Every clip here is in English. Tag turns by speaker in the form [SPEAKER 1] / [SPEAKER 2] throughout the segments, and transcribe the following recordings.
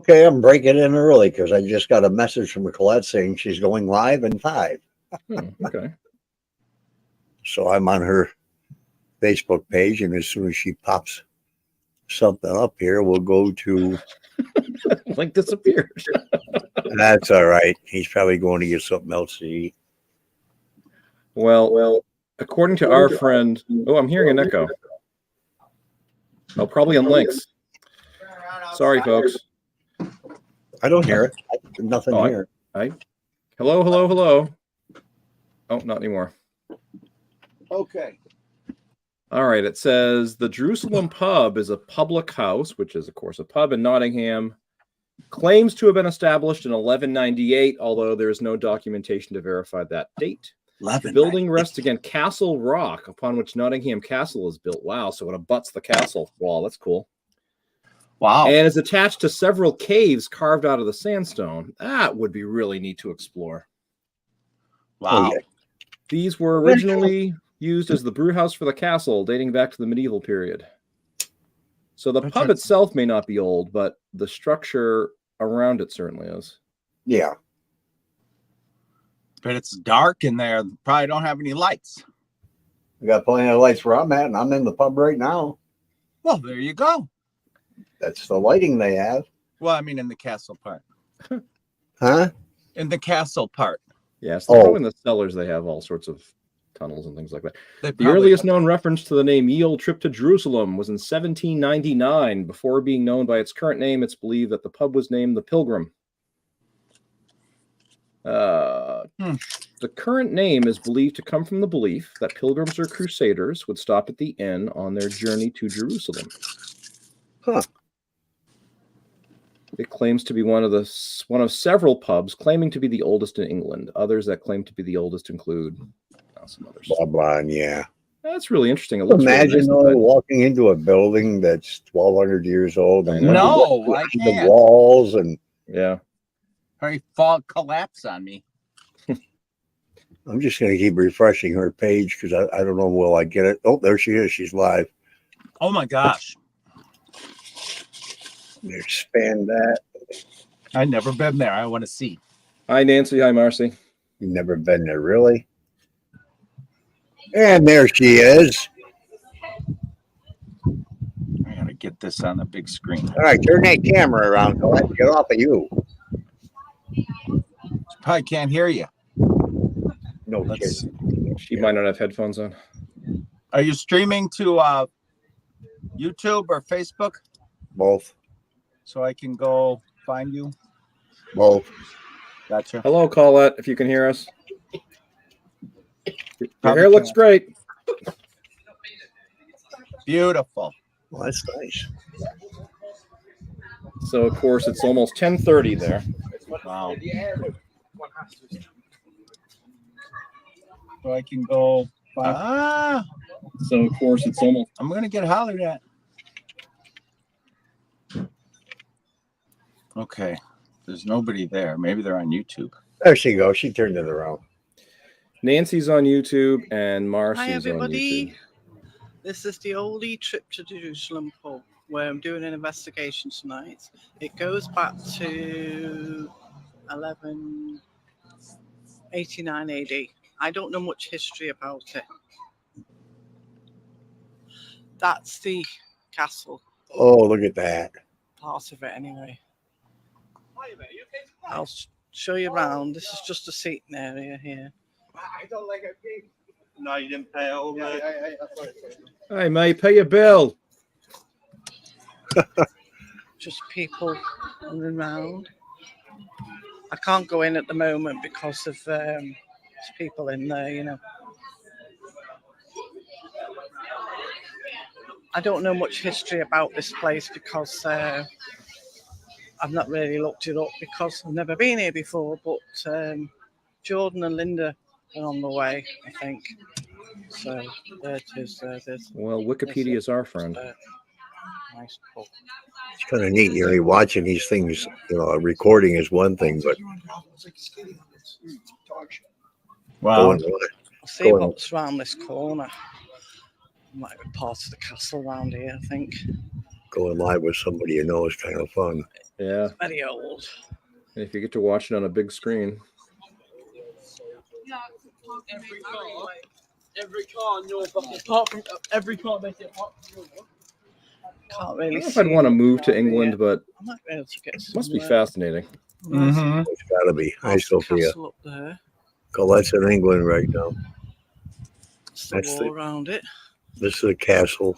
[SPEAKER 1] Okay, I'm breaking in early because I just got a message from Colette saying she's going live in 5.
[SPEAKER 2] Okay.
[SPEAKER 1] So I'm on her Facebook page, and as soon as she pops something up here, we'll go to.
[SPEAKER 2] Link disappeared.
[SPEAKER 1] That's all right. He's probably going to get something else to eat.
[SPEAKER 2] Well, according to our friend, I'm hearing an echo. Oh, probably on links. Sorry, folks.
[SPEAKER 1] I don't hear it. Nothing here.
[SPEAKER 2] Hello. Oh, not anymore.
[SPEAKER 3] Okay.
[SPEAKER 2] All right. It says the Jerusalem Pub is a public house, which is, of course, a pub in Nottingham. Claims to have been established in 1198, although there is no documentation to verify that date. The building rests against Castle Rock, upon which Nottingham Castle is built. Wow, so it abuts the castle wall. That's cool.
[SPEAKER 3] Wow.
[SPEAKER 2] And is attached to several caves carved out of the sandstone. That would be really neat to explore.
[SPEAKER 3] Wow.
[SPEAKER 1] Oh, yeah.
[SPEAKER 2] These were originally used as the brew house for the castle, dating back to the medieval period. So the pub itself may not be old, but the structure around it certainly is.
[SPEAKER 1] Yeah.
[SPEAKER 3] But it's dark in there. Probably don't have any lights.
[SPEAKER 1] We got plenty of lights where I'm at, and I'm in the pub right now.
[SPEAKER 3] Well, there you go.
[SPEAKER 1] That's the lighting they have.
[SPEAKER 3] Well, I mean, in the castle part.
[SPEAKER 1] Huh?
[SPEAKER 3] In the castle part.
[SPEAKER 2] Yes. In the cellars, they have all sorts of tunnels and things like that. The earliest known reference to the name Ye Olde Trip to Jerusalem was in 1799. Before being known by its current name, it's believed that the pub was named the Pilgrim. The current name is believed to come from the belief that pilgrims or crusaders would stop at the inn on their journey to Jerusalem.
[SPEAKER 1] Huh.
[SPEAKER 2] It claims to be one of several pubs claiming to be the oldest in England. Others that claim to be the oldest include some others.
[SPEAKER 1] Blah, blah, yeah.
[SPEAKER 2] That's really interesting. It looks
[SPEAKER 1] Imagine
[SPEAKER 2] really nice
[SPEAKER 1] walking into a building that's 1,200 years old. And
[SPEAKER 3] no, I can't.
[SPEAKER 1] The walls and
[SPEAKER 2] yeah.
[SPEAKER 3] Very fog collapse on me.
[SPEAKER 1] I'm just going to keep refreshing her page because I don't know, will I get it? Oh, there she is. She's live.
[SPEAKER 3] Oh, my gosh.
[SPEAKER 1] Expand that.
[SPEAKER 3] I've never been there. I want to see.
[SPEAKER 2] Hi, Nancy. Hi, Marcy.
[SPEAKER 1] You've never been there, really? And there she is.
[SPEAKER 3] I got to get this on the big screen.
[SPEAKER 1] All right, turn that camera around. Collette. Get off of you.
[SPEAKER 3] Probably can't hear you.
[SPEAKER 1] No kidding.
[SPEAKER 2] She might not have headphones on.
[SPEAKER 3] Are you streaming to YouTube or Facebook?
[SPEAKER 1] Both.
[SPEAKER 3] So I can go find you?
[SPEAKER 1] Both.
[SPEAKER 3] Gotcha.
[SPEAKER 2] Hello, Collette, if you can hear us. Your hair looks great.
[SPEAKER 3] Beautiful.
[SPEAKER 1] Well, that's nice.
[SPEAKER 2] So, of course, it's almost 10:30 there.
[SPEAKER 3] Wow. So I can go.
[SPEAKER 2] So, of course, it's almost.
[SPEAKER 3] I'm going to get hollered at. Okay. There's nobody there. Maybe they're on YouTube.
[SPEAKER 1] There she goes. She turned it around.
[SPEAKER 2] Nancy's on YouTube and Marcy's
[SPEAKER 4] Hi, everybody.
[SPEAKER 2] on YouTube.
[SPEAKER 4] This is the Oldie Trip to Jerusalem pub where I'm doing an investigation tonight. It goes back to 1189 AD. I don't know much history about it. That's the castle.
[SPEAKER 1] Oh, look at that.
[SPEAKER 4] Part of it, anyway. I'll show you around. This is just a seating area here.
[SPEAKER 5] I don't like it. No, you didn't pay all that.
[SPEAKER 2] Hey, mate, pay your bill.
[SPEAKER 4] Just people running around. I can't go in at the moment because of there's people in there, you know. I don't know much history about this place because I've not really looked it up because I've never been here before, but Jordan and Linda are on the way, I think. So there it is.
[SPEAKER 2] Well, Wikipedia is our friend.
[SPEAKER 4] Nice book.
[SPEAKER 1] It's kind of neat. You're watching these things, recording is one thing, but
[SPEAKER 3] wow.
[SPEAKER 4] I'll see what's around this corner. Might be part of the castle around here, I think.
[SPEAKER 1] Going live with somebody you know is kind of fun.
[SPEAKER 2] Yeah.
[SPEAKER 4] Very old.
[SPEAKER 2] And if you get to watch it on a big screen.
[SPEAKER 6] Every car in your bucket, apart from every car makes it apart from your one.
[SPEAKER 4] Can't
[SPEAKER 2] I
[SPEAKER 4] really
[SPEAKER 2] don't know if
[SPEAKER 4] see
[SPEAKER 2] I'd want to
[SPEAKER 4] much
[SPEAKER 2] move to
[SPEAKER 4] around
[SPEAKER 2] England,
[SPEAKER 4] here.
[SPEAKER 2] but
[SPEAKER 4] I might be able to get
[SPEAKER 2] it must be
[SPEAKER 4] some,
[SPEAKER 2] fascinating.
[SPEAKER 3] Mm-hmm.
[SPEAKER 1] It's got to be. Hi, Sophia.
[SPEAKER 4] castle up there.
[SPEAKER 1] Colette's in England right now.
[SPEAKER 4] It's the
[SPEAKER 1] That's
[SPEAKER 4] wall
[SPEAKER 1] the-
[SPEAKER 4] around it.
[SPEAKER 1] This is a castle.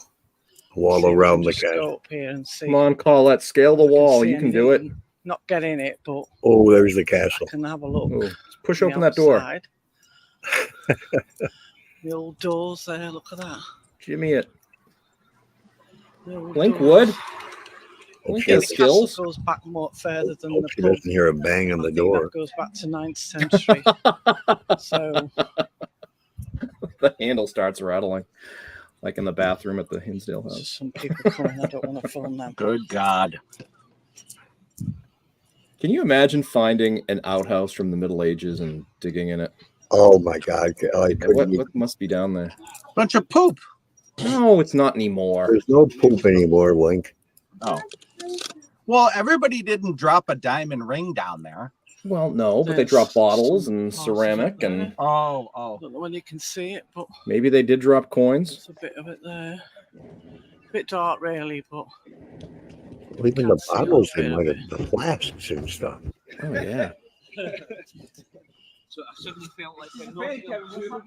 [SPEAKER 1] Wall
[SPEAKER 4] See if we
[SPEAKER 1] around
[SPEAKER 4] can
[SPEAKER 1] the
[SPEAKER 4] just
[SPEAKER 1] castle.
[SPEAKER 4] Go up here and see.
[SPEAKER 2] Come on, Collette, scale the
[SPEAKER 4] if I
[SPEAKER 2] wall.
[SPEAKER 4] see
[SPEAKER 2] You can do it.
[SPEAKER 4] anything. Not get in it, but
[SPEAKER 1] Oh, there's the
[SPEAKER 4] I
[SPEAKER 1] castle.
[SPEAKER 4] can have a look.
[SPEAKER 2] Ooh, push
[SPEAKER 4] from
[SPEAKER 2] open
[SPEAKER 4] the
[SPEAKER 2] that door.
[SPEAKER 4] outside. The old doors there. Look at that.
[SPEAKER 2] Jimmy it.
[SPEAKER 4] The old
[SPEAKER 2] Link
[SPEAKER 4] doors.
[SPEAKER 2] wood.
[SPEAKER 1] Hope
[SPEAKER 2] Link
[SPEAKER 1] she,
[SPEAKER 2] has
[SPEAKER 4] The castle
[SPEAKER 2] skills.
[SPEAKER 4] goes back more further than
[SPEAKER 1] hope
[SPEAKER 4] the
[SPEAKER 1] she
[SPEAKER 4] pub.
[SPEAKER 1] doesn't hear a bang on
[SPEAKER 4] I
[SPEAKER 1] the
[SPEAKER 4] think
[SPEAKER 1] door.
[SPEAKER 4] that goes back to 9th century. So
[SPEAKER 2] The handle starts rattling, like in the bathroom at the Hinsdale
[SPEAKER 4] there's
[SPEAKER 2] house.
[SPEAKER 4] just some people coming. I don't want to film them.
[SPEAKER 3] Good God.
[SPEAKER 2] Can you imagine finding an outhouse from the Middle Ages and digging in it?
[SPEAKER 1] Oh my God! I couldn't.
[SPEAKER 2] What must be down there?
[SPEAKER 3] Bunch of poop.
[SPEAKER 2] No, it's not anymore.
[SPEAKER 1] There's no poop anymore, Link.
[SPEAKER 3] Oh. Well, everybody didn't drop a diamond ring down there.
[SPEAKER 2] Well, no, but they
[SPEAKER 4] There's
[SPEAKER 2] drop bottles
[SPEAKER 4] some
[SPEAKER 2] and
[SPEAKER 4] parts of it
[SPEAKER 2] ceramic,
[SPEAKER 4] there.
[SPEAKER 2] and
[SPEAKER 3] Oh.
[SPEAKER 4] I don't know when you can see it, but
[SPEAKER 2] maybe they did drop coins.
[SPEAKER 4] there's a bit of it there. A bit dark, really, but
[SPEAKER 1] Even the
[SPEAKER 4] Can't see
[SPEAKER 1] bottles,
[SPEAKER 4] all
[SPEAKER 1] they
[SPEAKER 4] of
[SPEAKER 1] might
[SPEAKER 4] it.
[SPEAKER 1] have the flasks and stuff.
[SPEAKER 2] Oh yeah.
[SPEAKER 6] So I suddenly felt like we're not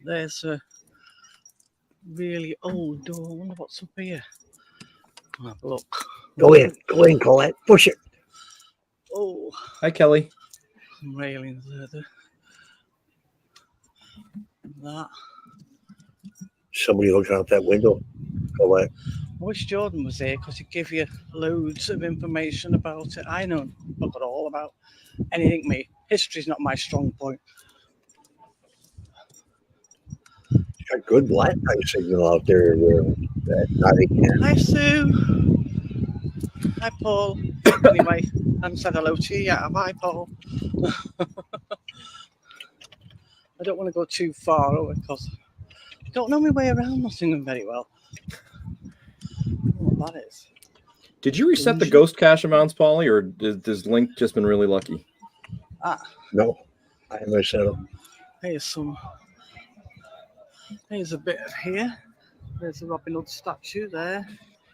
[SPEAKER 4] there's a really old door. I wonder what's up here. I'll have a look.
[SPEAKER 1] Go in, Colette. Push it.
[SPEAKER 4] Oh,
[SPEAKER 2] Hi, Kelly.
[SPEAKER 4] some railings there. That.
[SPEAKER 1] Somebody looking out that window. Colette.
[SPEAKER 4] I wish Jordan was here because he'd give you loads of information about it. I know not all about anything, me. History's not my strong point.
[SPEAKER 1] Got good Wi-Fi signal out there. Nottingham.
[SPEAKER 4] Hi, Sue. Hi, Paul. Anyway, I haven't said hello to you yet, have I, Paul? I don't want to go too far over because I don't know my way around Nottingham very well. I don't know what that is.
[SPEAKER 2] Did you reset the ghost cache amounts, Polly, or does Link just been really lucky?
[SPEAKER 1] No, I haven't set up.
[SPEAKER 4] Here's a bit of here. There's a Robin Hood statue there.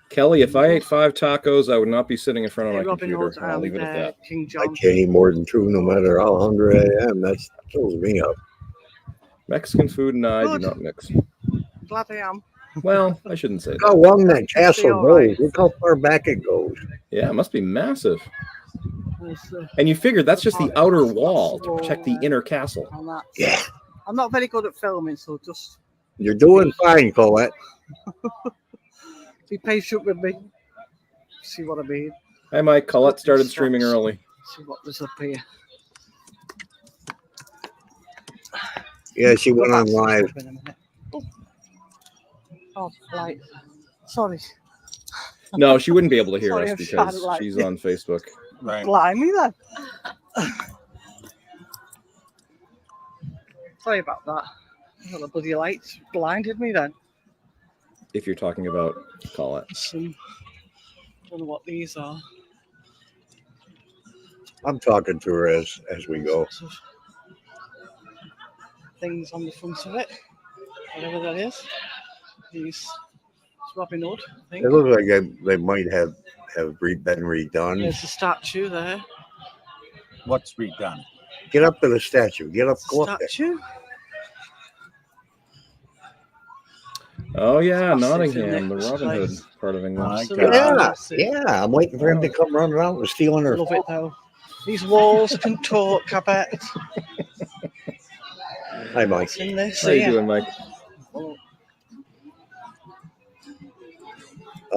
[SPEAKER 2] Kelly, if I ate 5 tacos, I would not be sitting in front of my
[SPEAKER 4] Robin
[SPEAKER 2] computer.
[SPEAKER 4] Hood
[SPEAKER 2] I'll leave it at
[SPEAKER 4] and
[SPEAKER 2] that.
[SPEAKER 4] King
[SPEAKER 1] I
[SPEAKER 4] John.
[SPEAKER 1] can't eat more than 2 no matter how hungry I am. That fills me up.
[SPEAKER 2] Mexican food and I do
[SPEAKER 4] Good.
[SPEAKER 2] not mix.
[SPEAKER 4] Glad I am.
[SPEAKER 2] Well, I shouldn't say
[SPEAKER 1] Look how
[SPEAKER 2] that.
[SPEAKER 1] long that castle
[SPEAKER 4] all
[SPEAKER 1] goes.
[SPEAKER 4] right.
[SPEAKER 1] Look how far back it goes.
[SPEAKER 2] Yeah, it must be massive.
[SPEAKER 4] There's,
[SPEAKER 2] And you figure that's just the
[SPEAKER 4] part of
[SPEAKER 2] outer
[SPEAKER 4] the
[SPEAKER 2] wall to
[SPEAKER 4] wall
[SPEAKER 2] protect the
[SPEAKER 4] there.
[SPEAKER 2] inner castle.
[SPEAKER 4] and that's,
[SPEAKER 1] Yeah,
[SPEAKER 4] I'm not very good at filming, so just
[SPEAKER 1] you're doing fine, Colette.
[SPEAKER 4] be patient with me. See what I mean?
[SPEAKER 2] Hi, Mike. Collette started streaming early.
[SPEAKER 4] See what there's up here.
[SPEAKER 1] Yeah, she went
[SPEAKER 4] Go
[SPEAKER 1] on
[SPEAKER 4] back to
[SPEAKER 1] live.
[SPEAKER 4] the shop in a minute. Oh, light. Sorry.
[SPEAKER 2] No, she wouldn't be able to hear
[SPEAKER 4] Sorry,
[SPEAKER 2] us
[SPEAKER 4] I'm
[SPEAKER 2] because
[SPEAKER 4] shining light.
[SPEAKER 2] she's on Facebook.
[SPEAKER 3] Right.
[SPEAKER 4] Blimey then. Sorry about that. Oh, the bloody lights blinded me then.
[SPEAKER 2] If you're talking about Collette.
[SPEAKER 4] Some, don't know what these are.
[SPEAKER 1] I'm talking to her as we go.
[SPEAKER 4] Sort of things on the front of it. Whatever that is. These it's Robin Hood, I think.
[SPEAKER 1] It looks like they might have been redone.
[SPEAKER 4] There's a statue there.
[SPEAKER 3] What's redone?
[SPEAKER 1] Get up to the statue. Get up. Go up there.
[SPEAKER 4] Statue.
[SPEAKER 2] Oh, yeah,
[SPEAKER 4] It's massive,
[SPEAKER 2] Nottingham,
[SPEAKER 4] isn't
[SPEAKER 2] the
[SPEAKER 4] it,
[SPEAKER 2] Robin Hood
[SPEAKER 4] this place?
[SPEAKER 2] part of England.
[SPEAKER 3] My
[SPEAKER 4] Absolutely
[SPEAKER 3] God.
[SPEAKER 4] massive.
[SPEAKER 1] Yeah, I'm waiting for him to come running out and stealing her.
[SPEAKER 4] Love it though. These walls can talk, I bet.
[SPEAKER 1] Hi, Mike.
[SPEAKER 4] What's in this
[SPEAKER 2] How you
[SPEAKER 4] here?
[SPEAKER 2] doing, Mike?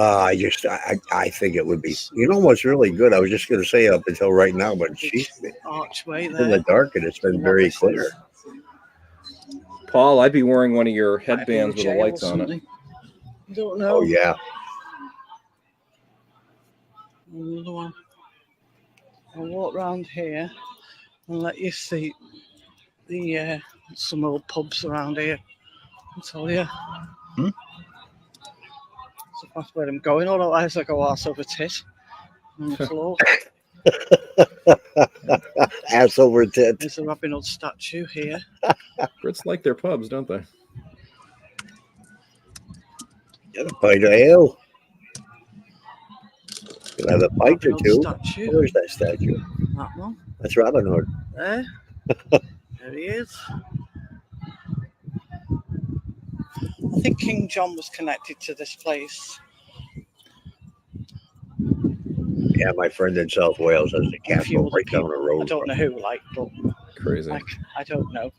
[SPEAKER 1] I think it would be. You know what's really good? I was just going to say up until right now, but she's
[SPEAKER 4] Archway
[SPEAKER 1] in the
[SPEAKER 4] there.
[SPEAKER 1] dark and it's been very clear.
[SPEAKER 2] Paul, I'd be wearing one of your
[SPEAKER 4] Might be in
[SPEAKER 2] headbands with the
[SPEAKER 4] jail or
[SPEAKER 2] lights on it.
[SPEAKER 4] something. I don't know.
[SPEAKER 1] Oh yeah.
[SPEAKER 4] Another one. I'll walk round here and let you see the some old pubs around here. I'll tell you. So that's where I'm going. Otherwise, I go arse over tit on the floor.
[SPEAKER 1] Ass over tit.
[SPEAKER 4] There's a Robin Hood statue here.
[SPEAKER 2] Brits like their pubs, don't they?
[SPEAKER 1] Get a pint of ale. Can have a pint or
[SPEAKER 4] Robin Hood
[SPEAKER 1] two.
[SPEAKER 4] statue.
[SPEAKER 1] Where's that statue?
[SPEAKER 4] That one.
[SPEAKER 1] That's Robin Hood.
[SPEAKER 4] There. There he is. I think King John was connected to this place.
[SPEAKER 1] Yeah, my friend in South Wales has the
[SPEAKER 4] A few
[SPEAKER 1] castle
[SPEAKER 4] other
[SPEAKER 1] right down the
[SPEAKER 4] people.
[SPEAKER 1] road.
[SPEAKER 4] I don't know who, like, but
[SPEAKER 2] Crazy.
[SPEAKER 4] like, I don't know.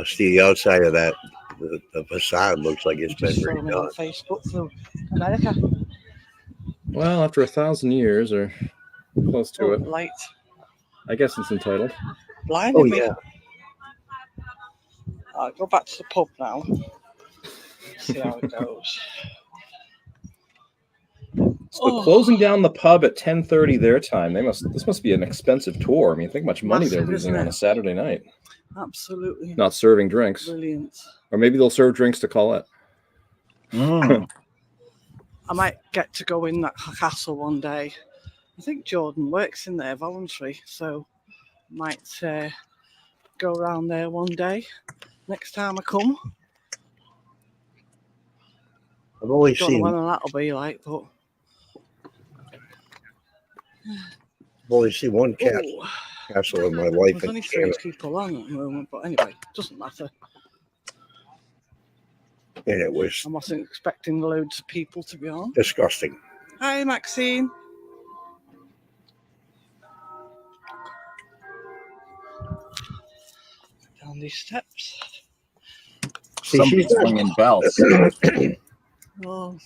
[SPEAKER 1] See, the outside of that, the facade looks like it's been
[SPEAKER 4] Just follow me on
[SPEAKER 1] redone.
[SPEAKER 4] Facebook through America.
[SPEAKER 2] Well, after 1,000 years or close to
[SPEAKER 4] Oh,
[SPEAKER 2] it,
[SPEAKER 4] light
[SPEAKER 2] I guess it's entitled.
[SPEAKER 4] blinded
[SPEAKER 1] Oh,
[SPEAKER 4] me.
[SPEAKER 1] yeah.
[SPEAKER 4] I'll go back to the pub now. See how it goes.
[SPEAKER 2] So closing down the pub at 10:30 their time. This must be an expensive tour. I mean, think how much money they're
[SPEAKER 4] Massive,
[SPEAKER 2] losing
[SPEAKER 4] isn't
[SPEAKER 2] on
[SPEAKER 4] it?
[SPEAKER 2] a Saturday night.
[SPEAKER 4] Absolutely
[SPEAKER 2] Not serving drinks.
[SPEAKER 4] brilliant.
[SPEAKER 2] Or maybe they'll serve drinks to Collette.
[SPEAKER 3] Mm.
[SPEAKER 4] I might get to go in that castle one day. I think Jordan works in there voluntary, so might go around there one day next time I come.
[SPEAKER 1] I've only
[SPEAKER 4] Don't know
[SPEAKER 1] seen
[SPEAKER 4] when that'll be like, but
[SPEAKER 1] one
[SPEAKER 4] oh,
[SPEAKER 1] castle in my life.
[SPEAKER 4] there's only 3 people on at the moment. But anyway, doesn't matter.
[SPEAKER 1] And it was
[SPEAKER 4] I wasn't expecting loads of people to be on.
[SPEAKER 1] disgusting.
[SPEAKER 4] Hi, Maxine. Down these steps.
[SPEAKER 1] See,
[SPEAKER 3] Somebody's ringing bells.
[SPEAKER 4] Oh,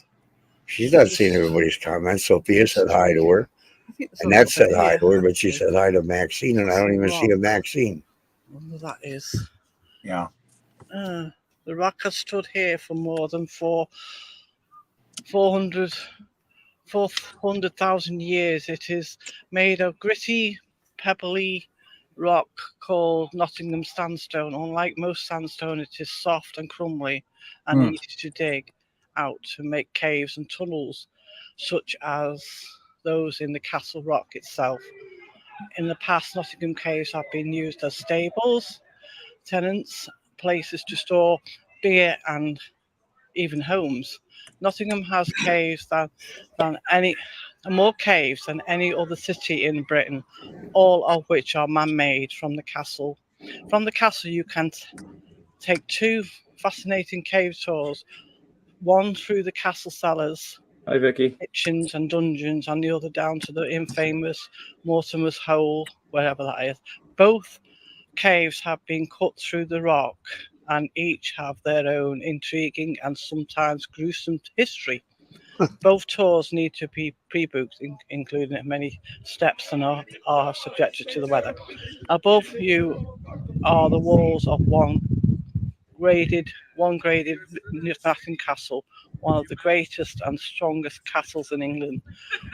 [SPEAKER 1] she's not seeing everybody's comments. Sophia said hi to her.
[SPEAKER 4] I think there's a
[SPEAKER 1] And that
[SPEAKER 4] little
[SPEAKER 1] said
[SPEAKER 4] bit
[SPEAKER 1] hi
[SPEAKER 4] here,
[SPEAKER 1] to her, but she
[SPEAKER 4] actually.
[SPEAKER 1] said hi to Maxine, and I don't even see a Maxine.
[SPEAKER 4] I wonder what that is.
[SPEAKER 3] Yeah.
[SPEAKER 4] The rock has stood here for more than 400,000 years. It is made of gritty, pebbly rock called Nottingham sandstone. Unlike most sandstone, it is soft and crumbly and easy to dig out to make caves and tunnels, such as those in the castle rock itself. In the past, Nottingham caves have been used as stables, tenants, places to store beer, and even homes. Nottingham has caves more caves than any other city in Britain, all of which are man-made from the castle. From the castle, you can take 2 fascinating cave tours, one through the castle cellars,
[SPEAKER 2] Hi, Vicky.
[SPEAKER 4] kitchens and dungeons, and the other down to the infamous Mortimer's Hole, wherever that is. Both caves have been cut through the rock and each have their own intriguing and sometimes gruesome history. Both tours need to be pre-booked, including many steps, and are subjected to the weather. Above you are the walls of one graded Newcastle Castle, one of the greatest and strongest castles in England.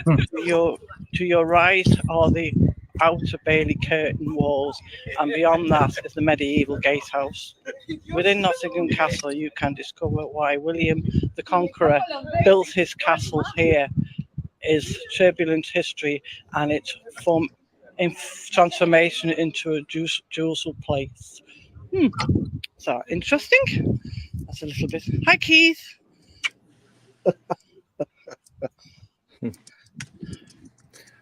[SPEAKER 4] To your right are the outer Bailey curtain walls, and beyond that is the medieval gatehouse. Within Nottingham Castle, you can discover why William the Conqueror built his castle here, his turbulent history, and its transformation into a Jerusalem place. So interesting. That's a little bit. Hi, Keith.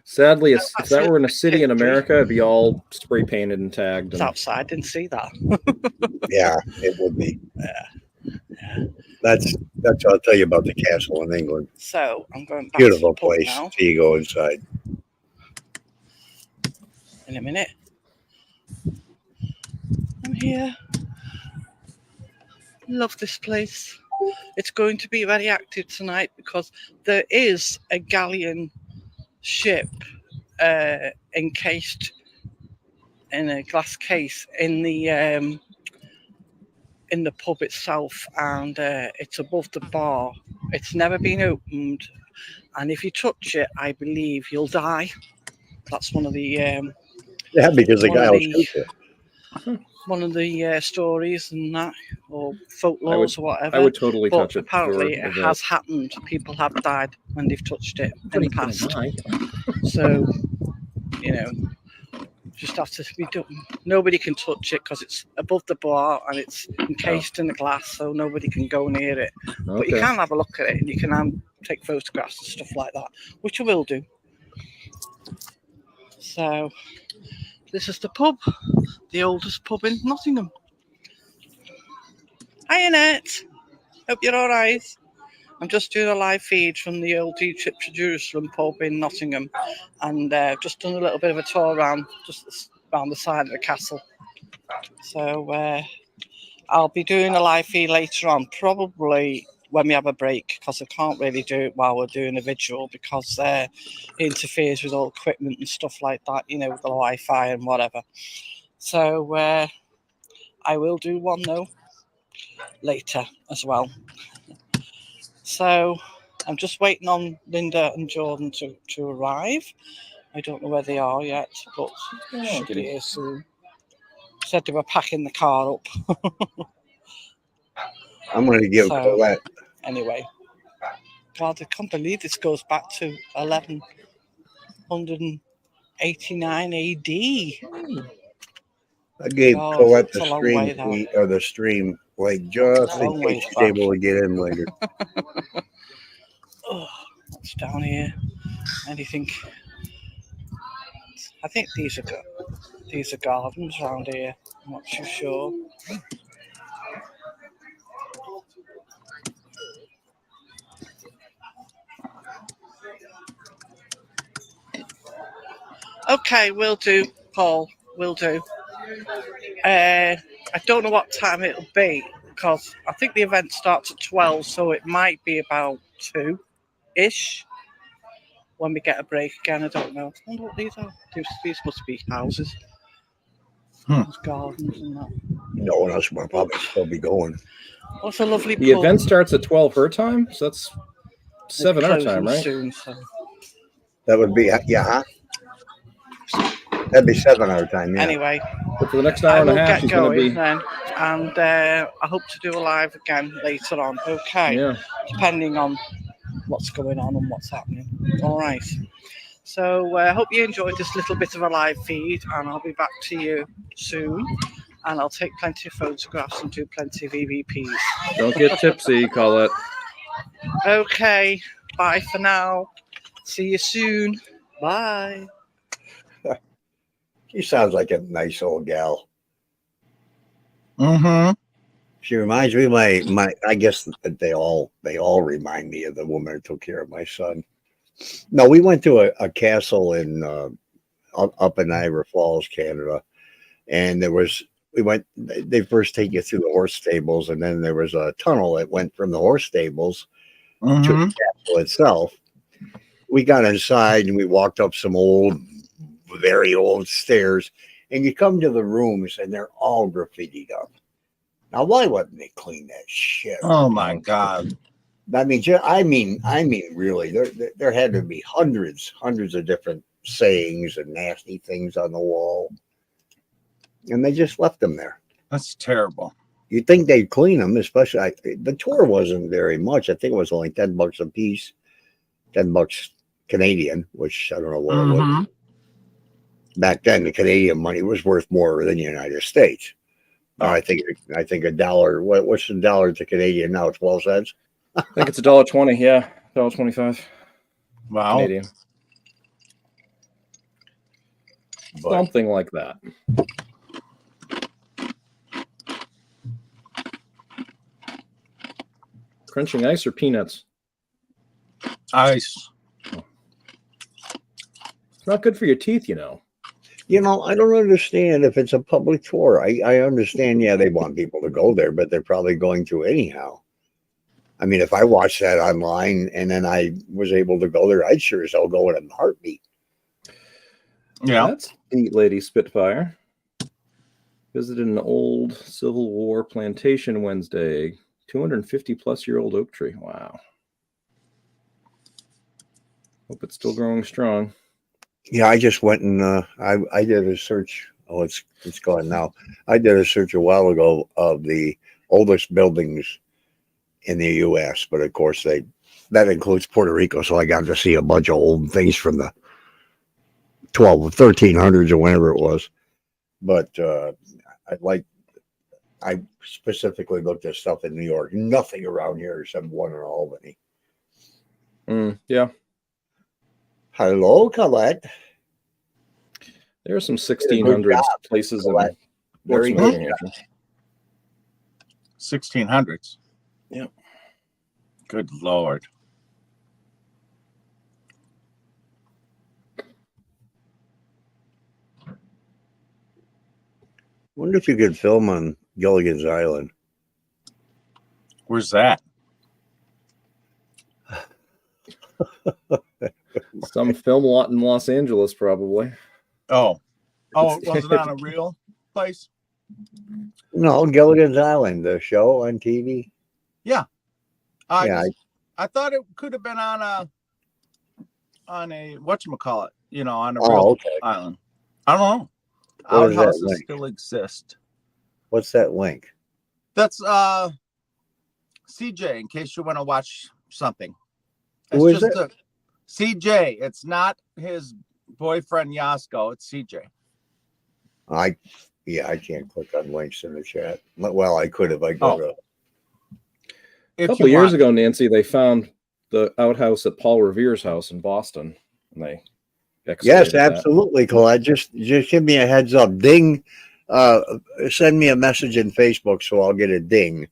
[SPEAKER 2] Sadly, if that were in a city in America, it'd be all spray painted and tagged.
[SPEAKER 4] It's
[SPEAKER 2] And
[SPEAKER 4] outside. Didn't see that.
[SPEAKER 1] Yeah, it would be. That's what I'll tell you about the castle in England.
[SPEAKER 4] So I'm going back
[SPEAKER 1] Beautiful
[SPEAKER 4] to the pub
[SPEAKER 1] place
[SPEAKER 4] now.
[SPEAKER 1] till you go inside.
[SPEAKER 4] In a minute. I'm here. Love this place. It's going to be very active tonight because there is a galleon ship encased in a glass case in the pub itself, and it's above the bar. It's never been opened, and if you touch it, I believe you'll die. That's one of the
[SPEAKER 1] Yeah, because the
[SPEAKER 4] one
[SPEAKER 1] guy
[SPEAKER 4] of
[SPEAKER 1] will
[SPEAKER 4] the-
[SPEAKER 1] shoot you.
[SPEAKER 4] one of the stories and that, or folklores or whatever.
[SPEAKER 2] I would totally
[SPEAKER 4] but
[SPEAKER 2] touch it.
[SPEAKER 4] apparently,
[SPEAKER 2] for
[SPEAKER 4] it
[SPEAKER 2] that.
[SPEAKER 4] has happened. People have died when they've touched it in the
[SPEAKER 2] Everybody's
[SPEAKER 4] past.
[SPEAKER 2] gonna die.
[SPEAKER 4] So, you know, just have to be done. Nobody can touch it because it's above the bar and it's encased in the glass, so nobody can go near it. But you
[SPEAKER 2] Okay.
[SPEAKER 4] can have a look at it and you can take photographs and stuff like that, which I will do. So, this is the pub, the oldest pub in Nottingham. Hi, Annette. Hope you're all right. I'm just doing a live feed from the old Trip to Jerusalem pub in Nottingham, and just done a little bit of a tour around the side of the castle. So I'll be doing a live feed later on, probably when we have a break, because I can't really do it while we're doing a visual because it interferes with all equipment and stuff like that, you know, with the Wi-Fi and whatever. So I will do one though later as well. So I'm just waiting on Linda and Jordan to arrive. I don't know where they are yet, but should be here soon. Said they were packing the car up.
[SPEAKER 1] I'm going to give Colette.
[SPEAKER 4] Anyway, God, I can't believe this goes back to 1189 AD.
[SPEAKER 1] I gave
[SPEAKER 4] God,
[SPEAKER 1] Colette
[SPEAKER 4] it's
[SPEAKER 1] the
[SPEAKER 4] a long
[SPEAKER 1] stream
[SPEAKER 4] way, that.
[SPEAKER 1] key, or the stream like just in
[SPEAKER 4] Long
[SPEAKER 1] case
[SPEAKER 4] ways
[SPEAKER 1] she's
[SPEAKER 4] back.
[SPEAKER 1] able to get in later.
[SPEAKER 4] Oh, what's down here? Anything? I think these are gardens around here. I'm not too sure. Okay, will do, Paul. Will do. I don't know what time it'll be because I think the event starts at 12, so it might be about 2-ish when we get a break again. I don't know. I wonder what these are. These must be houses. There's gardens and that.
[SPEAKER 1] No one else will probably still be going.
[SPEAKER 4] What's a lovely
[SPEAKER 2] The
[SPEAKER 4] pub.
[SPEAKER 2] event starts at 12 her time, so that's 7 our time, right?
[SPEAKER 4] Soon, so.
[SPEAKER 1] That would be, yeah, huh? That'd be 7 our time, yeah.
[SPEAKER 4] Anyway,
[SPEAKER 2] But for the next hour and a half,
[SPEAKER 4] get
[SPEAKER 2] she's going to
[SPEAKER 4] going
[SPEAKER 2] be.
[SPEAKER 4] then, and I hope to do a live again later on. Okay,
[SPEAKER 2] Yeah.
[SPEAKER 4] depending on what's going on and what's happening. All right. So I hope you enjoyed this little bit of a live feed, and I'll be back to you soon. And I'll take plenty of photographs and do plenty of EVPs.
[SPEAKER 2] Don't get tipsy, Collette.
[SPEAKER 4] Okay, bye for now. See you soon. Bye.
[SPEAKER 1] She sounds like a nice old gal.
[SPEAKER 3] Mm-hmm.
[SPEAKER 1] She reminds me of my I guess that they all remind me of the woman who took care of my son. No, we went to a castle in up in Niagara Falls, Canada, and they first take you through the horse stables, and then there was a tunnel that went from the horse stables to
[SPEAKER 3] Mm-hmm.
[SPEAKER 1] the castle itself. We got inside and we walked up some very old stairs, and you come to the rooms and they're all graffitied up. Now, why wouldn't they clean that shit?
[SPEAKER 3] Oh my God.
[SPEAKER 1] I mean, really, there had to be hundreds of different sayings and nasty things on the wall, and they just left them there.
[SPEAKER 3] That's terrible.
[SPEAKER 1] You'd think they'd clean them, especially the tour wasn't very much. I think it was only $10 a piece, $10 Canadian, which I don't know what it was. Back then, the Canadian money was worth more than the United States. I think a dollar. What's the dollar to Canadian now? 12 cents.
[SPEAKER 2] I think it's $1.20. Yeah, $1.25.
[SPEAKER 3] Wow.
[SPEAKER 2] Canadian.
[SPEAKER 1] But
[SPEAKER 2] Something like that. Crunching ice or peanuts?
[SPEAKER 3] Ice.
[SPEAKER 2] It's not good for your teeth, you know.
[SPEAKER 1] I don't understand if it's a public tour. I understand, yeah, they want people to go there, but they're probably going to anyhow. I mean, if I watched that online and then I was able to go there, I'd sure as hell go in a heartbeat.
[SPEAKER 3] Yeah.
[SPEAKER 2] That's neat, Lady Spitfire. Visited an old Civil War plantation Wednesday. 250-plus-year-old oak tree. Wow. Hope it's still growing strong.
[SPEAKER 1] Yeah, I just went and I did a search Oh, it's gone now. I did a search a while ago of the oldest buildings in the U.S., but of course that includes Puerto Rico. So I got to see a bunch of old things from the 1300s or whenever it was. But I specifically looked at stuff in New York. Nothing around here except one in Albany.
[SPEAKER 2] Yeah.
[SPEAKER 1] Hello, Colette.
[SPEAKER 2] There are some
[SPEAKER 1] Good
[SPEAKER 2] 1600s
[SPEAKER 1] job,
[SPEAKER 2] places in
[SPEAKER 1] Collette. Very
[SPEAKER 2] Portsmouth,
[SPEAKER 1] good.
[SPEAKER 2] New Hampshire.
[SPEAKER 3] 1600s.
[SPEAKER 2] Yeah.
[SPEAKER 3] Good Lord.
[SPEAKER 1] Wonder if you could film on Gilligan's Island.
[SPEAKER 3] Where's that?
[SPEAKER 2] Some film lot in Los Angeles, probably.
[SPEAKER 3] Oh, it wasn't on a real place?
[SPEAKER 1] No, Gilligan's Island, the show on TV.
[SPEAKER 3] Yeah.
[SPEAKER 1] Yeah,
[SPEAKER 3] I thought it could have been on a whatchamacallit, on a
[SPEAKER 1] Oh,
[SPEAKER 3] real
[SPEAKER 1] okay.
[SPEAKER 3] island. I don't know.
[SPEAKER 1] What is that
[SPEAKER 3] Outhouses
[SPEAKER 1] link?
[SPEAKER 3] still exist.
[SPEAKER 1] What's that link?
[SPEAKER 3] That's CJ, in case you want to watch something.
[SPEAKER 1] Who is
[SPEAKER 3] just it? CJ. It's not his boyfriend Yasko. It's CJ.
[SPEAKER 1] I can't click on links in the chat. Well, I could if I go to.
[SPEAKER 2] A couple of years ago, Nancy, they found the outhouse at Paul Revere's house in Boston, and they
[SPEAKER 1] Yes, absolutely, Collette. Just give me a heads up. Ding. Send me a message in Facebook so I'll get a ding,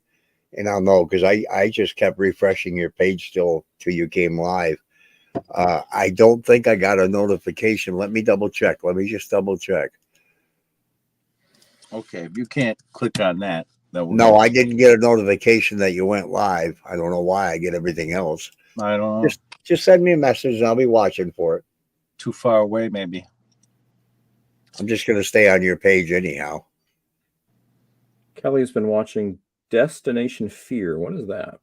[SPEAKER 1] and I'll know, because I just kept refreshing your page till you came live. I don't think I got a notification. Let me double check. Let me just double check.
[SPEAKER 3] Okay, if you can't click on that.
[SPEAKER 1] No, I didn't get a notification that you went live. I don't know why. I get everything else.
[SPEAKER 3] I don't know.
[SPEAKER 1] Just send me a message and I'll be watching for it.
[SPEAKER 3] Too far away, maybe.
[SPEAKER 1] I'm just going to stay on your page anyhow.
[SPEAKER 2] Kelly's been watching Destination Fear. What is that?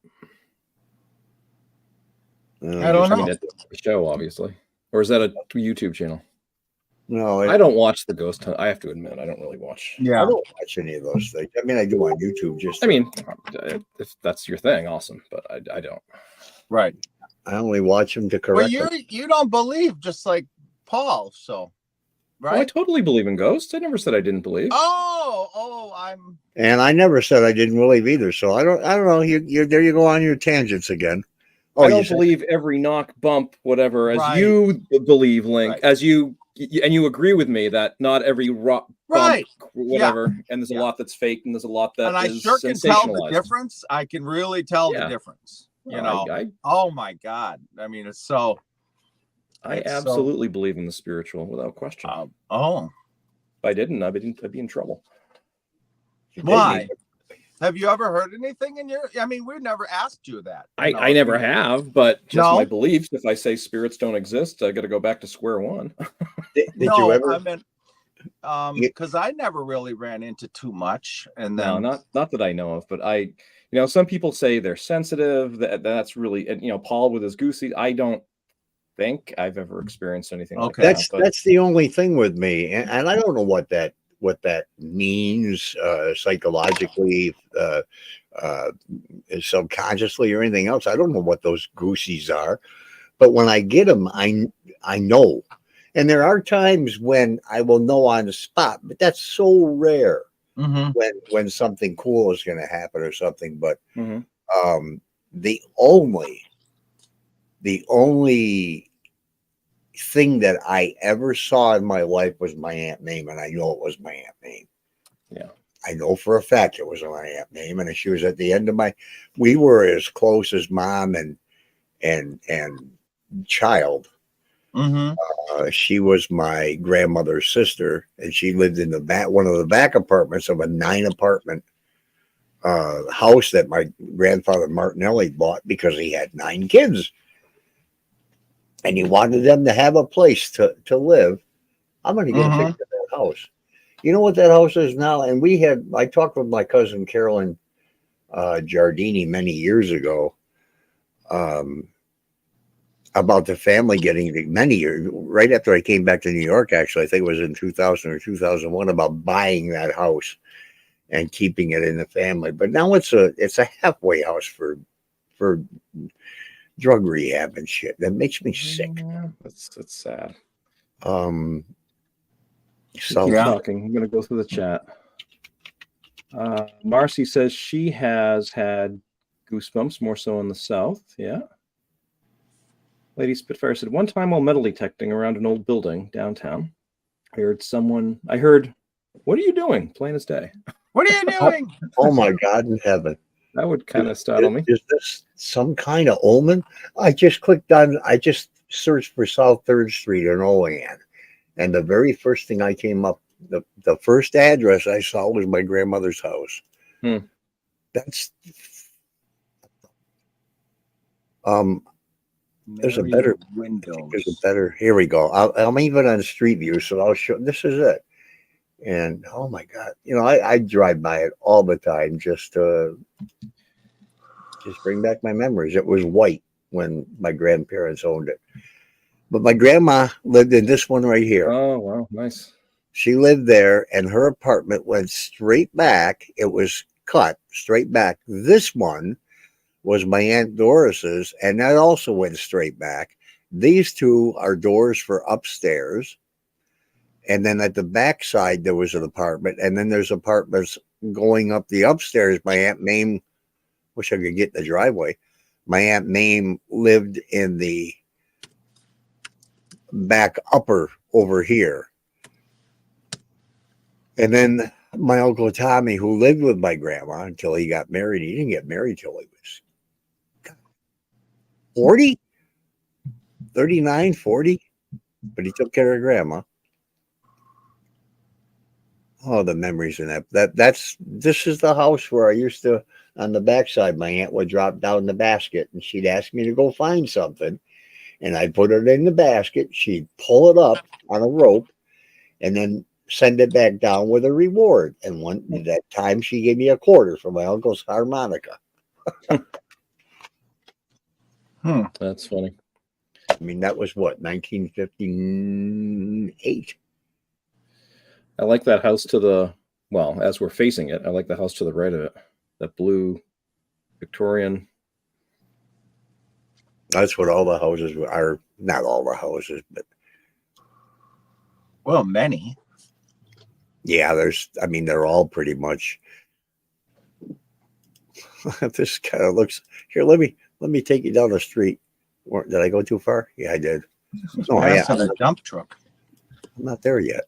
[SPEAKER 3] I don't know.
[SPEAKER 2] It's a show, obviously. Or is that a YouTube channel?
[SPEAKER 1] No,
[SPEAKER 2] I don't watch the ghost hunt. I have to admit, I don't really watch.
[SPEAKER 3] Yeah.
[SPEAKER 1] I don't watch any of those things. I mean, I do on YouTube.
[SPEAKER 2] If that's your thing, awesome. But I don't.
[SPEAKER 3] Right.
[SPEAKER 1] I only watch them to correct.
[SPEAKER 3] Well, you don't believe, just like Paul. So, right?
[SPEAKER 2] Well, I totally believe in ghosts. I never said I didn't believe.
[SPEAKER 1] And I never said I didn't believe either. So I don't know. You're there. You go on your tangents again. Oh,
[SPEAKER 2] I don't believe every knock, bump, whatever, as you believe, Link, as you agree with me that not every rock, bump, whatever, and there's a lot that's fake and there's a lot that
[SPEAKER 3] I
[SPEAKER 2] is
[SPEAKER 3] sure can tell the
[SPEAKER 2] sensationalized.
[SPEAKER 3] difference. I can really tell the difference. Oh my God. I mean, it's so.
[SPEAKER 2] I absolutely believe in the spiritual without question.
[SPEAKER 3] If
[SPEAKER 2] I didn't, I'd be in trouble.
[SPEAKER 3] Why? Have you ever heard anything in your? I mean, we've never asked you that.
[SPEAKER 2] I never have, but just my beliefs. If I say spirits don't exist, I got to go back to square one.
[SPEAKER 1] Did you ever?
[SPEAKER 3] I meant, because I never really ran into too much, and then
[SPEAKER 2] not that I know of, but some people say they're sensitive. That's really, and Paul with his goosey. I don't think I've ever experienced anything like that.
[SPEAKER 1] That's the only thing with me, and I don't know what that means psychologically, subconsciously, or anything else. I don't know what those goosies are, but when I get them, I know. And there are times when I will know on the spot, but that's so rare. When something cool is going to happen or something. But the only thing that I ever saw in my life was my Aunt Mame, and I know it was my Aunt Mame.
[SPEAKER 2] Yeah,
[SPEAKER 1] I know for a fact it was my Aunt Mame, and she was at the end of we were as close as mom and child. She was my grandmother's sister, and she lived in one of the back apartments of a 9-apartment house that my grandfather Martinelli bought because he had 9 kids. And he wanted them to have a place to live. I'm going to get a picture of that house. You know what that house is now? And I talked with my cousin Carolyn Giardini many years ago about the family getting many years right after I came back to New York. Actually, I think it was in 2000 or 2001 about buying that house and keeping it in the family. But now it's a halfway house for drug rehab and shit. That makes me sick.
[SPEAKER 2] Yeah, that's sad.
[SPEAKER 1] So
[SPEAKER 2] Keep talking. I'm gonna go through the chat. Marcy says she has had goosebumps more so in the South. Yeah. Lady Spitfire said, one time while metal detecting around an old building downtown, I heard, what are you doing? Plain as day.
[SPEAKER 3] What are you doing?
[SPEAKER 1] oh my God in heaven.
[SPEAKER 2] That would kind of startle me.
[SPEAKER 1] Is this some kind of omen? I just searched for South 3rd Street in Olean. And the very first thing I came up, the first address I saw was my grandmother's house. That's there's a better
[SPEAKER 3] window.
[SPEAKER 1] There's a better. Here we go. I'm even on Street View, so I'll show. This is it. And oh my God, I drive by it all the time just to bring back my memories. It was white when my grandparents owned it, but my grandma lived in this one right here.
[SPEAKER 2] Oh wow, nice.
[SPEAKER 1] She lived there, and her apartment went straight back. It was cut straight back. This one was my Aunt Doris's, and that also went straight back. These two are doors for upstairs. And then at the back side, there was an apartment. And then there's apartments going up the upstairs. My Aunt Mame, wish I could get in the driveway. My Aunt Mame lived in the back upper over here. And then my Uncle Tommy, who lived with my grandma until he got married. He didn't get married till he was 40, 39, 40. But he took care of grandma. Oh, the memories in that. This is the house where I used to, on the backside, my aunt would drop down the basket and she'd ask me to go find something. And I'd put it in the basket. She'd pull it up on a rope and then send it back down with a reward. And that time she gave me a quarter for my uncle's harmonica.
[SPEAKER 2] That's funny.
[SPEAKER 1] I mean, that was what, 1958?
[SPEAKER 2] I like that house as we're facing it, I like the house to the right of it. That blue Victorian.
[SPEAKER 1] That's what all the houses are. Not all the houses, but.
[SPEAKER 3] Well, many.
[SPEAKER 1] Yeah, they're all pretty much. This kind of looks. Here, let me take you down the street. Did I go too far? Yeah, I did.
[SPEAKER 3] Oh, yeah. A dump truck.
[SPEAKER 1] I'm not there yet.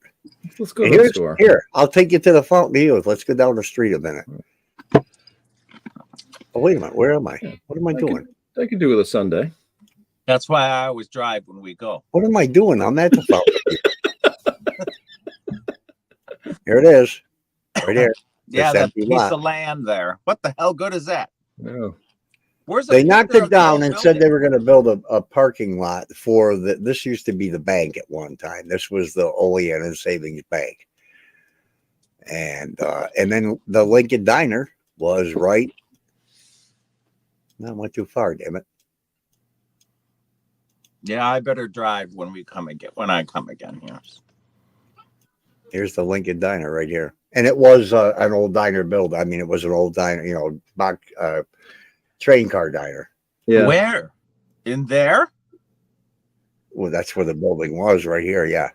[SPEAKER 2] Let's go to the store.
[SPEAKER 1] Here, I'll take you to the Fountain of Youth. Let's go down the street a minute. Oh, wait a minute. Where am I? What am I doing?
[SPEAKER 2] I could do with a Sunday.
[SPEAKER 3] That's why I always drive when we go.
[SPEAKER 1] What am I doing? I'm at the Fountain of Youth. Here it is. Right here.
[SPEAKER 3] Yeah, that piece of land there. What the hell good is that?
[SPEAKER 2] Yeah.
[SPEAKER 1] They knocked it down and said they were going to build a parking lot for this used to be the bank at one time. This was the Olean and Savings Bank. And then the Lincoln Diner was right. No, I went too far, damn it.
[SPEAKER 3] Yeah, I better drive when I come again. Yes.
[SPEAKER 1] Here's the Lincoln Diner right here. And it was an old diner build. I mean, it was an old diner, train car diner.
[SPEAKER 2] Yeah.
[SPEAKER 3] Where? In there?
[SPEAKER 1] Well, that's where the building was, right here. Yeah.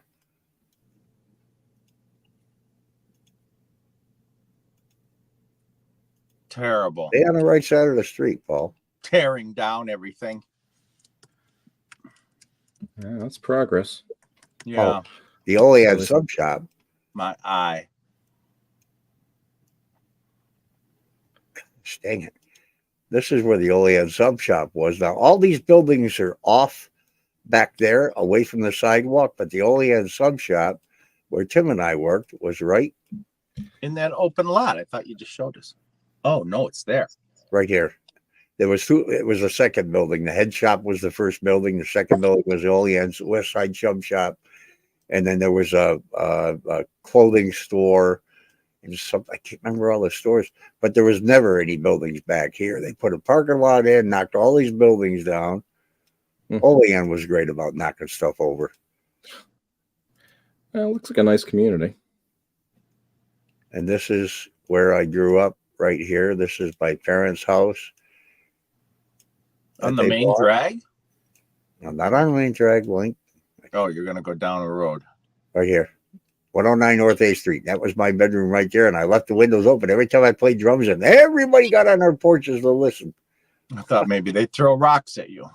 [SPEAKER 3] Terrible.
[SPEAKER 1] Stay on the right side of the street, Paul.
[SPEAKER 3] Tearing down everything.
[SPEAKER 2] Yeah, that's progress.
[SPEAKER 3] Yeah.
[SPEAKER 1] Oh, the Olean sub shop.
[SPEAKER 3] My eye.
[SPEAKER 1] Dang it. This is where the Olean sub shop was. Now, all these buildings are off back there, away from the sidewalk, but the Olean sub shop, where Tim and I worked, was right
[SPEAKER 3] in that open lot. I thought you just showed us. Oh, no, it's there.
[SPEAKER 1] Right here. There was two. It was the second building. The head shop was the first building. The second building was the Olean's West Side Sub Shop. And then there was a clothing store. And I can't remember all the stores, but there was never any buildings back here. They put a parking lot in, knocked all these buildings down. Olean was great about knocking stuff over.
[SPEAKER 2] Well, looks like a nice community.
[SPEAKER 1] And this is where I grew up, right here. This is my parents' house.
[SPEAKER 3] On
[SPEAKER 1] that
[SPEAKER 3] the
[SPEAKER 1] they
[SPEAKER 3] main
[SPEAKER 1] bought.
[SPEAKER 3] drag?
[SPEAKER 1] I'm not on the main drag, Link.
[SPEAKER 3] Oh, you're going to go down a road.
[SPEAKER 1] Right here. 109 North A Street. That was my bedroom right there. And I left the windows open every time I played drums, and everybody got on their porches to listen.
[SPEAKER 3] I thought maybe they'd throw rocks at you.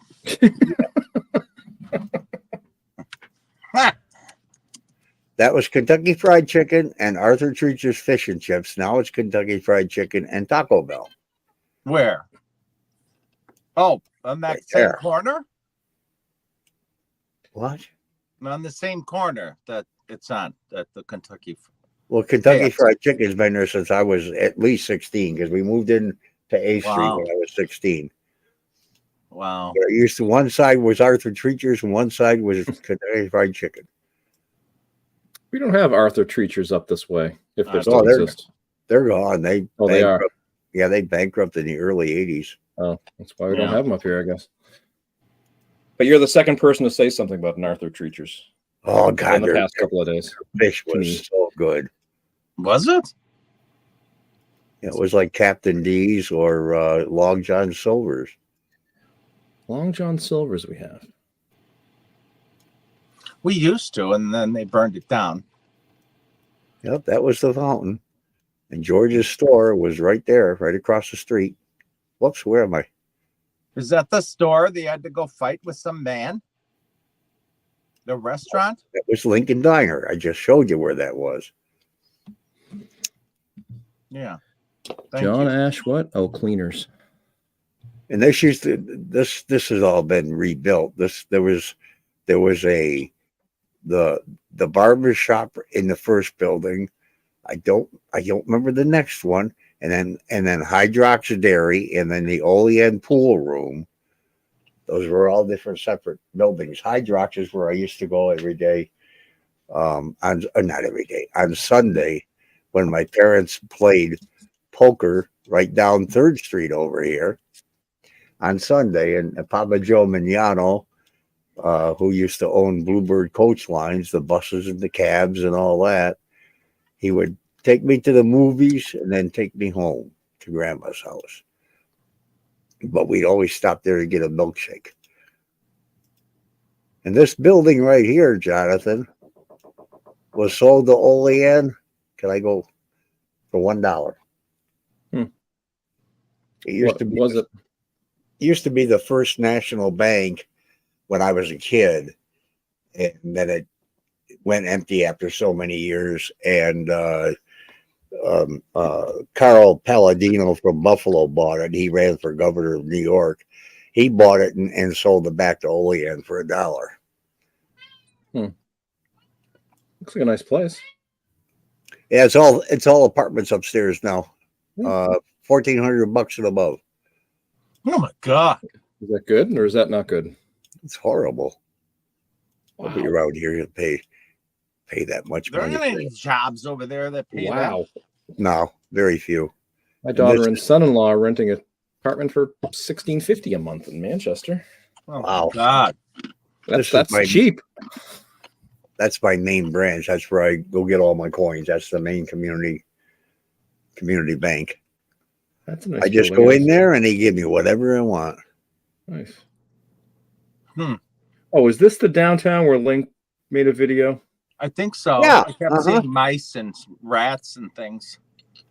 [SPEAKER 1] That was Kentucky Fried Chicken and Arthur Treacher's Fish and Chips. Now it's Kentucky Fried Chicken and Taco Bell.
[SPEAKER 3] Where? Oh, on that
[SPEAKER 1] Right
[SPEAKER 3] same
[SPEAKER 1] there.
[SPEAKER 3] corner?
[SPEAKER 1] What?
[SPEAKER 3] On the same corner that it's on, at the Kentucky.
[SPEAKER 1] Well, Kentucky
[SPEAKER 3] Yeah.
[SPEAKER 1] Fried Chicken's been there since I was at least 16, because we moved in to A Street
[SPEAKER 3] Wow.
[SPEAKER 1] when I was 16.
[SPEAKER 3] Wow.
[SPEAKER 1] There used to, one side was Arthur Treacher's and one side was Kentucky Fried Chicken.
[SPEAKER 2] We don't have Arthur Treachers up this way, if they
[SPEAKER 3] Oh,
[SPEAKER 2] still
[SPEAKER 1] they're-
[SPEAKER 2] exist.
[SPEAKER 1] They're gone. They
[SPEAKER 2] They are.
[SPEAKER 1] bankrupt- Yeah, they bankrupted in the early 80s.
[SPEAKER 2] Oh, that's why we don't
[SPEAKER 3] Yeah.
[SPEAKER 2] have them up here, I guess. But you're the second person to say something about an Arthur Treachers
[SPEAKER 1] Oh,
[SPEAKER 2] in
[SPEAKER 1] God,
[SPEAKER 2] the
[SPEAKER 1] their
[SPEAKER 2] past couple of days.
[SPEAKER 1] fish
[SPEAKER 2] to me.
[SPEAKER 1] was so good.
[SPEAKER 3] Was it?
[SPEAKER 1] It was like Captain D's or Long John Silver's.
[SPEAKER 2] Long John Silver's we have.
[SPEAKER 3] We used to, and then they burned it down.
[SPEAKER 1] Yep, that was the fountain. And George's store was right there, right across the street. Whoops, where am I?
[SPEAKER 3] Is that the store they had to go fight with some man? The restaurant?
[SPEAKER 1] That was Lincoln Diner. I just showed you where that was.
[SPEAKER 3] Yeah. Thank
[SPEAKER 2] John
[SPEAKER 3] you.
[SPEAKER 2] Ash, what? Oh, Cleaners.
[SPEAKER 1] And this used to this has all been rebuilt. There was the barber shop in the first building. I don't remember the next one. And then Hydrox Dairy, and then the Olean pool room. Those were all different separate buildings. Hydrox is where I used to go every day. Not every day, on Sunday, when my parents played poker right down 3rd Street over here on Sunday. And Papa Joe Mignano, who used to own Bluebird Coach Lines, the buses and the cabs and all that, he would take me to the movies and then take me home to Grandma's house. But we'd always stop there to get a milkshake. And this building right here, Jonathan, was sold to Olean. Can I go for $1? It used
[SPEAKER 2] What
[SPEAKER 1] to be
[SPEAKER 2] was it?
[SPEAKER 1] used to be the First National Bank when I was a kid, and then it went empty after so many years. And Carl Palladino from Buffalo bought it. He ran for governor of New York. He bought it and sold it back to Olean for $1.
[SPEAKER 2] Looks like a nice place.
[SPEAKER 1] Yeah, it's all apartments upstairs now.
[SPEAKER 2] Hmm.
[SPEAKER 1] $1,400 and above.
[SPEAKER 3] Oh my God.
[SPEAKER 2] Is that good or is that not good?
[SPEAKER 1] It's horrible. Nobody
[SPEAKER 2] Wow.
[SPEAKER 1] around here to pay that much
[SPEAKER 3] There
[SPEAKER 1] money.
[SPEAKER 3] aren't any jobs over there that pay that.
[SPEAKER 2] Wow.
[SPEAKER 1] No, very few.
[SPEAKER 2] My daughter
[SPEAKER 1] this
[SPEAKER 2] and
[SPEAKER 1] is-
[SPEAKER 2] son-in-law are renting an apartment for $16.50 a month in Manchester.
[SPEAKER 3] Oh
[SPEAKER 1] Wow.
[SPEAKER 3] my God.
[SPEAKER 1] This
[SPEAKER 2] That's
[SPEAKER 1] is my-
[SPEAKER 2] cheap.
[SPEAKER 1] That's my main branch. That's where I go get all my coins. That's the main community bank.
[SPEAKER 2] That's a nice.
[SPEAKER 1] I just
[SPEAKER 2] building.
[SPEAKER 1] go in there and they give me whatever I want.
[SPEAKER 2] Nice.
[SPEAKER 3] Hmm.
[SPEAKER 2] Oh, is this the downtown where Link made a video?
[SPEAKER 3] I think so.
[SPEAKER 1] Yeah,
[SPEAKER 3] I kept seeing mice and rats and things.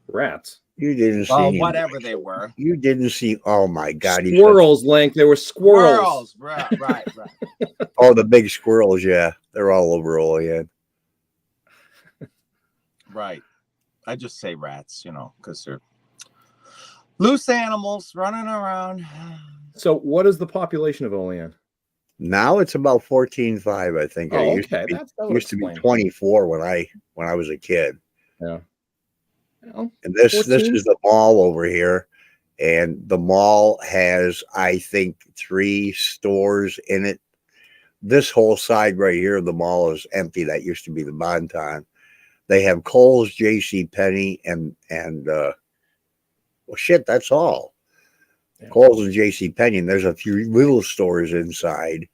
[SPEAKER 2] Rats.
[SPEAKER 1] You didn't see
[SPEAKER 3] Well,
[SPEAKER 1] any-
[SPEAKER 3] whatever they were.
[SPEAKER 1] You didn't see. Oh my God! he said-
[SPEAKER 2] Squirrels, Link. There were squirrels.
[SPEAKER 3] Right, right.
[SPEAKER 1] Oh, the big squirrels. Yeah, they're all over Olean.
[SPEAKER 3] Right. I just say rats, because they're loose animals running around.
[SPEAKER 2] So, what is the population of Olean?
[SPEAKER 1] Now it's about 14.5, I think.
[SPEAKER 2] Oh,
[SPEAKER 1] It used
[SPEAKER 2] okay.
[SPEAKER 1] to be,
[SPEAKER 2] That would
[SPEAKER 1] used to be
[SPEAKER 2] explain.
[SPEAKER 1] 24 when I was a kid.
[SPEAKER 2] Yeah. Well,
[SPEAKER 1] And this
[SPEAKER 2] 14?
[SPEAKER 1] is the mall over here, and the mall has, I think, 3 stores in it. This whole side right here of the mall is empty. That used to be the Bonton. They have Kohl's, J.C. Penney, and well, shit, that's all.
[SPEAKER 2] Yeah.
[SPEAKER 1] Kohl's and J.C. Penney. And there's a few little stores inside,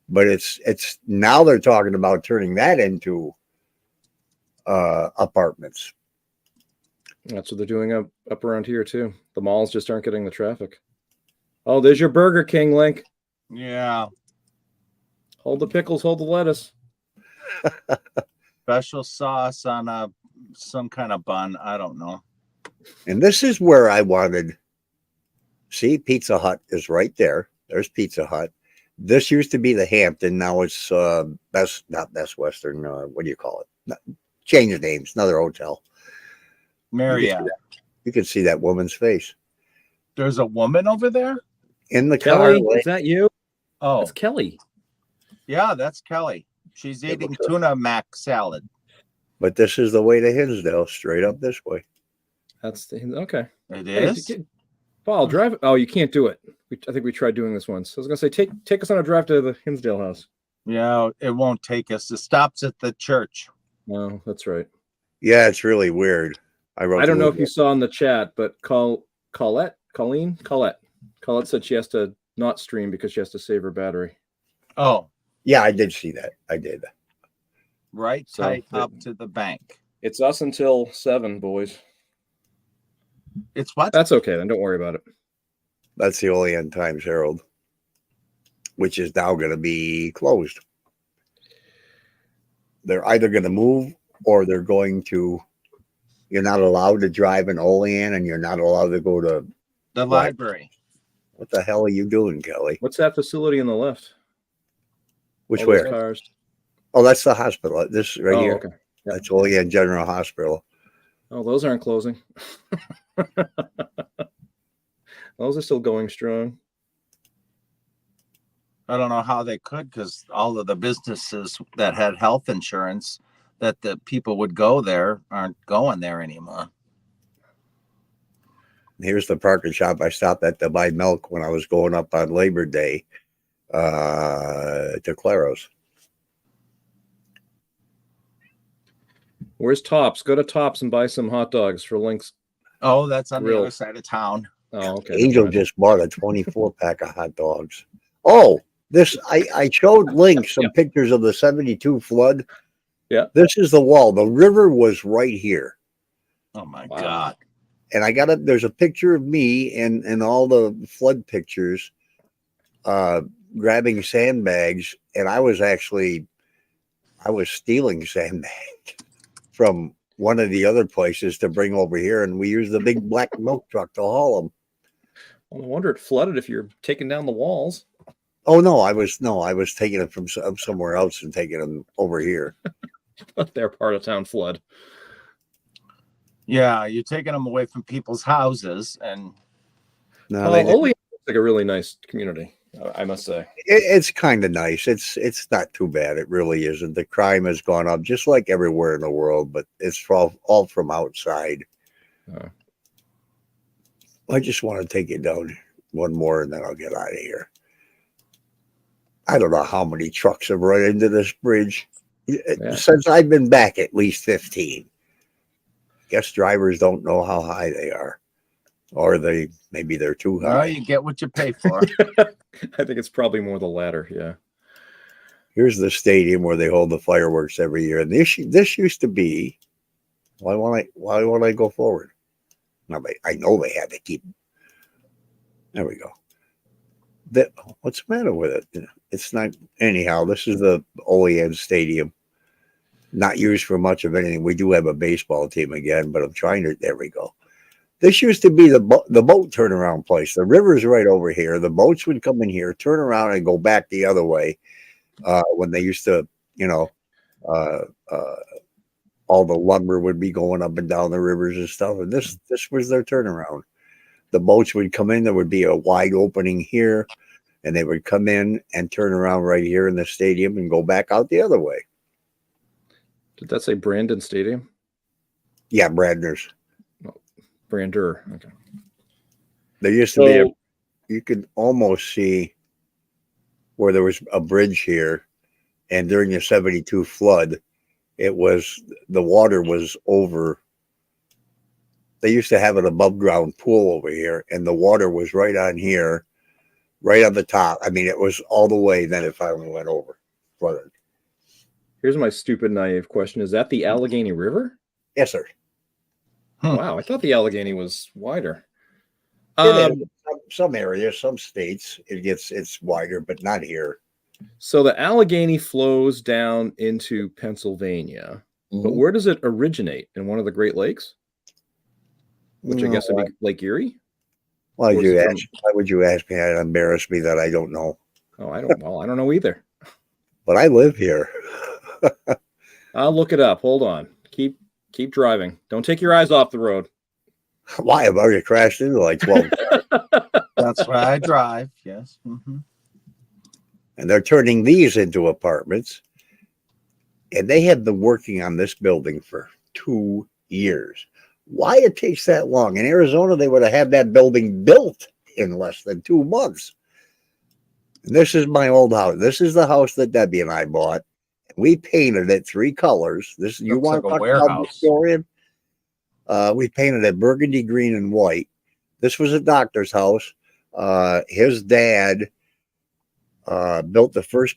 [SPEAKER 1] but it's now they're talking about turning that into apartments.
[SPEAKER 2] That's what they're doing up around here too. The malls just aren't getting the traffic. Oh, there's your Burger King link.
[SPEAKER 3] Yeah.
[SPEAKER 2] Hold the pickles, hold the lettuce.
[SPEAKER 3] Special sauce on some kind of bun. I don't know.
[SPEAKER 1] And this is where I wanted. See, Pizza Hut is right there. There's Pizza Hut. This used to be the Hampton. Now it's not Best Western. What do you call it? Change the names. Another hotel.
[SPEAKER 3] Marriott.
[SPEAKER 1] You can see that woman's face
[SPEAKER 3] There's a woman over there?
[SPEAKER 1] in the
[SPEAKER 2] Kelly,
[SPEAKER 1] car.
[SPEAKER 2] is that you?
[SPEAKER 3] Oh,
[SPEAKER 2] That's Kelly.
[SPEAKER 3] yeah, that's Kelly. She's eating tuna mac salad.
[SPEAKER 1] But this is the way to Hinsdale, straight up this way.
[SPEAKER 2] That's okay.
[SPEAKER 3] It
[SPEAKER 2] Hey,
[SPEAKER 3] is?
[SPEAKER 2] Paul, drive. Oh, you can't do it. I think we tried doing this once. I was gonna say take us on a drive to the Hinsdale house.
[SPEAKER 3] Yeah, it won't take us. It stops at the church.
[SPEAKER 2] No, that's right.
[SPEAKER 1] Yeah, it's really weird. I
[SPEAKER 2] don't know if you saw in the chat, but Collette said she has to not stream because she has to save her battery.
[SPEAKER 3] Oh,
[SPEAKER 1] Yeah, I did see that. I did.
[SPEAKER 3] right
[SPEAKER 2] So,
[SPEAKER 3] tight up to the bank.
[SPEAKER 2] It's us until 7, boys.
[SPEAKER 3] It's what?
[SPEAKER 2] That's okay then. Don't worry about it.
[SPEAKER 1] That's the Olean Times Herald, which is now going to be closed. They're either going to move or they're going to. You're not allowed to drive in Olean, and you're not allowed to go to.
[SPEAKER 3] The library.
[SPEAKER 1] What the hell are you doing, Kelly?
[SPEAKER 2] What's that facility on the left?
[SPEAKER 1] Which
[SPEAKER 2] All those
[SPEAKER 1] where?
[SPEAKER 2] cars.
[SPEAKER 1] Oh, that's the hospital. This right here.
[SPEAKER 2] Okay. Yeah.
[SPEAKER 1] That's Olean General Hospital.
[SPEAKER 2] Oh, those aren't closing. Those are still going strong.
[SPEAKER 3] I don't know how they could, because all of the businesses that had health insurance that the people would go there aren't going there anymore.
[SPEAKER 1] Here's the parking shop I stopped at to buy milk when I was going up on Labor Day to Claro's.
[SPEAKER 2] Where's Tops? Go to Tops and buy some hot dogs for Link's.
[SPEAKER 3] Oh, that's on the
[SPEAKER 2] Real.
[SPEAKER 3] other side of town.
[SPEAKER 2] Oh, okay.
[SPEAKER 1] Angel
[SPEAKER 2] Fine.
[SPEAKER 1] just bought a 24 pack of hot dogs. Oh, this I showed Link some pictures of the 72 flood.
[SPEAKER 2] Yeah.
[SPEAKER 1] This is the wall. The river was right here.
[SPEAKER 3] Oh my
[SPEAKER 2] Wow.
[SPEAKER 3] God.
[SPEAKER 1] And I got there's a picture of me and all the flood pictures grabbing sandbags, and I was stealing sandbags from one of the other places to bring over here, and we used the big black milk truck to haul them.
[SPEAKER 2] Well, no wonder it flooded if you're taking down the walls.
[SPEAKER 1] Oh no, I was taking it from somewhere else and taking them over here.
[SPEAKER 2] They're part of town flood.
[SPEAKER 3] Yeah, you're taking them away from people's houses, and
[SPEAKER 1] No,
[SPEAKER 2] Oh, Olean looks like a really nice community, I must say.
[SPEAKER 1] it's kind of nice. It's not too bad. It really isn't. The crime has gone up just like everywhere in the world, but it's all from outside.
[SPEAKER 2] Oh.
[SPEAKER 1] I just want to take it down one more and then I'll get out of here. I don't know how many trucks have run into this bridge. Since I've been back, at least 15. Guess drivers don't know how high they are. Or maybe they're too high.
[SPEAKER 3] well, you get what you pay for.
[SPEAKER 2] I think it's probably more the latter. Yeah.
[SPEAKER 1] Here's the stadium where they hold the fireworks every year. And this used to be, why won't I go forward? No, I know they had to keep. There we go. What's the matter with it? It's not. Anyhow, this is the Olean Stadium. Not used for much of anything. We do have a baseball team again, but I'm trying to. There we go. This used to be the boat turnaround place. The river's right over here. The boats would come in here, turn around, and go back the other way. When they used to, all the lumber would be going up and down the rivers and stuff. And this was their turnaround. The boats would come in. There would be a wide opening here, and they would come in and turn around right here in the stadium and go back out the other way.
[SPEAKER 2] Did that say Brandon Stadium?
[SPEAKER 1] Yeah, Bradner's.
[SPEAKER 2] Brander. Okay.
[SPEAKER 1] There used to be you could almost see where there was a bridge here, and during the 72 flood, the water was over they used to have an above ground pool over here, and the water was right on here, right on the top. I mean, it was all the way. Then it finally went over. Flooded.
[SPEAKER 2] Here's my stupid, naive question. Is that the Allegheny River?
[SPEAKER 1] Yes, sir.
[SPEAKER 2] Wow, I thought the Allegheny was wider.
[SPEAKER 1] It is. Some areas, some states, it's wider, but not here.
[SPEAKER 2] So the Allegheny flows down into Pennsylvania, but where does it originate? In one of the Great Lakes? Which I guess would be Lake Erie?
[SPEAKER 1] Why would you ask me? It embarrassed me that I don't know.
[SPEAKER 2] Oh, I don't know either.
[SPEAKER 1] But I live here.
[SPEAKER 2] I'll look it up. Hold on. Keep driving. Don't take your eyes off the road.
[SPEAKER 1] Why? I've already crashed into like 12.
[SPEAKER 3] That's where I drive. Yes.
[SPEAKER 1] And they're turning these into apartments. And they have been working on this building for 2 years. Why it takes that long? In Arizona, they would have had that building built in less than 2 months. And this is my old house. This is the house that Debbie and I bought. We painted it 3 colors. This you want
[SPEAKER 3] like
[SPEAKER 1] to
[SPEAKER 3] a
[SPEAKER 1] talk
[SPEAKER 3] warehouse.
[SPEAKER 1] about historian? We painted it burgundy, green, and white. This was a doctor's house. His dad built the first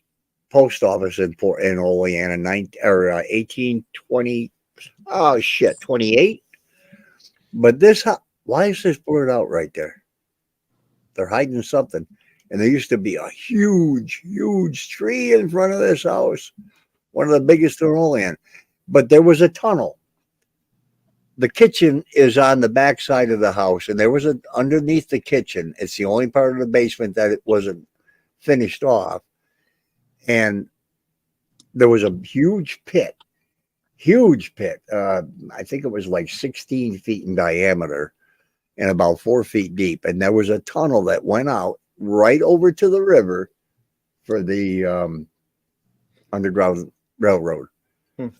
[SPEAKER 1] post office in Olean in 1820. Oh shit, 28. But this, why is this blurred out right there? They're hiding something. And there used to be a huge, huge tree in front of this house. One of the biggest in Olean. But there was a tunnel. The kitchen is on the back side of the house. And there was underneath the kitchen. It's the only part of the basement that it wasn't finished off. And there was a huge pit. Huge pit. I think it was like 16 feet in diameter and about 4 feet deep. And there was a tunnel that went out right over to the river for the Underground Railroad. And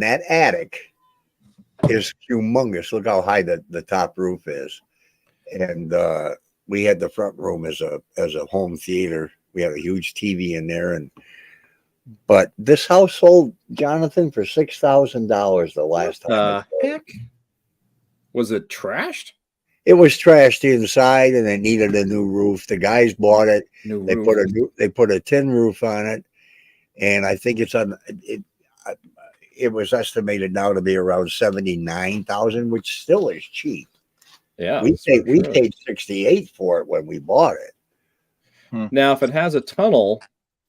[SPEAKER 1] that attic is humongous. Look how high the top roof is. And we had the front room as a home theater. We had a huge TV in there. But this house sold, Jonathan, for $6,000 the last time.
[SPEAKER 2] Heck? Was it trashed?
[SPEAKER 1] It was trashed inside, and it needed a new roof. The guys bought it. They put a tin roof on it, and I think it's on it. It was estimated now to be around $79,000, which still is cheap.
[SPEAKER 2] Yeah,
[SPEAKER 1] we paid $68,000 for it when we bought it.
[SPEAKER 2] Now, if it has a tunnel,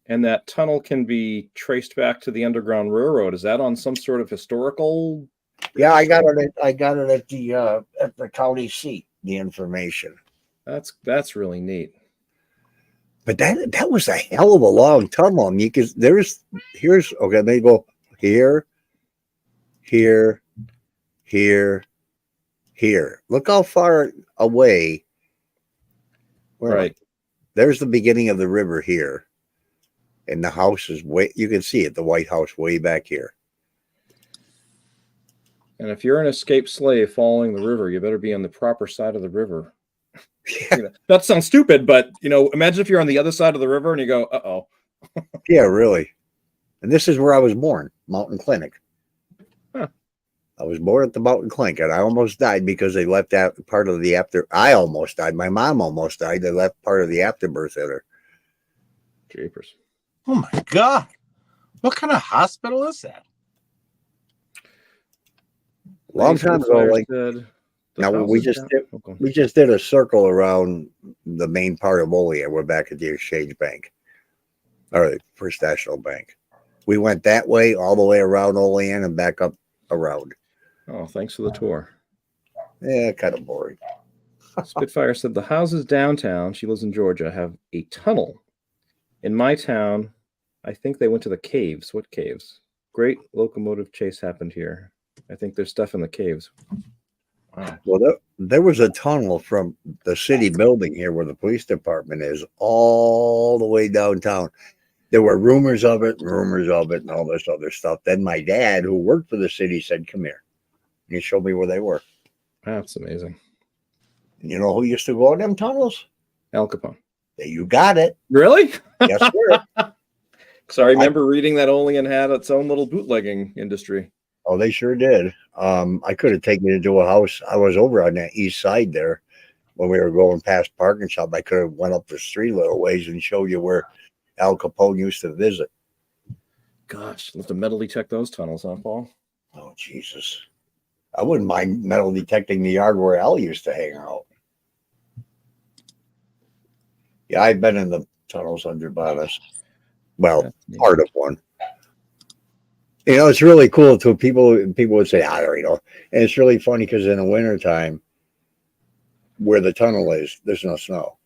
[SPEAKER 2] and that tunnel can be traced back to the Underground Railroad, is that on some sort of historical?
[SPEAKER 1] Yeah, I got it at the county seat. The information.
[SPEAKER 2] That's really neat.
[SPEAKER 1] But that was a hell of a long tunnel. I mean, because here's okay. They go here. Look how far away.
[SPEAKER 2] Right.
[SPEAKER 1] There's the beginning of the river here, and the house is way. You can see it. The White House way back here.
[SPEAKER 2] And if you're an escaped slave following the river, you better be on the proper side of the river. Yeah. That sounds stupid, but imagine if you're on the other side of the river and you go, uh-oh.
[SPEAKER 1] Yeah, really. And this is where I was born, Mountain Clinic.
[SPEAKER 2] Huh.
[SPEAKER 1] I was born at the Mountain Clinic, and I almost died because they left out part of the after. I almost died. My mom almost died. They left part of the afterbirth in her.
[SPEAKER 2] Jeepers.
[SPEAKER 3] Oh my God. What kind of hospital is that?
[SPEAKER 1] Long time ago, like now we just did a circle around the main part of Olean. We're back at the Exchange Bank, or the First National Bank. We went that way all the way around Olean and back up around.
[SPEAKER 2] Oh, thanks for the tour.
[SPEAKER 1] Yeah, kind of boring.
[SPEAKER 2] Spitfire said the houses downtown, she lives in Georgia, have a tunnel. In my town, I think they went to the caves. What caves? Great locomotive chase happened here. I think there's stuff in the caves. Wow.
[SPEAKER 1] Well, there was a tunnel from the city building here where the police department is all the way downtown. There were rumors of it, and all this other stuff. Then my dad, who worked for the city, said, "Come here." And he showed me where they were.
[SPEAKER 2] That's amazing.
[SPEAKER 1] And you know who used to go in them tunnels?
[SPEAKER 2] Al Capone.
[SPEAKER 1] You got it.
[SPEAKER 2] Really?
[SPEAKER 1] Yes, sir.
[SPEAKER 2] So I remember reading that Olean had its own little bootlegging industry.
[SPEAKER 1] Oh, they sure did. I could have taken you to a house. I was over on that east side there when we were going past Parking Shop. I could have went up the street a little ways and showed you where Al Capone used to visit.
[SPEAKER 2] Gosh, let's have to metal detect those tunnels, huh, Paul?
[SPEAKER 1] Oh, Jesus. I wouldn't mind metal detecting the yard where Al used to hang out. Yeah, I've been in the tunnels under Bonus. Well,
[SPEAKER 2] That's neat.
[SPEAKER 1] part of one. You know, it's really cool too. People would say, I don't know. And it's really funny because in the wintertime, where the tunnel is, there's no snow.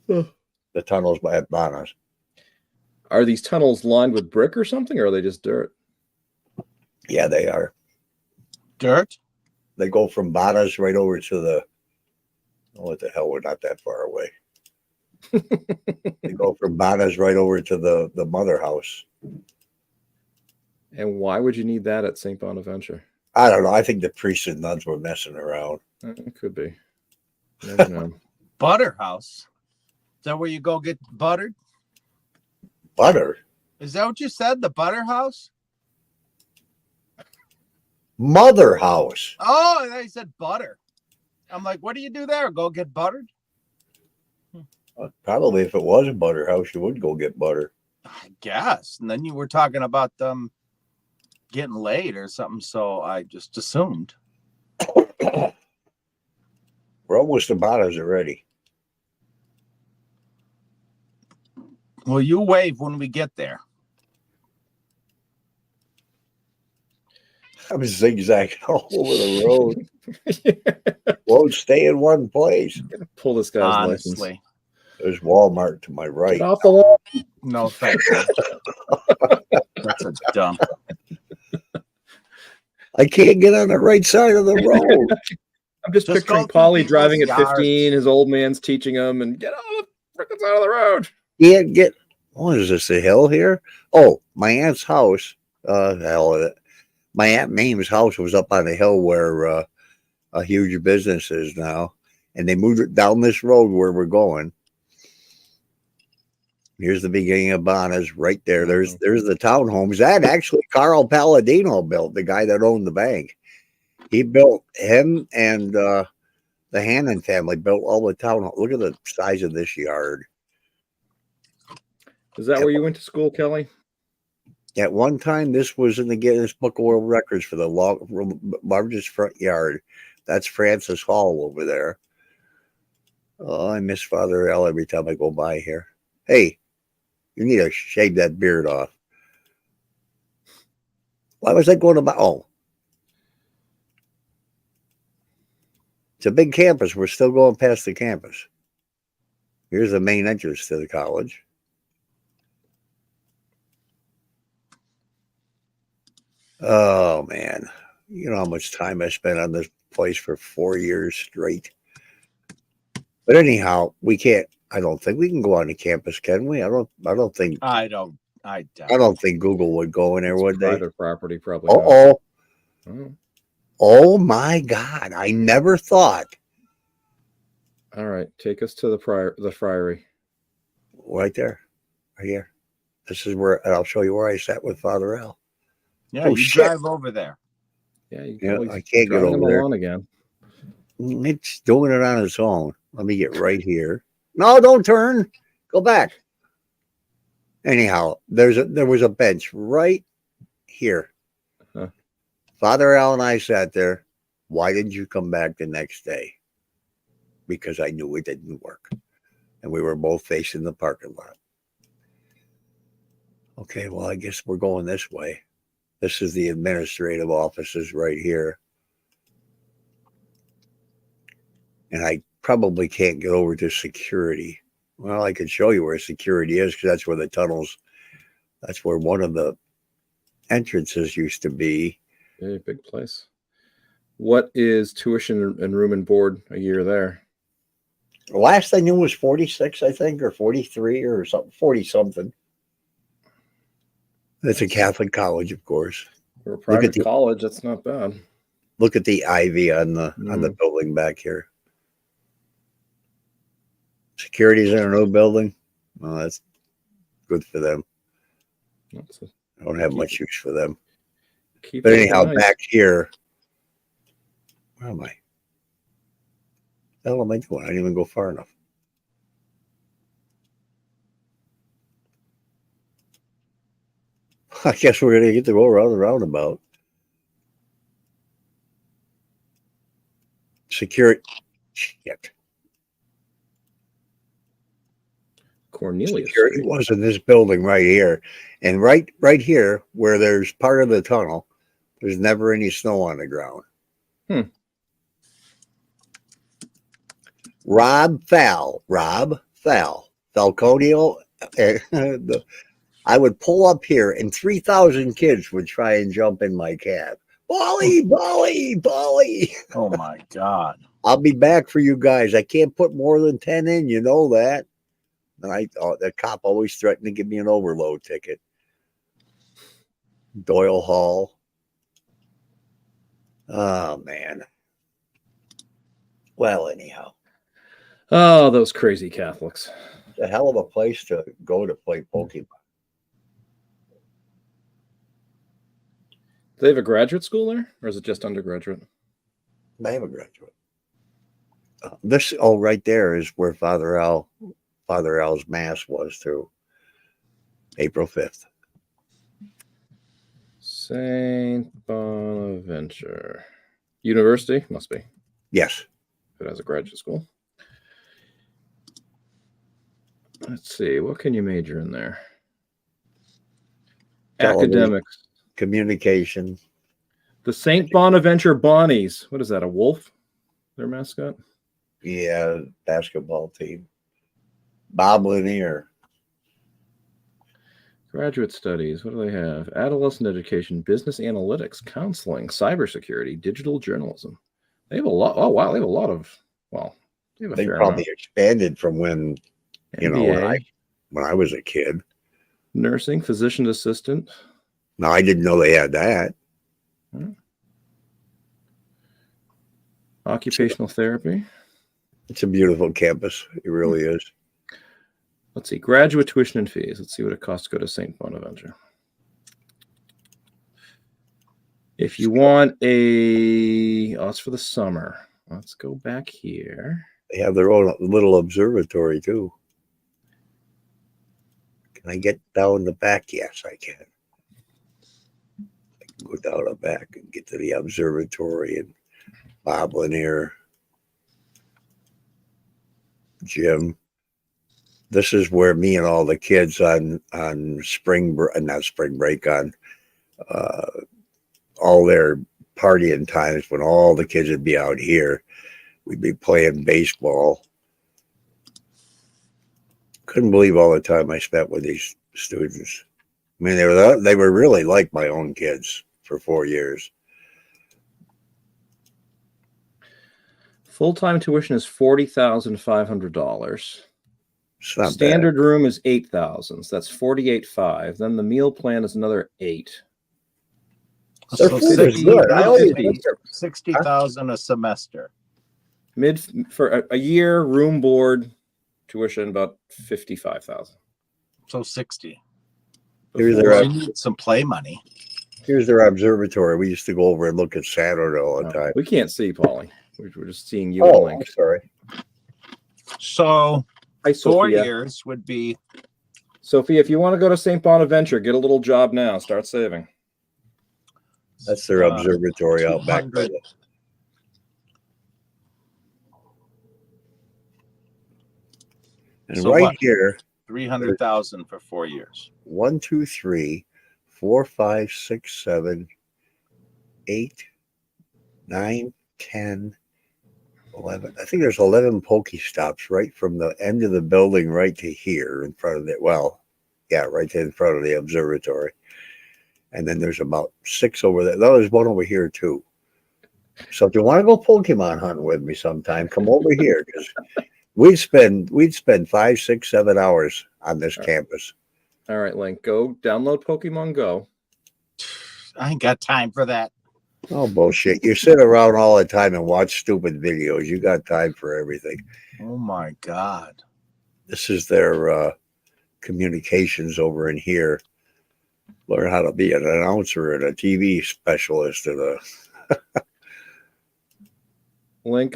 [SPEAKER 2] Huh.
[SPEAKER 1] The tunnels by Bonus.
[SPEAKER 2] Are these tunnels lined with brick or something, or are they just dirt?
[SPEAKER 1] Yeah, they are.
[SPEAKER 3] Dirt?
[SPEAKER 1] They go from Bonus right over to the, oh, what the hell, we're not that far away. They go from Bonus right over to the mother house.
[SPEAKER 2] And why would you need that at St. Bonaventure?
[SPEAKER 1] I don't know. I think the priests and nuns were messing around.
[SPEAKER 2] It could be. Never know.
[SPEAKER 3] Butter house. Is that where you go get buttered?
[SPEAKER 1] Butter?
[SPEAKER 3] Is that what you said? The butter house?
[SPEAKER 1] Mother house.
[SPEAKER 3] Oh, they said butter. I'm like, what do you do there? Go get buttered?
[SPEAKER 1] Probably if it was a butter house, you would go get butter.
[SPEAKER 3] I guess. And then you were talking about them getting laid or something, so I just assumed.
[SPEAKER 1] We're almost to Bonus already.
[SPEAKER 3] Well, you wave when we get there.
[SPEAKER 1] I'm zigzagging all over the road. Won't stay in one place.
[SPEAKER 2] Pull this guy's license.
[SPEAKER 3] Honestly.
[SPEAKER 1] There's Walmart to my right.
[SPEAKER 2] Get off the lawn.
[SPEAKER 3] No, thank you. That's a dump.
[SPEAKER 1] I can't get on the right side of the road.
[SPEAKER 2] I'm just
[SPEAKER 3] Just
[SPEAKER 2] picturing
[SPEAKER 3] go through
[SPEAKER 2] Polly driving at
[SPEAKER 3] people's
[SPEAKER 2] 15.
[SPEAKER 3] yards.
[SPEAKER 2] His old man's teaching him, and get on the frickin' side of the road.
[SPEAKER 1] Can't get. What is this? A hill here? Oh, my aunt's house. The hell of it. My aunt Mame's house was up on a hill where a huge business is now, and they moved it down this road where we're going. Here's the beginning of Bonus right there. There's the townhomes that actually Carl Palladino built, the guy that owned the bank. He built him and the Hannon family built all the townhomes. Look at the size of this yard.
[SPEAKER 2] Is that where you went to school, Kelly?
[SPEAKER 1] At one time, this was in the Guinness Book of World Records for the largest front yard. That's Francis Hall over there. Oh, I miss Father Al every time I go by here. Hey, you need to shave that beard off. Why was I going about? Oh, it's a big campus. We're still going past the campus. Here's the main entrance to the college. Oh, man. You know how much time I spent on this place for 4 years straight. But anyhow, we can't. I don't think we can go on the campus, can we? I don't think.
[SPEAKER 3] I don't
[SPEAKER 1] think Google would go in there, would they?
[SPEAKER 2] Private property, probably.
[SPEAKER 1] Oh,
[SPEAKER 2] Oh.
[SPEAKER 1] oh my God! I never thought.
[SPEAKER 2] All right, take us to the friary.
[SPEAKER 1] Right there, right here. This is where, and I'll show you where I sat with Father Al.
[SPEAKER 3] Yeah,
[SPEAKER 1] Oh,
[SPEAKER 3] you
[SPEAKER 1] shit.
[SPEAKER 3] drive over there.
[SPEAKER 2] Yeah, you
[SPEAKER 1] Yeah,
[SPEAKER 2] always
[SPEAKER 1] I can't get
[SPEAKER 2] driving
[SPEAKER 1] over
[SPEAKER 2] him
[SPEAKER 1] there.
[SPEAKER 2] along again.
[SPEAKER 1] It's doing it on its own. Let me get right here. No, don't turn. Go back. Anyhow, there was a bench right here.
[SPEAKER 2] Huh.
[SPEAKER 1] Father Al and I sat there. Why didn't you come back the next day? Because I knew it didn't work. And we were both facing the parking lot. Okay, well, I guess we're going this way. This is the administrative offices right here. And I probably can't get over to security. Well, I could show you where security is because that's where the tunnels, that's where one of the entrances used to be.
[SPEAKER 2] Yeah, big place. What is tuition and room and board a year there?
[SPEAKER 1] The last I knew was 46, I think, or 43 or something, 40 something. It's a Catholic college, of course.
[SPEAKER 2] For a private college, that's not bad.
[SPEAKER 1] Look at the ivy on the building back here. Security's in a new building. Well, that's good for them. I don't have much use for them.
[SPEAKER 2] Keep
[SPEAKER 1] But
[SPEAKER 2] it
[SPEAKER 1] anyhow,
[SPEAKER 2] nice.
[SPEAKER 1] back here, where am I? The hell am I doing? I didn't even go far enough. I guess we're gonna get to go around the roundabout. Security. Shit.
[SPEAKER 2] Cornelius
[SPEAKER 1] Security
[SPEAKER 2] Street.
[SPEAKER 1] was in this building right here, and right here where there's part of the tunnel. There's never any snow on the ground. Rob Falconio. I would pull up here, and 3,000 kids would try and jump in my cab. Bolly.
[SPEAKER 3] Oh my God.
[SPEAKER 1] I'll be back for you guys. I can't put more than 10 in. You know that. And the cop always threatened to give me an overload ticket. Doyle Hall. Oh, man. Well, anyhow.
[SPEAKER 2] Oh, those crazy Catholics.
[SPEAKER 1] It's a hell of a place to go to play Pokemon.
[SPEAKER 2] Do they have a graduate school there, or is it just undergraduate?
[SPEAKER 1] I have a graduate. Right there is where Father Al's Mass was too. April 5th.
[SPEAKER 2] St. Bonaventure University must be.
[SPEAKER 1] Yes.
[SPEAKER 2] If it has a graduate school. Let's see. What can you major in there?
[SPEAKER 1] Television.
[SPEAKER 2] Academics.
[SPEAKER 1] Communication.
[SPEAKER 2] The St. Bonaventure Bonnies. What is that? A wolf? Their mascot?
[SPEAKER 1] Yeah, basketball team. Bob Lanier.
[SPEAKER 2] Graduate studies. What do they have? Adolescent education, business analytics, counseling, cybersecurity, digital journalism. They have a lot. Oh, wow. They have a lot of, well, they have a
[SPEAKER 1] They
[SPEAKER 2] fair
[SPEAKER 1] probably
[SPEAKER 2] amount.
[SPEAKER 1] expanded from when,
[SPEAKER 2] MBA,
[SPEAKER 1] when I was a kid.
[SPEAKER 2] nursing, physician assistant.
[SPEAKER 1] No, I didn't know they had that.
[SPEAKER 2] Occupational therapy.
[SPEAKER 1] It's a beautiful campus. It really is.
[SPEAKER 2] Let's see. Graduate tuition and fees. Let's see what it costs to go to St. Bonaventure. If you want it's for the summer. Let's go back here.
[SPEAKER 1] They have their own little observatory too. Can I get down the back? Yes, I can. I can go down the back and get to the observatory and Bob Lanier, Jim. This is where me and all the kids on all their partying times when all the kids would be out here, we'd be playing baseball. Couldn't believe all the time I spent with these students. I mean, they were really like my own kids for 4 years.
[SPEAKER 2] Full-time tuition is $40,500.
[SPEAKER 1] It's not
[SPEAKER 2] Standard room is $8,000. So that's $48,500. Then the meal plan is another $8,000.
[SPEAKER 1] Their food is good. I always
[SPEAKER 2] $60,000.
[SPEAKER 3] 60,000 a semester.
[SPEAKER 2] For a year, room, board, tuition about $55,000.
[SPEAKER 3] So 60.
[SPEAKER 1] Here's
[SPEAKER 3] Well,
[SPEAKER 1] their,
[SPEAKER 3] you need some play money.
[SPEAKER 1] here's their observatory. We used to go over and look at Saturday all the time.
[SPEAKER 2] We can't see, Paulie. We're just seeing you
[SPEAKER 1] Oh,
[SPEAKER 2] and
[SPEAKER 1] I'm
[SPEAKER 2] Link.
[SPEAKER 1] sorry.
[SPEAKER 3] So
[SPEAKER 2] Hi,
[SPEAKER 3] 4
[SPEAKER 2] Sophia.
[SPEAKER 3] years would be
[SPEAKER 2] Sophia, if you want to go to St. Bonaventure, get a little job now. Start saving.
[SPEAKER 1] That's their observatory out back.
[SPEAKER 3] 200.
[SPEAKER 1] And
[SPEAKER 3] So
[SPEAKER 1] right
[SPEAKER 3] what?
[SPEAKER 1] here,
[SPEAKER 3] 300,000 for 4 years.
[SPEAKER 1] 1, 2, 3, 4, 5, 6, 7, 8, 9, 10, 11. I think there's 11 Pokestops right from the end of the building right to here in front of it. Well, yeah, right in front of the observatory. And then there's about 6 over there. There's one over here too. So if you want to go Pokemon hunting with me sometime, come over here because we'd spend 5, 6, 7 hours on this campus.
[SPEAKER 2] All right, Link, go download Pokemon Go.
[SPEAKER 3] I ain't got time for that.
[SPEAKER 1] Oh, bullshit. You sit around all the time and watch stupid videos. You got time for everything.
[SPEAKER 3] Oh my God.
[SPEAKER 1] This is their communications over in here. Learn how to be an announcer and a TV specialist and a.
[SPEAKER 2] Link,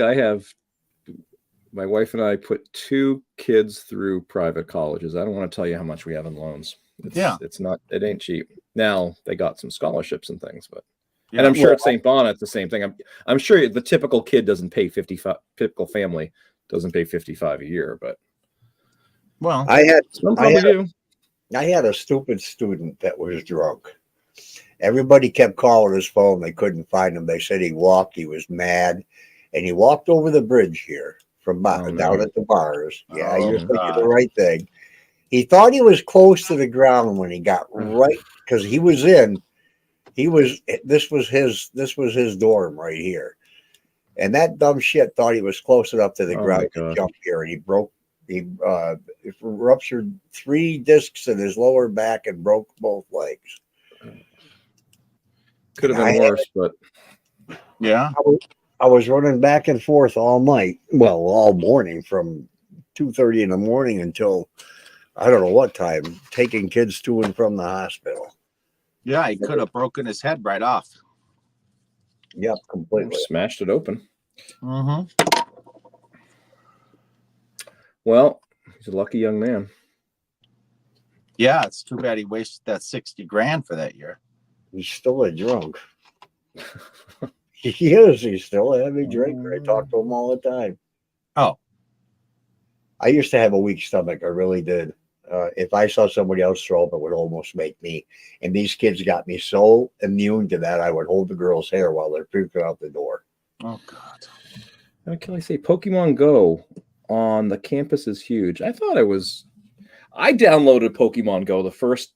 [SPEAKER 2] my wife and I put 2 kids through private colleges. I don't want to tell you how much we have in loans. It ain't cheap. Now they got some scholarships and things, but and I'm sure at St. Bonnet the same thing. I'm sure the typical kid doesn't pay 55. Typical family doesn't pay 55 a year, but
[SPEAKER 1] I had a stupid student that was drunk. Everybody kept calling his phone. They couldn't find him. They said he walked. He was mad, and he walked over the bridge here from down at the bars. Yeah, you're thinking the right thing. He thought he was close to the ground when he got right, because he was in. This was his dorm right here, and that dumb shit thought he was close enough to the ground to jump here, and he ruptured 3 discs in his lower back and broke both legs.
[SPEAKER 2] Could have been worse, but
[SPEAKER 3] yeah.
[SPEAKER 1] I was running back and forth all night, all morning, from 2:30 in the morning until I don't know what time, taking kids to and from the hospital.
[SPEAKER 3] Yeah, he could have broken his head right off.
[SPEAKER 1] Yep, completely.
[SPEAKER 2] Smashed it open.
[SPEAKER 3] Mm-hmm.
[SPEAKER 2] Well, he's a lucky young man.
[SPEAKER 3] Yeah, it's too bad he wasted that $60,000 for that year.
[SPEAKER 1] He's still a drunk. He is. He's still a heavy drinker. I talk to him all the time.
[SPEAKER 3] Oh.
[SPEAKER 1] I used to have a weak stomach. I really did. If I saw somebody else throw up, it would almost make me. And these kids got me so immune to that, I would hold the girl's hair while they're puking out the door.
[SPEAKER 3] Oh, God.
[SPEAKER 2] How can I say Pokemon Go on the campus is huge? I downloaded Pokemon Go the first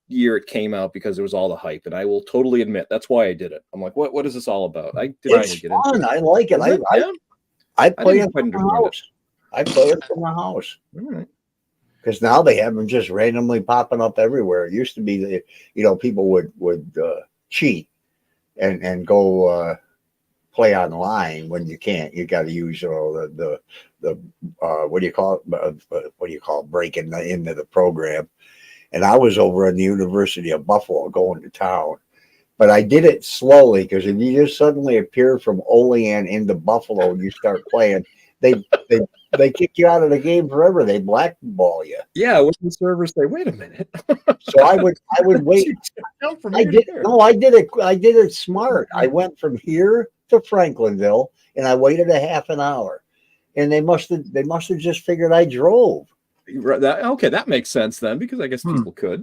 [SPEAKER 2] year it came out because it was all the hype, and I will totally admit that's why I did it. I'm like, what is this all about?
[SPEAKER 1] It's fun. I like it. I play it from the house. I play it from the house.
[SPEAKER 2] All right.
[SPEAKER 1] Because now they have them just randomly popping up everywhere. It used to be that people would cheat and go play online when you can't. You got to use the what do you call it? Breaking into the program. And I was over at the University of Buffalo going to town, but I did it slowly, because if you just suddenly appear from Olean into Buffalo and you start playing, they kick you out of the game forever. They blackball you.
[SPEAKER 2] Yeah, when the servers say, "Wait a minute,"
[SPEAKER 1] so I would wait. I did it smart. I went from here to Franklinville, and I waited a half an hour, and they must have just figured I drove.
[SPEAKER 2] That makes sense then, because I guess people could.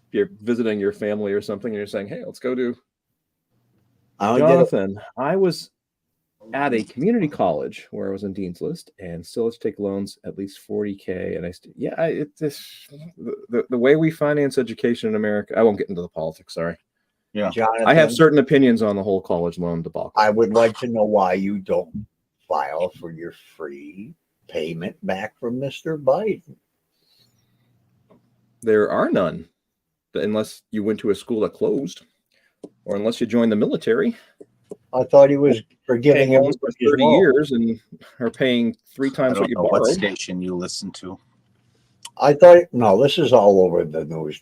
[SPEAKER 2] If you're visiting your family or something, and you're saying, "Hey, let's go to Jonathan." I was at a community college where I was in Dean's List, and still let's take loans at least $40,000. And the way we finance education in America. I won't get into the politics. Sorry.
[SPEAKER 3] Yeah,
[SPEAKER 1] Jonathan,
[SPEAKER 2] I have certain opinions on the whole college loan debacle.
[SPEAKER 1] I would like to know why you don't file for your free payment back from Mr. Biden.
[SPEAKER 2] There are none, unless you went to a school that closed, or unless you joined the military.
[SPEAKER 1] I thought he was forgiving
[SPEAKER 2] loans for 30 years and are paying 3 times what you borrowed.
[SPEAKER 3] What station you listen to?
[SPEAKER 1] I thought, no, this is all over the news.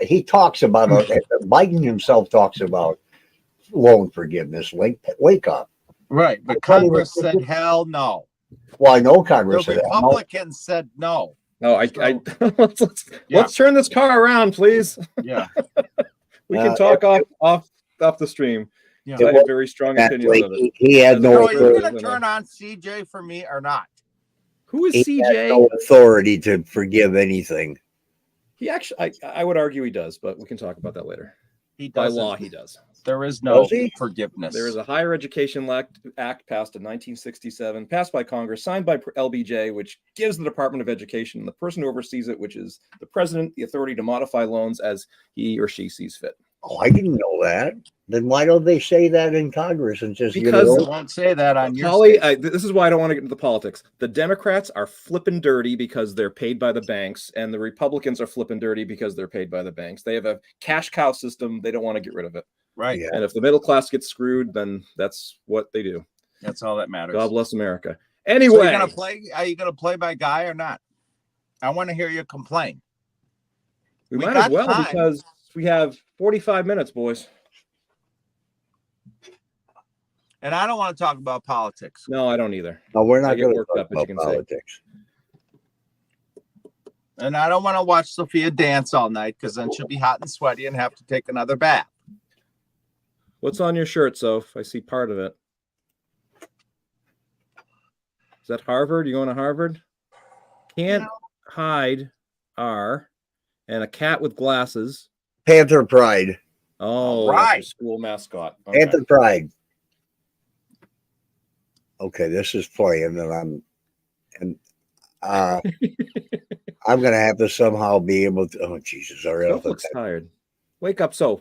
[SPEAKER 1] He talks about Biden himself talks about loan forgiveness. Wake up.
[SPEAKER 3] Right, but Congress said hell no.
[SPEAKER 1] Well, I know Congress
[SPEAKER 3] said
[SPEAKER 1] that.
[SPEAKER 3] Republicans said no.
[SPEAKER 2] No, let's turn this car around, please.
[SPEAKER 3] Yeah,
[SPEAKER 2] we can talk off the stream.
[SPEAKER 3] Yeah.
[SPEAKER 2] I have very strong opinions of it.
[SPEAKER 1] He had no.
[SPEAKER 3] So are you going to turn on CJ for me or not?
[SPEAKER 2] Who is
[SPEAKER 1] he
[SPEAKER 2] CJ?
[SPEAKER 1] Had no authority to forgive anything.
[SPEAKER 2] He actually, I would argue he does, but we can talk about that later. By law, he does.
[SPEAKER 3] There is no forgiveness.
[SPEAKER 2] There is a Higher Education Act passed in 1967, passed by Congress, signed by LBJ, which gives the Department of Education and the person who oversees it, which is the president, the authority to modify loans as he or she sees fit.
[SPEAKER 1] Oh, I didn't know that. Then why don't they say that in Congress and just
[SPEAKER 2] because
[SPEAKER 3] they won't say that on your
[SPEAKER 2] Holly? This is why I don't want to get into the politics. The Democrats are flipping dirty because they're paid by the banks, and the Republicans are flipping dirty because they're paid by the banks. They have a cash cow system. They don't want to get rid of it.
[SPEAKER 3] Right.
[SPEAKER 2] And if the middle class gets screwed, then that's what they do.
[SPEAKER 3] That's all that matters.
[SPEAKER 2] God bless America. Anyway,
[SPEAKER 3] so are you gonna play by guy or not? I want to hear you complain.
[SPEAKER 2] We might as well, because we have 45 minutes, boys.
[SPEAKER 3] And I don't want to talk about politics.
[SPEAKER 2] No, I don't either.
[SPEAKER 1] No, we're
[SPEAKER 2] I
[SPEAKER 1] not
[SPEAKER 2] get
[SPEAKER 1] going to
[SPEAKER 2] worked
[SPEAKER 1] talk
[SPEAKER 2] up, as you
[SPEAKER 1] about
[SPEAKER 2] can see.
[SPEAKER 1] politics.
[SPEAKER 3] And I don't want to watch Sophia dance all night because then she'll be hot and sweaty and have to take another bath.
[SPEAKER 2] What's on your shirt, Soph? I see part of it. Is that Harvard? You going to Harvard? Can't hide R and a cat with glasses.
[SPEAKER 1] Panther Pride.
[SPEAKER 2] Oh,
[SPEAKER 3] All
[SPEAKER 2] that's
[SPEAKER 3] right.
[SPEAKER 2] your school mascot. Okay.
[SPEAKER 1] Panther Pride. Okay, this is playing, and I'm gonna have to somehow be able to. Oh Jesus! All right,
[SPEAKER 2] Soph looks tired. Wake up, Soph.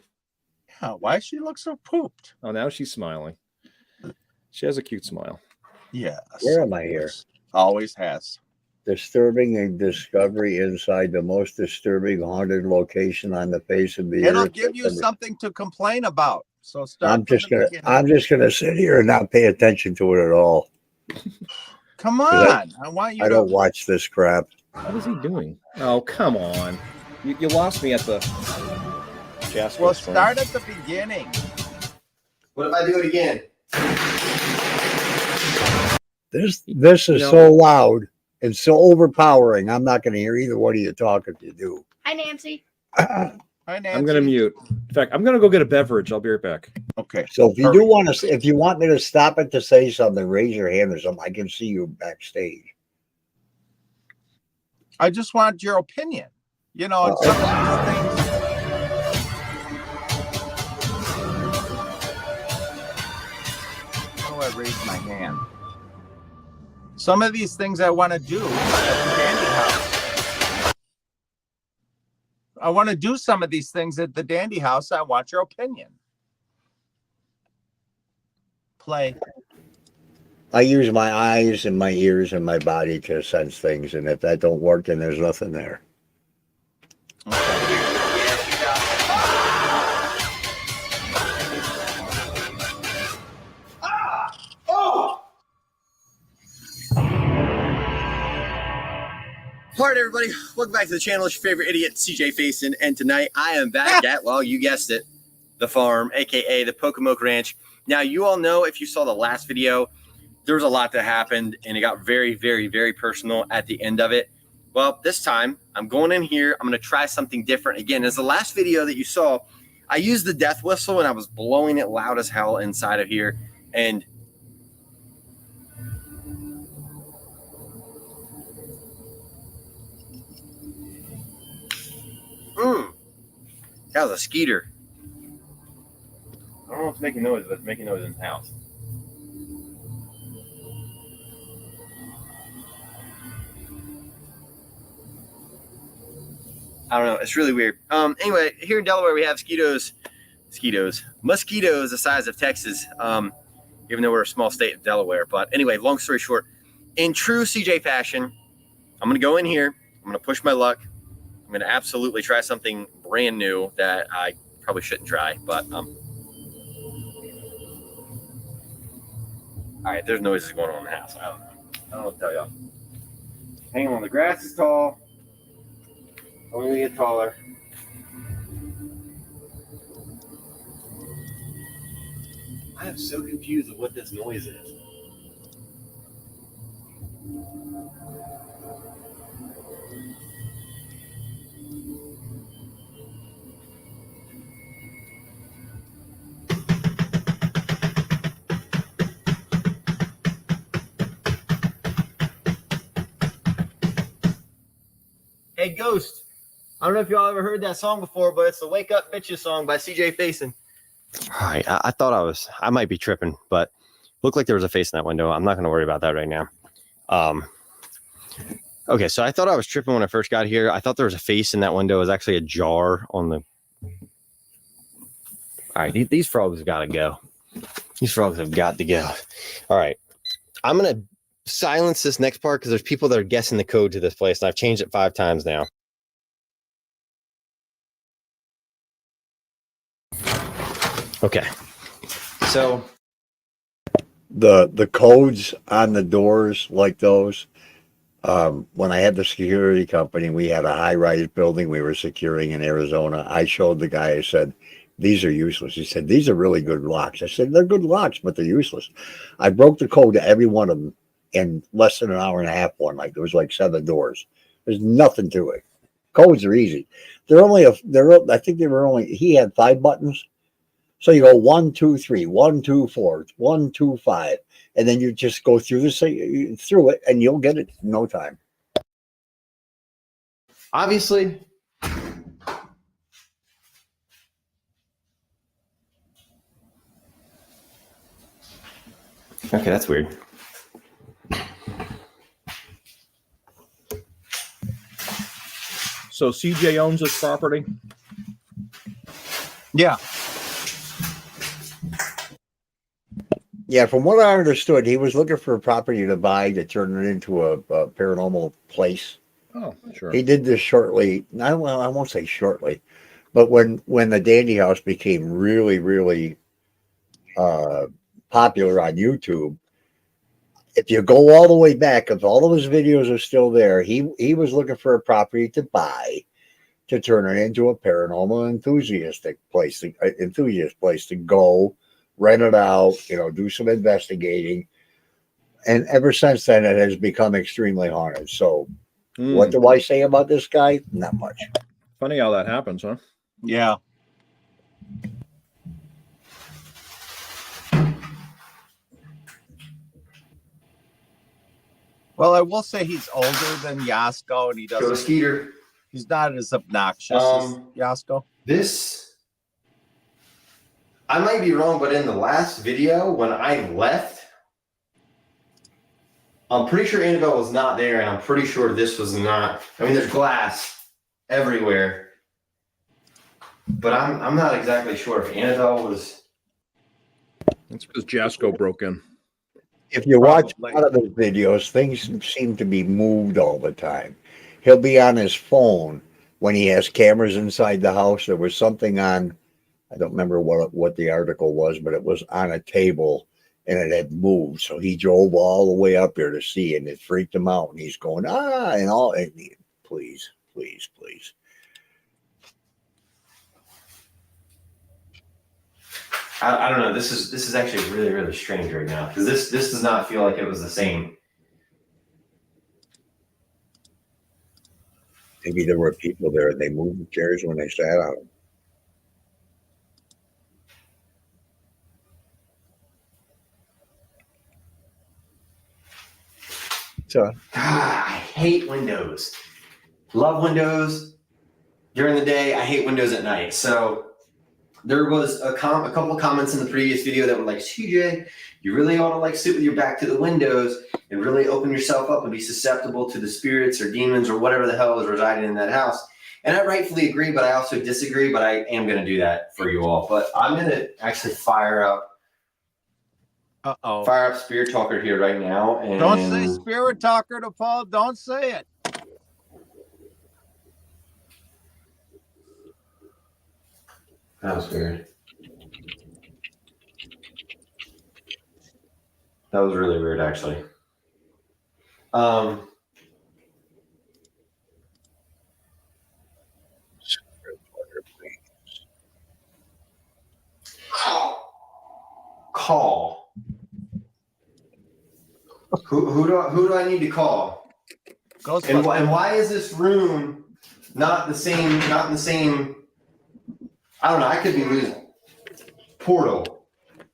[SPEAKER 3] Yeah, why does she look so pooped?
[SPEAKER 2] Oh, now she's smiling. She has a cute smile.
[SPEAKER 3] Yes.
[SPEAKER 1] Where am I here?
[SPEAKER 3] Always has.
[SPEAKER 1] Disturbing a discovery inside the most disturbing haunted location on the face of the
[SPEAKER 3] It'll
[SPEAKER 1] earth.
[SPEAKER 3] give you something to complain about. So start.
[SPEAKER 1] I'm
[SPEAKER 3] from
[SPEAKER 1] just
[SPEAKER 3] the
[SPEAKER 1] gonna.
[SPEAKER 3] beginning.
[SPEAKER 1] I'm just gonna sit here and not pay attention to it at all.
[SPEAKER 3] Come on. I want you
[SPEAKER 1] I
[SPEAKER 3] to.
[SPEAKER 1] don't watch this crap.
[SPEAKER 2] What is he doing? Oh, come on. You lost me at the Jasper.
[SPEAKER 3] Well, start at the beginning.
[SPEAKER 7] What if I do it again?
[SPEAKER 1] This is so loud and so overpowering. I'm not gonna hear either one of you talk if you do.
[SPEAKER 8] Hi, Nancy.
[SPEAKER 3] Hi, Nancy.
[SPEAKER 2] I'm gonna mute. In fact, I'm gonna go get a beverage. I'll be right back.
[SPEAKER 3] Okay.
[SPEAKER 1] So if you
[SPEAKER 3] Hurry.
[SPEAKER 1] do want to, if you want me to stop it to say something, raise your hand or something. I can see you backstage.
[SPEAKER 3] I just want your opinion. You know, on some of these things. How do I raise my hand? Some of these things I want to do at the Dandy House. I want to do some of these things at the Dandy House. I want your opinion. Play.
[SPEAKER 1] I use my eyes and my ears and my body to sense things, and if that don't work, then there's nothing there.
[SPEAKER 7] Alright, everybody, welcome back to the channel. It's your favorite idiot, CJ Faison, and tonight I am back at, well, you guessed it, the farm, aka the Pocomoke Ranch. Now, you all know, if you saw the last video, there was a lot that happened, and it got very, very, very personal at the end of it. Well, this time, I'm going in here. I'm going to try something different. Again, as the last video that you saw, I used the death whistle, and I was blowing it loud as hell inside of here, and that was a skeeter. I don't know if it's making noise, but it's making noise in the house. I don't know. It's really weird. Anyway, here in Delaware, we have mosquitoes the size of Texas, even though we're a small state of Delaware. But anyway, long story short, in true CJ fashion, I'm going to go in here. I'm going to push my luck. I'm going to absolutely try something brand new that I probably shouldn't try, but all right, there's noises going on in the house. I don't know what to tell y'all. Hang on, the grass is tall. Only gonna get taller. I am so confused with what this noise is. Hey, Ghost. I don't know if y'all ever heard that song before, but it's the Wake Up Bitches song by CJ Faison.
[SPEAKER 9] All right. I thought I might be tripping, but looked like there was a face in that window. I'm not going to worry about that right now. Okay. So I thought I was tripping when I first got here. I thought there was a face in that window. It was actually a jar on the. All right. These frogs got to go. These frogs have got to go. All right. I'm going to silence this next part because there's people that are guessing the code to this place, and I've changed it 5 times now. Okay, so
[SPEAKER 1] The codes on the doors like those, When I had the security company, we had a high-rise building we were securing in Arizona. I showed the guy, I said, these are useless. He said, these are really good locks. I said, they're good locks, but they're useless. I broke the code to every one of them in less than an hour and a half one night. There was like 7 doors. There's nothing to it. Codes are easy. I think they were only, he had 5 buttons. So you go 1, 2, 3, 1, 2, 4, 1, 2, 5. And then you just go through it and you'll get it in no time.
[SPEAKER 9] Obviously, okay, that's weird.
[SPEAKER 2] So CJ owns this property?
[SPEAKER 3] Yeah.
[SPEAKER 1] Yeah, from what I understood, he was looking for a property to buy to turn it into a paranormal place.
[SPEAKER 2] Oh, sure.
[SPEAKER 1] He did this shortly. I won't say shortly, but when the Dandy House became really, really popular on YouTube, if you go all the way back, if all of his videos are still there, he was looking for a property to buy to turn it into a paranormal enthusiast place to go, rent it out, do some investigating. And ever since then, it has become extremely haunted. So what do I say about this guy? Not much.
[SPEAKER 2] Funny how that happens, huh?
[SPEAKER 3] Yeah. Well, I will say he's older than Yasko, and he
[SPEAKER 9] Go
[SPEAKER 3] doesn't.
[SPEAKER 9] Skeeter.
[SPEAKER 3] He's not as obnoxious as Yasko.
[SPEAKER 9] This, I might be wrong, but in the last video when I left, I'm pretty sure Annabelle was not there, and I'm pretty sure this was not. I mean, there's glass everywhere, but I'm not exactly sure if Annabelle was.
[SPEAKER 2] It's because Jasko broke in.
[SPEAKER 1] If you watch a
[SPEAKER 3] Probably.
[SPEAKER 1] lot of his videos, things seem to be moved all the time. He'll be on his phone when he has cameras inside the house. There was something on, I don't remember what the article was, but it was on a table and it had moved. So he drove all the way up here to see it, and it freaked him out. And he's going, and all. And please, please, please.
[SPEAKER 9] I don't know. This is actually really, really strange right now because this does not feel like it was the same.
[SPEAKER 1] Maybe there were people there and they moved the chairs when they sat on them. So
[SPEAKER 9] God, I hate windows. Love windows during the day. I hate windows at night. So there was a couple of comments in the previous video that were like, CJ, you really ought to like sit with your back to the windows and really open yourself up and be susceptible to the spirits or demons or whatever the hell is residing in that house. And I rightfully agree, but I also disagree, but I am going to do that for you all. But I'm going to actually fire up Spirit Talker here right now. And
[SPEAKER 3] Don't say Spirit Talker to Paul. Don't say it.
[SPEAKER 9] That was weird. That was really weird, actually. Call. Who do I need to call? And why is this room not the same? Not in the same. I don't know. I could be losing. Portal.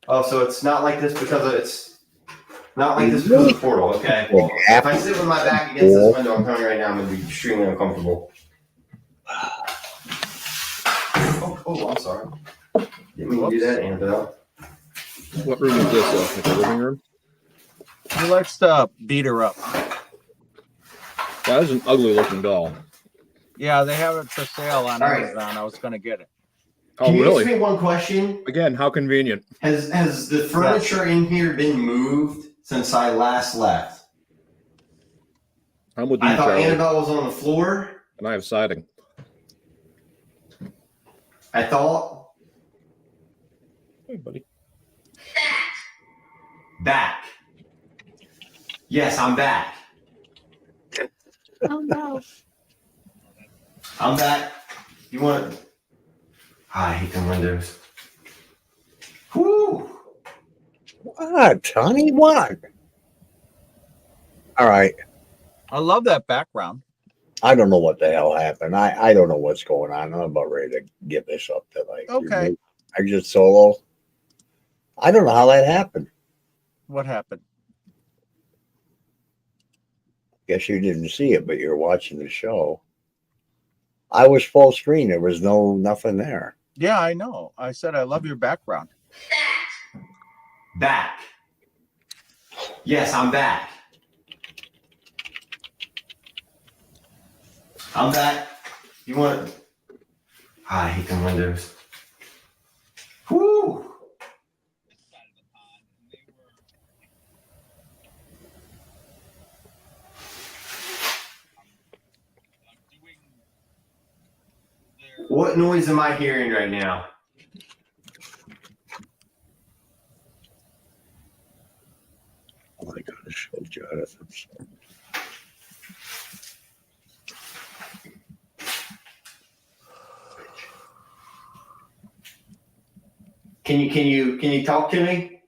[SPEAKER 9] Oh, so it's not like this because it's not like this because of the portal. Okay. Well, if I sit with my back against this window, I'm telling you right now, I'm going to be extremely uncomfortable. Oh, I'm sorry. Didn't mean to do that, Annabelle.
[SPEAKER 2] What room is this? Like a living room?
[SPEAKER 3] He likes to beat her up.
[SPEAKER 2] That is an ugly looking doll.
[SPEAKER 3] Yeah, they have it for sale on Amazon. I was going to get it.
[SPEAKER 2] Oh,
[SPEAKER 9] Can you
[SPEAKER 2] really?
[SPEAKER 9] ask me one question?
[SPEAKER 2] Again, how convenient.
[SPEAKER 9] Has the furniture in here been moved since I last left?
[SPEAKER 2] I'm with you,
[SPEAKER 9] I thought
[SPEAKER 2] Charlie.
[SPEAKER 9] Annabelle was on the floor.
[SPEAKER 2] And I have siding.
[SPEAKER 9] I thought.
[SPEAKER 2] Hey, buddy.
[SPEAKER 9] Back. Yes, I'm back.
[SPEAKER 8] Oh no.
[SPEAKER 9] I'm back. You want? I hate them windows. Whoo!
[SPEAKER 1] What, honey? What? All right.
[SPEAKER 3] I love that background.
[SPEAKER 1] I don't know what the hell happened. I don't know what's going on. I'm about ready to give this up tonight.
[SPEAKER 3] Okay.
[SPEAKER 1] Exit solo. I don't know how that happened.
[SPEAKER 3] What happened?
[SPEAKER 1] Guess you didn't see it, but you're watching the show. I was full screen. There was nothing there.
[SPEAKER 3] Yeah, I know. I said I love your background.
[SPEAKER 9] Back. Yes, I'm back. I'm back. You want? I hate them windows. Whoo! What noise am I hearing right now?
[SPEAKER 1] Oh my God, it's so Jonathan.
[SPEAKER 9] Can you talk to me?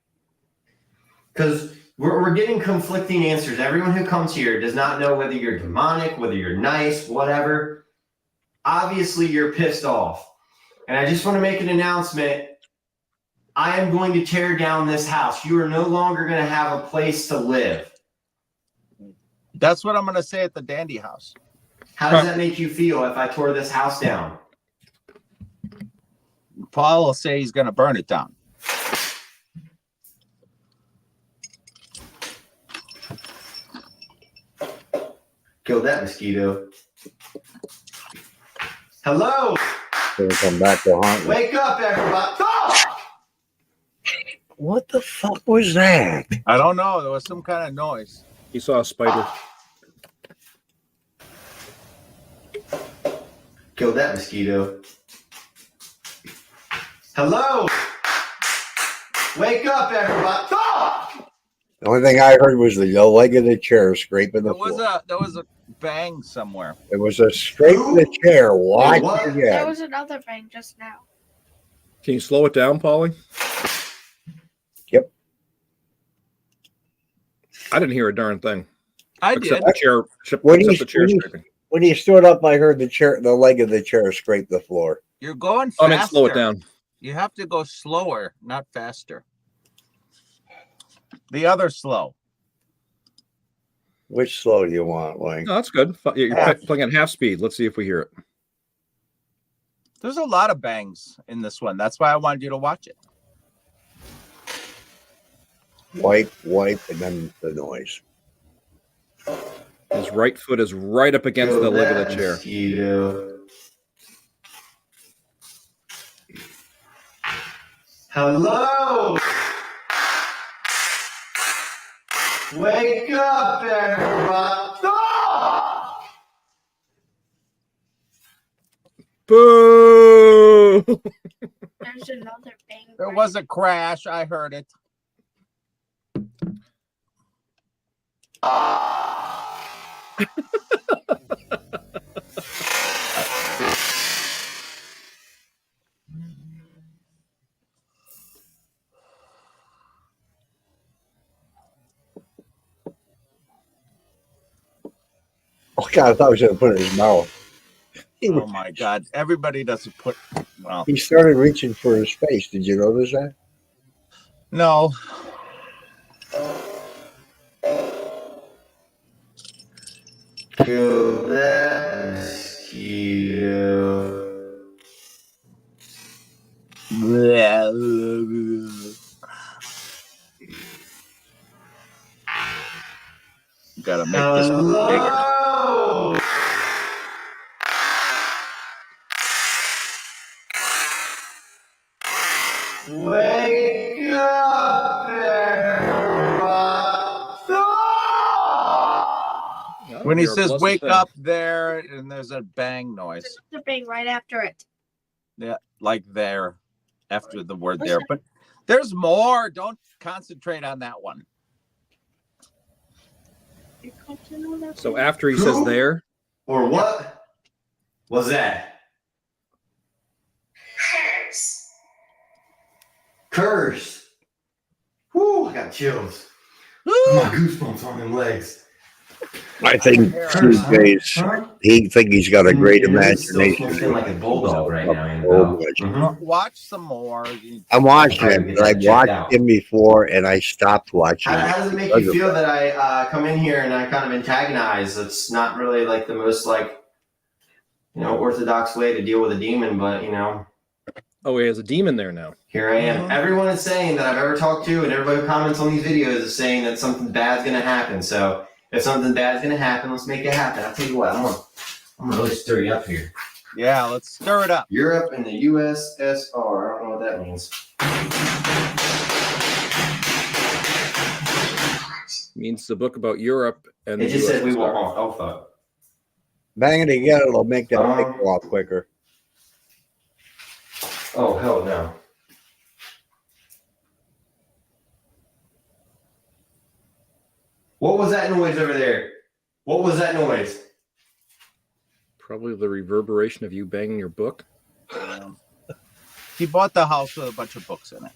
[SPEAKER 9] Because we're getting conflicting answers. Everyone who comes here does not know whether you're demonic, whether you're nice, whatever. Obviously, you're pissed off. And I just want to make an announcement. I am going to tear down this house. You are no longer going to have a place to live.
[SPEAKER 3] That's what I'm going to say at the Dandy House.
[SPEAKER 9] How does that make you feel if I tore this house down?
[SPEAKER 3] Paul will say he's going to burn it down.
[SPEAKER 9] Kill that mosquito. Hello.
[SPEAKER 1] Gonna come back to haunt me.
[SPEAKER 9] Wake up, everybody. Oh!
[SPEAKER 1] What the fuck was that?
[SPEAKER 3] I don't know. There was some kind of noise.
[SPEAKER 2] He saw a spider.
[SPEAKER 9] Kill that mosquito. Hello. Wake up, everybody. Oh!
[SPEAKER 1] The only thing I heard was the leg of the chair scraping the floor.
[SPEAKER 3] There was a bang somewhere.
[SPEAKER 1] It was a scrape of the chair. Watch
[SPEAKER 9] What?
[SPEAKER 1] it
[SPEAKER 8] There
[SPEAKER 1] again.
[SPEAKER 8] was another bang just now.
[SPEAKER 2] Can you slow it down, Paulie?
[SPEAKER 1] Yep.
[SPEAKER 2] I didn't hear a darn thing.
[SPEAKER 3] I
[SPEAKER 2] Except
[SPEAKER 3] did.
[SPEAKER 2] the chair.
[SPEAKER 1] When
[SPEAKER 2] Except
[SPEAKER 1] he-
[SPEAKER 2] the chair
[SPEAKER 1] when he-
[SPEAKER 2] scraping.
[SPEAKER 1] When he stood up, I heard the leg of the chair scrape the floor.
[SPEAKER 3] You're going faster.
[SPEAKER 2] I meant slow it down.
[SPEAKER 3] You have to go slower, not faster. The other slow.
[SPEAKER 1] Which slow do you want, Wayne?
[SPEAKER 2] No, that's good. You're
[SPEAKER 1] Half.
[SPEAKER 2] playing at half speed. Let's see if we hear it.
[SPEAKER 3] There's a lot of bangs in this one. That's why I wanted you to watch it.
[SPEAKER 1] Wipe, and then the noise.
[SPEAKER 2] His right foot is right up against
[SPEAKER 9] Kill
[SPEAKER 2] the leg of
[SPEAKER 9] that
[SPEAKER 2] the chair.
[SPEAKER 9] Mosquito. Hello. Wake up, everybody. Oh!
[SPEAKER 2] Boo!
[SPEAKER 8] There's another bang.
[SPEAKER 3] There was a crash. I heard it.
[SPEAKER 1] Oh God, I thought he was going to put it in his mouth.
[SPEAKER 3] Oh my God. Everybody doesn't put, well,
[SPEAKER 1] He started reaching for his face. Did you notice that?
[SPEAKER 3] no.
[SPEAKER 9] Kill that mosquito.
[SPEAKER 3] Gotta make this bigger.
[SPEAKER 9] Hello. Wake up, everybody.
[SPEAKER 3] When he
[SPEAKER 2] You're a
[SPEAKER 3] says
[SPEAKER 2] blessed
[SPEAKER 3] wake
[SPEAKER 2] thing.
[SPEAKER 3] up there, and there's a bang noise.
[SPEAKER 8] There's another bang right after it.
[SPEAKER 3] Yeah, like there, after the word
[SPEAKER 8] What's
[SPEAKER 3] there.
[SPEAKER 8] that?
[SPEAKER 3] But there's more. Don't concentrate on that one.
[SPEAKER 8] You're
[SPEAKER 2] So after he says there,
[SPEAKER 9] or what was that? Curse. Whoo, I got chills. My goosebumps on them legs.
[SPEAKER 1] I think he think he's got a great imagination.
[SPEAKER 9] Still like a bulldog right now.
[SPEAKER 1] So much.
[SPEAKER 3] Watch some more.
[SPEAKER 1] I'm watching it, but I watched him before and I stopped watching.
[SPEAKER 9] How does it make you feel that I come in here and I kind of antagonize? It's not really like the most orthodox way to deal with a demon, but
[SPEAKER 2] oh, he has a demon there now.
[SPEAKER 9] Here I am. Everyone is saying that I've ever talked to, and everybody who comments on these videos is saying that something bad's going to happen. So if something bad's going to happen, let's make it happen. I'll tell you what, I'm gonna really stir you up here.
[SPEAKER 3] Yeah, let's stir it up.
[SPEAKER 9] Europe and the USSR. I don't know what that means.
[SPEAKER 2] It means the book about Europe and
[SPEAKER 9] It just said we
[SPEAKER 2] USSR.
[SPEAKER 9] won't. Oh, fuck.
[SPEAKER 1] Bang it together, it'll make that light go off quicker.
[SPEAKER 9] Oh, hell no. What was that noise over there? What was that noise?
[SPEAKER 2] Probably the reverberation of you banging your book.
[SPEAKER 3] He bought the house with a bunch of books in it.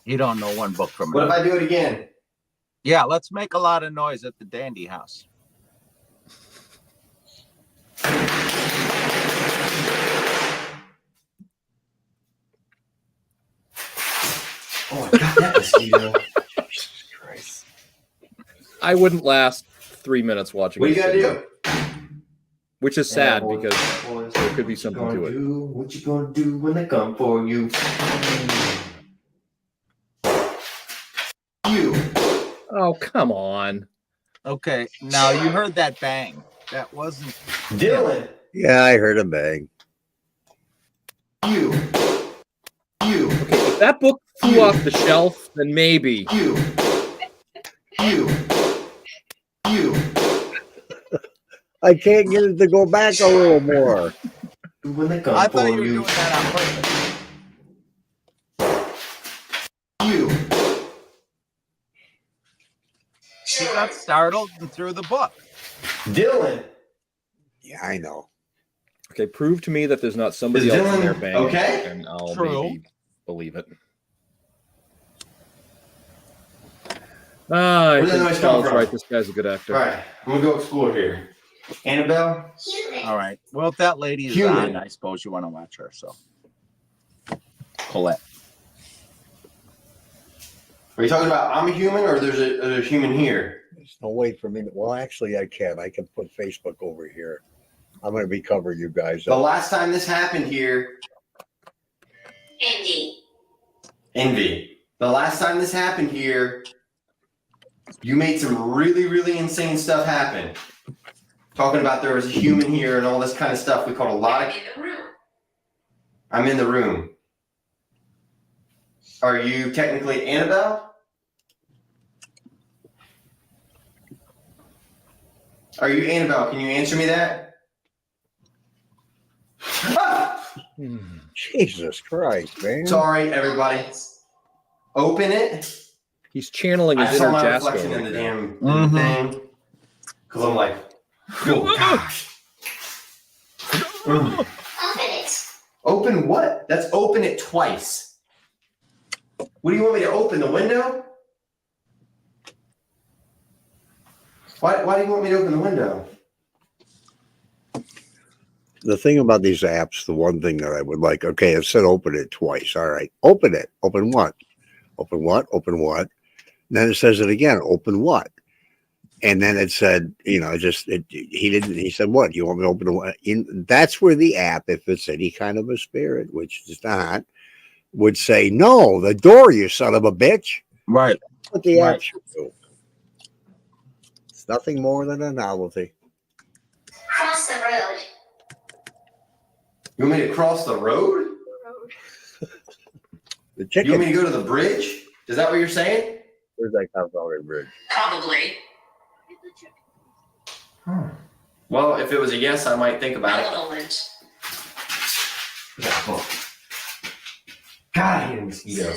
[SPEAKER 3] You don't know one book from
[SPEAKER 9] What
[SPEAKER 3] it.
[SPEAKER 9] if I do it again?
[SPEAKER 3] Yeah, let's make a lot of noise at the Dandy house.
[SPEAKER 9] Oh, I got that mosquito. Jesus Christ.
[SPEAKER 2] I wouldn't last 3 minutes watching.
[SPEAKER 9] What you
[SPEAKER 2] this
[SPEAKER 9] gotta
[SPEAKER 2] video,
[SPEAKER 9] do?
[SPEAKER 2] which is sad
[SPEAKER 9] Yeah,
[SPEAKER 2] because there could be something to it.
[SPEAKER 9] What you gonna do when they come for you? You.
[SPEAKER 2] Oh, come on.
[SPEAKER 3] Okay, now you heard that bang. That wasn't
[SPEAKER 9] Dylan.
[SPEAKER 1] Yeah, I heard a bang.
[SPEAKER 9] You. You.
[SPEAKER 2] Okay, if that book flew off the shelf, then maybe.
[SPEAKER 9] You. You. You.
[SPEAKER 1] I can't get it to go back a little more.
[SPEAKER 9] When they come
[SPEAKER 3] I
[SPEAKER 9] for
[SPEAKER 3] thought you were
[SPEAKER 9] you.
[SPEAKER 3] doing that on purpose.
[SPEAKER 9] You.
[SPEAKER 3] She got startled and threw the book.
[SPEAKER 9] Dylan.
[SPEAKER 1] Yeah, I know.
[SPEAKER 2] Okay, prove to me that there's not somebody
[SPEAKER 9] Is
[SPEAKER 2] else in
[SPEAKER 9] Dylan
[SPEAKER 2] there banging,
[SPEAKER 9] okay?
[SPEAKER 2] and I'll
[SPEAKER 3] True.
[SPEAKER 2] maybe believe it. I
[SPEAKER 9] Where'd that
[SPEAKER 2] think
[SPEAKER 9] noise come
[SPEAKER 2] Paul's
[SPEAKER 9] from?
[SPEAKER 2] right. This guy's a good actor.
[SPEAKER 9] All right, I'm gonna go explore here. Annabelle.
[SPEAKER 3] All right. Well, if that lady is
[SPEAKER 9] Human.
[SPEAKER 3] on, I suppose you want to watch her. So, Colette.
[SPEAKER 9] Are you talking about I'm a human or there's a human here?
[SPEAKER 1] There's no way for me to. Well, actually, I can. I can put Facebook over here. I'm going to be covering you guys
[SPEAKER 9] The
[SPEAKER 1] up.
[SPEAKER 9] last time this happened here. Envy. The last time this happened here, you made some really, really insane stuff happen. Talking about there was a human here and all this kind of stuff. We caught a lot of. I'm in the room. Are you technically Annabelle? Are you Annabelle? Can you answer me that? Ah!
[SPEAKER 1] Jesus Christ, man.
[SPEAKER 9] Sorry, everybody. Open it.
[SPEAKER 2] He's channeling
[SPEAKER 9] I
[SPEAKER 2] his
[SPEAKER 9] saw
[SPEAKER 2] inner
[SPEAKER 9] my
[SPEAKER 2] Jasco
[SPEAKER 9] reflection in
[SPEAKER 2] right
[SPEAKER 9] the
[SPEAKER 2] now.
[SPEAKER 9] damn thing. Because I'm like, oh gosh. Open it. Open what? That's open it twice. What do you want me to open? The window? Why do you want me to open the window?
[SPEAKER 1] The thing about these apps, the one thing that I would like, okay, it said open it twice. All right, open it. Open what? Open what? Open what? And then it says it again. Open what? And then it said, he said, what? You want me to open what? That's where the app, if it's any kind of a spirit, which it's not, would say, no, the door, you son of a bitch.
[SPEAKER 3] Right.
[SPEAKER 1] That's what the app
[SPEAKER 3] Right.
[SPEAKER 1] should do. It's nothing more than a novelty.
[SPEAKER 8] Cross the road.
[SPEAKER 9] You want me to cross the road?
[SPEAKER 1] The
[SPEAKER 9] You
[SPEAKER 1] chicken.
[SPEAKER 9] want me to go to the bridge? Is that what you're saying?
[SPEAKER 1] Where's that California bridge?
[SPEAKER 8] Probably.
[SPEAKER 9] Well, if it was a yes, I might think about it.
[SPEAKER 8] Malevolent.
[SPEAKER 9] God, I hate a mosquito.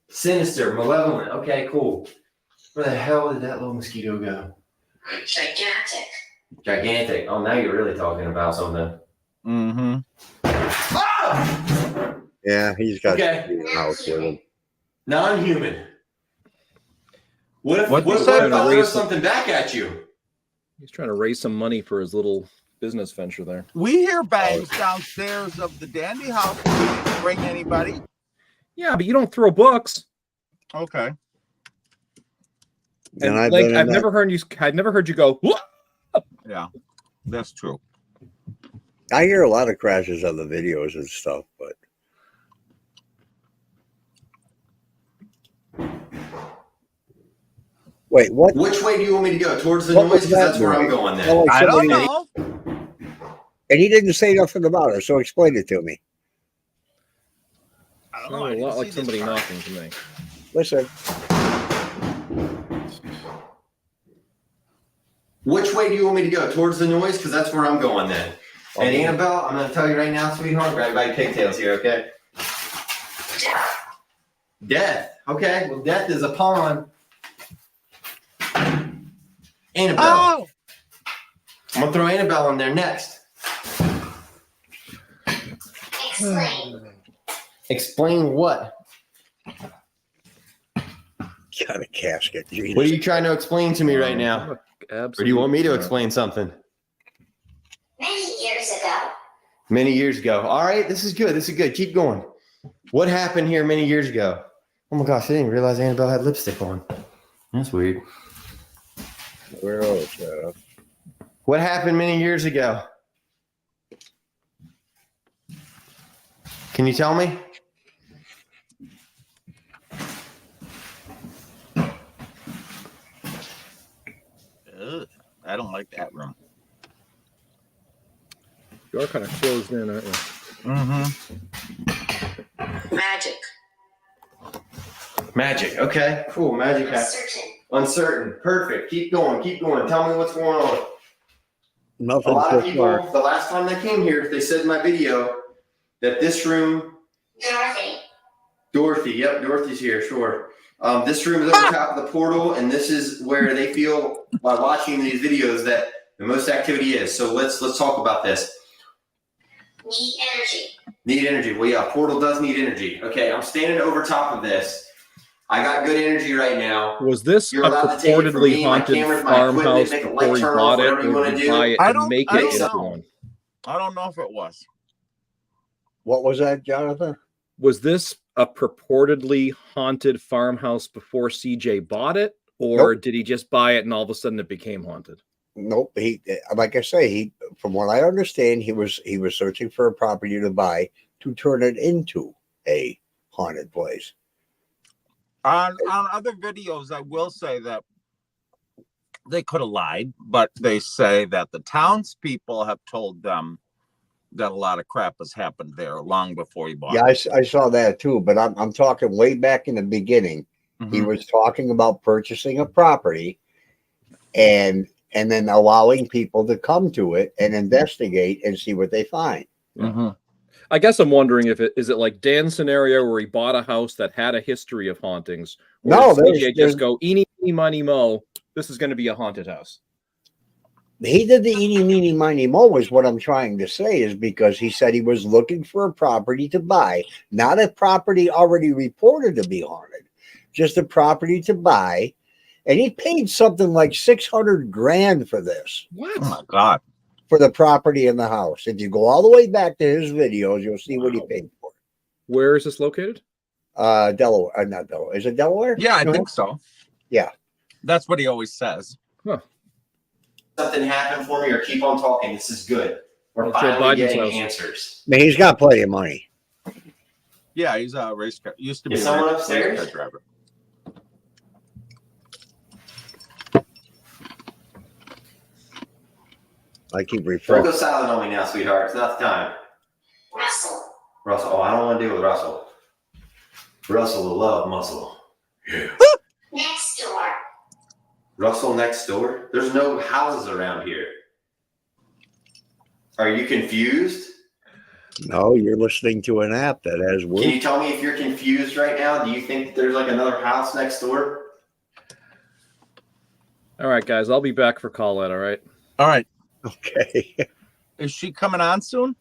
[SPEAKER 9] Sinister, malevolent. Okay, cool. Where the hell did that little mosquito go?
[SPEAKER 8] Gigantic.
[SPEAKER 9] Gigantic. Oh, now you're really talking about something.
[SPEAKER 3] Mm-hmm.
[SPEAKER 9] Ah!
[SPEAKER 1] Yeah, he's got
[SPEAKER 9] Okay.
[SPEAKER 1] something in the house with him.
[SPEAKER 9] Non-human. What if,
[SPEAKER 3] What
[SPEAKER 9] what
[SPEAKER 3] you
[SPEAKER 9] if
[SPEAKER 3] said,
[SPEAKER 9] I throw
[SPEAKER 2] raise
[SPEAKER 9] something back at you?
[SPEAKER 2] He's trying to raise some money for his little business venture there.
[SPEAKER 3] We hear bangs downstairs of the Dandy House. We didn't bring anybody.
[SPEAKER 2] Yeah, but you don't throw books.
[SPEAKER 3] Okay.
[SPEAKER 2] And
[SPEAKER 1] I've
[SPEAKER 2] like,
[SPEAKER 1] been in
[SPEAKER 2] I've
[SPEAKER 1] that-
[SPEAKER 2] never heard you go. "Whoa!"
[SPEAKER 3] Yeah, that's true.
[SPEAKER 1] I hear a lot of crashes on the videos and stuff, but wait, what?
[SPEAKER 9] Which way do you want me to go? Towards the
[SPEAKER 1] What
[SPEAKER 9] noise?
[SPEAKER 1] was
[SPEAKER 9] Because that's
[SPEAKER 1] that
[SPEAKER 9] where I'm
[SPEAKER 1] noise?
[SPEAKER 9] going then.
[SPEAKER 1] Well, like
[SPEAKER 3] I don't
[SPEAKER 1] somebody-
[SPEAKER 3] know.
[SPEAKER 1] And he didn't say nothing about it, so explain it to me.
[SPEAKER 3] I don't
[SPEAKER 2] Sounded
[SPEAKER 3] know. I
[SPEAKER 2] a
[SPEAKER 3] didn't
[SPEAKER 2] lot like
[SPEAKER 3] see this
[SPEAKER 2] somebody
[SPEAKER 3] part.
[SPEAKER 2] knocking to me.
[SPEAKER 1] Listen,
[SPEAKER 9] Which way do you want me to go? Towards the noise? Because that's where I'm going then. And Annabelle, I'm going to tell you right now, sweetheart, grab by your pigtails here, okay? Death. Okay, well, death is upon Annabelle.
[SPEAKER 3] Oh,
[SPEAKER 9] I'm going to throw Annabelle in there next.
[SPEAKER 8] Explain.
[SPEAKER 9] Explain what?
[SPEAKER 1] got a casket. Jesus.
[SPEAKER 9] What are you trying to explain to me right now? Or do you want me to explain something?
[SPEAKER 8] Many years ago.
[SPEAKER 9] Many years ago. All right, this is good. This is good. Keep going. What happened here many years ago? Oh my gosh, I didn't realize Annabelle had lipstick on. That's weird.
[SPEAKER 1] Where else?
[SPEAKER 9] What happened many years ago? Can you tell me?
[SPEAKER 3] ugh, I don't like that room.
[SPEAKER 2] You are kind of closed in, aren't you?
[SPEAKER 3] Mm-hmm.
[SPEAKER 8] Magic.
[SPEAKER 9] Magic. Okay, cool. Magic.
[SPEAKER 8] Uncertain.
[SPEAKER 9] Uncertain. Perfect. Keep going. Keep going. Tell me what's going on. A
[SPEAKER 1] Nothing
[SPEAKER 9] lot of
[SPEAKER 1] so
[SPEAKER 9] people,
[SPEAKER 1] far.
[SPEAKER 9] the last time they came here, they said in my video that this room,
[SPEAKER 8] Dorothy.
[SPEAKER 9] Yep, Dorothy's here, sure. This room is over top of the portal, and this is where they feel by watching these videos that the most activity is. So let's talk about this.
[SPEAKER 8] Need energy.
[SPEAKER 9] Need energy. Well, yeah, portal does need energy. Okay, I'm standing over top of this. I got good energy right now.
[SPEAKER 2] Was this a
[SPEAKER 9] You're allowed to take it from
[SPEAKER 2] purportedly
[SPEAKER 9] me, my
[SPEAKER 2] haunted
[SPEAKER 9] cameras, my equipment,
[SPEAKER 2] farmhouse
[SPEAKER 9] make a light
[SPEAKER 2] before he
[SPEAKER 9] turn
[SPEAKER 2] bought
[SPEAKER 9] off,
[SPEAKER 2] it,
[SPEAKER 9] whatever you
[SPEAKER 2] or
[SPEAKER 9] wanna
[SPEAKER 2] did
[SPEAKER 9] do.
[SPEAKER 2] he buy it
[SPEAKER 3] I
[SPEAKER 2] and
[SPEAKER 3] don't-
[SPEAKER 2] make
[SPEAKER 3] I
[SPEAKER 2] it
[SPEAKER 3] don't
[SPEAKER 2] into
[SPEAKER 3] know.
[SPEAKER 2] one?
[SPEAKER 3] I don't know if it was.
[SPEAKER 1] What was that, Jonathan?
[SPEAKER 2] Was this a purportedly haunted farmhouse before CJ bought it, or did he just buy it and all of a sudden it became haunted?
[SPEAKER 1] Nope. He, like I say, he, from what I understand, he was searching for a property to buy to turn it into a haunted place.
[SPEAKER 3] On other videos, I will say that they could have lied, but they say that the townspeople have told them that a lot of crap has happened there long before he bought
[SPEAKER 1] Yeah,
[SPEAKER 3] it.
[SPEAKER 1] I saw that too. But I'm talking way back in the beginning. He
[SPEAKER 3] Mhm.
[SPEAKER 1] was talking about purchasing a property, and then allowing people to come to it and investigate and see what they find.
[SPEAKER 3] Mhm.
[SPEAKER 2] I guess I'm wondering if it is it like Dan's scenario where he bought a house that had a history of hauntings, or
[SPEAKER 1] No,
[SPEAKER 2] did CJ
[SPEAKER 1] there's-
[SPEAKER 2] just go eeny, meeny, miny, mo, this is going to be a haunted house.
[SPEAKER 1] He did the eeny, meeny, miny, mo is what I'm trying to say, is because he said he was looking for a property to buy, not a property already reported to be haunted, just a property to buy. And he paid something like 600 grand for this,
[SPEAKER 2] What?
[SPEAKER 3] Oh my God.
[SPEAKER 1] for the property in the house. If you go all the way back to his videos, you'll see what he paid for.
[SPEAKER 2] Where is this located?
[SPEAKER 1] Delaware, not Delaware. Is it Delaware?
[SPEAKER 3] Yeah, I
[SPEAKER 1] No?
[SPEAKER 3] think so.
[SPEAKER 1] Yeah.
[SPEAKER 3] That's what he always says.
[SPEAKER 9] Something happened for me, or keep on talking. This is good. We're
[SPEAKER 2] Joe
[SPEAKER 9] finally
[SPEAKER 2] Biden's
[SPEAKER 9] getting
[SPEAKER 2] house.
[SPEAKER 9] answers.
[SPEAKER 1] Man, he's got plenty of money.
[SPEAKER 3] Yeah, he's a race car. Used to be
[SPEAKER 9] Is
[SPEAKER 3] a
[SPEAKER 9] someone
[SPEAKER 3] race
[SPEAKER 9] upstairs?
[SPEAKER 3] car driver.
[SPEAKER 1] I keep
[SPEAKER 9] Don't
[SPEAKER 1] refreshing.
[SPEAKER 9] go silent on me now, sweetheart. It's not the time.
[SPEAKER 8] Russell.
[SPEAKER 9] Russell. Oh, I don't want to deal with Russell. Russell will love muscle.
[SPEAKER 8] Next door.
[SPEAKER 9] Russell next door? There's no houses around here. Are you confused?
[SPEAKER 1] No, you're listening to an app that has
[SPEAKER 9] Can
[SPEAKER 1] words.
[SPEAKER 9] you tell me if you're confused right now? Do you think that there's like another house next door?
[SPEAKER 2] All right, guys, I'll be back for Collette. All right.
[SPEAKER 3] All right.
[SPEAKER 1] Okay.
[SPEAKER 3] Is she coming on soon?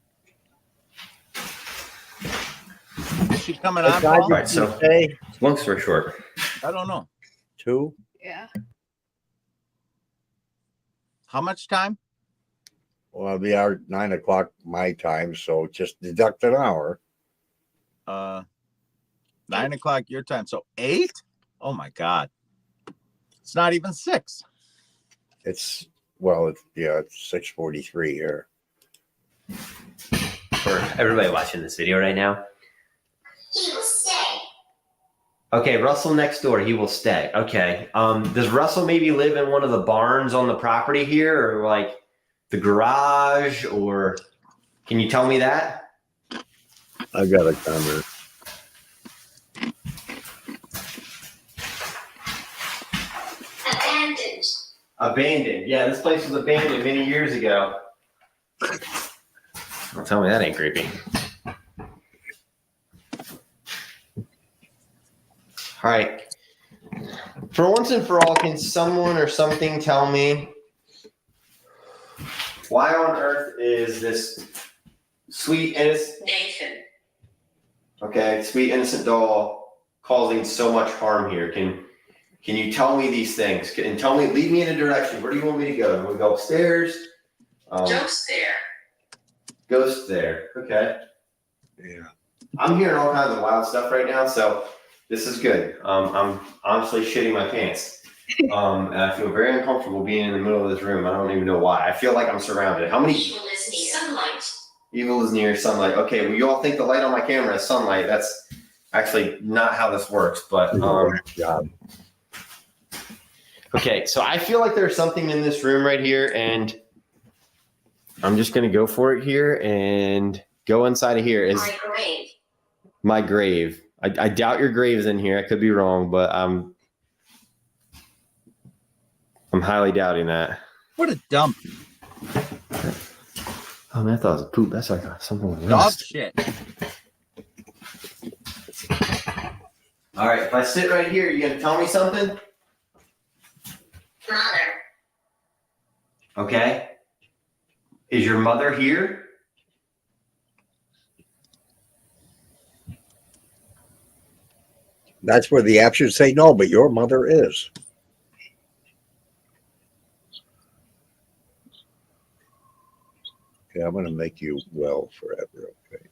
[SPEAKER 3] Is she coming on,
[SPEAKER 1] God,
[SPEAKER 3] Paul?
[SPEAKER 9] Right, so
[SPEAKER 1] Hey,
[SPEAKER 9] long story short,
[SPEAKER 3] I don't know.
[SPEAKER 1] 2.
[SPEAKER 6] Yeah.
[SPEAKER 3] How much time?
[SPEAKER 1] Well, it'll be our 9 o'clock my time, so just deduct an hour.
[SPEAKER 3] 9 o'clock your time. So 8? Oh my God. It's not even 6.
[SPEAKER 1] It's 6:43 here.
[SPEAKER 9] for everybody watching this video right now.
[SPEAKER 8] He will stay.
[SPEAKER 9] Okay, Russell next door, he will stay. Okay. Does Russell maybe live in one of the barns on the property here, or like the garage, or can you tell me that?
[SPEAKER 1] I got a camera.
[SPEAKER 8] Abandoned.
[SPEAKER 9] Abandoned. Yeah, this place was abandoned many years ago. Don't tell me that ain't creepy. All right. For once and for all, can someone or something tell me why on earth is this sweet innocent
[SPEAKER 8] Nathan.
[SPEAKER 9] sweet innocent doll causing so much harm here? Can you tell me these things? And tell me, lead me in a direction. Where do you want me to go? Do you want to go upstairs?
[SPEAKER 8] Ghost there.
[SPEAKER 9] Ghost there. Okay.
[SPEAKER 1] Yeah.
[SPEAKER 9] I'm hearing all kinds of wild stuff right now, so this is good. I'm honestly shitting my pants. And I feel very uncomfortable being in the middle of this room. I don't even know why. I feel like I'm surrounded. How many?
[SPEAKER 8] Evil is near sunlight.
[SPEAKER 9] Evil is near sunlight. Okay, well, you all think the light on my camera is sunlight. That's actually not how this works, but
[SPEAKER 1] Job.
[SPEAKER 9] okay, so I feel like there's something in this room right here, and I'm just gonna go for it here and go inside of here. Is
[SPEAKER 8] My grave.
[SPEAKER 9] my grave. I doubt your grave's in here. I could be wrong, but I'm highly doubting that.
[SPEAKER 3] What a dump.
[SPEAKER 9] Oh man, I thought it was a poop. That's like something with
[SPEAKER 3] Dog
[SPEAKER 9] rust.
[SPEAKER 3] shit.
[SPEAKER 9] All right, if I sit right here, you gonna tell me something?
[SPEAKER 8] Mother.
[SPEAKER 9] Okay. Is your mother here?
[SPEAKER 1] That's where the app should say no, but your mother is. Okay, I'm going to make you well forever. Okay.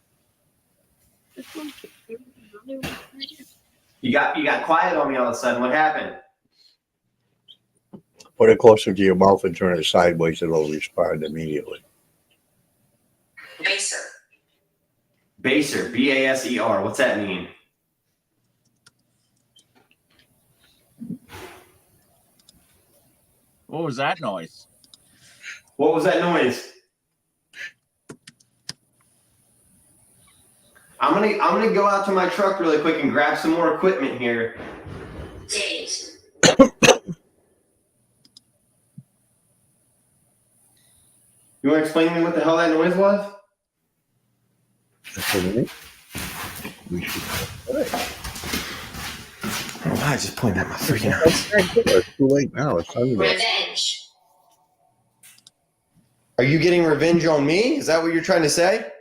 [SPEAKER 9] You got quiet on me all of a sudden. What happened?
[SPEAKER 1] Put it closer to your mouth and turn it sideways. It'll respond immediately.
[SPEAKER 8] Baser.
[SPEAKER 9] Baser, B-A-S-E-R. What's that mean?
[SPEAKER 3] What was that noise?
[SPEAKER 9] What was that noise? I'm gonna go out to my truck really quick and grab some more equipment here.
[SPEAKER 8] Date.
[SPEAKER 9] You want to explain to me what the hell that noise was?
[SPEAKER 1] Okay. We should.
[SPEAKER 9] Oh, I just pointed at my freaking eye.
[SPEAKER 1] It's too late now. It's Sunday.
[SPEAKER 8] Revenge.
[SPEAKER 9] Are you getting revenge on me? Is that what you're trying to say?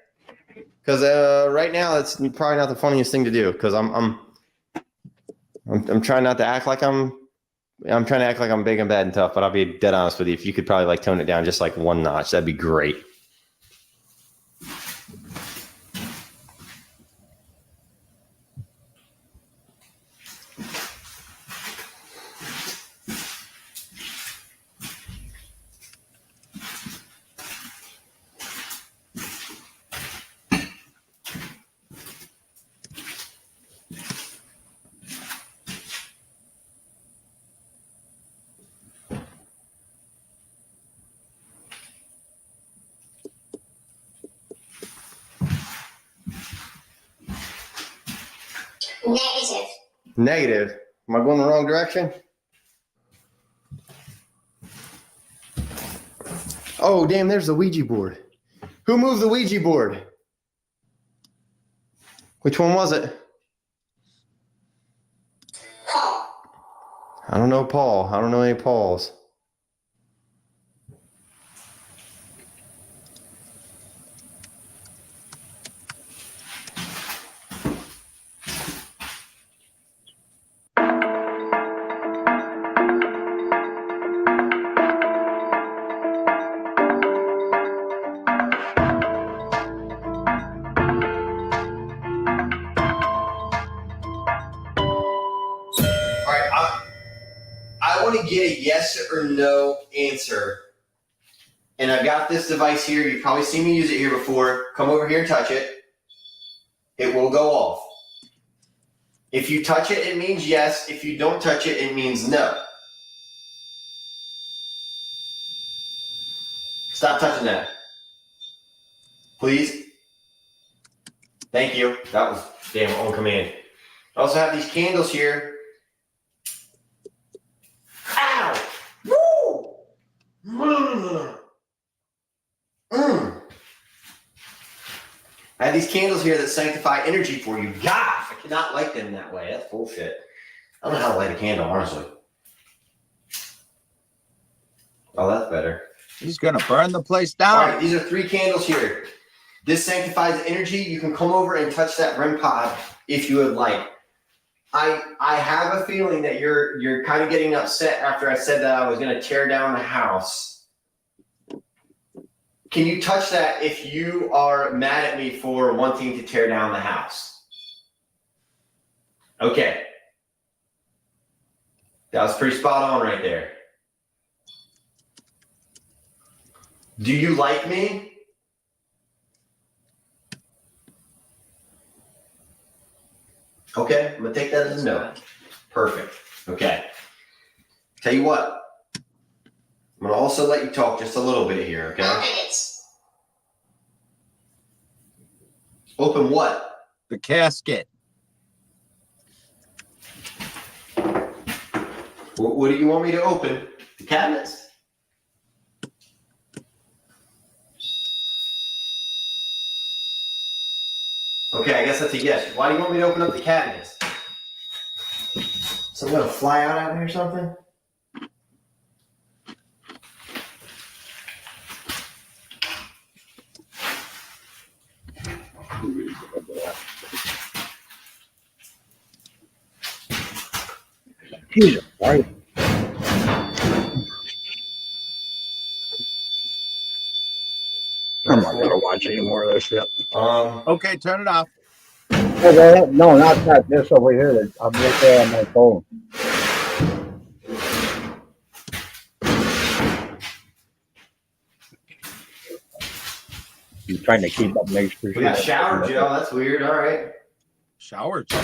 [SPEAKER 9] Because right now it's probably not the funniest thing to do. Because I'm trying not to act like I'm trying to act like I'm big and bad and tough. But I'll be dead honest with you. If you could probably like tone it down just like one notch, that'd be great.
[SPEAKER 8] Negative.
[SPEAKER 9] Negative. Am I going the wrong direction? Oh, damn, there's the Ouija board. Who moved the Ouija board? Which one was it?
[SPEAKER 8] Paul.
[SPEAKER 9] I don't know Paul. I don't know any Pauls. to get a yes or no answer. And I've got this device here. You've probably seen me use it here before. Come over here and touch it. It will go off. If you touch it, it means yes. If you don't touch it, it means no. Stop touching that. Please. Thank you. That was damn on command. I also have these candles here. Ow! Woo! I have these candles here that sanctify energy for you. Gosh, I cannot light them that way. That's bullshit. I don't know how to light a candle, honestly. Oh, that's better.
[SPEAKER 3] He's gonna burn the place down.
[SPEAKER 9] All right, these are 3 candles here. This sanctifies energy. You can come over and touch that REM pod if you would like. I have a feeling that you're kind of getting upset after I said that I was going to tear down the house. Can you touch that if you are mad at me for wanting to tear down the house? Okay. That was pretty spot on right there. Do you like me? Okay, I'm gonna take that as a no. Perfect. Okay. Tell you what, I'm gonna also let you talk just a little bit here, okay?
[SPEAKER 8] 4 minutes.
[SPEAKER 9] Open what?
[SPEAKER 3] The casket.
[SPEAKER 9] What do you want me to open? The cabinets? Okay, I guess that's a yes. Why do you want me to open up the cabinets? Something gonna fly out here or something?
[SPEAKER 1] Jesus, right? I'm not gonna watch any more of this shit.
[SPEAKER 3] Okay, turn it off.
[SPEAKER 1] Oh, no, not that. This over here. I'm right there on my phone. I'm trying to keep up, make sure.
[SPEAKER 9] We got shower gel. That's weird. All right.
[SPEAKER 3] Shower gel.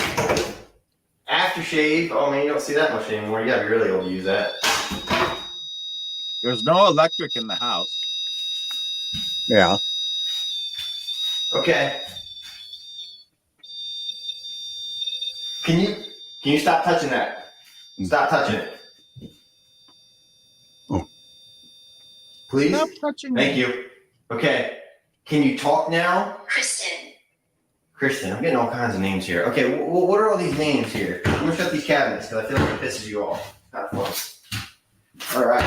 [SPEAKER 9] Aftershave. Oh man, you don't see that much anymore. You gotta be really old to use that.
[SPEAKER 3] There's no electric in the house.
[SPEAKER 1] Yeah.
[SPEAKER 9] Okay. Can you stop touching that? Stop touching it.
[SPEAKER 1] Oh.
[SPEAKER 9] Please?
[SPEAKER 3] Stop touching
[SPEAKER 9] Thank
[SPEAKER 3] it.
[SPEAKER 9] you. Okay. Can you talk now?
[SPEAKER 8] Kristen.
[SPEAKER 9] Kristen, I'm getting all kinds of names here. Okay, what are all these names here? I'm gonna shut these cabinets because I feel like it pisses you off. Kind of fun. All right.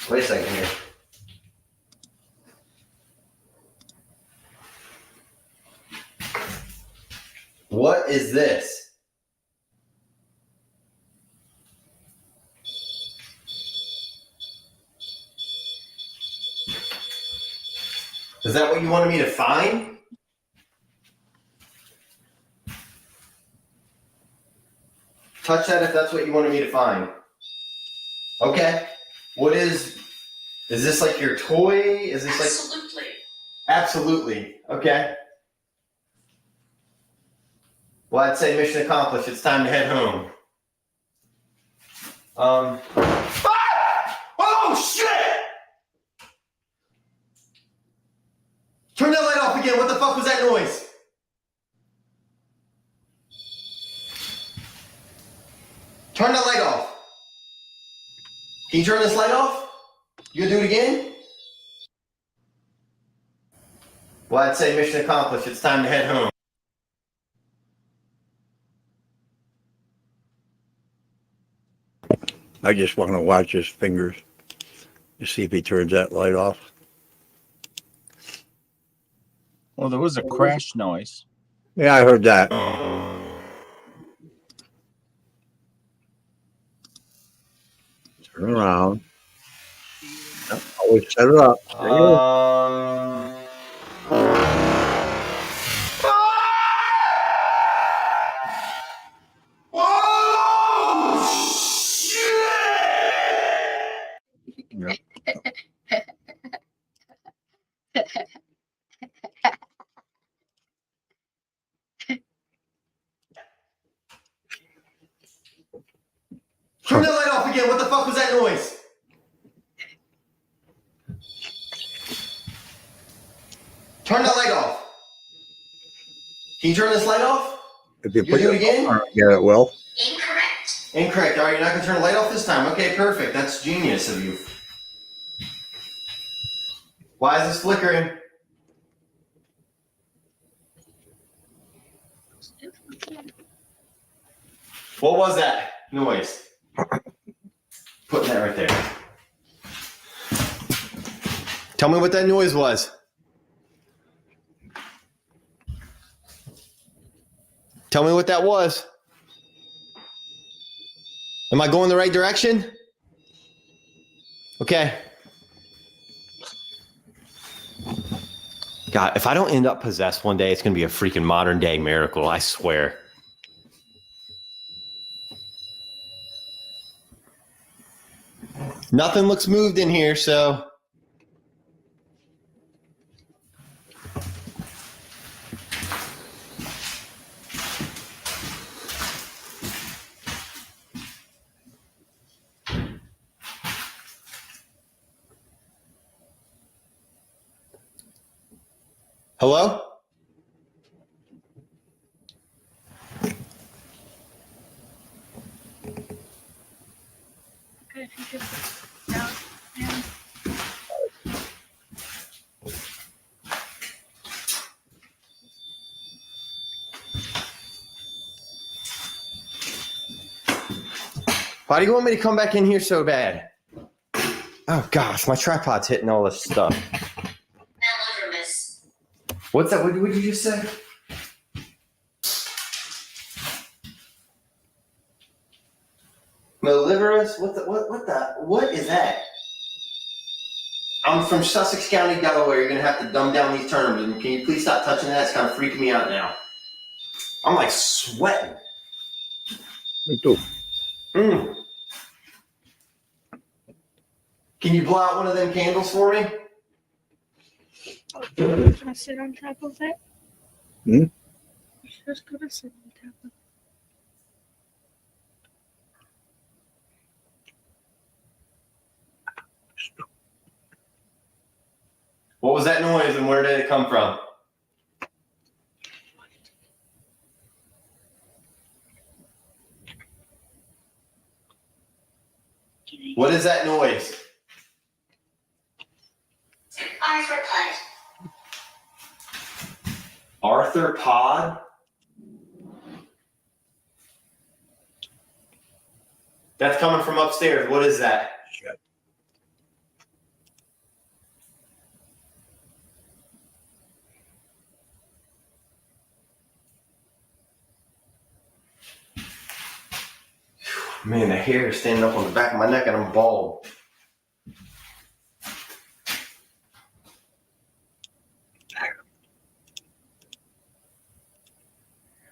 [SPEAKER 9] Wait a second here. What is this? Is that what you wanted me to find? Touch that if that's what you wanted me to find. Okay. What is this like your toy? Is this like
[SPEAKER 8] Absolutely.
[SPEAKER 9] absolutely? Okay. Well, I'd say mission accomplished. It's time to head home. Ah! Oh shit! Turn that light off again. What the fuck was that noise? Turn that light off. Can you turn this light off? You gonna do it again? Well, I'd say mission accomplished. It's time to head home.
[SPEAKER 1] I just want to watch his fingers to see if he turns that light off.
[SPEAKER 3] Well, there was a crash noise.
[SPEAKER 1] Yeah, I heard that. Turn around. Yep, always set it up. There you go.
[SPEAKER 9] Whoa! what the fuck was that noise? Turn that light off. Can you turn this light off?
[SPEAKER 1] If you
[SPEAKER 9] You
[SPEAKER 1] put
[SPEAKER 9] do it
[SPEAKER 1] it
[SPEAKER 9] again?
[SPEAKER 1] on, yeah, it will.
[SPEAKER 8] Incorrect.
[SPEAKER 9] Incorrect. All right, you're not gonna turn the light off this time. Okay, perfect. That's genius of you. Why is this flickering? What was that noise? Putting that right there. Tell me what that noise was. Tell me what that was. Am I going the right direction? Okay. God, if I don't end up possessed one day, it's going to be a freaking modern day miracle. I swear. Nothing looks moved in here, so. Hello?
[SPEAKER 6] Okay, if you could down and
[SPEAKER 9] Why do you want me to come back in here so bad? Oh gosh, my tripod's hitting all this stuff.
[SPEAKER 8] Malodorous.
[SPEAKER 9] What's that? What did you just say? Malodorous? What is that? I'm from Sussex County, Delaware. You're gonna have to dumb down these terms, and can you please stop touching that? It's kind of freaking me out now. I'm like sweating.
[SPEAKER 1] Me too.
[SPEAKER 9] Can you blow out one of them candles for me?
[SPEAKER 6] can I sit on top of it?
[SPEAKER 1] Hmm?
[SPEAKER 6] You're just gonna sit on top of it.
[SPEAKER 9] What was that noise, and where did it come from? What is that noise?
[SPEAKER 8] Arthropod.
[SPEAKER 9] Arthropod? That's coming from upstairs. What is that?
[SPEAKER 1] Shit.
[SPEAKER 9] Man, the hair is standing up on the back of my neck and I'm bald.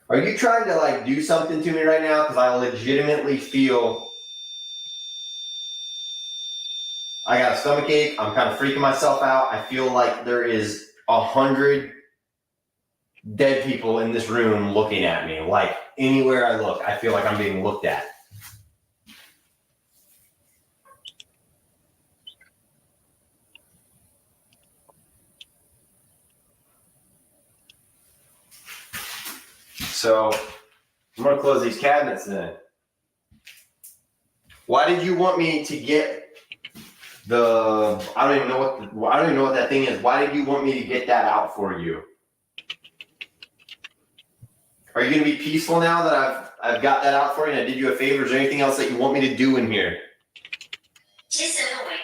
[SPEAKER 9] Are you trying to like do something to me right now? Because I legitimately feel I got a stomach ache. I'm kind of freaking myself out. I feel like there is 100 dead people in this room looking at me. Like anywhere I look, I feel like I'm being looked at. So I'm gonna close these cabinets then. Why did you want me to get the? I don't even know what that thing is. Why did you want me to get that out for you? Are you gonna be peaceful now that I've got that out for you and I did you a favor? Is there anything else that you want me to do in here?
[SPEAKER 8] Disavowing.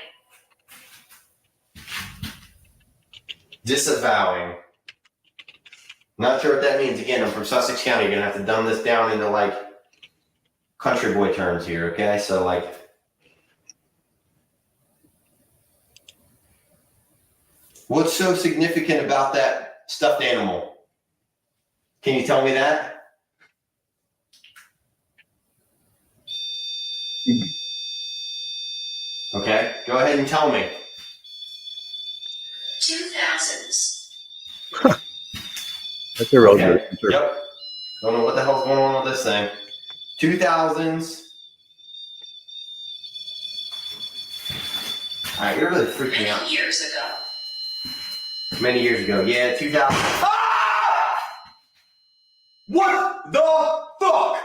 [SPEAKER 9] Disavowing. Not sure what that means. Again, I'm from Sussex County. You're gonna have to dumb this down into like country boy terms here, okay? So like, what's so significant about that stuffed animal? Can you tell me that? Okay, go ahead and tell me.
[SPEAKER 8] 2000s.
[SPEAKER 1] That's a real good
[SPEAKER 9] Okay.
[SPEAKER 1] answer.
[SPEAKER 9] Yep. Don't know what the hell's going on with this thing. 2000s. All right, you're really freaking me out.
[SPEAKER 8] Many years ago.
[SPEAKER 9] Many years ago. Yeah, 2000. Ah! What the fuck?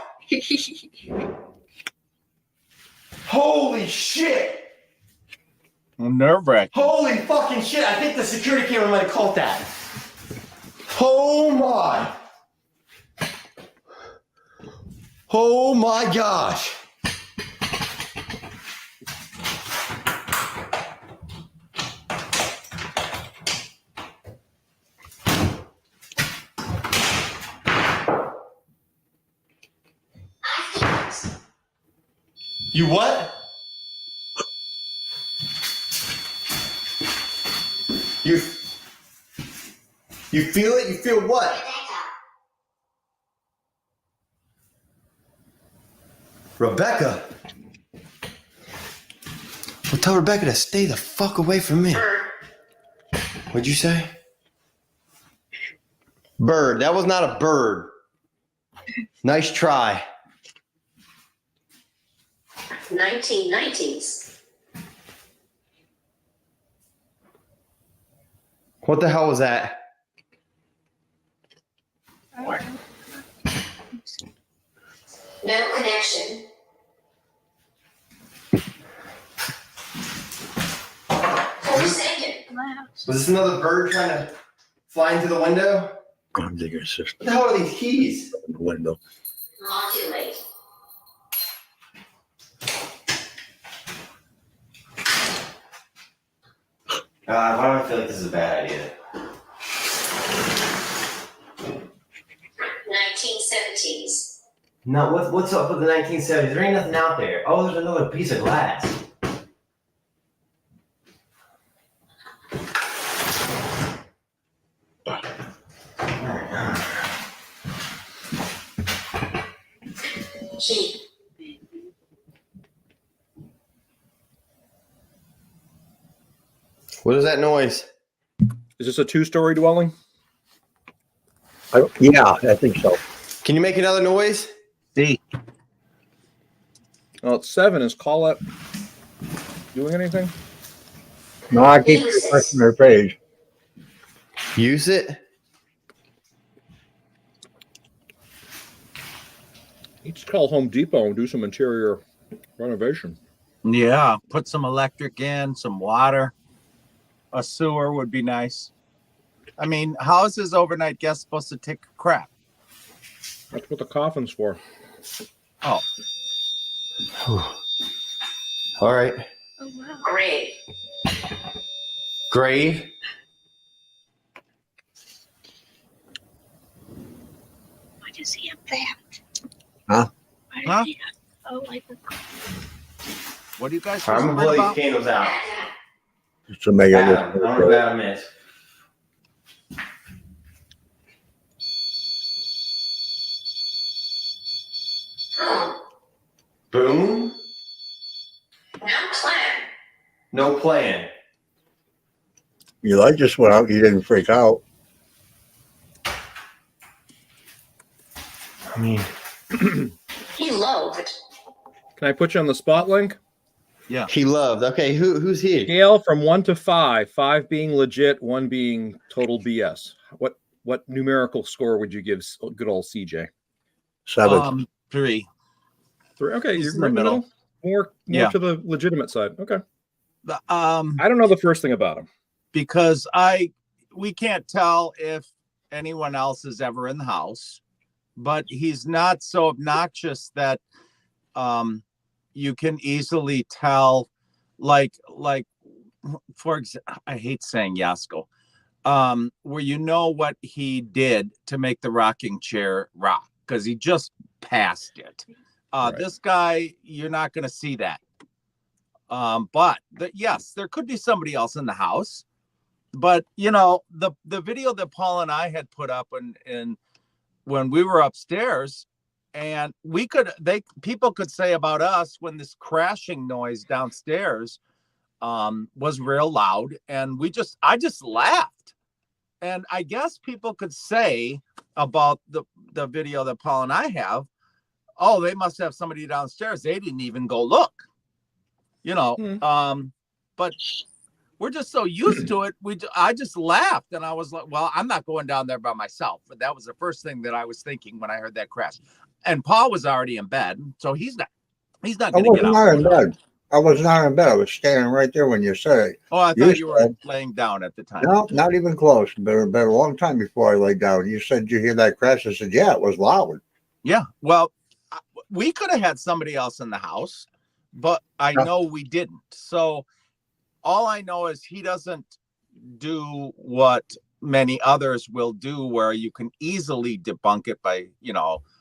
[SPEAKER 9] Holy shit!
[SPEAKER 3] Nerve-wracking.
[SPEAKER 9] Holy fucking shit! I think the security camera might have caught that. Oh my! Oh my gosh! You what? You feel it? You feel what? Rebecca. Well, tell Rebecca to stay the fuck away from me. What'd you say? Bird. That was not a bird. Nice try.
[SPEAKER 8] 1990s.
[SPEAKER 9] What the hell was that?
[SPEAKER 8] No connection.
[SPEAKER 9] Was this another bird trying to fly into the window?
[SPEAKER 1] I'm thinking it's just
[SPEAKER 9] What the hell are these keys?
[SPEAKER 1] in the window.
[SPEAKER 8] Modulate.
[SPEAKER 9] Why do I feel like this is a bad idea?
[SPEAKER 8] 1970s.
[SPEAKER 9] No, what's up with the 1970s? There ain't nothing out there. Oh, there's another piece of glass.
[SPEAKER 8] Key.
[SPEAKER 9] What is that noise?
[SPEAKER 2] Is this a 2-story dwelling?
[SPEAKER 1] Yeah, I think so.
[SPEAKER 9] Can you make another noise?
[SPEAKER 3] D.
[SPEAKER 2] Well, it's 7. Is Collette doing anything?
[SPEAKER 1] No, I keep refreshing her page.
[SPEAKER 9] Use it?
[SPEAKER 2] You just call Home Depot and do some interior renovation.
[SPEAKER 3] Yeah, put some electric in, some water. A sewer would be nice. I mean, how is his overnight guest supposed to take a crap?
[SPEAKER 2] That's what the coffin's for.
[SPEAKER 3] Oh,
[SPEAKER 9] All right.
[SPEAKER 8] Grave.
[SPEAKER 9] Grave.
[SPEAKER 10] Why does he have that?
[SPEAKER 1] Huh?
[SPEAKER 10] Why
[SPEAKER 3] Huh?
[SPEAKER 10] does he have, oh, like a
[SPEAKER 3] what do you guys
[SPEAKER 9] I'm gonna
[SPEAKER 3] whispering
[SPEAKER 9] blow these
[SPEAKER 3] about?
[SPEAKER 9] candles out.
[SPEAKER 1] Just to make it
[SPEAKER 9] Adam, I don't know
[SPEAKER 1] look
[SPEAKER 9] what Adam is. Boom.
[SPEAKER 8] No plan.
[SPEAKER 9] No plan.
[SPEAKER 1] You like this one out, you didn't freak out.
[SPEAKER 9] I mean,
[SPEAKER 8] He loathed.
[SPEAKER 2] Can I put you on the spot link?
[SPEAKER 9] he loved. Okay, who's he?
[SPEAKER 2] Scale from 1 to 5. 5 being legit, 1 being total BS. What numerical score would you give good old CJ?
[SPEAKER 1] 7.
[SPEAKER 3] 3.
[SPEAKER 2] 3. Okay,
[SPEAKER 3] He's
[SPEAKER 2] you're
[SPEAKER 3] in the middle.
[SPEAKER 2] More
[SPEAKER 3] Yeah.
[SPEAKER 2] to the legitimate side. Okay.
[SPEAKER 3] I
[SPEAKER 2] I don't know the first thing about him.
[SPEAKER 3] because we can't tell if anyone else is ever in the house, but he's not so obnoxious that you can easily tell, like for example, I hate saying Yasko, where you know what he did to make the rocking chair rock, because he just passed it.
[SPEAKER 2] Right.
[SPEAKER 3] This guy, you're not going to see that. But yes, there could be somebody else in the house. But you know, the video that Paul and I had put up when we were upstairs, and people could say about us when this crashing noise downstairs was real loud, and I just laughed. And I guess people could say about the video that Paul and I have, oh, they must have somebody downstairs. They didn't even go look. You know, but we're just so used to it. I just laughed, and I was like, well, I'm not going down there by myself. But that was the first thing that I was thinking when I heard that crash. And Paul was already in bed, so he's not going to get out.
[SPEAKER 1] I was not in bed. I was not in bed. I was standing right there when you said it.
[SPEAKER 3] Oh, I thought you were laying down at the time.
[SPEAKER 1] No, not even close. Been a long time before I laid down. You said, "Did you hear that crash?" I said, "Yeah, it was loud."
[SPEAKER 3] Yeah, well, we could have had somebody else in the house, but I know we didn't. So all I know is he doesn't do what many others will do, where you can easily debunk it by,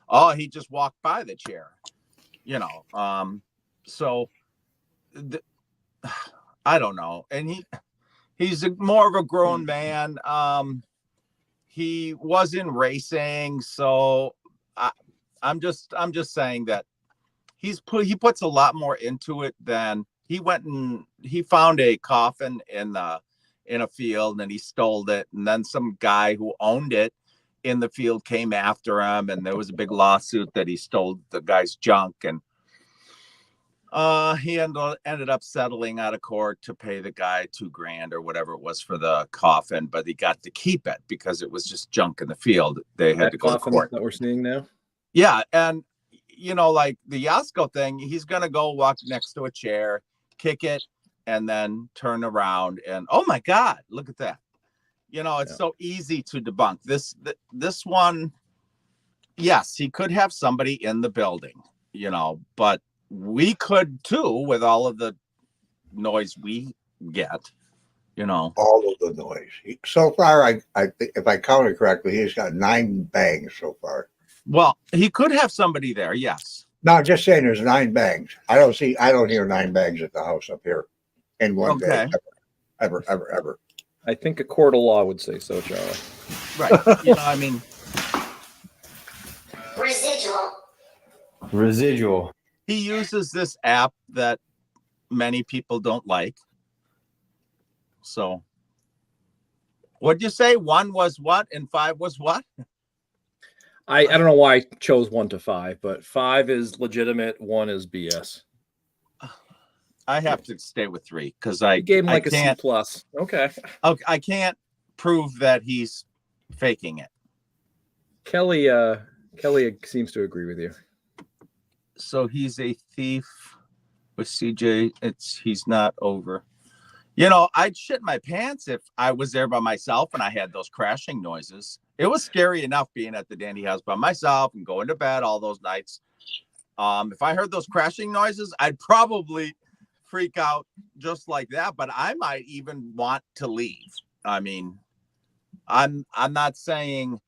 [SPEAKER 3] oh, he just walked by the chair, so I don't know. And he's more of a grown man. He was in racing, so I'm just saying that he puts a lot more into it than he went and he found a coffin in a field and he stole it, and then some guy who owned it in the field came after him, and there was a big lawsuit that he stole the guy's junk, and he ended up settling out of court to pay the guy $2,000 or whatever it was for the coffin, but he got to keep it because it was just junk in the field. They had to go to court.
[SPEAKER 2] That we're seeing now.
[SPEAKER 3] Yeah, and like the Yasko thing, he's gonna go walk next to a chair, kick it, and then turn around and, oh my God, look at that. It's so easy to debunk. This one, yes, he could have somebody in the building, but we could too with all of the noise we get,
[SPEAKER 1] All of the noise. So far, I think if I counted correctly, he's got 9 bangs so far.
[SPEAKER 3] Well, he could have somebody there, yes.
[SPEAKER 1] No, just saying there's 9 bangs. I don't hear 9 bangs at the house up here in one day. Ever.
[SPEAKER 2] I think a court of law would say so, Charlie.
[SPEAKER 3] Right.
[SPEAKER 9] Residual.
[SPEAKER 3] He uses this app that many people don't like. So what'd you say? 1 was what and 5 was what?
[SPEAKER 2] I don't know why I chose 1 to 5, but 5 is legitimate, 1 is BS.
[SPEAKER 3] I have to stay with 3 because I
[SPEAKER 2] gave him like a
[SPEAKER 3] C+.
[SPEAKER 2] Okay.
[SPEAKER 3] I can't prove that he's faking it.
[SPEAKER 2] Kelly seems to agree with you.
[SPEAKER 3] So he's a thief with CJ. He's not over. I'd shit my pants if I was there by myself and I had those crashing noises. It was scary enough being at the Dandy house by myself and going to bed all those nights. If I heard those crashing noises, I'd probably freak out just like that, but I might even want to leave. I mean, I'm not saying,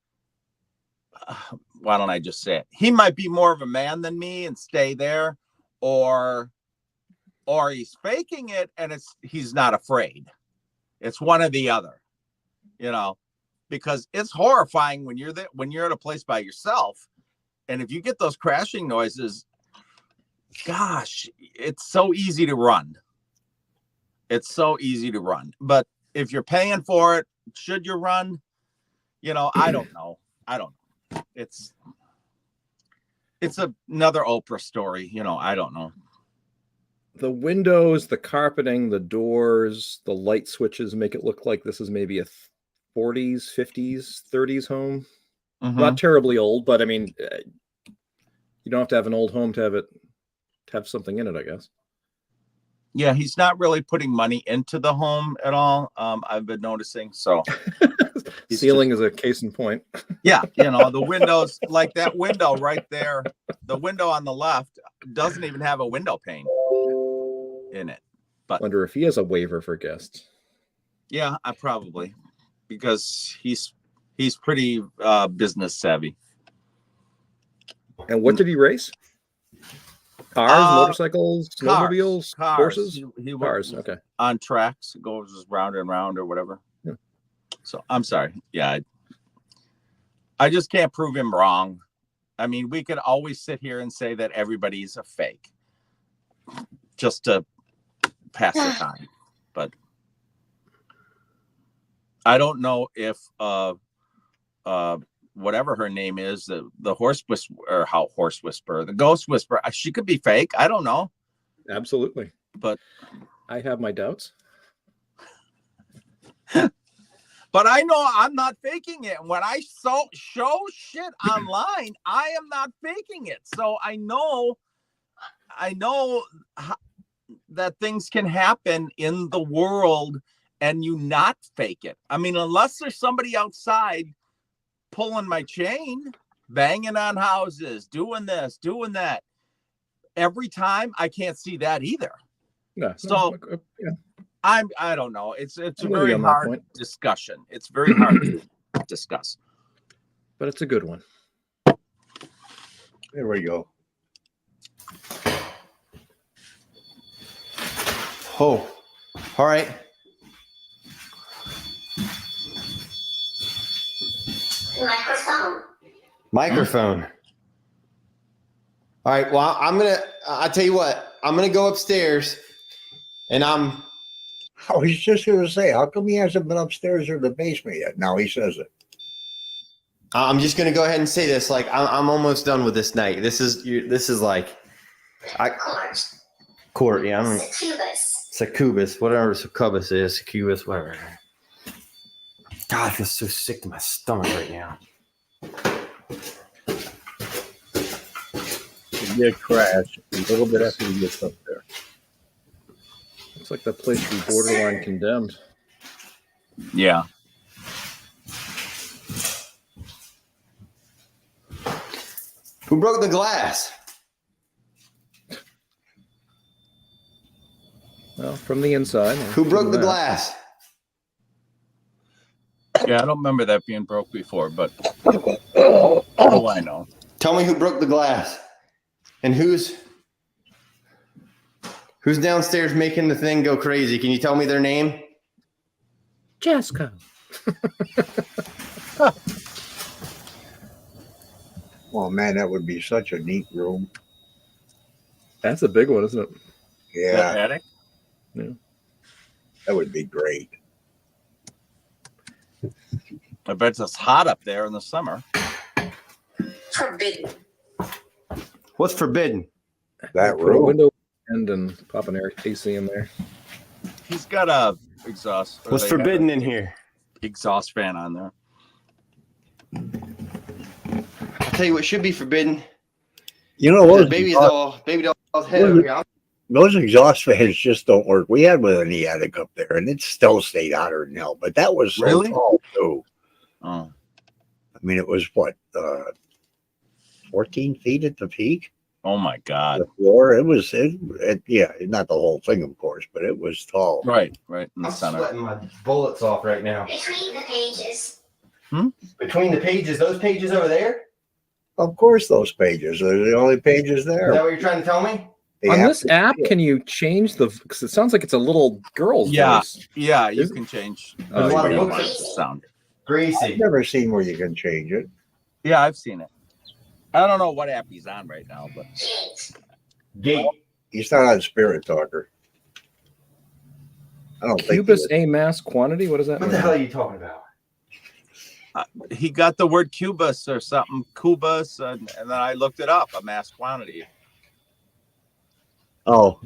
[SPEAKER 3] why don't I just say it? He might be more of a man than me and stay there, or he's faking it and he's not afraid. It's one or the other, because it's horrifying when you're there, when you're at a place by yourself, and if you get those crashing noises, gosh, it's so easy to run. It's so easy to run. But if you're paying for it, should you run? I don't know. It's another Oprah story. I don't know.
[SPEAKER 2] The windows, the carpeting, the doors, the light switches make it look like this is maybe a 40s, 50s, 30s home.
[SPEAKER 3] Mm-hmm.
[SPEAKER 2] Not terribly old, but I mean, you don't have to have an old home to have something in it, I guess.
[SPEAKER 3] Yeah, he's not really putting money into the home at all. I've been noticing. So
[SPEAKER 2] ceiling is a case in point.
[SPEAKER 3] Yeah, the windows, like that window right there, the window on the left doesn't even have a window pane in it. But
[SPEAKER 2] wonder if he has a waiver for guests.
[SPEAKER 3] Yeah, I probably, because he's pretty business savvy.
[SPEAKER 2] And what did he race? Cars, motorcycles, snowmobiles, horses?
[SPEAKER 3] He
[SPEAKER 2] cars, okay.
[SPEAKER 3] On tracks, goes round and round or whatever. Yeah. So I'm sorry. Yeah, I just can't prove him wrong. I mean, we could always sit here and say that everybody's a fake just to pass the time. But I don't know if whatever her name is, the horse whisperer, the ghost whisperer, she could be fake. I don't know.
[SPEAKER 2] Absolutely.
[SPEAKER 3] But
[SPEAKER 2] I have my doubts.
[SPEAKER 3] But I know I'm not faking it. When I show shit online, I am not faking it. So I know that things can happen in the world and you not fake it. I mean, unless there's somebody outside pulling my chain, banging on houses, doing this, doing that. Every time, I can't see that either.
[SPEAKER 2] Yeah.
[SPEAKER 3] So
[SPEAKER 2] Yeah.
[SPEAKER 3] I don't know. It's a
[SPEAKER 2] I'm with
[SPEAKER 3] very
[SPEAKER 2] you on that
[SPEAKER 3] hard
[SPEAKER 2] point.
[SPEAKER 3] discussion. It's very hard to discuss.
[SPEAKER 2] But it's a good one.
[SPEAKER 1] There we go.
[SPEAKER 9] Oh, all right. Microphone. All right. Well, I'll tell you what, I'm going to go upstairs and
[SPEAKER 1] I was just going to say, how come he hasn't been upstairs or the basement yet? Now he says it.
[SPEAKER 9] I'm just going to go ahead and say this. Like, I'm almost done with this night. This is like, court. Yeah. I'm succubus, whatever succubus is, succubus, whatever. God, I feel so sick to my stomach right now.
[SPEAKER 1] Get crashed a little bit after he gets up there.
[SPEAKER 2] Looks like that place should be borderline condemned.
[SPEAKER 3] Yeah.
[SPEAKER 9] Who broke the glass?
[SPEAKER 2] Well, from the inside.
[SPEAKER 9] Who broke the glass?
[SPEAKER 3] Yeah, I don't remember that being broke before, but oh, I know.
[SPEAKER 9] Tell me who broke the glass. And who's downstairs making the thing go crazy? Can you tell me their name?
[SPEAKER 2] Jessica.
[SPEAKER 1] Oh man, that would be such a neat room.
[SPEAKER 2] That's a big one, isn't it?
[SPEAKER 1] Yeah,
[SPEAKER 3] Attic?
[SPEAKER 2] Yeah.
[SPEAKER 1] that would be great.
[SPEAKER 3] I bet it's hot up there in the summer.
[SPEAKER 8] Forbidden.
[SPEAKER 9] What's forbidden?
[SPEAKER 1] That
[SPEAKER 2] Put a
[SPEAKER 1] room.
[SPEAKER 2] window and pop an air AC in there.
[SPEAKER 3] He's got a exhaust.
[SPEAKER 9] What's forbidden in here?
[SPEAKER 3] Exhaust fan on there.
[SPEAKER 9] I'll tell you what should be forbidden.
[SPEAKER 1] You know what?
[SPEAKER 9] Baby doll's head.
[SPEAKER 1] Those exhaust fans just don't work. We had one in the attic up there, and it still stayed hotter than hell. But that was so
[SPEAKER 3] Really?
[SPEAKER 1] tall too.
[SPEAKER 3] Oh,
[SPEAKER 1] I mean, it was what 14 feet at the peak.
[SPEAKER 3] oh my God!
[SPEAKER 1] The floor. It was. Yeah, not the whole thing, of course, but it was tall.
[SPEAKER 3] Right in the
[SPEAKER 9] I'm
[SPEAKER 3] center.
[SPEAKER 9] sweating my bullets off right now.
[SPEAKER 8] Between the pages.
[SPEAKER 9] Between the pages, those pages over there?
[SPEAKER 1] Of course, those pages are the only pages
[SPEAKER 9] Is that
[SPEAKER 1] there.
[SPEAKER 9] what you're trying to tell me?
[SPEAKER 1] They
[SPEAKER 2] On
[SPEAKER 1] have
[SPEAKER 2] this
[SPEAKER 1] to-
[SPEAKER 2] app, can you change because it sounds like it's a little girl's
[SPEAKER 3] Yeah.
[SPEAKER 2] voice.
[SPEAKER 3] Yeah, you
[SPEAKER 2] Is-
[SPEAKER 3] can change.
[SPEAKER 2] Oh,
[SPEAKER 9] There's a lot of
[SPEAKER 3] you
[SPEAKER 9] books.
[SPEAKER 3] want it to sound.
[SPEAKER 9] Greasy.
[SPEAKER 1] I've never seen where you can change it.
[SPEAKER 3] Yeah, I've seen it. I don't know what app he's on right now, but
[SPEAKER 9] Gate.
[SPEAKER 1] He's not on Spirit Talker. I don't think. he
[SPEAKER 2] Cubus
[SPEAKER 1] is.
[SPEAKER 2] A mass quantity? What does that
[SPEAKER 9] What
[SPEAKER 2] mean?
[SPEAKER 9] the hell are you talking about?
[SPEAKER 3] he got the word cubus or something, cubus, and then I looked it up. A mass quantity
[SPEAKER 1] Oh,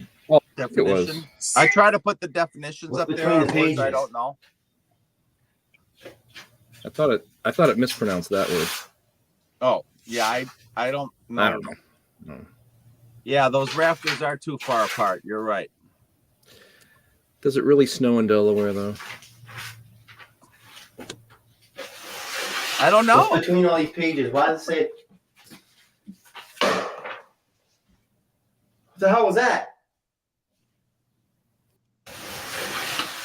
[SPEAKER 3] definition. I try to put the definitions
[SPEAKER 9] What's
[SPEAKER 3] up there
[SPEAKER 9] between
[SPEAKER 3] on
[SPEAKER 9] the
[SPEAKER 3] words I
[SPEAKER 9] pages?
[SPEAKER 3] don't know.
[SPEAKER 2] I thought it mispronounced that word.
[SPEAKER 3] Oh, yeah, I don't know.
[SPEAKER 2] I don't know. No.
[SPEAKER 3] Yeah, those rafters are too far apart. You're right.
[SPEAKER 2] Does it really snow in Delaware though?
[SPEAKER 3] I don't know.
[SPEAKER 9] What's between all these pages? Why does it say? What the hell was that?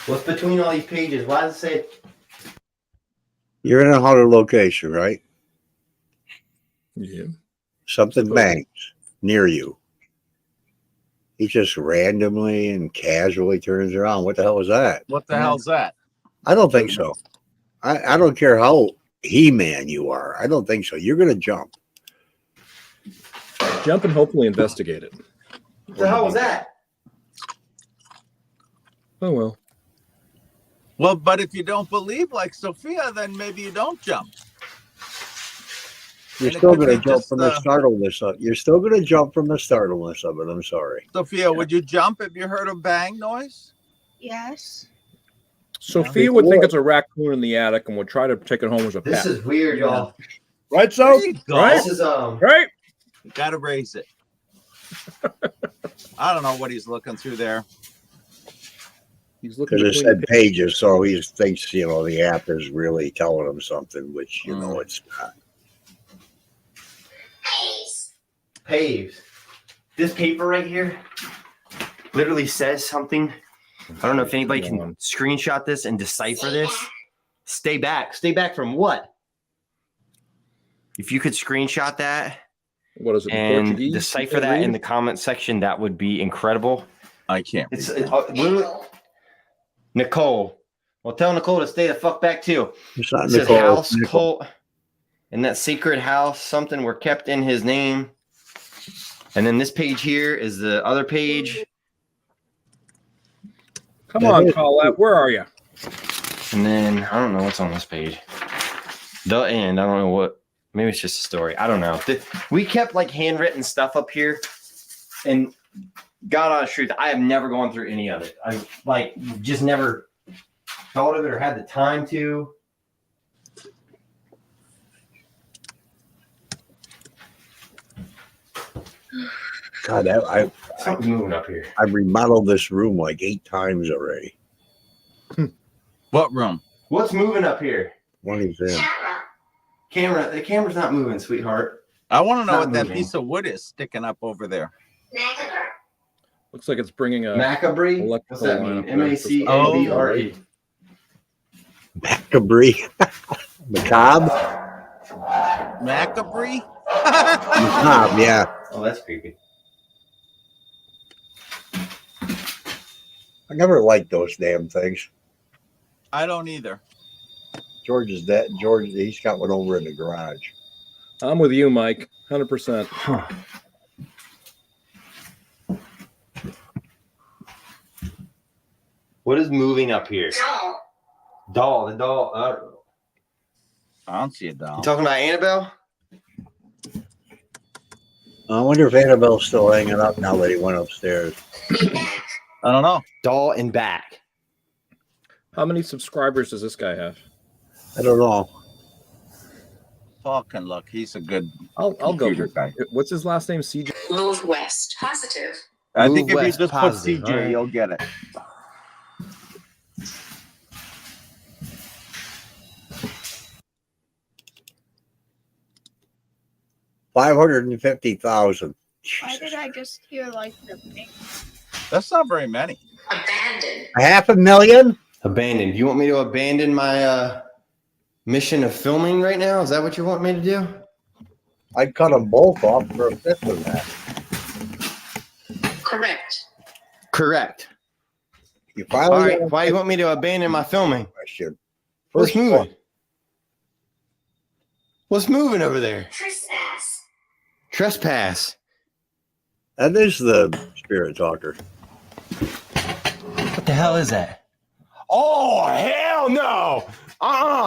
[SPEAKER 9] What's between all these pages? Why does it say?
[SPEAKER 1] you're in a haunted location, right?
[SPEAKER 2] Yeah.
[SPEAKER 1] Something bangs near you. He just randomly and casually turns around. What the hell was that?
[SPEAKER 3] What the hell's that?
[SPEAKER 1] I don't think so. I don't care how He-Man you are. I don't think so. You're going to jump.
[SPEAKER 2] Jump and hopefully investigate it.
[SPEAKER 9] What the hell was that?
[SPEAKER 2] Oh well.
[SPEAKER 3] Well, but if you don't believe like Sophia, then maybe you don't jump.
[SPEAKER 1] You're
[SPEAKER 3] And it
[SPEAKER 1] still
[SPEAKER 3] could
[SPEAKER 1] going to
[SPEAKER 3] be
[SPEAKER 1] jump
[SPEAKER 3] just,
[SPEAKER 1] from the startleness of. You're still going to jump from the startleness of it. I'm sorry.
[SPEAKER 3] Sophia, would you jump if you heard a bang noise?
[SPEAKER 10] Yes.
[SPEAKER 2] Sophia would think it's a raccoon in the attic and would try to take it home as a
[SPEAKER 9] This
[SPEAKER 2] pet.
[SPEAKER 9] is weird, y'all.
[SPEAKER 2] Right,
[SPEAKER 3] There
[SPEAKER 2] so?
[SPEAKER 3] you go.
[SPEAKER 2] Right?
[SPEAKER 9] This is
[SPEAKER 2] Right?
[SPEAKER 3] You gotta raise it. I don't know what he's looking through there.
[SPEAKER 2] He's looking
[SPEAKER 1] Because it
[SPEAKER 2] between
[SPEAKER 1] said
[SPEAKER 2] the
[SPEAKER 1] pages, so he thinks, the app is really telling him something, which, it's not.
[SPEAKER 9] paves. This paper right here literally says something. I don't know if anybody can screenshot this and decipher this. Stay back. Stay back from what? If you could screenshot that.
[SPEAKER 2] What is it?
[SPEAKER 9] And
[SPEAKER 2] Portuguese?
[SPEAKER 9] decipher that in the comment section, that would be incredible.
[SPEAKER 3] I can't.
[SPEAKER 9] It's Nicole. Well, tell Nicole to stay the fuck back too.
[SPEAKER 1] It's not
[SPEAKER 9] It says
[SPEAKER 1] Nicole.
[SPEAKER 9] house cult in that sacred house. Something were kept in his name. And then this page here is the other page.
[SPEAKER 2] Come on, Collette. Where are you?
[SPEAKER 9] And then I don't know what's on this page. The end. I don't know what. Maybe it's just a story. I don't know. We kept like handwritten stuff up here. And God honest truth, I have never gone through any of it. I like just never thought of it or had the time to.
[SPEAKER 1] God,
[SPEAKER 9] Something's moving up here.
[SPEAKER 1] I've remodeled this room like 8 times already.
[SPEAKER 3] What room?
[SPEAKER 9] What's moving up here?
[SPEAKER 1] One he's in.
[SPEAKER 9] Camera. The camera's not moving, sweetheart.
[SPEAKER 3] I want to know
[SPEAKER 9] Not
[SPEAKER 3] what that
[SPEAKER 9] moving.
[SPEAKER 3] piece of wood is sticking up over there.
[SPEAKER 2] Looks like it's bringing a
[SPEAKER 9] Macabre? What's that mean? M-A-C-A-B-R-E.
[SPEAKER 1] Macabre. Macabre?
[SPEAKER 3] Macabre?
[SPEAKER 1] Macabre, yeah.
[SPEAKER 9] Oh, that's creepy.
[SPEAKER 1] I never liked those damn things.
[SPEAKER 3] I don't either.
[SPEAKER 1] George is dead. George, he's got one over in the garage.
[SPEAKER 2] I'm with you, Mike. 100%.
[SPEAKER 9] What is moving up here? Doll. The doll.
[SPEAKER 3] I don't see a doll.
[SPEAKER 9] You talking about Annabelle?
[SPEAKER 1] I wonder if Annabelle's still hanging up now that he went upstairs.
[SPEAKER 3] I don't know.
[SPEAKER 9] Doll and back.
[SPEAKER 2] How many subscribers does this guy have?
[SPEAKER 1] I don't know.
[SPEAKER 3] Fucking look, he's a good.
[SPEAKER 2] I'll go.
[SPEAKER 3] computer guy.
[SPEAKER 2] What's his last name? CJ?
[SPEAKER 8] Move west. Positive.
[SPEAKER 3] I
[SPEAKER 9] Move
[SPEAKER 3] think if you
[SPEAKER 9] west,
[SPEAKER 3] just
[SPEAKER 9] positive.
[SPEAKER 3] put CJ,
[SPEAKER 9] All right.
[SPEAKER 3] you'll get it.
[SPEAKER 1] $550,000.
[SPEAKER 10] Why did I just hear like the big?
[SPEAKER 3] That's not very many.
[SPEAKER 8] Abandoned.
[SPEAKER 1] $500,000?
[SPEAKER 9] Abandoned. You want me to abandon my mission of filming right now? Is that what you want me to do?
[SPEAKER 1] I'd cut them both off for a fifth of that.
[SPEAKER 8] Correct.
[SPEAKER 9] Correct.
[SPEAKER 1] You
[SPEAKER 9] All
[SPEAKER 1] finally
[SPEAKER 9] right. Why do you want me to abandon my filming?
[SPEAKER 1] question.
[SPEAKER 9] What's
[SPEAKER 1] First of all,
[SPEAKER 9] moving? What's moving over there?
[SPEAKER 8] Trespass.
[SPEAKER 9] Trespass.
[SPEAKER 1] that is the spirit talker.
[SPEAKER 9] What the hell is that? Oh, hell no.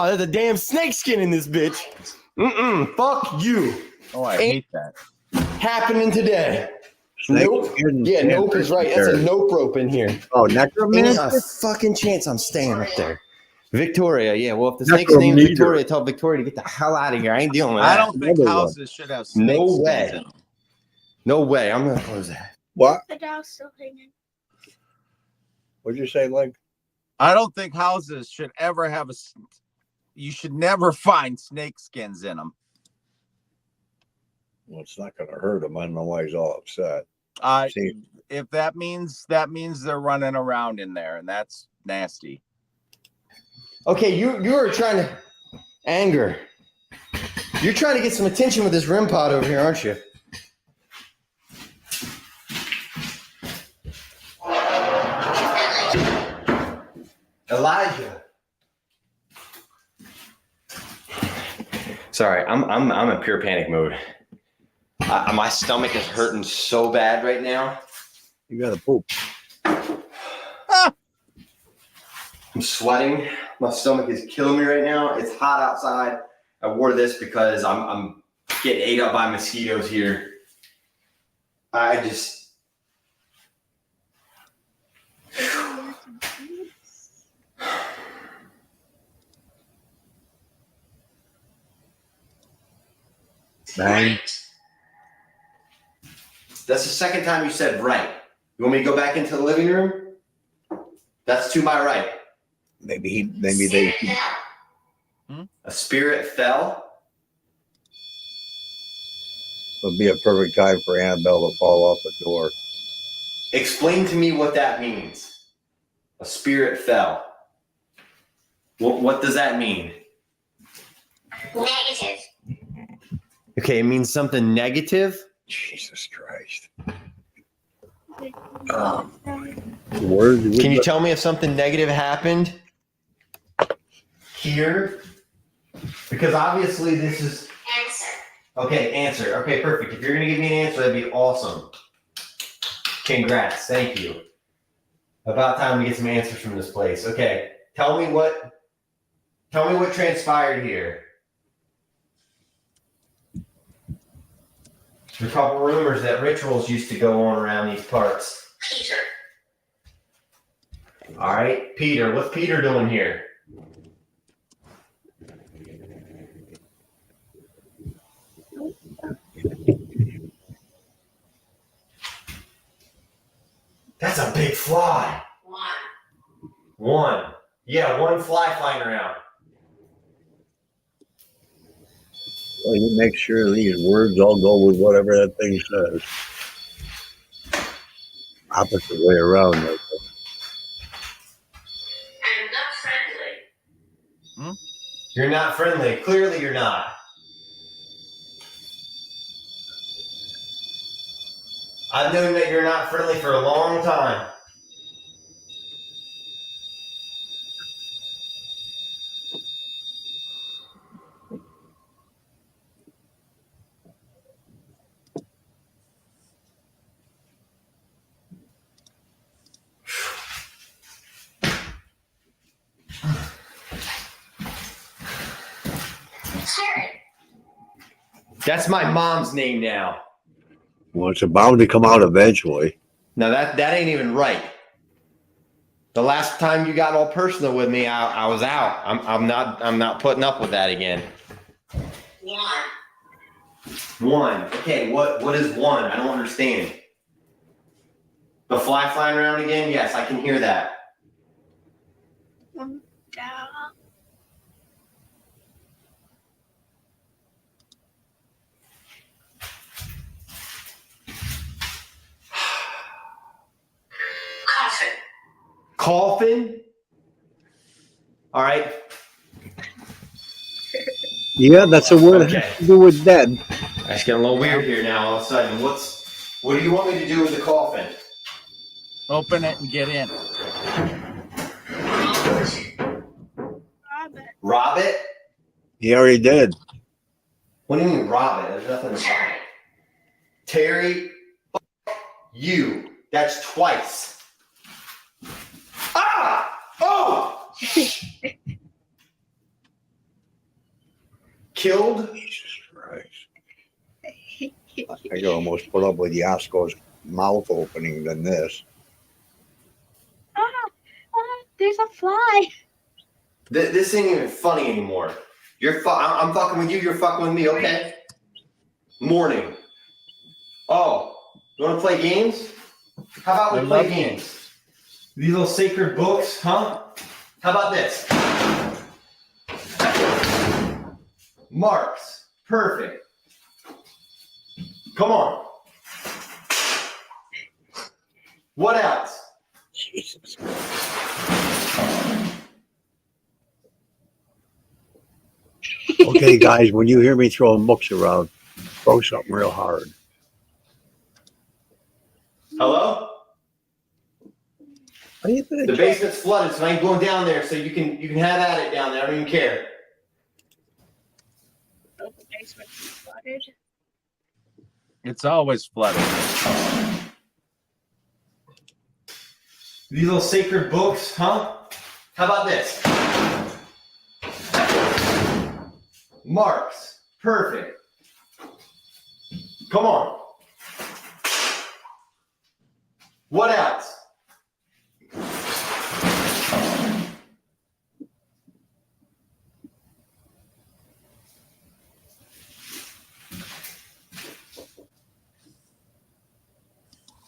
[SPEAKER 9] There's a damn snake skin in this bitch. Fuck you.
[SPEAKER 3] Oh, I hate that.
[SPEAKER 9] Happening today.
[SPEAKER 1] Snake
[SPEAKER 9] Nope.
[SPEAKER 1] skin
[SPEAKER 9] Yeah, nope is right. That's a
[SPEAKER 1] there.
[SPEAKER 9] nope rope in here.
[SPEAKER 1] Oh,
[SPEAKER 9] Ain't
[SPEAKER 1] necromancer?
[SPEAKER 9] a fucking chance I'm staying up there. Victoria, yeah. Well, if the snake's name is Victoria, tell Victoria to get the hell out of here. I ain't dealing with
[SPEAKER 3] I
[SPEAKER 9] that.
[SPEAKER 3] don't think
[SPEAKER 1] Another one.
[SPEAKER 3] houses should have snakes.
[SPEAKER 9] No
[SPEAKER 3] skins
[SPEAKER 9] way.
[SPEAKER 3] in them.
[SPEAKER 9] No way. I'm gonna close that.
[SPEAKER 1] What?
[SPEAKER 10] The dog's still hanging.
[SPEAKER 1] What'd you say, Leg?
[SPEAKER 3] I don't think houses should ever have a. You should never find snake skins in them.
[SPEAKER 1] Well, it's not going to hurt him. I don't know why he's all upset. See,
[SPEAKER 3] If that means they're running around in there, and that's nasty.
[SPEAKER 9] Okay, you are trying to anger. You're trying to get some attention with this REM pod over here, aren't you? Elijah. Sorry, I'm in pure panic mode. My stomach is hurting so bad right now.
[SPEAKER 1] you got to poop.
[SPEAKER 9] I'm sweating. My stomach is killing me right now. It's hot outside. I wore this because I'm Getting ate up by mosquitoes here. I just.
[SPEAKER 1] Bang.
[SPEAKER 9] That's the second time you said right. You want me to go back into the living room? That's to my right.
[SPEAKER 1] Maybe they.
[SPEAKER 9] A spirit fell.
[SPEAKER 1] Would be a perfect time for Annabelle to fall off the door.
[SPEAKER 9] Explain to me what that means. A spirit fell. What does that mean?
[SPEAKER 8] Negative.
[SPEAKER 9] Okay, it means something negative.
[SPEAKER 1] Jesus Christ. Words.
[SPEAKER 9] Can you tell me if something negative happened here? Because obviously this is.
[SPEAKER 8] Answer.
[SPEAKER 9] Okay, answer. Okay, perfect. If you're going to give me an answer, that'd be awesome. Congrats. Thank you. About time to get some answers from this place. Okay, tell me what transpired here. There's a couple rumors that rituals used to go on around these parts.
[SPEAKER 8] Peter.
[SPEAKER 9] All right, Peter. What's Peter doing here? That's a big fly. One. Yeah, one fly flying around.
[SPEAKER 1] Well, you make sure these words all go with whatever that thing says. Opposite way around. Like
[SPEAKER 8] I'm not friendly.
[SPEAKER 9] You're not friendly. Clearly you're not. I've known that you're not friendly for a long time. That's my mom's name now.
[SPEAKER 1] well, it's bound to come out eventually.
[SPEAKER 9] Now that ain't even right. The last time you got all personal with me, I was out. I'm not putting up with that again. One. Okay, what is one? I don't understand. The fly flying around again? Yes, I can hear that. Coffin? All right.
[SPEAKER 1] Yeah, that's a word that has to do with dead.
[SPEAKER 9] That's getting a little weird here now all of a sudden. What do you want me to do with the coffin?
[SPEAKER 3] Open it and get in.
[SPEAKER 9] Rob it?
[SPEAKER 1] He already did.
[SPEAKER 9] What do you mean rob it? There's nothing to rob. Terry, you. That's twice. Ah! Oh! Killed?
[SPEAKER 1] Jesus Christ. I could almost put up with Yasko's mouth opening than this.
[SPEAKER 10] There's a fly.
[SPEAKER 9] This ain't even funny anymore. I'm fucking with you, you're fucking with me, okay? Morning. Oh, you want to play games? How about we play games? These little sacred books, huh? How about this? Marks. Perfect. Come on. What else?
[SPEAKER 1] Jesus. Okay, guys, when you hear me throwing books around, throw something real hard.
[SPEAKER 9] Hello?
[SPEAKER 1] The
[SPEAKER 9] The basement's flooded, so I ain't going down there. So you can have at it down there. I don't even care.
[SPEAKER 10] Oh, the basement's flooded.
[SPEAKER 3] It's always flooded.
[SPEAKER 9] These little sacred books, huh? How about this? Marks. Perfect. Come on. What else?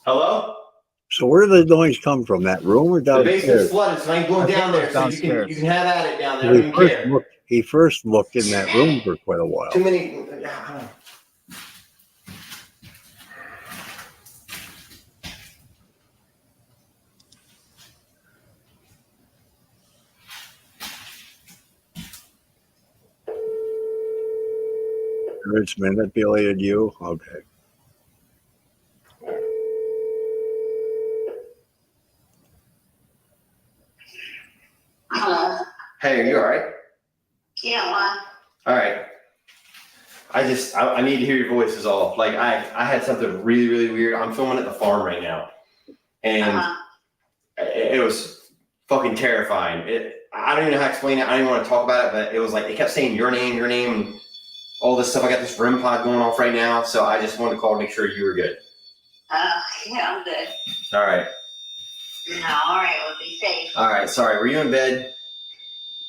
[SPEAKER 9] Hello?
[SPEAKER 1] So where did the noise come from? That room or
[SPEAKER 9] The basement's
[SPEAKER 1] downstairs?
[SPEAKER 9] flooded, so I ain't going
[SPEAKER 3] I think
[SPEAKER 9] down
[SPEAKER 3] it
[SPEAKER 9] there.
[SPEAKER 3] was
[SPEAKER 9] So you can
[SPEAKER 3] downstairs.
[SPEAKER 9] have at it down there. I don't even care.
[SPEAKER 1] He first looked in that room for quite a while.
[SPEAKER 9] Too many.
[SPEAKER 1] It's manipulated you? Okay.
[SPEAKER 8] Hello.
[SPEAKER 9] Hey, are you all right?
[SPEAKER 8] Yeah, why?
[SPEAKER 9] All right. I need to hear your voice is all. Like I had something really, really weird. I'm filming at the farm right now. And it was fucking terrifying. I don't even know how to explain it. I don't even want to talk about it, but it was like, it kept saying your name, and all this stuff. I got this REM pod going off right now. So I just wanted to call to make sure you were good.
[SPEAKER 8] Yeah, I'm good.
[SPEAKER 9] All right.
[SPEAKER 8] No, all right, we'll be safe.
[SPEAKER 9] All right. Sorry. Were you in bed?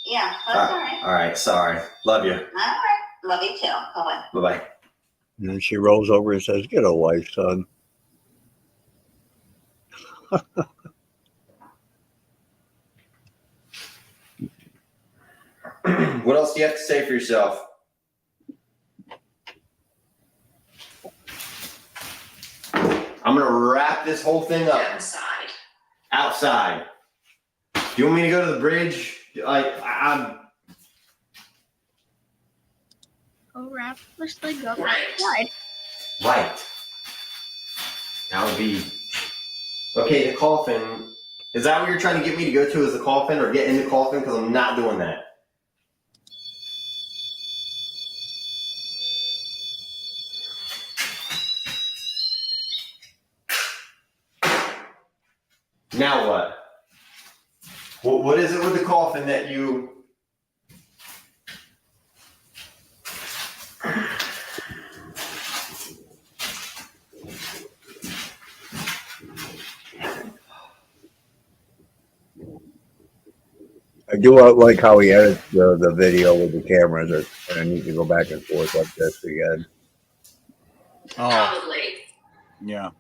[SPEAKER 8] Yeah, that's all right.
[SPEAKER 9] All right. Sorry. Love you.
[SPEAKER 8] All right. Love you too. Bye-bye.
[SPEAKER 9] Bye-bye.
[SPEAKER 1] And then she rolls over and says, "Get a life, son."
[SPEAKER 9] What else do you have to say for yourself? I'm going to wrap this whole thing up. Outside. Do you want me to go to the bridge? I'm...
[SPEAKER 10] Oh, wrap this thing up outside.
[SPEAKER 9] Right. That would be... Okay, the coffin. Is that what you're trying to get me to go to, is the coffin, or get in the coffin? Because I'm not doing that. Now what? What is it with the coffin that you...
[SPEAKER 1] I do like how he edits the video with the cameras, and I need to go back and forth like this again.
[SPEAKER 3] Oh,
[SPEAKER 8] Probably.
[SPEAKER 3] yeah.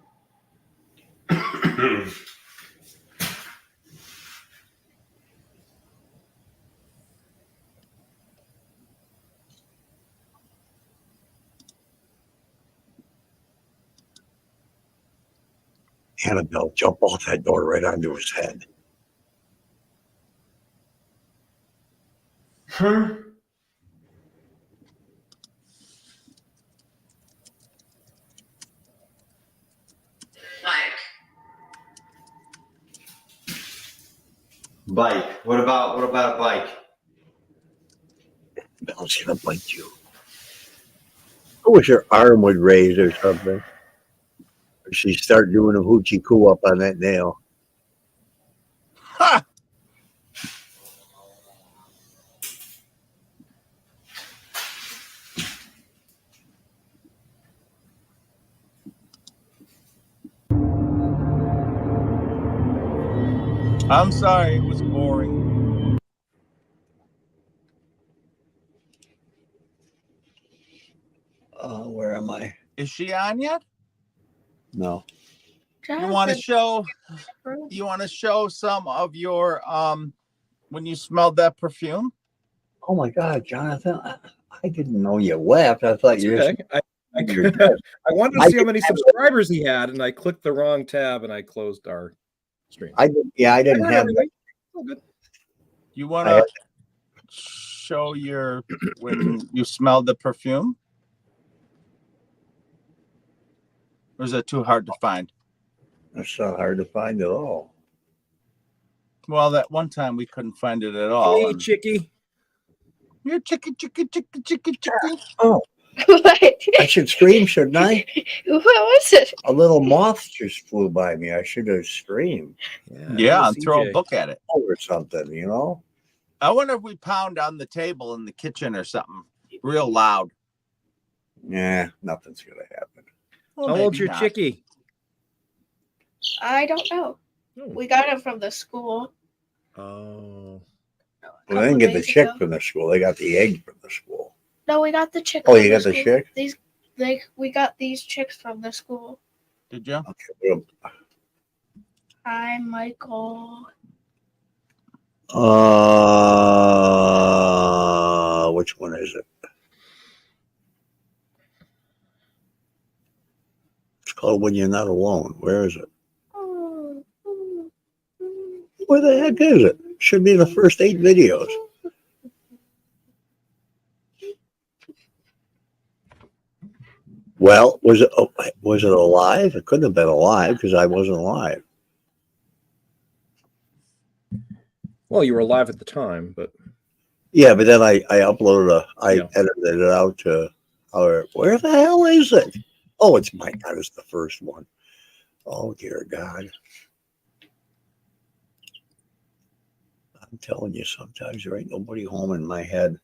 [SPEAKER 1] Annabelle jump off that door right onto his head.
[SPEAKER 9] Bike. What about a bike?
[SPEAKER 1] Belle's gonna bite you. I wish her arm would raise or something. Or she'd start doing a hoochie coo up on that nail.
[SPEAKER 3] Ha! I'm sorry, it was boring.
[SPEAKER 1] Where am I?
[SPEAKER 3] Is she on yet?
[SPEAKER 1] No.
[SPEAKER 3] You want to show some of your when you smelled that perfume?
[SPEAKER 1] Oh my God, Jonathan! I didn't know you left. I thought you
[SPEAKER 2] Okay.
[SPEAKER 1] just.
[SPEAKER 2] I wanted to see how many subscribers he had, and I clicked the wrong tab, and I closed our stream.
[SPEAKER 1] I didn't have that.
[SPEAKER 2] Oh, good.
[SPEAKER 3] You want to show your when you smelled the perfume? Or is that too hard to find?
[SPEAKER 1] That's not hard to find at all.
[SPEAKER 3] Well, that one time we couldn't find it at all.
[SPEAKER 2] Hey, chickie.
[SPEAKER 3] You're chicky.
[SPEAKER 1] Oh,
[SPEAKER 10] What?
[SPEAKER 1] I should scream, shouldn't I?
[SPEAKER 10] What was it?
[SPEAKER 1] A little moth just flew by me. I should have screamed.
[SPEAKER 3] Yeah, and throw a book at it.
[SPEAKER 1] Or something, you know?
[SPEAKER 3] I wonder if we pound on the table in the kitchen or something real loud.
[SPEAKER 1] Yeah, nothing's going to happen.
[SPEAKER 3] Well,
[SPEAKER 2] How old's
[SPEAKER 3] maybe
[SPEAKER 2] your
[SPEAKER 3] not.
[SPEAKER 2] chickie?
[SPEAKER 10] I don't know.
[SPEAKER 2] Oh.
[SPEAKER 10] We got it from the school.
[SPEAKER 2] Oh.
[SPEAKER 1] Well, they didn't get the chick from the school. They got the egg from the school.
[SPEAKER 10] No, we got the chick.
[SPEAKER 1] Oh,
[SPEAKER 10] from
[SPEAKER 1] you got the
[SPEAKER 10] school.
[SPEAKER 1] chick?
[SPEAKER 10] We got these chicks from the school.
[SPEAKER 3] Did you?
[SPEAKER 1] Okay, well,
[SPEAKER 10] Hi, Michael.
[SPEAKER 1] which one is it? It's called When You're Not Alone. Where is it? Where the heck is it? Should be the first 8 videos. Well, was it alive? It couldn't have been alive because I wasn't alive.
[SPEAKER 2] Well, you were alive at the time, but
[SPEAKER 1] Yeah, but then I uploaded
[SPEAKER 2] Yeah.
[SPEAKER 1] edited it out to where the hell is it? Oh, it's my God, it's the first one. Oh dear God. I'm telling you, sometimes there ain't nobody home in my head.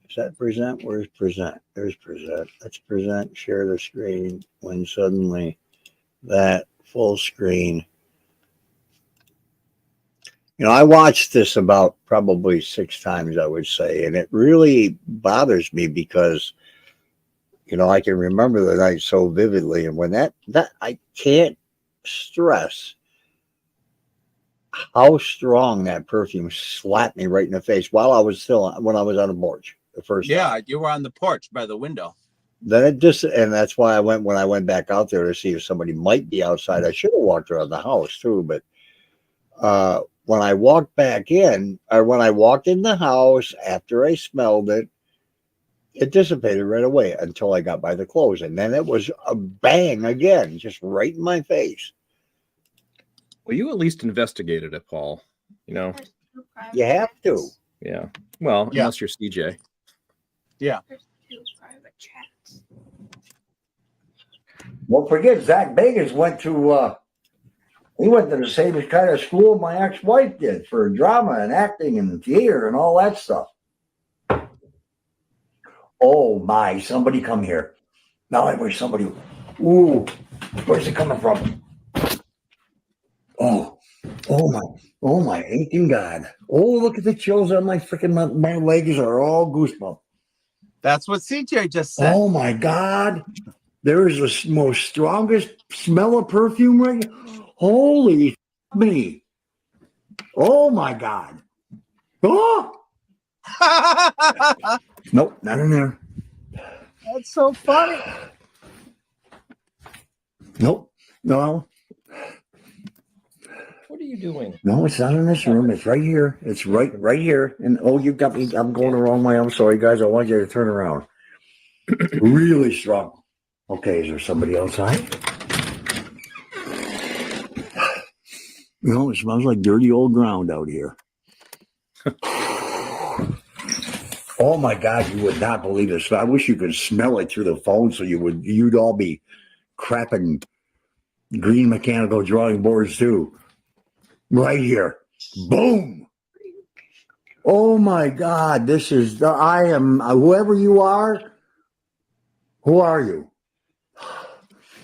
[SPEAKER 1] Is that present? Where's present? There's present. Let's present, share the screen when suddenly that full screen. You know, I watched this about probably 6 times, I would say, and it really bothers me because, you know, I can remember the night so vividly. And when that I can't stress how strong that perfume slapped me right in the face while I was when I was on the porch the first time.
[SPEAKER 3] Yeah, you were on the porch by the window.
[SPEAKER 1] Then it just, and that's why when I went back out there to see if somebody might be outside, I should have walked around the house too. But when I walked back in, or when I walked in the house after I smelled it, it dissipated right away until I got by the clothes. And then it was a bang again, just right in my face.
[SPEAKER 2] well, you at least investigated it, Paul. You know,
[SPEAKER 1] You have to.
[SPEAKER 2] yeah. Well,
[SPEAKER 3] Yeah.
[SPEAKER 2] unless you're CJ.
[SPEAKER 3] Yeah.
[SPEAKER 10] There's 2 private chats.
[SPEAKER 1] Well, forget Zach Bagans went to the same kind of school my ex-wife did for drama and acting and theater and all that stuff. Oh my, somebody come here. Now I wish somebody, ooh, where's it coming from? Oh my, aching God. Oh, look at the chills on my freaking, my legs are all goosebumps.
[SPEAKER 3] That's what CJ just said.
[SPEAKER 1] Oh my God. There is the most strongest smell of perfume right now. Holy me. Oh my God. Oh, nope, not in there.
[SPEAKER 3] That's so funny.
[SPEAKER 1] Nope, no,
[SPEAKER 2] What are you doing?
[SPEAKER 1] no, it's not in this room. It's right here. It's right here. And oh, you got me. I'm going the wrong way. I'm sorry, guys. I want you to turn around. Really strong. Okay, is there somebody outside? You know, it smells like dirty old ground out here. Oh my God, you would not believe this. I wish you could smell it through the phone so you'd all be crapping green mechanical drawing boards too. Right here. Boom. Oh my God, this is, I am, whoever you are, who are you?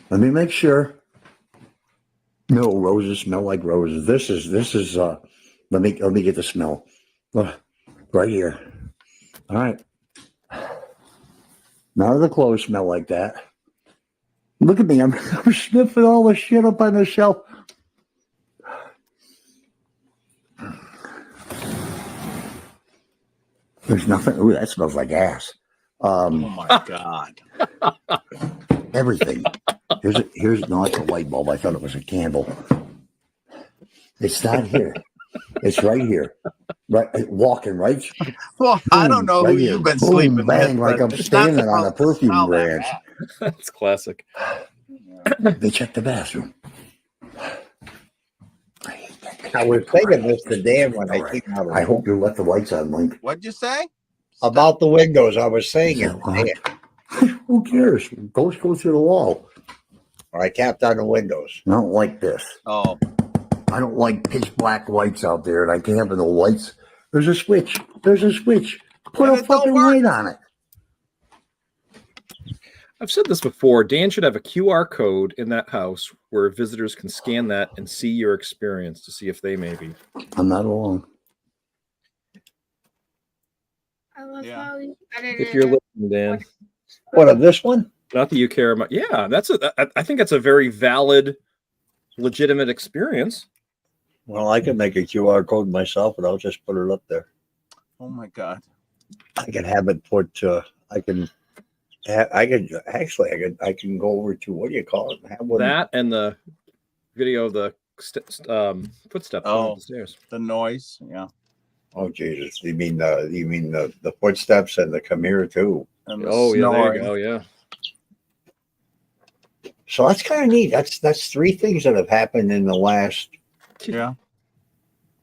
[SPEAKER 1] Let me make sure. No, roses smell like roses. This is, let me get the smell. Right here. All right. None of the clothes smell like that. Look at me. I'm sniffing all the shit up on the shelf. There's nothing. Ooh, that smells like ass.
[SPEAKER 3] Oh my God.
[SPEAKER 1] Everything. Here's no, it's a light bulb. I thought it was a candle. It's not here. It's right here. Right, walking right.
[SPEAKER 3] Well, I don't know
[SPEAKER 1] right
[SPEAKER 3] who
[SPEAKER 1] here.
[SPEAKER 3] you've been
[SPEAKER 1] Boom,
[SPEAKER 3] sleeping
[SPEAKER 1] bang,
[SPEAKER 3] with.
[SPEAKER 1] like
[SPEAKER 3] but
[SPEAKER 1] I'm
[SPEAKER 3] it's not
[SPEAKER 1] standing on a
[SPEAKER 3] supposed to
[SPEAKER 1] perfume
[SPEAKER 3] smell that
[SPEAKER 1] branch.
[SPEAKER 3] bad.
[SPEAKER 2] That's classic.
[SPEAKER 1] They checked the bathroom. I was thinking this today when I came out. I hope you left the lights on, Link.
[SPEAKER 3] What'd you say?
[SPEAKER 1] About the windows, I was saying it. Who cares? Ghosts go through the wall. I tapped on the windows. I don't like this.
[SPEAKER 3] Oh,
[SPEAKER 1] I don't like pitch black lights out there, and I can't have no lights. There's a switch. There's a switch. Put
[SPEAKER 3] And
[SPEAKER 1] a
[SPEAKER 3] it don't
[SPEAKER 1] fucking
[SPEAKER 3] work.
[SPEAKER 1] light on it.
[SPEAKER 2] I've said this before. Dan should have a QR code in that house where visitors can scan that and see your experience to see if they may be.
[SPEAKER 1] I'm not alone.
[SPEAKER 10] I love
[SPEAKER 3] Yeah.
[SPEAKER 10] how you
[SPEAKER 2] If you're listening, Dan.
[SPEAKER 1] What, of this one?
[SPEAKER 2] Not that you care about. Yeah, I think that's a very valid, legitimate experience.
[SPEAKER 1] Well, I can make a QR code myself, and I'll just put it up there.
[SPEAKER 3] Oh my God.
[SPEAKER 1] I can have it put. I can go over to, what do you call it? Have one.
[SPEAKER 2] That and the video of the footsteps going up the stairs.
[SPEAKER 3] The noise. Yeah.
[SPEAKER 1] Oh Jesus! You mean the footsteps and the come here too?
[SPEAKER 3] And the
[SPEAKER 2] Oh yeah, there
[SPEAKER 3] snoring.
[SPEAKER 2] you go. Yeah.
[SPEAKER 1] So that's kind of neat. That's 3 things that have happened in the last.
[SPEAKER 3] Yeah.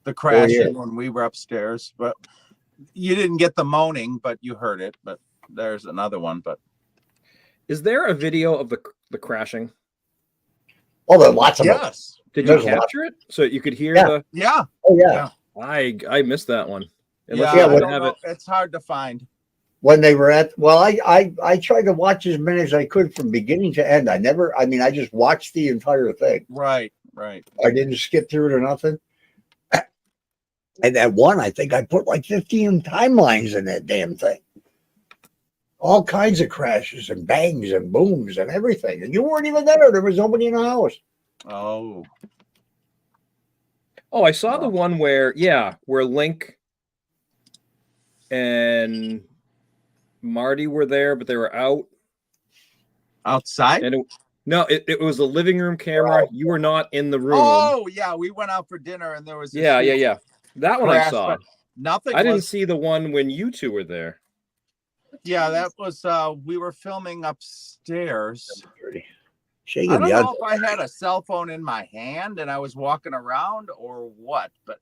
[SPEAKER 3] The
[SPEAKER 1] years.
[SPEAKER 3] crashing when we were upstairs, but you didn't get the moaning, but you heard it. But there's another one. But
[SPEAKER 2] Is there a video of the crashing?
[SPEAKER 1] Oh, there are lots of them.
[SPEAKER 3] yes.
[SPEAKER 2] Did you
[SPEAKER 1] There's a lot.
[SPEAKER 2] capture it so you could hear
[SPEAKER 1] Yeah.
[SPEAKER 2] the?
[SPEAKER 3] Yeah.
[SPEAKER 1] Oh yeah.
[SPEAKER 2] I missed that one.
[SPEAKER 3] Yeah.
[SPEAKER 2] Unless you
[SPEAKER 3] I
[SPEAKER 2] happen to
[SPEAKER 3] don't
[SPEAKER 2] have
[SPEAKER 3] know.
[SPEAKER 2] it.
[SPEAKER 3] It's hard to find.
[SPEAKER 1] When they were at, well, I tried to watch as many as I could from beginning to end. I just watched the entire thing.
[SPEAKER 3] Right. Right.
[SPEAKER 1] I didn't skip through it or nothing. And that one, I think I put like 15 timelines in that damn thing. All kinds of crashes and bangs and booms and everything. And you weren't even there. There was nobody in the house.
[SPEAKER 3] Oh.
[SPEAKER 2] Oh, I saw the one where Link and Marty were there, but they were out.
[SPEAKER 3] Outside?
[SPEAKER 2] And it was a living room camera.
[SPEAKER 1] Right.
[SPEAKER 2] You were not in the room.
[SPEAKER 3] Oh, yeah. We went out for dinner and there was this
[SPEAKER 2] yeah.
[SPEAKER 3] huge
[SPEAKER 2] That one I
[SPEAKER 3] crash,
[SPEAKER 2] saw.
[SPEAKER 3] but nothing.
[SPEAKER 2] I didn't
[SPEAKER 3] was,
[SPEAKER 2] see the one when you two were there.
[SPEAKER 3] Yeah, that was we were filming upstairs.
[SPEAKER 1] Shaking
[SPEAKER 3] I don't
[SPEAKER 1] the
[SPEAKER 3] know if I had a cell phone in my hand and I was walking around or what, but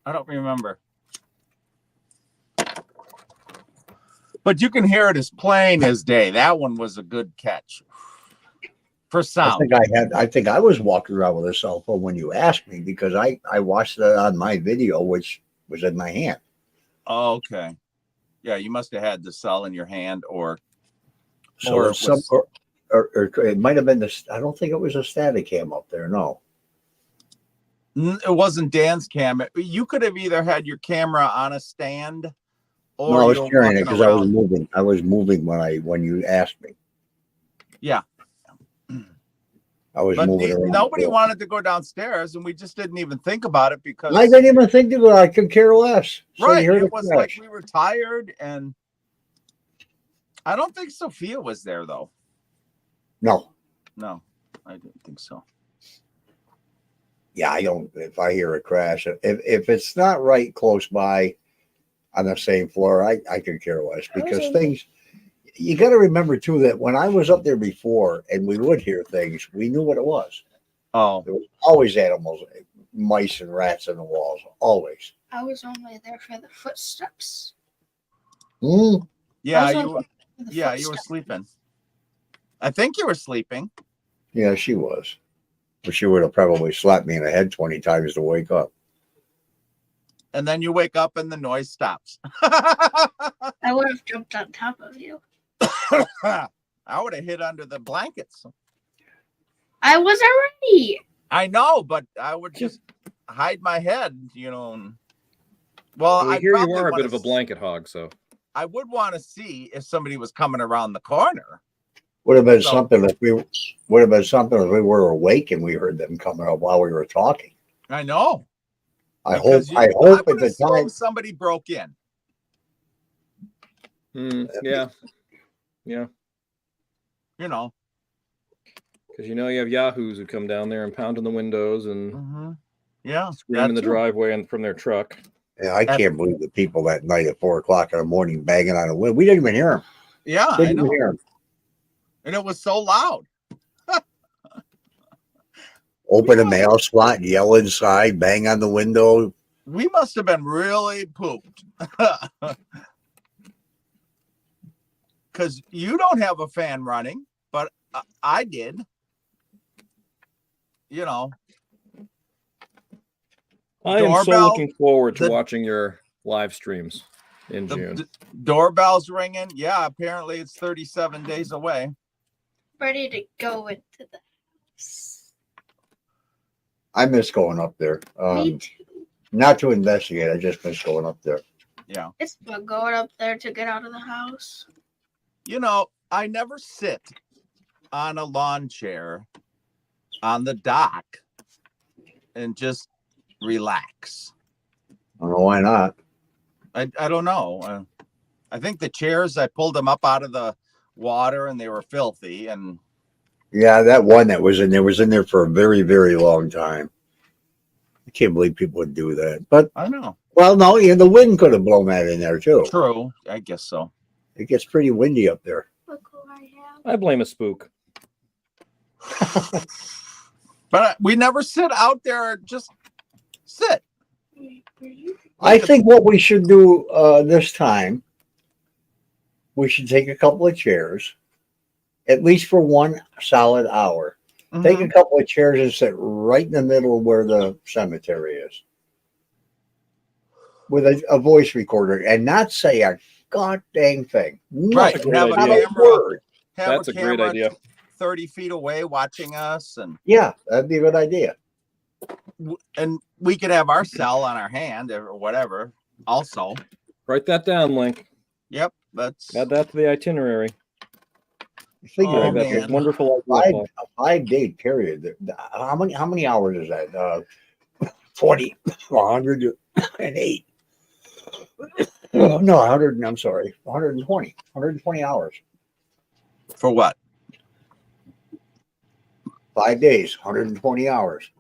[SPEAKER 3] I don't remember. But you can hear it as plain as day. That one was a good catch for sound.
[SPEAKER 1] I think I was walking around with a cell phone when you asked me, because I watched it on my video, which was in my hand.
[SPEAKER 3] Oh, okay. Yeah, you must have had the cell in your hand, or
[SPEAKER 1] So
[SPEAKER 3] it was-
[SPEAKER 1] or it might have been I don't think it was a static cam up there. No.
[SPEAKER 3] it wasn't Dan's camera. You could have either had your camera on a stand, or
[SPEAKER 1] No, I was
[SPEAKER 3] you were
[SPEAKER 1] carrying it
[SPEAKER 3] walking
[SPEAKER 1] because I was
[SPEAKER 3] around.
[SPEAKER 1] moving. I was moving when you asked me.
[SPEAKER 3] Yeah.
[SPEAKER 1] I was
[SPEAKER 3] But
[SPEAKER 1] moving around.
[SPEAKER 3] nobody wanted to go downstairs, and we just didn't even think about it because
[SPEAKER 1] I didn't even think of it. I could care less. So
[SPEAKER 3] right,
[SPEAKER 1] you heard
[SPEAKER 3] it
[SPEAKER 1] the
[SPEAKER 3] was
[SPEAKER 1] crash.
[SPEAKER 3] like we were tired, and I don't think Sophia was there though.
[SPEAKER 1] No.
[SPEAKER 3] No, I didn't think so.
[SPEAKER 1] Yeah, I don't. If I hear a crash, if it's not right close by on the same floor, I could care less, because things. You got to remember too that when I was up there before and we would hear things, we knew what it was.
[SPEAKER 3] Oh,
[SPEAKER 1] There was always animals, mice and rats in the walls, always.
[SPEAKER 10] I was only there for the footsteps.
[SPEAKER 1] Mm.
[SPEAKER 3] yeah,
[SPEAKER 10] I was
[SPEAKER 3] you.
[SPEAKER 10] only
[SPEAKER 3] Were,
[SPEAKER 10] there for the
[SPEAKER 3] yeah, you were
[SPEAKER 10] footsteps.
[SPEAKER 3] sleeping. I think you were sleeping.
[SPEAKER 1] Yeah, she was. But she would have probably slapped me in the head 20 times to wake up.
[SPEAKER 3] And then you wake up and the noise stops.
[SPEAKER 10] I would have jumped on top of you.
[SPEAKER 3] I would have hid under the blankets.
[SPEAKER 10] I was already.
[SPEAKER 3] I know, but I would just hide my head, and- well,
[SPEAKER 2] I
[SPEAKER 3] I
[SPEAKER 2] hear you
[SPEAKER 3] probably
[SPEAKER 2] are a
[SPEAKER 3] wanna
[SPEAKER 2] bit of a blanket hog, so
[SPEAKER 3] I would want to see if somebody was coming around the corner.
[SPEAKER 1] Would have been
[SPEAKER 3] So-
[SPEAKER 1] something if we were awake and we heard them coming up while we were talking.
[SPEAKER 3] I know.
[SPEAKER 1] I
[SPEAKER 3] Because
[SPEAKER 1] hope at
[SPEAKER 3] would
[SPEAKER 1] the
[SPEAKER 3] assume
[SPEAKER 1] time.
[SPEAKER 3] somebody broke in.
[SPEAKER 2] yeah,
[SPEAKER 3] You know.
[SPEAKER 2] because you have yahoos who come down there and pound on the windows and
[SPEAKER 3] Yeah.
[SPEAKER 2] scream in the
[SPEAKER 3] that too.
[SPEAKER 2] driveway and from their truck.
[SPEAKER 1] Yeah, I can't believe the people that night at 4:00 in the morning banging on the window. We didn't even hear them.
[SPEAKER 3] Yeah, I
[SPEAKER 1] Didn't
[SPEAKER 3] know.
[SPEAKER 1] even hear them.
[SPEAKER 3] And it was so loud.
[SPEAKER 1] Open the mail slot, yell inside, bang on the window.
[SPEAKER 3] We must have been really pooped. Because you don't have a fan running, but I did.
[SPEAKER 2] I am so
[SPEAKER 3] Doorbell,
[SPEAKER 2] looking forward to
[SPEAKER 3] the-
[SPEAKER 2] watching your live streams. in June.
[SPEAKER 3] Doorbell's ringing. Yeah, apparently it's 37 days away.
[SPEAKER 10] Ready to go into the house.
[SPEAKER 1] I miss going up there.
[SPEAKER 10] Me too.
[SPEAKER 1] Not to investigate. I just miss going up there.
[SPEAKER 3] Yeah.
[SPEAKER 10] It's fun going up there to get out of the house.
[SPEAKER 3] You know, I never sit on a lawn chair on the dock and just relax.
[SPEAKER 1] I don't know why not.
[SPEAKER 3] I don't know. I think the chairs, I pulled them up out of the water and they were filthy. And
[SPEAKER 1] Yeah, that one that was in there for a very, very long time. I can't believe people would do that. But
[SPEAKER 3] I know.
[SPEAKER 1] well, no, yeah, the wind could have blown that in there too.
[SPEAKER 3] True. I guess so.
[SPEAKER 1] It gets pretty windy up there.
[SPEAKER 10] Look what I have.
[SPEAKER 2] I blame a spook.
[SPEAKER 3] But we never sit out there, just sit.
[SPEAKER 1] I think what we should do this time, we should take a couple of chairs, at least for 1 solid hour. Take a couple of chairs and sit right in the middle where the cemetery is, with a voice recorder, and not say a god dang thing.
[SPEAKER 3] Right.
[SPEAKER 2] That's a
[SPEAKER 3] Have
[SPEAKER 2] great
[SPEAKER 3] a
[SPEAKER 2] idea.
[SPEAKER 3] camera. Have
[SPEAKER 2] That's a great
[SPEAKER 3] camera
[SPEAKER 2] idea.
[SPEAKER 3] 30 feet away watching us, and
[SPEAKER 1] that'd be a good idea.
[SPEAKER 3] we could have our cell on our hand or whatever. Also,
[SPEAKER 2] Write that down, Link.
[SPEAKER 3] yep. That's
[SPEAKER 2] Add that to the itinerary.
[SPEAKER 1] Think
[SPEAKER 3] Oh,
[SPEAKER 1] of
[SPEAKER 2] That's
[SPEAKER 1] it,
[SPEAKER 2] a wonderful idea.
[SPEAKER 1] a 5-day period. How many hours is that? 20, 108. No, 100. I'm sorry, 120 hours.
[SPEAKER 3] for what?
[SPEAKER 1] 5 days, 120 hours.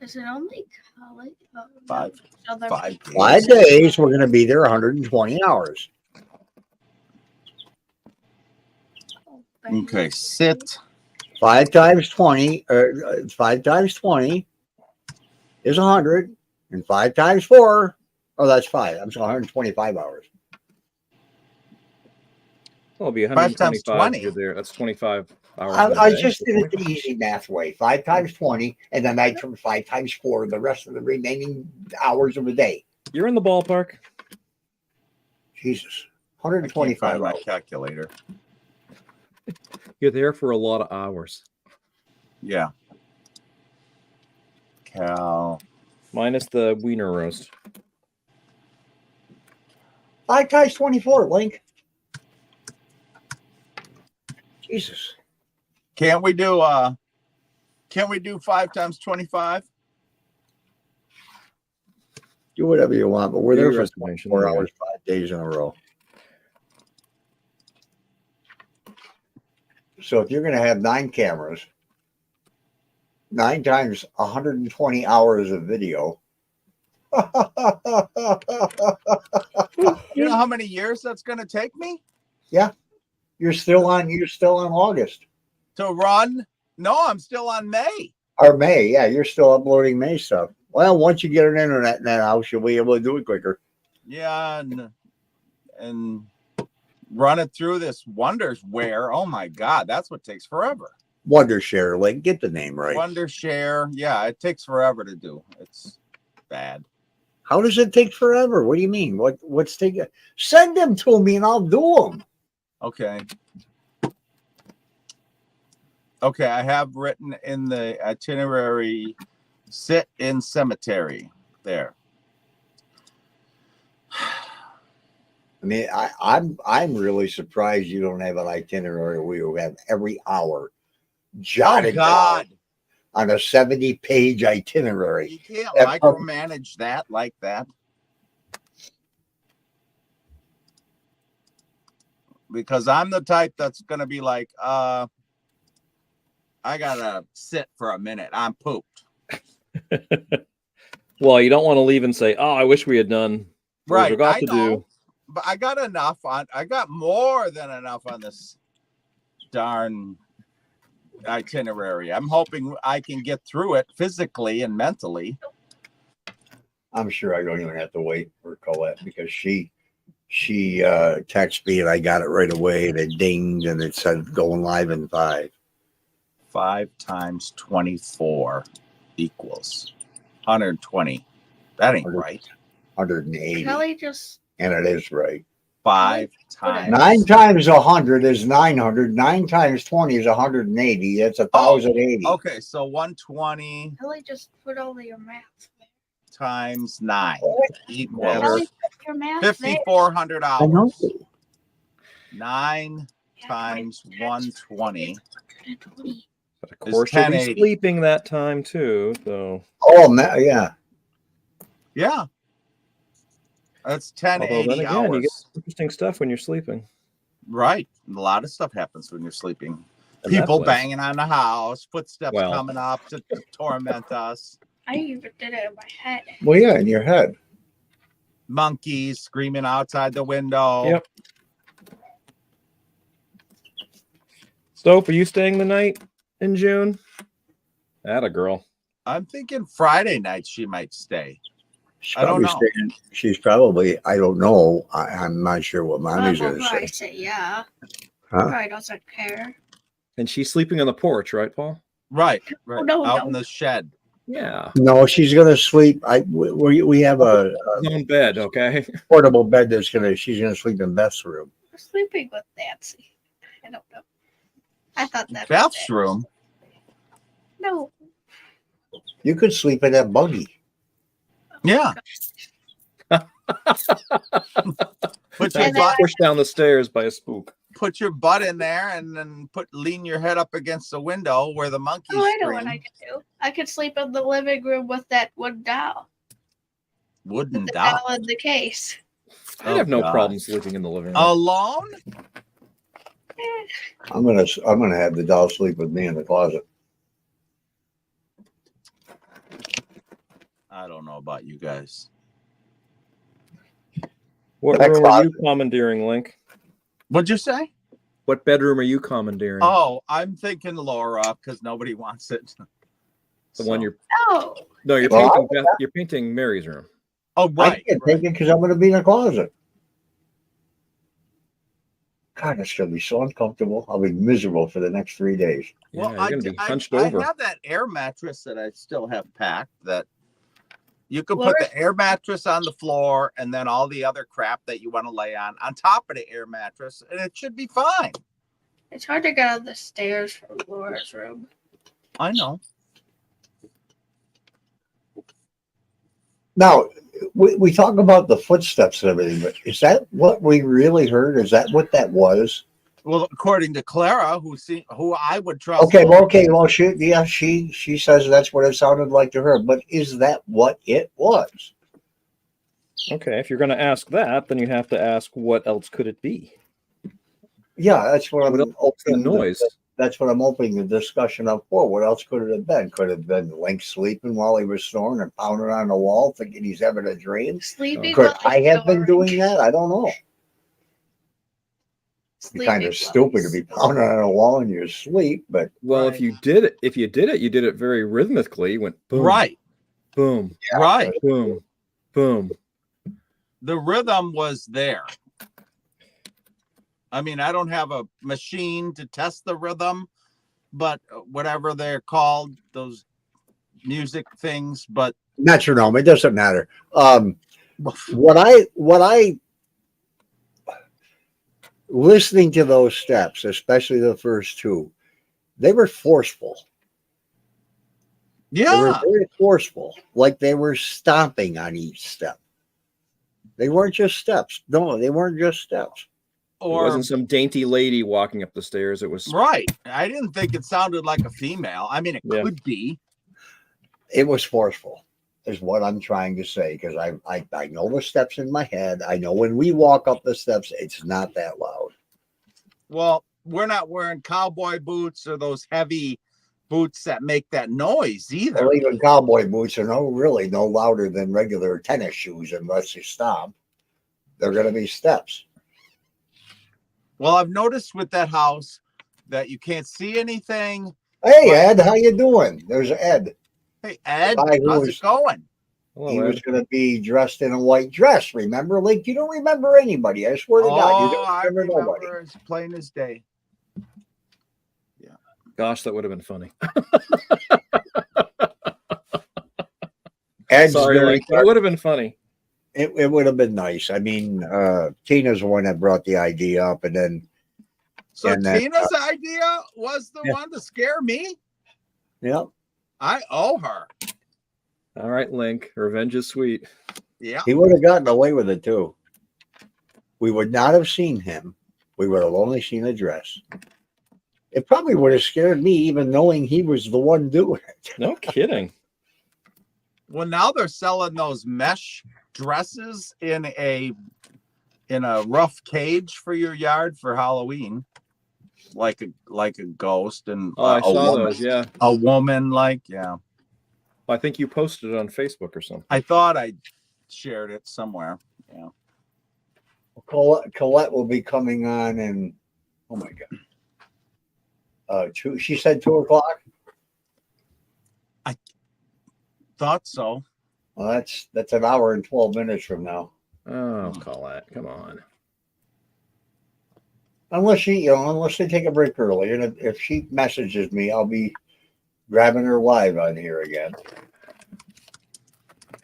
[SPEAKER 10] Is it only college? Oh, no.
[SPEAKER 3] 5
[SPEAKER 10] Other
[SPEAKER 3] 5 days.
[SPEAKER 1] 5 days, we're going to be there 120 hours.
[SPEAKER 3] Okay, sit.
[SPEAKER 1] 5 times 20, 5 times 20 is 100, and 5 times 4, oh, that's 5. I'm sorry, 125 hours.
[SPEAKER 2] Well, it'll be
[SPEAKER 3] 5 times
[SPEAKER 2] 125
[SPEAKER 3] 20.
[SPEAKER 2] if you're there. That's 25 hours. in a
[SPEAKER 1] I
[SPEAKER 2] day.
[SPEAKER 1] just did it the easy math way. 5 times 20, and then I turned 5 times 4, the rest of the remaining hours of the day.
[SPEAKER 2] You're in the ballpark.
[SPEAKER 1] Jesus,
[SPEAKER 3] I can't
[SPEAKER 1] 125
[SPEAKER 3] find my
[SPEAKER 1] hours.
[SPEAKER 3] calculator.
[SPEAKER 2] You're there for a lot of hours.
[SPEAKER 3] Yeah. Cal.
[SPEAKER 2] Minus the wiener roast.
[SPEAKER 1] 5 times 24, Link. Jesus.
[SPEAKER 3] Can't we do 5 times 25?
[SPEAKER 1] Do whatever you want, but we're
[SPEAKER 2] Do
[SPEAKER 1] there
[SPEAKER 2] your
[SPEAKER 1] for
[SPEAKER 2] estimation,
[SPEAKER 1] 4
[SPEAKER 2] there you
[SPEAKER 1] hours, 5 days in a row. So if you're going to have 9 cameras, 9 times 120 hours of video.
[SPEAKER 3] You know how many years that's going to take me
[SPEAKER 1] You're still on August
[SPEAKER 3] to run? No, I'm still on May.
[SPEAKER 1] or May. Yeah, you're still uploading May stuff. Well, once you get an internet in that house, you'll be able to do it quicker.
[SPEAKER 3] Yeah, and run it through this Wondershare. Oh my God, that's what takes forever.
[SPEAKER 1] Wondershare, Link, get the name right.
[SPEAKER 3] Wondershare. Yeah, it takes forever to do. It's bad.
[SPEAKER 1] How does it take forever? What do you mean? What's taking? Send them to me and I'll do them.
[SPEAKER 3] Okay. Okay, I have written in the itinerary, sit in cemetery there.
[SPEAKER 1] I mean, I'm really surprised you don't have an itinerary where you have every hour jotted down on a 70-page itinerary.
[SPEAKER 3] You can't micromanage that like that. Because I'm the type that's going to be like, I got to sit for a minute. I'm pooped.
[SPEAKER 2] Well, you don't want to leave and say, "Oh, I wish we had done what we
[SPEAKER 3] Right.
[SPEAKER 2] forgot
[SPEAKER 3] I
[SPEAKER 2] to
[SPEAKER 3] know,
[SPEAKER 2] do."
[SPEAKER 3] but I got enough on. I got more than enough on this darn itinerary. I'm hoping I can get through it physically and mentally.
[SPEAKER 1] I'm sure I don't even have to wait for Colette because she texted me and I got it right away and it dinged and it said going live in 5.
[SPEAKER 3] 5 times 24 equals 120. That ain't right.
[SPEAKER 1] 180.
[SPEAKER 10] Kelly just
[SPEAKER 1] And it is right.
[SPEAKER 3] 5 times.
[SPEAKER 1] 9 times 100 is 900. 9 times 20 is 180. That's 1,080.
[SPEAKER 3] Okay, so 120
[SPEAKER 10] Kelly just put all your math there.
[SPEAKER 3] times 9 equals
[SPEAKER 10] Kelly put your math there.
[SPEAKER 3] 5,400
[SPEAKER 1] I know.
[SPEAKER 3] hours. 9 times 120.
[SPEAKER 2] But of course, you'll be
[SPEAKER 3] 1080.
[SPEAKER 2] sleeping that time too. So,
[SPEAKER 1] Oh, man, yeah.
[SPEAKER 3] Yeah. That's
[SPEAKER 2] although
[SPEAKER 3] 1080
[SPEAKER 2] then again, you
[SPEAKER 3] hours.
[SPEAKER 2] get interesting stuff when you're sleeping.
[SPEAKER 3] Right. A lot of stuff happens when you're sleeping.
[SPEAKER 2] In that
[SPEAKER 3] People
[SPEAKER 2] place.
[SPEAKER 3] banging on the house, footsteps
[SPEAKER 2] Well.
[SPEAKER 3] coming up to torment us,
[SPEAKER 10] I even did it in my head.
[SPEAKER 1] Well, yeah, in your head.
[SPEAKER 3] monkeys screaming outside the window.
[SPEAKER 2] Yep. Stope, are you staying the night in June? Atta girl.
[SPEAKER 3] I'm thinking Friday night she might stay.
[SPEAKER 1] She's
[SPEAKER 3] I don't
[SPEAKER 1] probably
[SPEAKER 3] know.
[SPEAKER 1] staying- She's probably, I don't know. I'm not sure what mommy's
[SPEAKER 10] Mom
[SPEAKER 1] going
[SPEAKER 10] will
[SPEAKER 1] to
[SPEAKER 10] probably
[SPEAKER 1] say.
[SPEAKER 10] say yeah.
[SPEAKER 1] Huh?
[SPEAKER 10] Probably doesn't care.
[SPEAKER 2] And she's sleeping on the porch, right, Paul?
[SPEAKER 3] Right.
[SPEAKER 10] no,
[SPEAKER 3] Out
[SPEAKER 10] no.
[SPEAKER 3] in the shed.
[SPEAKER 2] Yeah.
[SPEAKER 1] No, she's going to sleep. We have a
[SPEAKER 2] His own bed, okay?
[SPEAKER 1] portable bed she's going to sleep in Beth's room.
[SPEAKER 10] We're sleeping with Nancy. I don't know. I thought that.
[SPEAKER 3] Beth's room.
[SPEAKER 10] No.
[SPEAKER 1] You could sleep in that buggy.
[SPEAKER 3] Yeah. Put your
[SPEAKER 10] And
[SPEAKER 3] butt,
[SPEAKER 2] Pushed down the stairs by a spook.
[SPEAKER 3] put your butt in there and then lean your head up against the window where the monkeys
[SPEAKER 10] Oh, I know
[SPEAKER 3] scream.
[SPEAKER 10] what I could do. I could sleep in the living room with that one doll.
[SPEAKER 3] Wooden
[SPEAKER 10] The
[SPEAKER 3] doll.
[SPEAKER 10] doll in the case.
[SPEAKER 2] I'd have no
[SPEAKER 3] God.
[SPEAKER 2] problem sleeping in the living room.
[SPEAKER 3] Alone?
[SPEAKER 1] I'm gonna have the doll sleep with me in the closet.
[SPEAKER 3] I don't know about you guys.
[SPEAKER 2] What
[SPEAKER 1] That
[SPEAKER 2] room are you
[SPEAKER 1] closet.
[SPEAKER 2] commandeering, Link?
[SPEAKER 3] What'd you say?
[SPEAKER 2] What bedroom are you commandeering?
[SPEAKER 3] Oh, I'm thinking Laura because nobody wants it.
[SPEAKER 2] The one you're
[SPEAKER 10] Oh.
[SPEAKER 2] no, you're
[SPEAKER 1] Well,
[SPEAKER 2] painting you're painting Mary's room.
[SPEAKER 3] Oh,
[SPEAKER 1] I
[SPEAKER 3] right.
[SPEAKER 1] can't
[SPEAKER 3] right.
[SPEAKER 1] take it because I'm gonna be in the closet. God, it's gonna be so uncomfortable. I'll be miserable for the next 3 days.
[SPEAKER 2] Yeah,
[SPEAKER 3] Well,
[SPEAKER 2] you're
[SPEAKER 3] I,
[SPEAKER 2] gonna
[SPEAKER 3] d-
[SPEAKER 2] be
[SPEAKER 3] I-
[SPEAKER 2] hunched
[SPEAKER 3] I
[SPEAKER 2] over.
[SPEAKER 3] have that air mattress that I still have packed that you can
[SPEAKER 10] Laura-
[SPEAKER 3] put the air mattress on the floor and then all the other crap that you want to lay on top of the air mattress, and it should be fine.
[SPEAKER 10] It's hard to get on the stairs from Laura's room.
[SPEAKER 3] I know.
[SPEAKER 1] Now, we talk about the footsteps and everything, but is that what we really heard? Is that what that was?
[SPEAKER 3] Well, according to Clara, who I would trust.
[SPEAKER 1] Okay, well, she says that's what it sounded like to her. But is that what it was?
[SPEAKER 2] Okay, if you're going to ask that, then you have to ask what else could it be?
[SPEAKER 1] Yeah, that's what
[SPEAKER 2] What
[SPEAKER 1] I'm
[SPEAKER 2] else is the
[SPEAKER 1] opening.
[SPEAKER 2] noise?
[SPEAKER 1] That's what I'm opening the discussion up for. What else could it have been? Could it have been Link sleeping while he was snoring and pounding on the wall, thinking he's having a dream?
[SPEAKER 10] Sleeping
[SPEAKER 1] Could
[SPEAKER 10] while
[SPEAKER 1] I have been
[SPEAKER 10] snoring.
[SPEAKER 1] doing that? I don't know. It's
[SPEAKER 10] Sleeping
[SPEAKER 1] kind
[SPEAKER 10] while
[SPEAKER 1] of stupid to be pounding on a wall in your sleep, but
[SPEAKER 2] Well,
[SPEAKER 3] Right.
[SPEAKER 2] if you did it, you did it very rhythmically. Went boom,
[SPEAKER 3] Right,
[SPEAKER 2] boom,
[SPEAKER 3] right.
[SPEAKER 2] boom, boom.
[SPEAKER 3] The rhythm was there. I mean, I don't have a machine to test the rhythm, but whatever they're called, those music things, but
[SPEAKER 1] metronome. It doesn't matter. What I listening to those steps, especially the first two, they were forceful. They were
[SPEAKER 3] yeah,
[SPEAKER 1] very forceful, like they were stomping on each step. They weren't just steps. No, they weren't just steps.
[SPEAKER 2] It
[SPEAKER 3] or
[SPEAKER 2] wasn't some dainty lady walking up the stairs. It was
[SPEAKER 3] right. I didn't think it sounded like a female. I mean, it
[SPEAKER 2] Yeah.
[SPEAKER 3] could be.
[SPEAKER 1] It was forceful, is what I'm trying to say, because I know the steps in my head. I know when we walk up the steps, it's not that loud.
[SPEAKER 3] Well, we're not wearing cowboy boots or those heavy boots that make that noise either.
[SPEAKER 1] Well, even cowboy boots are no louder than regular tennis shoes unless you stomp. They're going to be steps.
[SPEAKER 3] Well, I've noticed with that house that you can't see anything.
[SPEAKER 1] Hey, Ed, how you doing? There's Ed.
[SPEAKER 3] Hey, Ed,
[SPEAKER 1] Hi, who
[SPEAKER 3] how's
[SPEAKER 1] is-
[SPEAKER 3] it going?
[SPEAKER 2] hello,
[SPEAKER 1] He
[SPEAKER 2] Ed.
[SPEAKER 1] was going to be dressed in a white dress. Remember, Link? You don't remember anybody. I swear to God, you
[SPEAKER 3] Oh,
[SPEAKER 1] don't
[SPEAKER 3] I
[SPEAKER 1] remember nobody.
[SPEAKER 3] remember as plain as day.
[SPEAKER 2] Gosh, that would have been funny.
[SPEAKER 1] Ed's
[SPEAKER 2] Sorry,
[SPEAKER 1] doing.
[SPEAKER 2] Link, but it would have been funny.
[SPEAKER 1] It would have been nice. I mean, Tina's the one that brought the idea up, and then
[SPEAKER 3] So
[SPEAKER 1] and that,
[SPEAKER 3] Tina's idea was the one to scare me.
[SPEAKER 1] yeah,
[SPEAKER 3] I owe her.
[SPEAKER 2] All right, Link. Revenge is sweet.
[SPEAKER 3] Yeah.
[SPEAKER 1] he would have gotten away with it too. We would not have seen him. We would have only seen a dress. It probably would have scared me, even knowing he was the one doing it.
[SPEAKER 2] No kidding.
[SPEAKER 3] Well, now they're selling those mesh dresses in a rough cage for your yard for Halloween, like a ghost and
[SPEAKER 2] Oh, I
[SPEAKER 3] a
[SPEAKER 2] saw
[SPEAKER 3] woman,
[SPEAKER 2] those. Yeah.
[SPEAKER 3] a woman like yeah.
[SPEAKER 2] I think you posted it on Facebook or something.
[SPEAKER 3] I thought I shared it somewhere. Yeah.
[SPEAKER 1] Colette will be coming on, and oh my god, she said 2:00.
[SPEAKER 3] I thought so.
[SPEAKER 1] Well, that's an hour and 12 minutes from now.
[SPEAKER 2] Oh, Collette, come on.
[SPEAKER 1] Unless they take a break early, and if she messages me, I'll be grabbing her live on here again.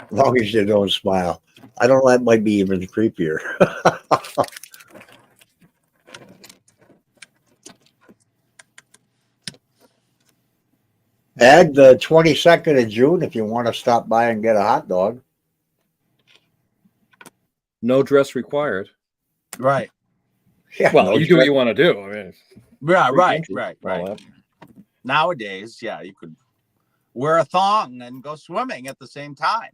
[SPEAKER 1] As long as you don't smile. I don't know, that might be even creepier. Add the 22nd of June if you want to stop by and get a hot dog.
[SPEAKER 2] No dress required.
[SPEAKER 3] Right.
[SPEAKER 1] Yeah,
[SPEAKER 2] Well,
[SPEAKER 1] no
[SPEAKER 2] you do what
[SPEAKER 1] dress.
[SPEAKER 2] you want to do. I mean,
[SPEAKER 3] Yeah,
[SPEAKER 2] free
[SPEAKER 3] right,
[SPEAKER 2] country,
[SPEAKER 3] right,
[SPEAKER 2] all
[SPEAKER 3] right.
[SPEAKER 2] that.
[SPEAKER 3] Nowadays, yeah, you could wear a thong and go swimming at the same time.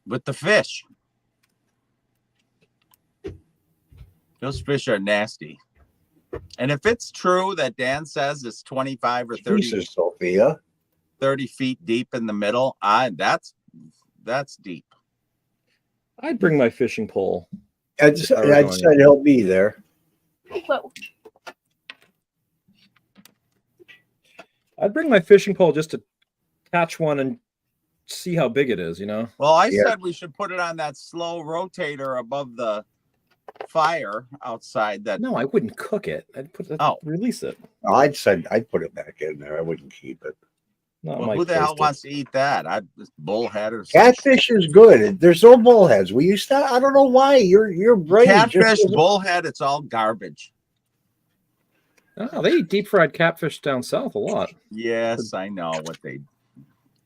[SPEAKER 3] With the fish. Those fish are nasty. And if it's true that Dan says it's 25 or 30,
[SPEAKER 1] Jesus, Sophia.
[SPEAKER 3] 30 feet deep in the middle, that's deep.
[SPEAKER 2] I'd bring my fishing pole.
[SPEAKER 1] I'd said he'll be there.
[SPEAKER 10] Whoa.
[SPEAKER 2] I'd bring my fishing pole just to catch one and see how big it is, you know?
[SPEAKER 3] Well, I
[SPEAKER 1] Yeah.
[SPEAKER 3] said we should put it on that slow rotator above the fire outside. That
[SPEAKER 2] No, I wouldn't cook it. I'd release it.
[SPEAKER 1] I'd said I'd put it back in there. I wouldn't keep it.
[SPEAKER 2] Not
[SPEAKER 3] well,
[SPEAKER 2] my
[SPEAKER 3] who the hell
[SPEAKER 2] taste.
[SPEAKER 3] wants to eat that? Bullhead or something.
[SPEAKER 1] Catfish is good. There's no bullheads. We used to. I don't know why your brain
[SPEAKER 3] Catfish,
[SPEAKER 1] just
[SPEAKER 3] bullhead, it's all garbage.
[SPEAKER 2] Oh, they eat deep fried catfish down south a lot.
[SPEAKER 3] Yes, I know what they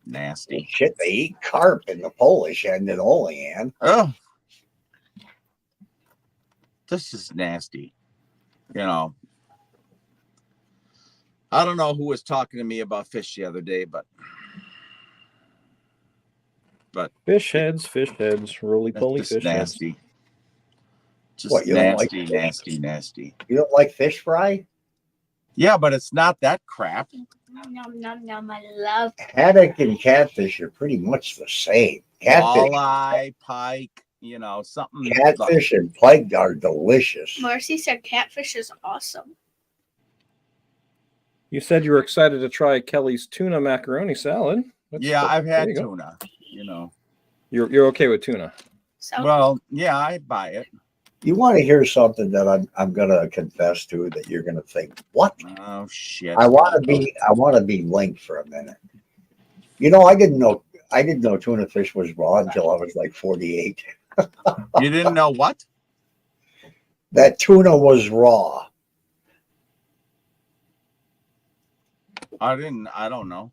[SPEAKER 3] nasty.
[SPEAKER 1] shit. They eat carp in the Polish end and Olean.
[SPEAKER 3] Oh, this is nasty. You know, I don't know who was talking to me about fish the other day, but
[SPEAKER 2] Fish heads, roly poly
[SPEAKER 3] it's
[SPEAKER 2] fish heads.
[SPEAKER 3] nasty. Just
[SPEAKER 1] What, you don't like
[SPEAKER 3] nasty,
[SPEAKER 1] fish?
[SPEAKER 3] nasty, nasty.
[SPEAKER 1] You don't like fish fry?
[SPEAKER 3] Yeah, but it's not that crap.
[SPEAKER 10] Nom, nom, nom. I love
[SPEAKER 1] Haddock and catfish are pretty much the same. Catfish,
[SPEAKER 3] Walleye, pike, you know, something.
[SPEAKER 1] catfish and pike are delicious.
[SPEAKER 10] Marcy said catfish is awesome.
[SPEAKER 2] You said you were excited to try Kelly's tuna macaroni salad.
[SPEAKER 3] Yeah, I've
[SPEAKER 2] there
[SPEAKER 3] had
[SPEAKER 2] you go.
[SPEAKER 3] tuna, you know.
[SPEAKER 2] You're okay with tuna.
[SPEAKER 10] So
[SPEAKER 3] Well, yeah, I buy it.
[SPEAKER 1] You want to hear something that I'm gonna confess to that you're gonna think, what?
[SPEAKER 3] Oh shit.
[SPEAKER 1] I want to be linked for a minute. You know, I didn't know tuna fish was raw until I was like 48.
[SPEAKER 3] You didn't know what?
[SPEAKER 1] That tuna was raw.
[SPEAKER 3] I don't know.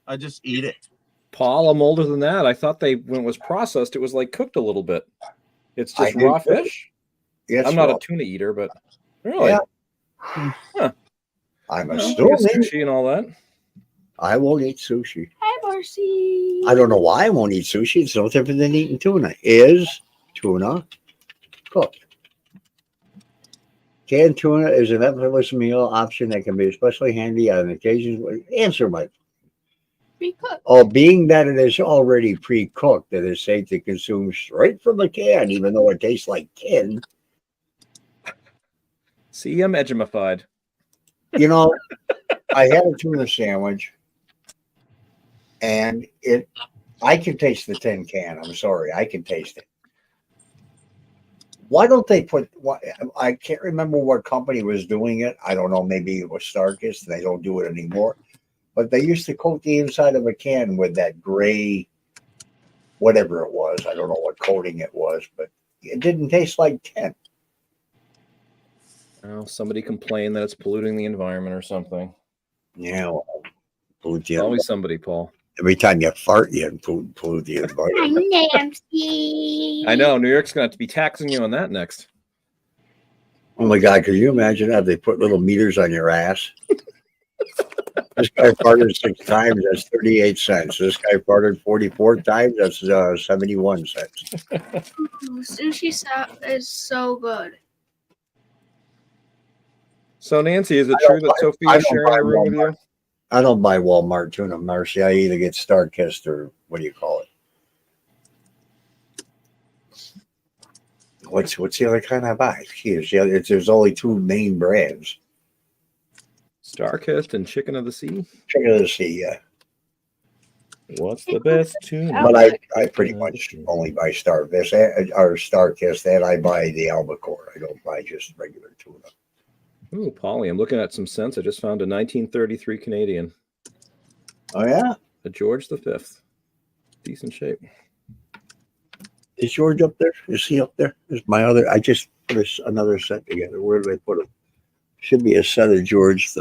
[SPEAKER 3] I just eat it.
[SPEAKER 2] Paul, I'm older than that. I thought when it was processed, it was like cooked a little bit. It's
[SPEAKER 1] I
[SPEAKER 2] just
[SPEAKER 1] did
[SPEAKER 2] raw
[SPEAKER 1] too.
[SPEAKER 2] fish.
[SPEAKER 1] Yes,
[SPEAKER 2] I'm not
[SPEAKER 1] raw.
[SPEAKER 2] a tuna eater, but really,
[SPEAKER 1] Yeah.
[SPEAKER 2] Huh.
[SPEAKER 1] I'm
[SPEAKER 2] You know, I
[SPEAKER 1] assuming
[SPEAKER 2] guess sushi and all that.
[SPEAKER 1] I won't eat sushi.
[SPEAKER 10] hi, Marcy.
[SPEAKER 1] I don't know why I won't eat sushi. It's no different than eating tuna. Is tuna cooked? Canned tuna is an effortless meal option that can be especially handy on occasions. Answer my.
[SPEAKER 10] Pre-cooked.
[SPEAKER 1] Oh, being that it is already pre-cooked, it is safe to consume straight from the can, even though it tastes like tin.
[SPEAKER 2] See, I'm edgemified.
[SPEAKER 1] You know, I had a tuna sandwich, and I can taste the tin can. I'm sorry, I can taste it. Why don't they put? I can't remember what company was doing it. I don't know. Maybe it was Starkist. They don't do it anymore. But they used to coat the inside of a can with that gray whatever it was. I don't know what coating it was, but it didn't taste like tin.
[SPEAKER 2] Well, somebody complained that it's polluting the environment or something.
[SPEAKER 1] Yeah, well,
[SPEAKER 2] Always somebody, Paul.
[SPEAKER 1] Every time you fart, you pollute the environment.
[SPEAKER 10] Nancy.
[SPEAKER 2] I know. New York's going to have to be taxing you on that next.
[SPEAKER 1] Oh my God, could you imagine that they put little meters on your ass? This guy farted 6 times, that's 38 cents. This guy farted 44 times, that's 71 cents.
[SPEAKER 10] Sushi is so good.
[SPEAKER 2] So, Nancy, is it true that Sophia's sharing a room with you?
[SPEAKER 1] I don't buy Walmart tuna, Marcy. I either get Star-Kissed or what do you call it? What's the other kind I buy? There's only 2 main brands.
[SPEAKER 2] Star-Kissed and Chicken of the Sea?
[SPEAKER 1] Chicken of the Sea, yeah.
[SPEAKER 2] What's the best tuna?
[SPEAKER 1] But I pretty much only buy Star-Kissed or Star-Kissed, and I buy the albacore. I don't buy just regular tuna.
[SPEAKER 2] Ooh, Polly, I'm looking at some cents. I just found a 1933 Canadian.
[SPEAKER 1] Oh, yeah?
[SPEAKER 2] A George V. Decent shape.
[SPEAKER 1] Is George up there? Is he up there? Is my other? I just put another set together. Where did I put him? Should be a set of George V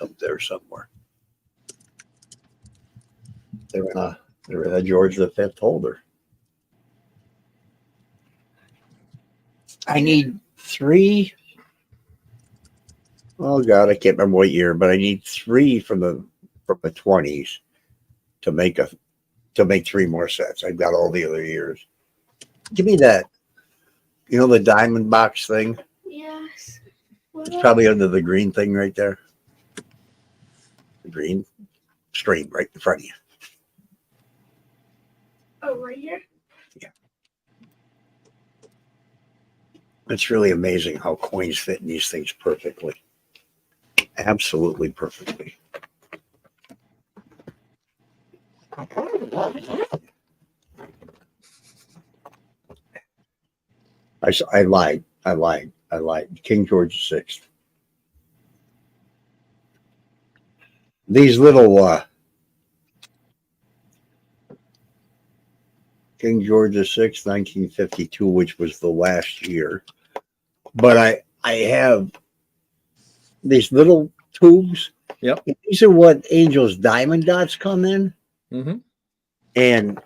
[SPEAKER 1] up there somewhere. They're a George V holder. I need 3. Oh God, I can't remember what year, but I need 3 from the 20s to make 3 more sets. I've got all the other years. Give me that. You know the diamond box thing?
[SPEAKER 10] Yes.
[SPEAKER 1] It's probably under the green thing right there. The green stream right in front of you.
[SPEAKER 10] Oh, right here?
[SPEAKER 1] Yeah. It's really amazing how coins fit in these things perfectly. Absolutely perfectly. I lied. King George VI. These little King George VI, 1952, which was the last year. But I have these little tubes.
[SPEAKER 2] Yep.
[SPEAKER 1] These are what Angel's diamond dots come in.
[SPEAKER 2] Mm-hmm.
[SPEAKER 1] And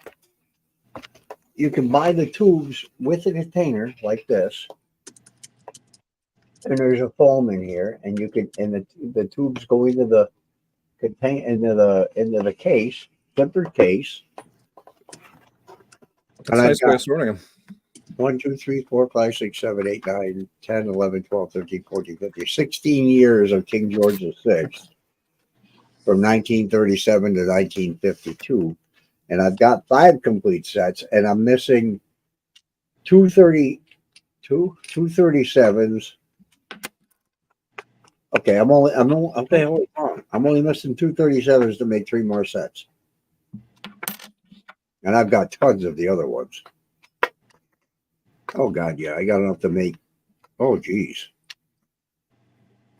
[SPEAKER 1] you can buy the tubes with a container like this. And there's a foam in here, and you can, and the tubes go into the into the case, zippered case.
[SPEAKER 2] That's a nice way of sorting them.
[SPEAKER 1] 1, 2, 3, 4, 5, 6, 7, 8, 9, 10, 11, 12, 13, 14, 15, 16 years of King George VI from 1937 to 1952. And I've got 5 complete sets, and I'm missing 237s. Okay, I'm only missing 237s to make 3 more sets. And I've got tons of the other ones. Oh God, yeah, I got enough to make. Oh geez.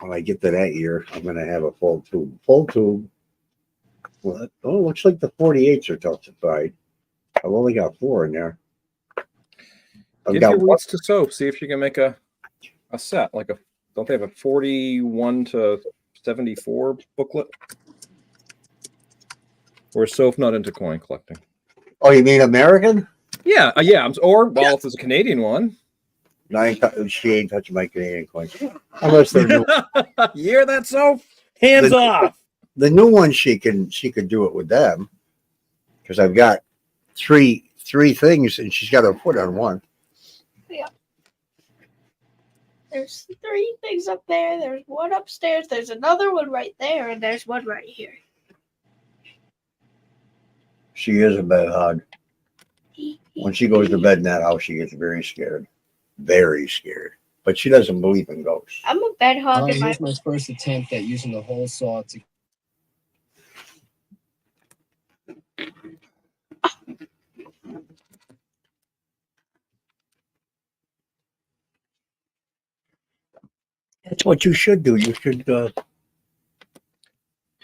[SPEAKER 1] When I get to that year, I'm gonna have a full tube. Full tube. Well, oh, looks like the 48s are tough to find. I've only got 4 in there.
[SPEAKER 2] Give your weights to Soap. See if you can make a set. Like don't they have a 41 to 74 booklet? Or is Soph not into coin collecting?
[SPEAKER 1] Oh, you mean American?
[SPEAKER 2] Yeah, yeah. If there's a Canadian one.
[SPEAKER 1] No, she ain't touching my Canadian coins. Unless they're new.
[SPEAKER 2] You hear that, Soph? Hands off.
[SPEAKER 1] The new ones she could do it with them. Because I've got three things and she's got her foot on one.
[SPEAKER 10] Yeah. There's 3 things up there. There's one upstairs. There's another one right there, and there's one right here.
[SPEAKER 1] She is a bed hog. When she goes to bed in that house, she gets very scared. Very scared. But she doesn't believe in ghosts.
[SPEAKER 10] I'm a bed hog.
[SPEAKER 6] Here's my first attempt at using the hole saw to.
[SPEAKER 1] That's what you should do. You should
[SPEAKER 2] I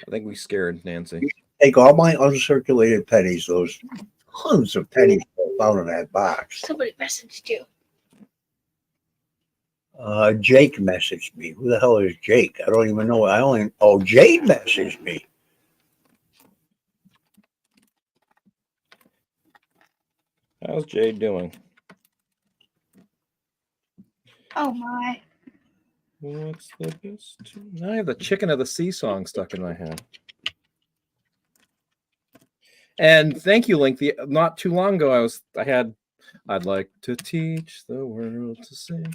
[SPEAKER 2] think we scared Nancy.
[SPEAKER 1] take all my uncirculated pennies, those tons of pennies found in that box.
[SPEAKER 10] Somebody messaged you.
[SPEAKER 1] Jake messaged me. Who the hell is Jake? I don't even know. Jade messaged me.
[SPEAKER 2] How's Jade doing?
[SPEAKER 10] Oh my.
[SPEAKER 2] What's the best? I have the Chicken of the Sea song stuck in my head. And thank you, Link. Not too long ago, I'd like to teach the world to sing.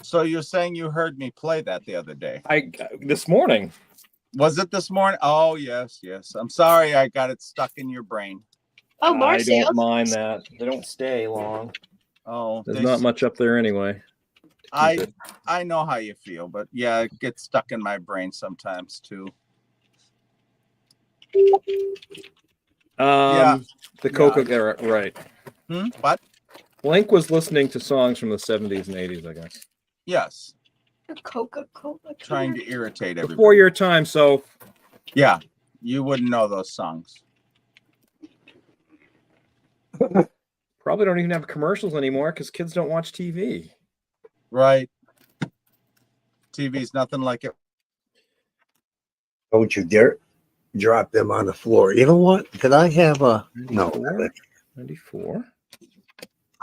[SPEAKER 3] So you're saying you heard me play that the other day?
[SPEAKER 2] This morning.
[SPEAKER 3] Was it this morning? Oh, yes. I'm sorry I got it stuck in your brain.
[SPEAKER 10] Oh,
[SPEAKER 2] I
[SPEAKER 10] Marcia.
[SPEAKER 2] don't mind that. They don't stay long.
[SPEAKER 3] Oh,
[SPEAKER 2] There's not much up there anyway.
[SPEAKER 3] I know how you feel, but yeah, it gets stuck in my brain sometimes too.
[SPEAKER 2] The Coca era, right.
[SPEAKER 3] What?
[SPEAKER 2] Link was listening to songs from the 70s and 80s, I guess.
[SPEAKER 3] Yes.
[SPEAKER 10] Coca-Cola.
[SPEAKER 3] Trying to irritate everybody.
[SPEAKER 2] Before your time, so.
[SPEAKER 3] Yeah, you wouldn't know those songs.
[SPEAKER 2] Probably don't even have commercials anymore because kids don't watch TV.
[SPEAKER 3] Right. TV's nothing like it.
[SPEAKER 1] Don't you dare drop them on the floor. You know what? Could I have a
[SPEAKER 2] 94?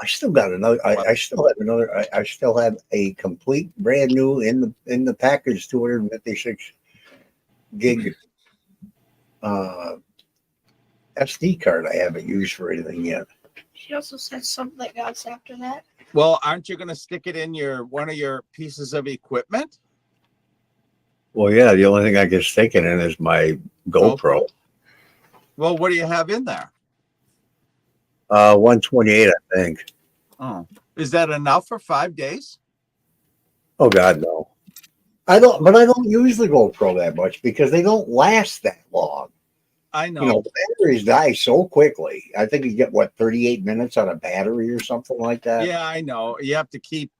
[SPEAKER 1] I still got another. I still have another. I still have a complete brand new in the package 256 gig SD card. I haven't used for anything yet.
[SPEAKER 10] She also said something else after that.
[SPEAKER 3] Well, aren't you going to stick it in one of your pieces of equipment?
[SPEAKER 1] Well, yeah. The only thing I can stick it in is my GoPro.
[SPEAKER 3] Well, what do you have in there?
[SPEAKER 1] 128, I think.
[SPEAKER 3] Oh, is that enough for 5 days?
[SPEAKER 1] Oh God, no. I don't use the GoPro that much because they don't last that long.
[SPEAKER 3] I know.
[SPEAKER 1] You know, batteries die so quickly. I think you get 38 minutes on a battery or something like that.
[SPEAKER 3] Yeah, I know. You have to keep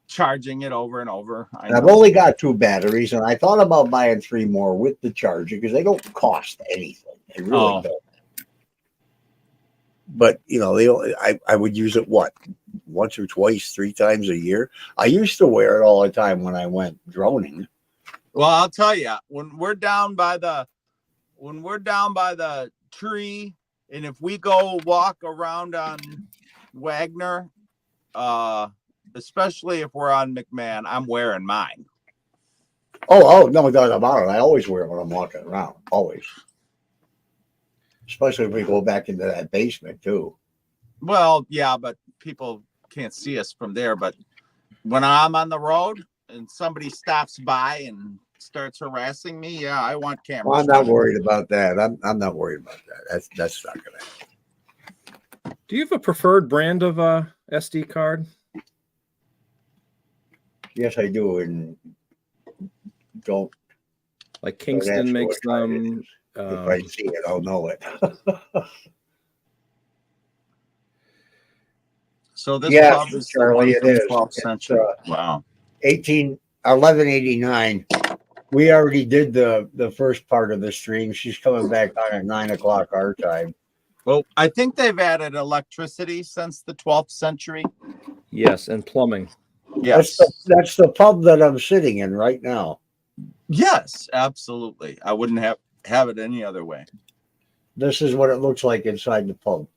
[SPEAKER 3] charging it over and over.
[SPEAKER 1] I've only got 2 batteries, and I thought about buying 3 more with the charger because they don't cost anything. They really don't. But you know, I would use it once or twice, 3 times a year. I used to wear it all the time when I went droning.
[SPEAKER 3] Well, I'll tell you, when we're down by the tree, and if we go walk around on Wagner, especially if we're on McMahon, I'm wearing mine.
[SPEAKER 1] Oh, no doubt about it. I always wear it when I'm walking around. Always. Especially if we go back into that basement too.
[SPEAKER 3] Well, yeah, but people can't see us from there. But when I'm on the road and somebody stops by and starts harassing me, yeah, I want cameras.
[SPEAKER 1] Well, I'm not worried about that. I'm not worried about that. That's not gonna happen.
[SPEAKER 2] Do you have a preferred brand of SD card?
[SPEAKER 1] Yes, I do, and don't.
[SPEAKER 2] Like Kingston makes them.
[SPEAKER 1] If I see it, I'll know it.
[SPEAKER 3] So this
[SPEAKER 1] yes,
[SPEAKER 3] pub is
[SPEAKER 1] Charlie, it is.
[SPEAKER 3] 12th century. Wow.
[SPEAKER 1] 1189. We already did the first part of the stream. She's coming back on at 9 o'clock our time.
[SPEAKER 3] Well, I think they've added electricity since the 12th century.
[SPEAKER 2] Yes, and plumbing.
[SPEAKER 3] Yes.
[SPEAKER 1] That's the pub that I'm sitting in right now.
[SPEAKER 3] Yes, absolutely. I wouldn't have it any other way.
[SPEAKER 1] This is what it looks like inside the pub.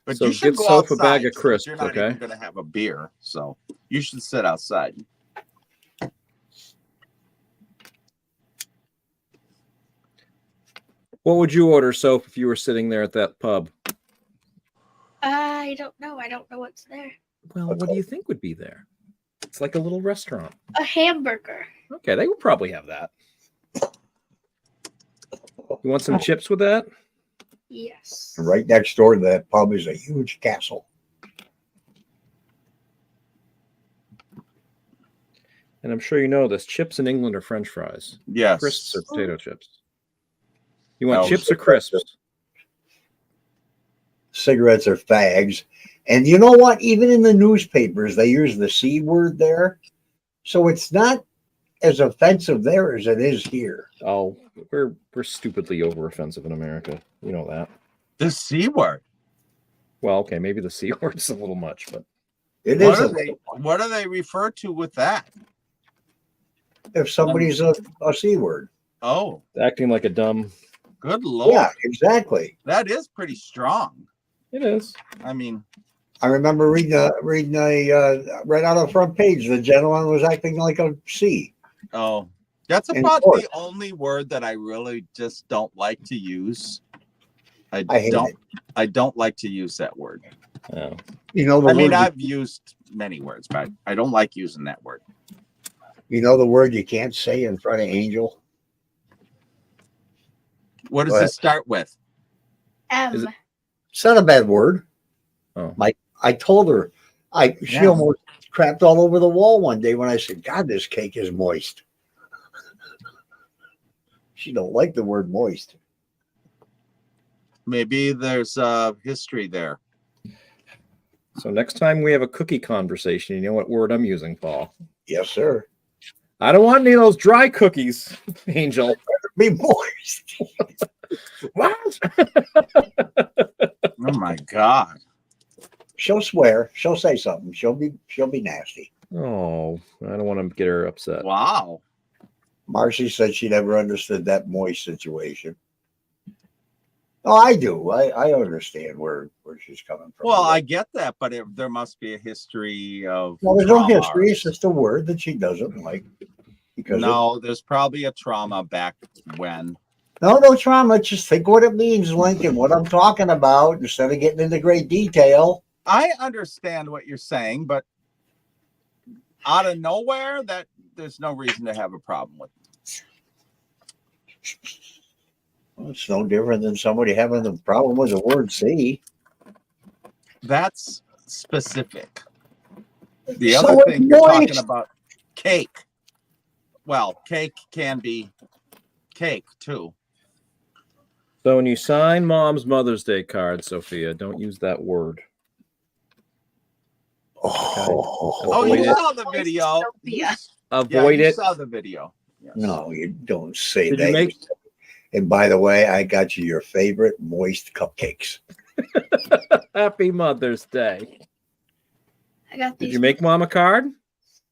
[SPEAKER 3] But
[SPEAKER 2] So
[SPEAKER 3] you should
[SPEAKER 2] get
[SPEAKER 3] go
[SPEAKER 2] Soph a
[SPEAKER 3] outside
[SPEAKER 2] bag of
[SPEAKER 3] since
[SPEAKER 2] crisps,
[SPEAKER 3] you're not
[SPEAKER 2] okay?
[SPEAKER 3] even going to have a beer, so you should sit outside.
[SPEAKER 2] What would you order, Soph, if you were sitting there at that pub?
[SPEAKER 10] I don't know. I don't know what's there.
[SPEAKER 2] Well, what do you think would be there? It's like a little restaurant.
[SPEAKER 10] A hamburger.
[SPEAKER 2] Okay, they would probably have that. You want some chips with that?
[SPEAKER 10] Yes.
[SPEAKER 1] Right next door to that pub is a huge castle.
[SPEAKER 2] And I'm sure you know this. Chips in England are French fries.
[SPEAKER 3] Yes.
[SPEAKER 2] Crisps or potato chips. You want
[SPEAKER 3] No,
[SPEAKER 2] chips or crisps?
[SPEAKER 1] Cigarettes are fags. And you know what? Even in the newspapers, they use the C word there. So it's not as offensive there as it is here.
[SPEAKER 2] Oh, we're stupidly over offensive in America. You know that.
[SPEAKER 3] The C word.
[SPEAKER 2] Well, okay, maybe the C word's a little much, but
[SPEAKER 1] It
[SPEAKER 3] What
[SPEAKER 1] is.
[SPEAKER 3] what do they refer to with that?
[SPEAKER 1] If somebody's a C word.
[SPEAKER 3] Oh,
[SPEAKER 2] acting like a dumb.
[SPEAKER 3] good Lord.
[SPEAKER 1] Yeah, exactly.
[SPEAKER 3] That is pretty strong.
[SPEAKER 2] It is.
[SPEAKER 3] I mean,
[SPEAKER 1] I remember reading right out of the front page, the gentleman was acting like a C.
[SPEAKER 3] oh, that's
[SPEAKER 1] In
[SPEAKER 3] about
[SPEAKER 1] court.
[SPEAKER 3] the only word that I really just don't like to use.
[SPEAKER 1] I hate it.
[SPEAKER 3] I don't like to use that word.
[SPEAKER 2] Oh.
[SPEAKER 1] You know the
[SPEAKER 3] I mean,
[SPEAKER 1] word.
[SPEAKER 3] I've used many words, but I don't like using that word.
[SPEAKER 1] You know the word you can't say in front of Angel.
[SPEAKER 3] What does
[SPEAKER 1] Go
[SPEAKER 3] it
[SPEAKER 1] ahead.
[SPEAKER 3] start with?
[SPEAKER 2] Is
[SPEAKER 10] M.
[SPEAKER 2] it-
[SPEAKER 1] It's not a bad word.
[SPEAKER 2] Oh.
[SPEAKER 1] I told her. She
[SPEAKER 3] Yeah.
[SPEAKER 1] almost crapped all over the wall one day when I said, "God, this cake is moist." She don't like the word moist.
[SPEAKER 3] Maybe there's history there.
[SPEAKER 2] So next time we have a cookie conversation, you know what word I'm using, Paul?
[SPEAKER 1] Yes, sir.
[SPEAKER 2] I don't want any of those dry cookies, Angel.
[SPEAKER 1] Be moist.
[SPEAKER 2] What?
[SPEAKER 3] Oh my God.
[SPEAKER 1] She'll swear. She'll say something. She'll be nasty.
[SPEAKER 2] Oh, I don't want to get her upset.
[SPEAKER 3] Wow.
[SPEAKER 1] Marcy said she never understood that moist situation. Oh, I do. I understand where she's coming from.
[SPEAKER 3] Well, I get that, but there must be a history of.
[SPEAKER 1] Well, there's no
[SPEAKER 3] trauma.
[SPEAKER 1] history. It's just a word that she doesn't like. Because
[SPEAKER 3] No, there's probably a trauma back when.
[SPEAKER 1] no trauma. Just think what it means, Lincoln. What I'm talking about, instead of getting into great detail.
[SPEAKER 3] I understand what you're saying, but out of nowhere, that there's no reason to have a problem with it.
[SPEAKER 1] Well, it's no different than somebody having a problem with the word "C."
[SPEAKER 3] That's specific. The
[SPEAKER 1] So
[SPEAKER 3] other thing you're
[SPEAKER 1] moist.
[SPEAKER 3] talking about, cake. Well, cake can be cake too.
[SPEAKER 2] So when you sign Mom's Mother's Day card, Sophia, don't use that word.
[SPEAKER 1] Oh,
[SPEAKER 3] Oh,
[SPEAKER 2] Avoid
[SPEAKER 3] you
[SPEAKER 2] it.
[SPEAKER 3] saw the video.
[SPEAKER 10] Sophia.
[SPEAKER 2] Avoid
[SPEAKER 3] you
[SPEAKER 2] it.
[SPEAKER 3] saw the video. Yes.
[SPEAKER 1] no, you don't say
[SPEAKER 2] Did
[SPEAKER 1] that.
[SPEAKER 2] you make?
[SPEAKER 1] And by the way, I got you your favorite moist cupcakes.
[SPEAKER 2] Happy Mother's Day.
[SPEAKER 10] I got these.
[SPEAKER 2] Did you make Mom a card,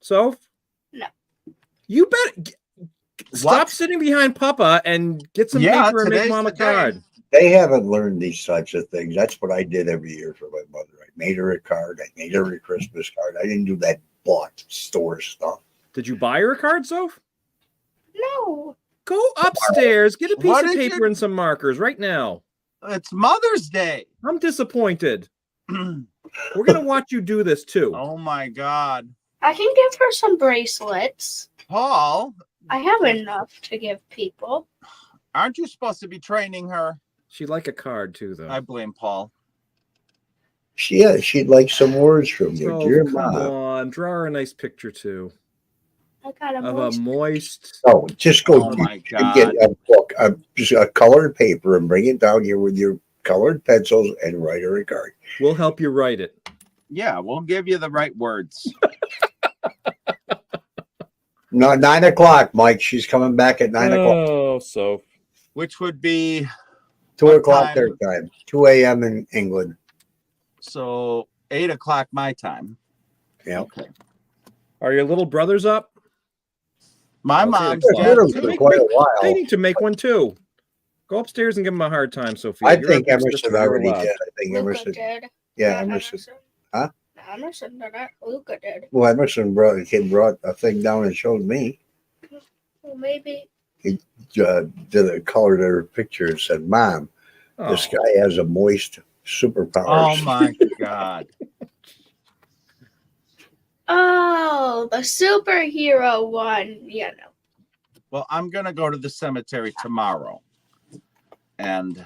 [SPEAKER 2] Soph?
[SPEAKER 10] No.
[SPEAKER 2] You bet. Stop
[SPEAKER 3] What?
[SPEAKER 2] sitting behind Papa and get some
[SPEAKER 3] Yeah,
[SPEAKER 2] paper and make
[SPEAKER 3] today's
[SPEAKER 2] Mom a
[SPEAKER 3] the day.
[SPEAKER 2] card.
[SPEAKER 1] They haven't learned these types of things. That's what I did every year for my mother. I made her a card. I made her a Christmas card. I didn't do that bought store stuff.
[SPEAKER 2] Did you buy her a card, Soph?
[SPEAKER 10] No.
[SPEAKER 2] Go upstairs, get a piece
[SPEAKER 3] What
[SPEAKER 2] of
[SPEAKER 3] did
[SPEAKER 2] paper
[SPEAKER 3] you-
[SPEAKER 2] and some markers right now.
[SPEAKER 3] It's Mother's Day.
[SPEAKER 2] I'm disappointed. We're gonna watch you do this too.
[SPEAKER 3] Oh my God.
[SPEAKER 10] I can give her some bracelets.
[SPEAKER 3] Paul,
[SPEAKER 10] I have enough to give people.
[SPEAKER 3] aren't you supposed to be training her?
[SPEAKER 2] She'd like a card too, though.
[SPEAKER 3] I blame Paul.
[SPEAKER 1] She'd like some words from you,
[SPEAKER 2] So
[SPEAKER 1] dear
[SPEAKER 2] come
[SPEAKER 1] mom.
[SPEAKER 2] on, draw her a nice picture too
[SPEAKER 10] I got a
[SPEAKER 2] of a moist.
[SPEAKER 1] Oh, just go
[SPEAKER 3] Oh my
[SPEAKER 1] and
[SPEAKER 3] God.
[SPEAKER 1] get a book, just a colored paper, and bring it down here with your colored pencils and write her a card.
[SPEAKER 2] We'll help you write it.
[SPEAKER 3] Yeah, we'll give you the right words.
[SPEAKER 1] No, 9 o'clock, Mike. She's coming back at 9 o'clock.
[SPEAKER 2] Oh, so
[SPEAKER 3] Which would be
[SPEAKER 1] 2
[SPEAKER 3] what
[SPEAKER 1] o'clock
[SPEAKER 3] time?
[SPEAKER 1] their time. 2 a.m. in England.
[SPEAKER 3] so 8 o'clock my time.
[SPEAKER 1] Yeah.
[SPEAKER 3] Okay.
[SPEAKER 2] are your little brothers up?
[SPEAKER 3] My
[SPEAKER 2] I'll say
[SPEAKER 3] mom's
[SPEAKER 2] the
[SPEAKER 1] They're
[SPEAKER 2] clock.
[SPEAKER 3] dead
[SPEAKER 1] little for
[SPEAKER 3] too.
[SPEAKER 1] quite a
[SPEAKER 2] They
[SPEAKER 1] while.
[SPEAKER 2] need to make one too. Go upstairs and give them a hard time, Sophia.
[SPEAKER 1] I
[SPEAKER 2] You're a
[SPEAKER 1] think
[SPEAKER 2] big
[SPEAKER 1] Emerson
[SPEAKER 2] sister, you're
[SPEAKER 1] already
[SPEAKER 2] allowed.
[SPEAKER 1] did. I think
[SPEAKER 10] Luca
[SPEAKER 1] Emerson.
[SPEAKER 10] did.
[SPEAKER 1] Yeah,
[SPEAKER 10] Not
[SPEAKER 1] Emerson. Huh?
[SPEAKER 10] Emerson did it. Luca did.
[SPEAKER 1] Well, Emerson brought a thing down and showed me.
[SPEAKER 10] Well, maybe.
[SPEAKER 1] Did a colored her picture and said, "Mom, this
[SPEAKER 2] Oh.
[SPEAKER 1] guy has a moist superpowers."
[SPEAKER 3] Oh my God.
[SPEAKER 10] Oh, the superhero one. Yeah, no.
[SPEAKER 3] Well, I'm going to go to the cemetery tomorrow. And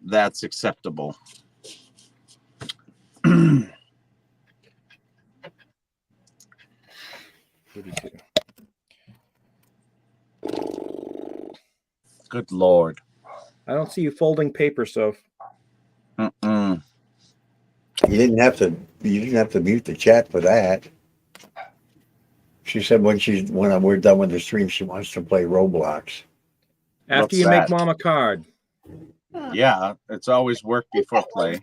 [SPEAKER 3] that's acceptable. Good Lord.
[SPEAKER 2] I don't see you folding paper, Soph.
[SPEAKER 3] Mm-mm.
[SPEAKER 1] You didn't have to. You didn't have to mute the chat for that. She said when we're done with the stream, she wants to play Roblox.
[SPEAKER 2] After
[SPEAKER 3] What's
[SPEAKER 2] you
[SPEAKER 3] that?
[SPEAKER 2] make mom a card.
[SPEAKER 3] Yeah, it's always work before play.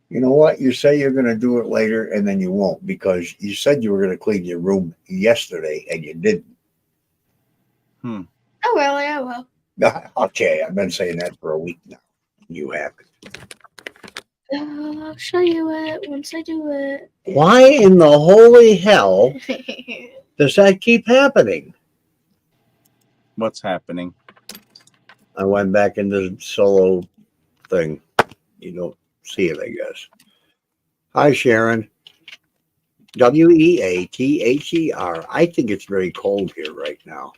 [SPEAKER 1] You know what? You say you're going to do it later, and then you won't because you said you were going to clean your room yesterday, and you didn't.
[SPEAKER 10] Oh, really? I will.
[SPEAKER 1] Okay, I've been saying that for a week now. You haven't.
[SPEAKER 10] I'll show you it once I do it.
[SPEAKER 1] Why in the holy hell does that keep happening?
[SPEAKER 3] What's happening?
[SPEAKER 1] I went back into the solo thing. You don't see it, I guess. Hi, Sharon. WEATHER. I think it's very cold here right now.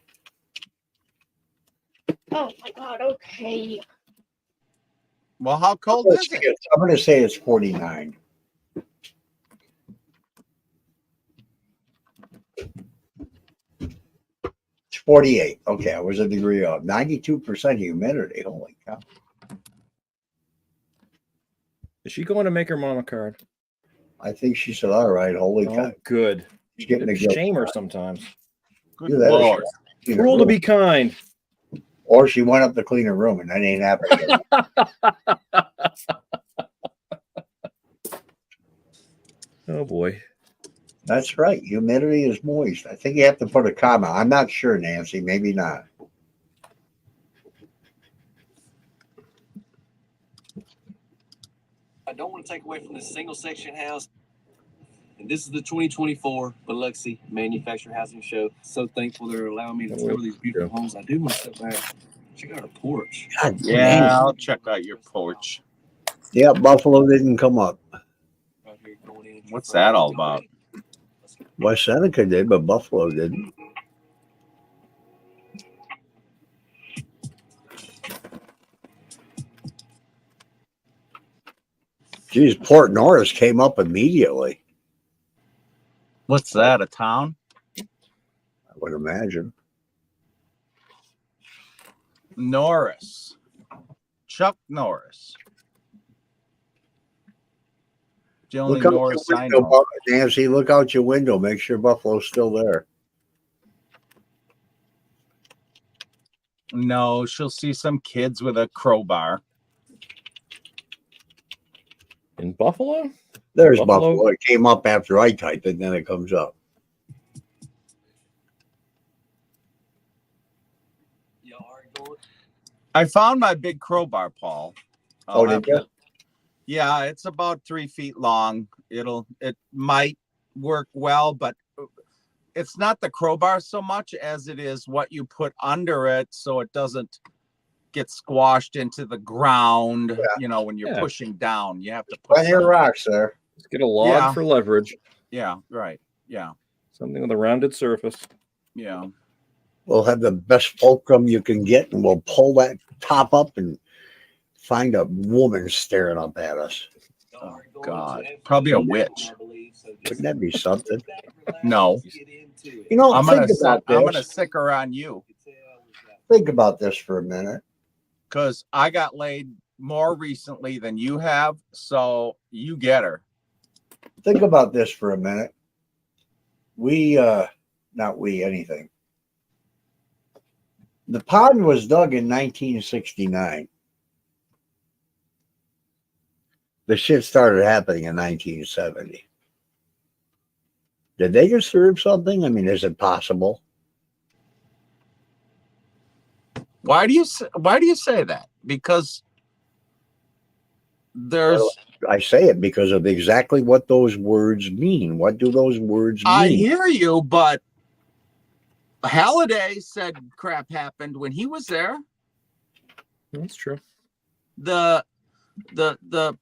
[SPEAKER 10] Oh my god, okay.
[SPEAKER 3] Well, how cold is it?
[SPEAKER 1] I'm going to say it's 49. It's 48. Okay, I was a degree off. 92% humidity. Holy cow.
[SPEAKER 2] Is she going to make her mom a card?
[SPEAKER 1] I think she said, all right, holy
[SPEAKER 2] Oh,
[SPEAKER 1] cow.
[SPEAKER 2] good.
[SPEAKER 1] She's getting a
[SPEAKER 2] Shame her sometimes.
[SPEAKER 3] Good
[SPEAKER 1] Do that or
[SPEAKER 3] Lord.
[SPEAKER 1] she-
[SPEAKER 2] Rule to be kind.
[SPEAKER 1] Or she went up to clean her room, and that ain't happening.
[SPEAKER 2] Oh, boy.
[SPEAKER 1] That's right. Humidity is moist. I think you have to put a comma. I'm not sure, Nancy. Maybe not.
[SPEAKER 11] I don't want to take away from this single section house. And this is the 2024 Biloxi Manufactured Housing Show. So thankful they're allowing me to tour these beautiful homes. I do want to step back. Check out our porch.
[SPEAKER 1] God,
[SPEAKER 3] Yeah, I'll check out your porch.
[SPEAKER 1] Yeah, Buffalo didn't come up.
[SPEAKER 11] Right here going in.
[SPEAKER 3] What's that all about?
[SPEAKER 1] West Seneca did, but Buffalo didn't. Geez, Port Norris came up immediately.
[SPEAKER 3] What's that, a town?
[SPEAKER 1] I would imagine.
[SPEAKER 3] Norris. Chuck Norris. The only
[SPEAKER 1] Look out
[SPEAKER 3] Norris
[SPEAKER 1] your
[SPEAKER 3] I
[SPEAKER 1] window,
[SPEAKER 3] know.
[SPEAKER 1] Nancy. Look out your window. Make sure Buffalo's still there.
[SPEAKER 3] No, she'll see some kids with a crowbar.
[SPEAKER 2] In Buffalo?
[SPEAKER 1] There's Buffalo. It came up after I typed it, then it comes up.
[SPEAKER 3] I found my big crowbar, Paul.
[SPEAKER 1] Oh, did you?
[SPEAKER 3] Yeah, it's about 3 feet long. It might work well, but it's not the crowbar so much as it is what you put under it so it doesn't get squashed into the ground.
[SPEAKER 1] Yeah.
[SPEAKER 3] You know, when you're pushing down, you have to put
[SPEAKER 1] Plenty of rocks there.
[SPEAKER 2] Let's get a log for leverage.
[SPEAKER 3] Yeah, right. Yeah.
[SPEAKER 2] Something with a rounded surface.
[SPEAKER 3] Yeah.
[SPEAKER 1] We'll have the best fulcrum you can get, and we'll pull that top up and find a woman staring up at us.
[SPEAKER 3] Oh, God. Probably a witch.
[SPEAKER 1] Wouldn't that be something?
[SPEAKER 3] No.
[SPEAKER 1] You know,
[SPEAKER 3] I'm
[SPEAKER 1] think
[SPEAKER 3] gonna
[SPEAKER 1] about this.
[SPEAKER 3] I'm gonna sick her on you.
[SPEAKER 1] Think about this for a minute.
[SPEAKER 3] Because I got laid more recently than you have, so you get her.
[SPEAKER 1] Think about this for a minute. Not we, anything. The pond was dug in 1969. The shit started happening in 1970. Did they disturb something? I mean, is it possible?
[SPEAKER 3] Why do you say that? Because there's.
[SPEAKER 1] I say it because of exactly what those words mean. What do those words mean?
[SPEAKER 3] I hear you, but Halliday said crap happened when he was there.
[SPEAKER 2] That's true.
[SPEAKER 3] The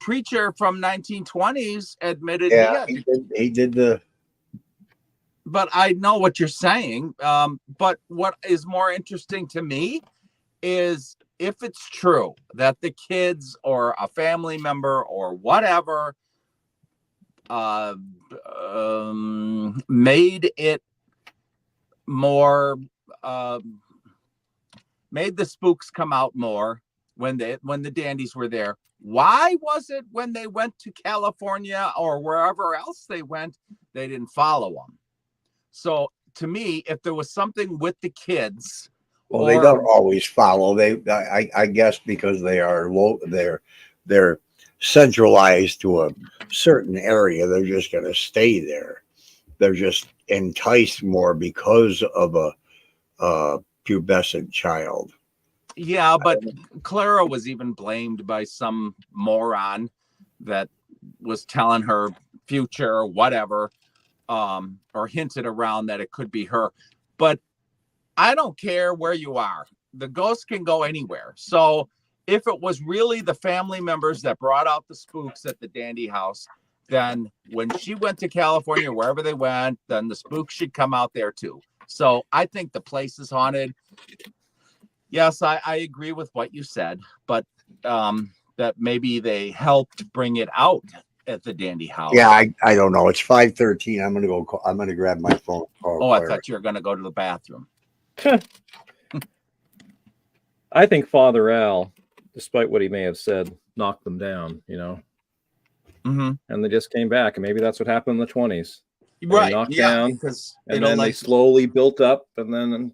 [SPEAKER 3] preacher from 1920s admitted
[SPEAKER 1] he did the.
[SPEAKER 3] But I know what you're saying. But what is more interesting to me is if it's true that the kids or a family member or whatever made it more, made the spooks come out more when the dandies were there. Why was it when they went to California or wherever else they went, they didn't follow them? So to me, if there was something with the kids
[SPEAKER 1] Well, they don't always follow. I guess, because they are they're centralized to a certain area. They're just going to stay there. They're just enticed more because of a pubescent child.
[SPEAKER 3] Yeah, but Clara was even blamed by some moron that was telling her future or whatever, or hinted around that it could be her. But I don't care where you are. The ghost can go anywhere. So if it was really the family members that brought out the spooks at the Dandy House, then when she went to California, wherever they went, then the spooks should come out there too. So I think the place is haunted. Yes, I agree with what you said, but that maybe they helped bring it out at the Dandy House.
[SPEAKER 1] Yeah, I don't know. It's 5:13. I'm gonna go. I'm gonna grab my phone.
[SPEAKER 3] Oh, I thought you were gonna go to the bathroom.
[SPEAKER 2] I think Father Al, despite what he may have said, knocked them down,
[SPEAKER 3] Mm-hmm.
[SPEAKER 2] And they just came back, and maybe that's what happened in the 20s.
[SPEAKER 3] Right?
[SPEAKER 2] Knocked
[SPEAKER 3] Yeah,
[SPEAKER 2] down,
[SPEAKER 3] because
[SPEAKER 2] and then they slowly built up, and then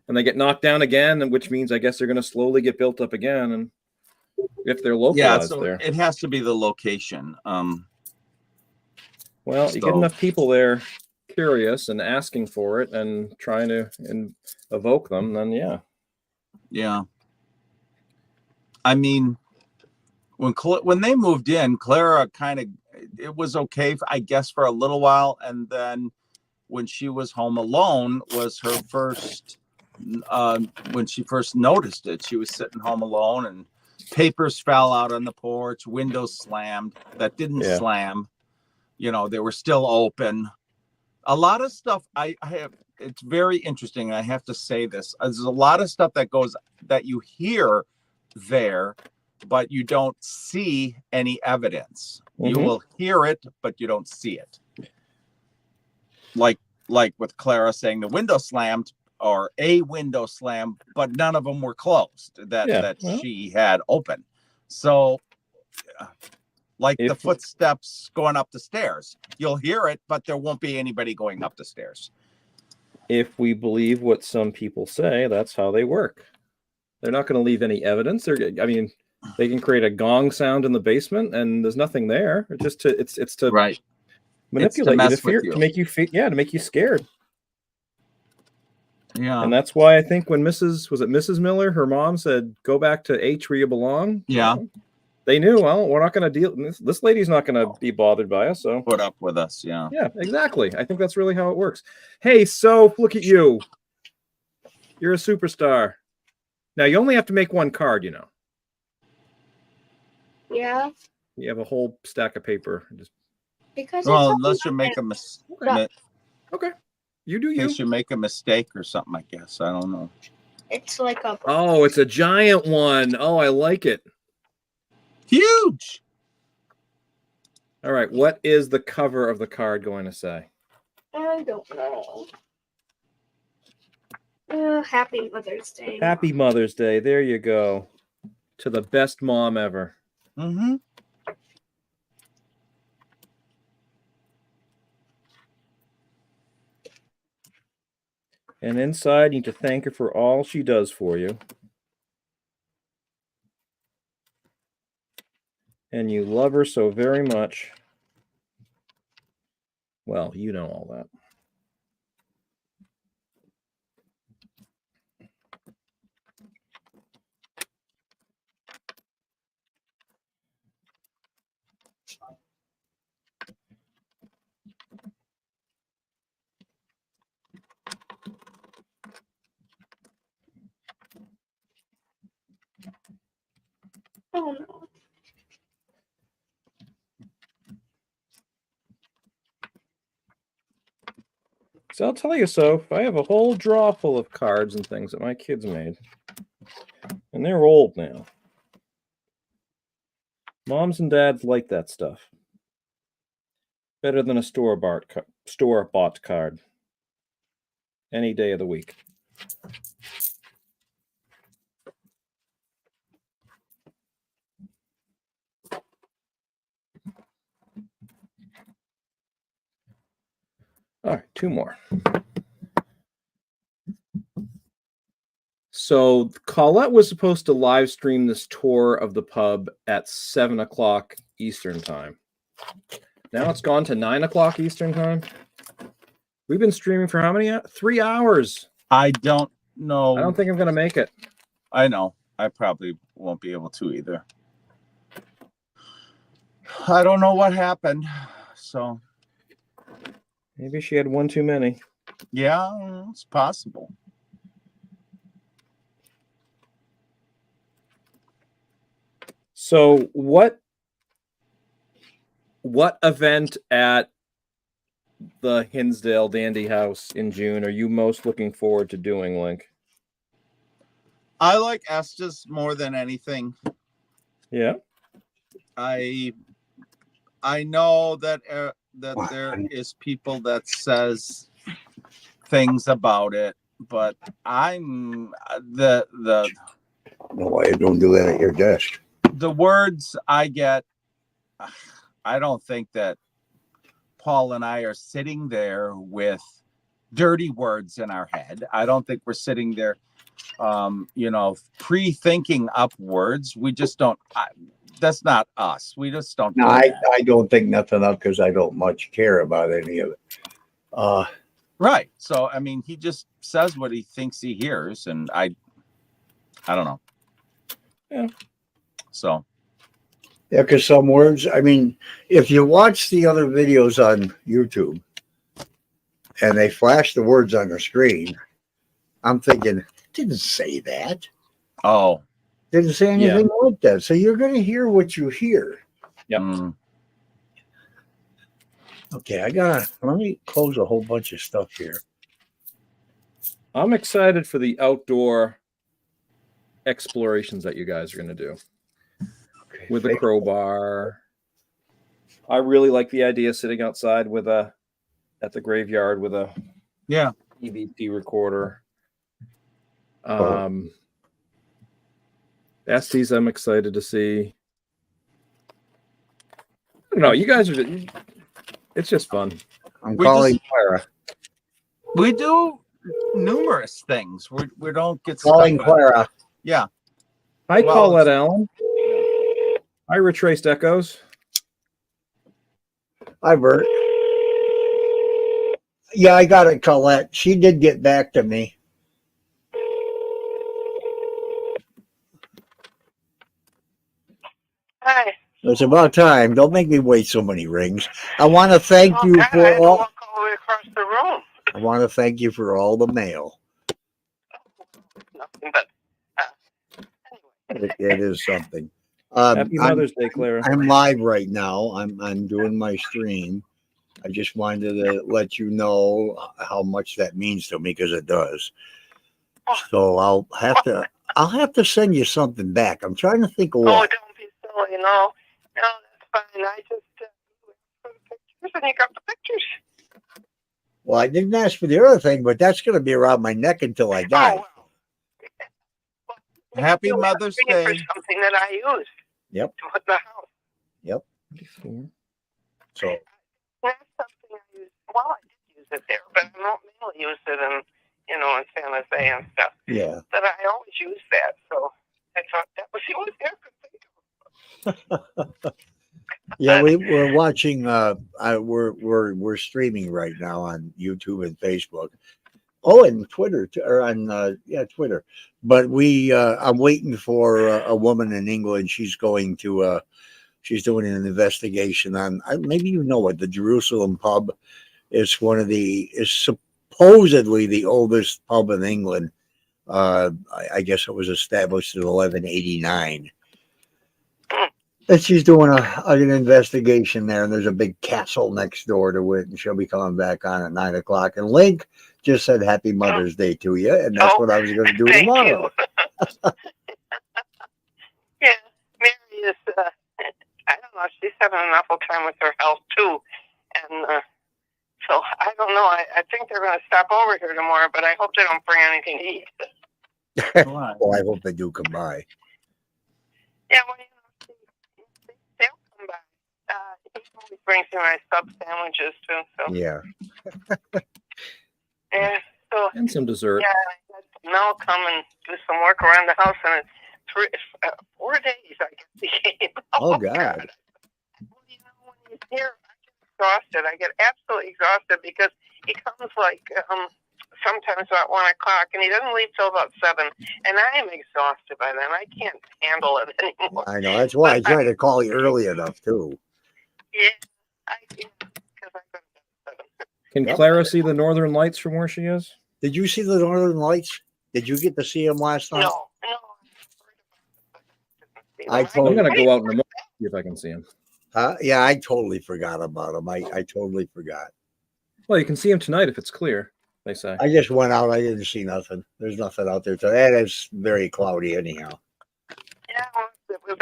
[SPEAKER 2] and they get knocked down again, and which means I guess they're going to slowly get built up again, and if they're localized there,
[SPEAKER 3] it has to be the location.
[SPEAKER 2] Well, you get enough people there curious and asking for it and trying to evoke them, then
[SPEAKER 3] yeah. I mean, when they moved in, Clara it was okay, I guess, for a little while, and then when she was home alone was her first. When she first noticed it, she was sitting home alone, and papers fell out on the porch, windows slammed that didn't slam. They were still open. A lot of stuff I have. It's very interesting. I have to say this. There's a lot of stuff that you hear there, but you don't see any evidence.
[SPEAKER 2] Mm-hmm.
[SPEAKER 3] You will hear it, but you don't see it. Like with Clara saying the window slammed, or a window slammed, but none of them were closed that she had open. So the footsteps going up the stairs, you'll hear it, but there won't be anybody going up the stairs.
[SPEAKER 2] If we believe what some people say, that's how they work. They're not going to leave any evidence. They can create a gong sound in the basement, and there's nothing there. It's to
[SPEAKER 3] right.
[SPEAKER 2] manipulate you, to fear, to make you to make you scared.
[SPEAKER 3] Yeah.
[SPEAKER 2] And that's why I think when Mrs. Miller, her mom said, "Go back to H where you belong."
[SPEAKER 3] Yeah.
[SPEAKER 2] They knew, well, we're not going to deal. This lady's not going to be bothered by us, so
[SPEAKER 3] put up with us. Yeah.
[SPEAKER 2] Yeah, exactly. I think that's really how it works. Hey, so look at you. You're a superstar. Now you only have to make one card,
[SPEAKER 10] Yeah.
[SPEAKER 2] You have a whole stack of paper.
[SPEAKER 3] Unless you make a mistake.
[SPEAKER 2] Okay. You do you.
[SPEAKER 3] In case you make a mistake or something, I guess. I don't know.
[SPEAKER 10] It's like a.
[SPEAKER 2] Oh, it's a giant one. Oh, I like it.
[SPEAKER 3] Huge.
[SPEAKER 2] All right. What is the cover of the card going to say?
[SPEAKER 10] I don't know. Happy Mother's Day.
[SPEAKER 2] Happy Mother's Day. There you go. To the best mom ever.
[SPEAKER 3] Mm-hmm.
[SPEAKER 2] And inside, you need to thank her for all she does for you. And you love her so very much. Well, you know all that.
[SPEAKER 10] Oh no.
[SPEAKER 2] So I'll tell you, so I have a whole drawer full of cards and things that my kids made. And they're old now. Moms and dads like that stuff. Better than a store-bought card. Any day of the week. All right, two more. So Colette was supposed to live stream this tour of the pub at 7 o'clock Eastern time. Now it's gone to 9 o'clock Eastern time. We've been streaming for how many? 3 hours.
[SPEAKER 3] I don't know.
[SPEAKER 2] I don't think I'm going to make it.
[SPEAKER 3] I know. I probably won't be able to either. I don't know what happened. So
[SPEAKER 2] maybe she had one too many.
[SPEAKER 3] Yeah, it's possible.
[SPEAKER 2] So what event at the Hinsdale Dandy House in June are you most looking forward to doing, Link?
[SPEAKER 3] I like Estes more than anything.
[SPEAKER 2] Yeah.
[SPEAKER 3] I know that there is people that says things about it, but I'm the
[SPEAKER 1] No, I don't do that at your desk.
[SPEAKER 3] The words I get, I don't think that Paul and I are sitting there with dirty words in our head. I don't think we're sitting there, pre-thinking up words. We just don't. That's not us. We just don't.
[SPEAKER 1] No, I don't think nothing up because I don't much care about any of it.
[SPEAKER 3] Right. So I mean, he just says what he thinks he hears, and I don't know.
[SPEAKER 2] Yeah.
[SPEAKER 3] So.
[SPEAKER 1] Yeah, because some words, I mean, if you watch the other videos on YouTube and they flash the words on the screen, I'm thinking, didn't say that.
[SPEAKER 3] Oh.
[SPEAKER 1] Didn't say anything like that. So you're going to hear what you hear.
[SPEAKER 2] Yep.
[SPEAKER 1] Okay, let me close a whole bunch of stuff here.
[SPEAKER 2] I'm excited for the outdoor explorations that you guys are going to do. With a crowbar. I really like the idea of sitting outside at the graveyard with a EVP recorder. Estes, I'm excited to see. I don't know, you guys are, it's just fun.
[SPEAKER 1] I'm calling Clara.
[SPEAKER 3] We do numerous things. We don't get
[SPEAKER 1] calling
[SPEAKER 3] stuck on-
[SPEAKER 1] Clara.
[SPEAKER 3] Yeah.
[SPEAKER 2] Hi, Colette Allen. Hi, Retraced Echoes.
[SPEAKER 1] Hi, Bert. Yeah, I got it, Colette. She did get back to me.
[SPEAKER 12] Hi.
[SPEAKER 1] It's about time. Don't make me wait so many rings. I want to thank you for
[SPEAKER 12] I
[SPEAKER 1] all.
[SPEAKER 12] walk all the way across the room.
[SPEAKER 1] I want to thank you for all the mail.
[SPEAKER 12] Nothing but.
[SPEAKER 1] It is something.
[SPEAKER 2] Happy Mother's Day, Clara.
[SPEAKER 1] I'm live right now. I'm doing my stream. I just wanted to let you know how much that means to me because it does. So I'll have to send you something back. I'm trying to think of what.
[SPEAKER 12] Oh, don't be silly. No, that's fine. I just for the pictures, and you got the pictures.
[SPEAKER 1] Well, I didn't ask for the other thing, but that's going to be around my neck until I die.
[SPEAKER 3] Happy Mother's Day.
[SPEAKER 12] For something that I use.
[SPEAKER 1] Yep.
[SPEAKER 12] To put in the house.
[SPEAKER 1] Yep. So.
[SPEAKER 12] That's something I use. Well, I did use it there, but I don't mainly use it in San Jose and stuff.
[SPEAKER 1] Yeah.
[SPEAKER 12] But I always use that, so I thought that was the only thing I could think of.
[SPEAKER 1] Yeah, we're watching. We're streaming right now on YouTube and Facebook. Oh, and Twitter, or on Twitter. But I'm waiting for a woman in England. She's going to. She's doing an investigation on. Maybe you know it. The Jerusalem pub is supposedly the oldest pub in England. I guess it was established in 1189. And she's doing an investigation there, and there's a big castle next door to it, and she'll be coming back on at 9 o'clock. And Link just said Happy Mother's Day to you, and that's what I was going to do tomorrow.
[SPEAKER 12] Yeah, Mary is, I don't know, she's having an awful time with her health, too. And so, I don't know, I think they're going to stop over here tomorrow, but I hope they don't bring anything to eat.
[SPEAKER 1] Well, I hope they do come by.
[SPEAKER 12] Yeah, well, they'll come by. He always brings me my sub sandwiches, too. So.
[SPEAKER 1] Yeah.
[SPEAKER 12] Yeah, so.
[SPEAKER 2] And some dessert.
[SPEAKER 12] Yeah, I had Mel come and do some work around the house, and it's 4 days, I guess he came.
[SPEAKER 1] Oh, God.
[SPEAKER 12] Well, you know, when he's here, I get exhausted. I get absolutely exhausted because he comes like sometimes about 1 o'clock, and he doesn't leave till about 7. And I am exhausted by then. I can't handle it anymore.
[SPEAKER 1] I know. That's why I tried to call you early enough, too.
[SPEAKER 12] Yeah, I can't because I go to bed at 7.
[SPEAKER 2] Can Clara see the northern lights from where she is?
[SPEAKER 1] Did you see the northern lights? Did you get to see them last night?
[SPEAKER 12] No.
[SPEAKER 2] I'm gonna go out in the morning see if I can see him.
[SPEAKER 1] Yeah, I totally forgot about them. I totally forgot.
[SPEAKER 2] Well, you can see him tonight if it's clear, they say.
[SPEAKER 1] I just went out. I didn't see nothing. There's nothing out there today. And it's very cloudy anyhow.
[SPEAKER 12] Yeah, well, it was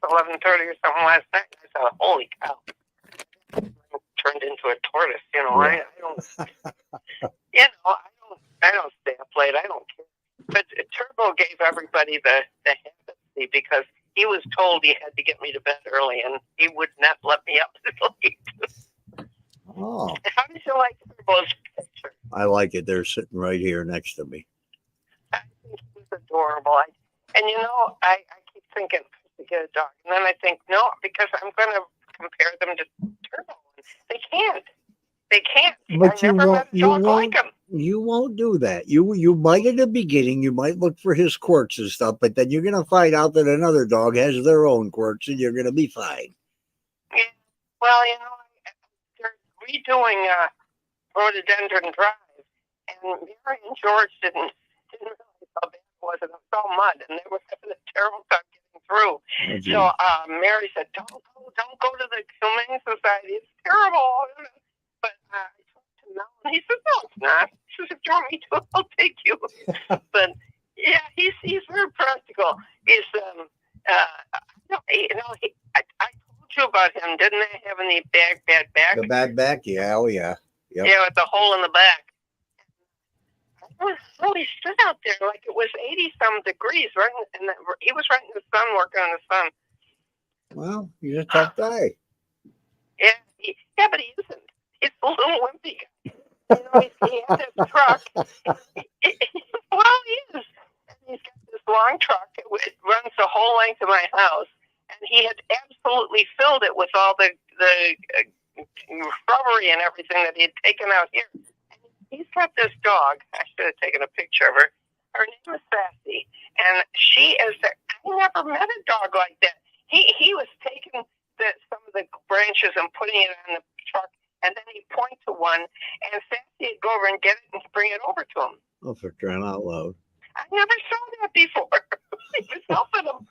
[SPEAKER 12] 11:30 or something last night. I thought, holy cow. Turned into a tortoise, you know.
[SPEAKER 1] Yeah.
[SPEAKER 12] I don't, you know, I don't stay up late. I don't care. But Turbo gave everybody the hesitancy because he was told he had to get me to bed early, and he would not let me up late.
[SPEAKER 1] Oh.
[SPEAKER 12] How did you like Turbo's picture?
[SPEAKER 1] I like it. They're sitting right here next to me.
[SPEAKER 12] I think he's adorable. And you know, I keep thinking to get a dog, and then I think no, because I'm going to compare them to Turbo. They can't. They can't.
[SPEAKER 1] But
[SPEAKER 12] I never met a dog like him.
[SPEAKER 1] You won't do that. You might in the beginning, you might look for his quirks and stuff, but then you're going to find out that another dog has their own quirks, and you're going to be fine.
[SPEAKER 12] Yeah. Well, you know, they're redoing Rhododendron Drive, and Mary and George didn't realize how bad it was, and it was all mud, and they were having a terrible time getting through. So Mary said, "Don't go to the Humane Society. It's terrible." But I talked to Mel, and he said, "No, it's not." He says, "If you want me to, I'll take you." But yeah, he's very practical. He's I told you about him, didn't I? Having the bad back.
[SPEAKER 1] The bad back, yeah, oh yeah, yep.
[SPEAKER 12] Yeah, with the hole in the back. So he stood out there like it was 80-some degrees, right? And he was right in the sun, working in the sun.
[SPEAKER 1] Well, he's a tough guy.
[SPEAKER 12] Yeah, but he isn't. He's a little wimpy guy. You know, he has his truck. Well, he is. And he's got this long truck. It runs the whole length of my house. And he had absolutely filled it with all the shrubbery and everything that he had taken out here. He's got this dog. I should have taken a picture of her. Her name is Sassy, and she is. I never met a dog like that. He was taking some of the branches and putting it on the truck, and then he'd point to one, and Sassy would go over and get it and bring it over to him.
[SPEAKER 1] Oh, for crying out loud!
[SPEAKER 12] I never saw that before. He was helping him.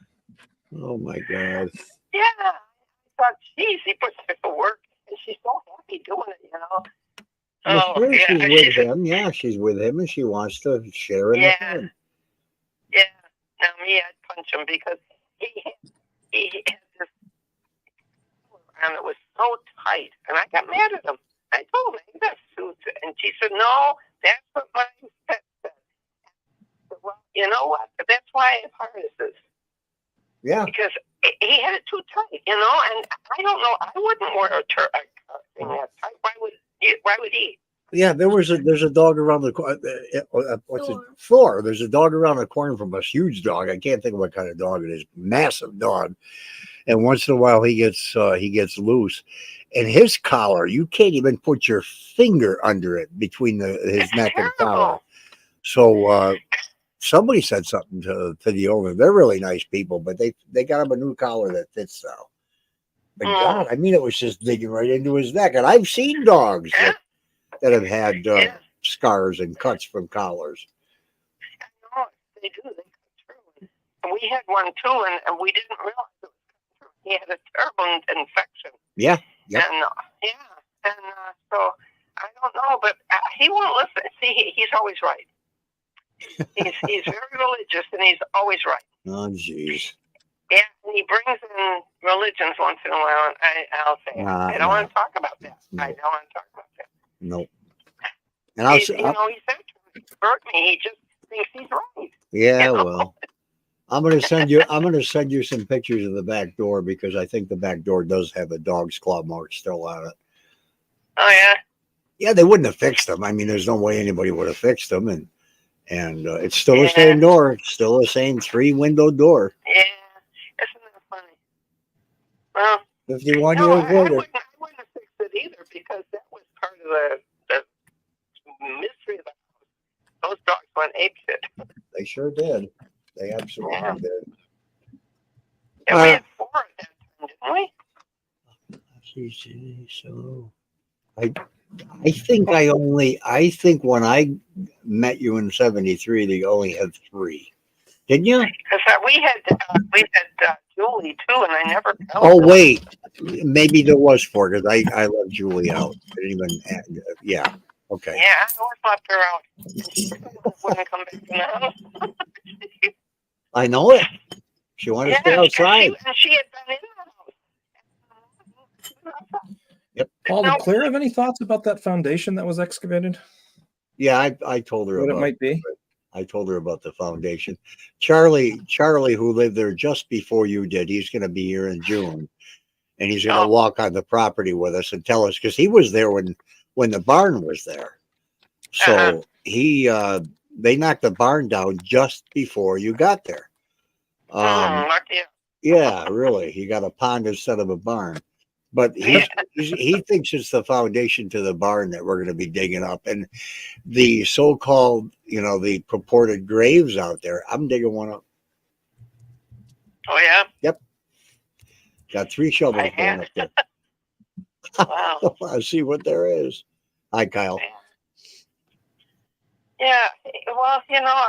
[SPEAKER 1] Oh my God!
[SPEAKER 12] Yeah, I thought, geez, he puts it to work, and she's so happy doing it, you know.
[SPEAKER 1] Well, sure, she's with him. Yeah, she's with him, and she wants to share it with him.
[SPEAKER 12] Yeah. Now, me, I'd punch him because he had this, and it was so tight, and I got mad at him. I told him, "Hey, that suits it," and she said, "No, that's what my pet said." Said, well, you know what? That's why I have harnesses.
[SPEAKER 1] Yeah.
[SPEAKER 12] Because he had it too tight, you know, and I don't know. I wouldn't wear a thing that tight. Why would he?
[SPEAKER 1] Yeah, there's a dog around the corner. What's it? Thor. There's a dog around the corner from us. Huge dog. I can't think of what kind of dog it is. Massive dog. And once in a while he gets loose, and his collar, you can't even put your finger under it between his neck and collar. So somebody said something to the owner. They're really nice people, but they got him a new collar that fits now. But God, I mean, it was just digging right into his neck. And I've seen dogs that have had scars and cuts from collars.
[SPEAKER 12] No, they do. They cut through. And we had one too, and we didn't realize it was cut through. He had a terrible infection.
[SPEAKER 1] Yeah. Yep.
[SPEAKER 12] And so I don't know, but he won't listen. See, he's always right. He's very religious, and he's always right.
[SPEAKER 1] Oh, jeez.
[SPEAKER 12] Yeah, and he brings in religions once in a while, and I'll say, I don't want to talk about that. No. I don't want to talk about that.
[SPEAKER 1] Nope. And I'll say,
[SPEAKER 12] he said to hurt me. He just thinks he's right.
[SPEAKER 1] Yeah, you know? Well, I'm gonna send you some pictures of the back door, because I think the back door does have a dog's claw mark still on it.
[SPEAKER 12] Oh yeah.
[SPEAKER 1] Yeah, they wouldn't have fixed them. I mean, there's no way anybody would have fixed them, and And it's still the same door. It's still the same 3-window door.
[SPEAKER 12] Yeah, isn't that funny? Well,
[SPEAKER 1] 51
[SPEAKER 12] no,
[SPEAKER 1] years
[SPEAKER 12] I
[SPEAKER 1] later.
[SPEAKER 12] wouldn't have fixed it either because that was part of the mystery of the house. Those dogs went apeshit.
[SPEAKER 1] They sure did. They absolutely did.
[SPEAKER 12] Yeah, we had 4 at that time, didn't we?
[SPEAKER 1] So I think when I met you in 73, they only had 3. Didn't you?
[SPEAKER 12] Because we had Julie too, and I never.
[SPEAKER 1] Oh wait, maybe there was 4 because I left Julie out. I didn't even. Yeah. Okay.
[SPEAKER 12] Yeah, I always left her out. She wouldn't come back in the house.
[SPEAKER 1] I know it. She wanted to stay outside.
[SPEAKER 12] And she had been in the house.
[SPEAKER 1] Yep.
[SPEAKER 2] Paul, did Claire have any thoughts about that foundation that was excavated?
[SPEAKER 1] Yeah, I told her
[SPEAKER 2] What
[SPEAKER 1] about
[SPEAKER 2] it might be.
[SPEAKER 1] I told her about the foundation. Charlie, who lived there just before you did, he's going to be here in June, and he's going to walk on the property with us and tell us because he was there when the barn was there. So they knocked the barn down just before you got there. Yeah, really. He got a pond instead of a barn. But he thinks it's the foundation to the barn that we're going to be digging up. And the so-called, the purported graves out there, I'm digging one up.
[SPEAKER 12] Oh, yeah?
[SPEAKER 1] Yep. Got 3 shovels going up there.
[SPEAKER 12] Wow.
[SPEAKER 1] I'll see what there is. Hi, Kyle.
[SPEAKER 12] Yeah, well, I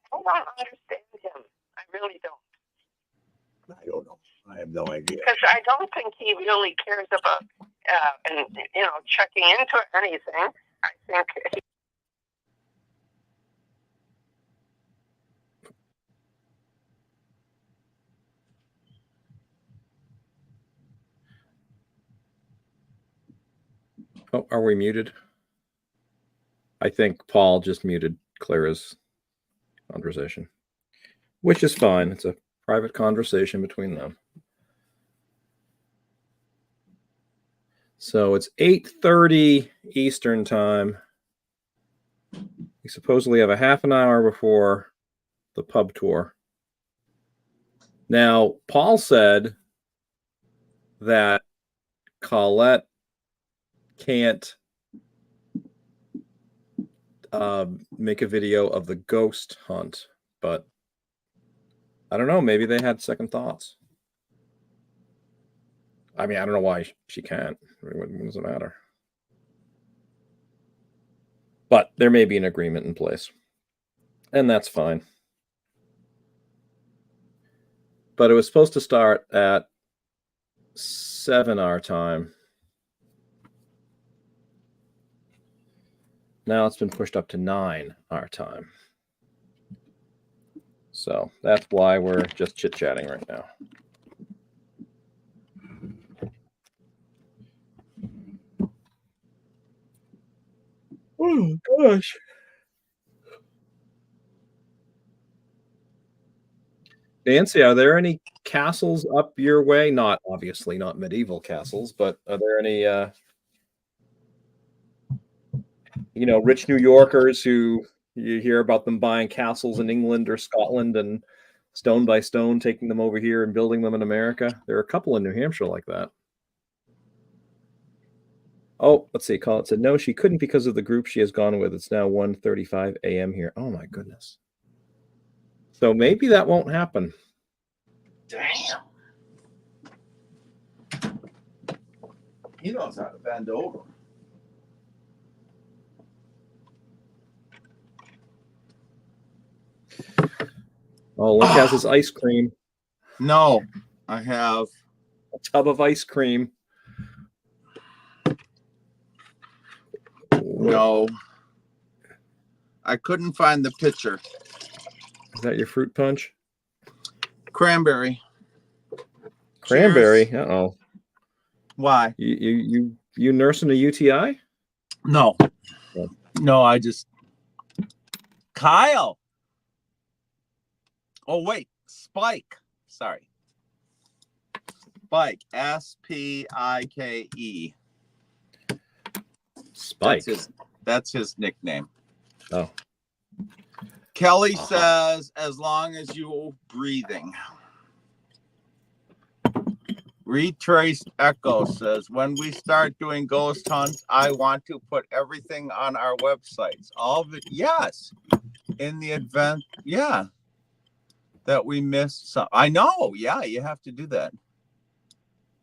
[SPEAKER 12] don't understand him. I really don't.
[SPEAKER 1] I don't know. I have no idea.
[SPEAKER 12] Because I don't think he really cares about, checking into anything. I think
[SPEAKER 2] Oh, are we muted? I think Paul just muted Clara's conversation, which is fine. It's a private conversation between them. So it's 8:30 Eastern time. We supposedly have a half an hour before the pub tour. Now, Paul said that Collette can't make a video of the ghost hunt, but I don't know. Maybe they had second thoughts. I mean, I don't know why she can't. What does it matter? But there may be an agreement in place, and that's fine. But it was supposed to start at 7 our time. Now it's been pushed up to 9 our time. So that's why we're just chit-chatting right now. Oh, gosh. Nancy, are there any castles up your way? Not, obviously, not medieval castles, but are there any, rich New Yorkers who you hear about them buying castles in England or Scotland and stone by stone taking them over here and building them in America? There are a couple in New Hampshire like that. Oh, let's see. Colette said, no, she couldn't because of the group she has gone with. It's now 1:35 a.m. here. Oh, my goodness. So maybe that won't happen.
[SPEAKER 3] Damn. He knows how to bend over.
[SPEAKER 2] Oh, Link has his ice cream.
[SPEAKER 3] No, I have
[SPEAKER 2] a tub of ice cream.
[SPEAKER 3] No. I couldn't find the picture.
[SPEAKER 2] Is that your fruit punch?
[SPEAKER 3] Cranberry.
[SPEAKER 2] Cranberry?
[SPEAKER 3] Cheers.
[SPEAKER 2] Uh-oh.
[SPEAKER 3] Why?
[SPEAKER 2] You nursing a UTI?
[SPEAKER 3] No.
[SPEAKER 2] Oh.
[SPEAKER 3] No, I just... Kyle! Oh, wait. Spike. Sorry. Spike. S-P-I-K-E.
[SPEAKER 2] Spike.
[SPEAKER 3] That's his nickname.
[SPEAKER 2] Oh.
[SPEAKER 3] Kelly says, as long as you breathing. Retraced Echo says, when we start doing ghost hunts, I want to put everything on our websites. All of it, yes. In the event, yeah, that we missed some. I know, yeah, you have to do that.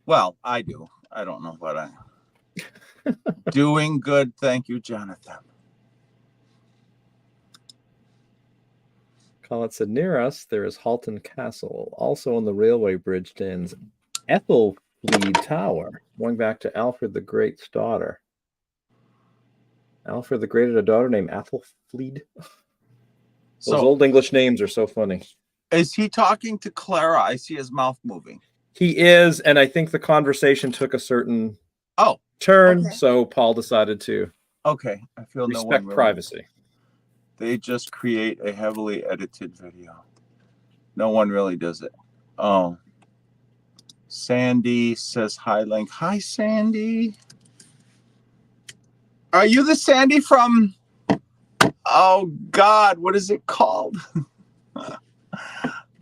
[SPEAKER 3] Well, I do. I don't know what I doing good. Thank you, Jonathan.
[SPEAKER 2] Collette said, near us, there is Halton Castle. Also on the railway bridge stands Ethelfleet Tower, going back to Alfred the Great's daughter. Alfred the Great had a daughter named Ethelfleet. Those old English names are so funny.
[SPEAKER 3] Is he talking to Clara? I see his mouth moving.
[SPEAKER 2] He is, and I think the conversation took a certain turn, so Paul decided to
[SPEAKER 3] I feel
[SPEAKER 2] respect
[SPEAKER 3] no one really,
[SPEAKER 2] privacy.
[SPEAKER 3] They just create a heavily edited video. No one really does it. Oh. Sandy says hi, Link. Hi, Sandy. Are you the Sandy from, oh God, what is it called?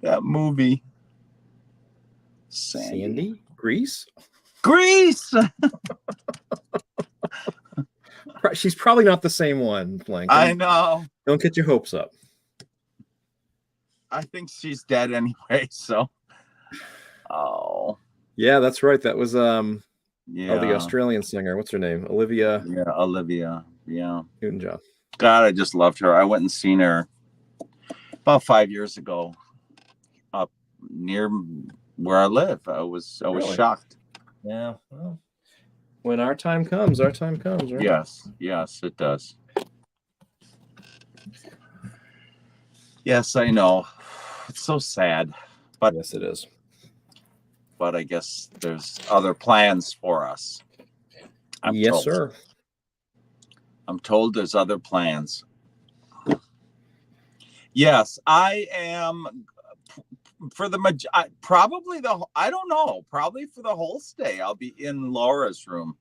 [SPEAKER 3] That movie.
[SPEAKER 2] Sandy? Grease?
[SPEAKER 3] Grease!
[SPEAKER 2] She's probably not the same one, Blank.
[SPEAKER 3] I know.
[SPEAKER 2] Don't get your hopes up.
[SPEAKER 3] I think she's dead anyway, so. Oh.
[SPEAKER 2] Yeah, that's right. That was
[SPEAKER 3] yeah.
[SPEAKER 2] the Australian singer. What's her name? Olivia.
[SPEAKER 3] Yeah, Olivia. Yeah.
[SPEAKER 2] Newton-John.
[SPEAKER 3] God, I just loved her. I went and seen her about 5 years ago up near where I live. I was
[SPEAKER 2] Really?
[SPEAKER 3] shocked.
[SPEAKER 2] Yeah. Well, when our time comes, right?
[SPEAKER 3] Yes, it does. Yes, I know. It's so sad. But
[SPEAKER 2] yes, it is.
[SPEAKER 3] But I guess there's other plans for us.
[SPEAKER 2] Yes, sir.
[SPEAKER 3] I'm told there's other plans. Yes, I am for probably for the whole stay. I'll be in Laura's room,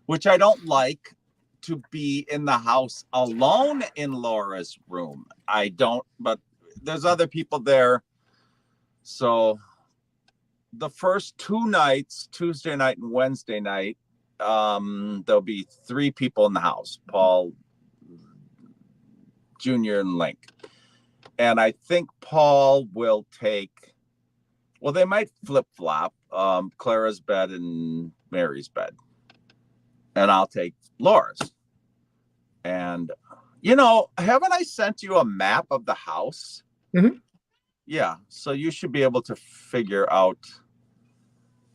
[SPEAKER 3] which I don't like to be in the house alone in Laura's room. I don't, but there's other people there. So the first 2 nights, Tuesday night and Wednesday night, there'll be 3 people in the house, Paul Jr. and Link. And I think Paul will take, well, they might flip-flop Clara's bed and Mary's bed. And I'll take Laura's. And, haven't I sent you a map of the house?
[SPEAKER 2] Mm-hmm.
[SPEAKER 3] Yeah, so you should be able to figure out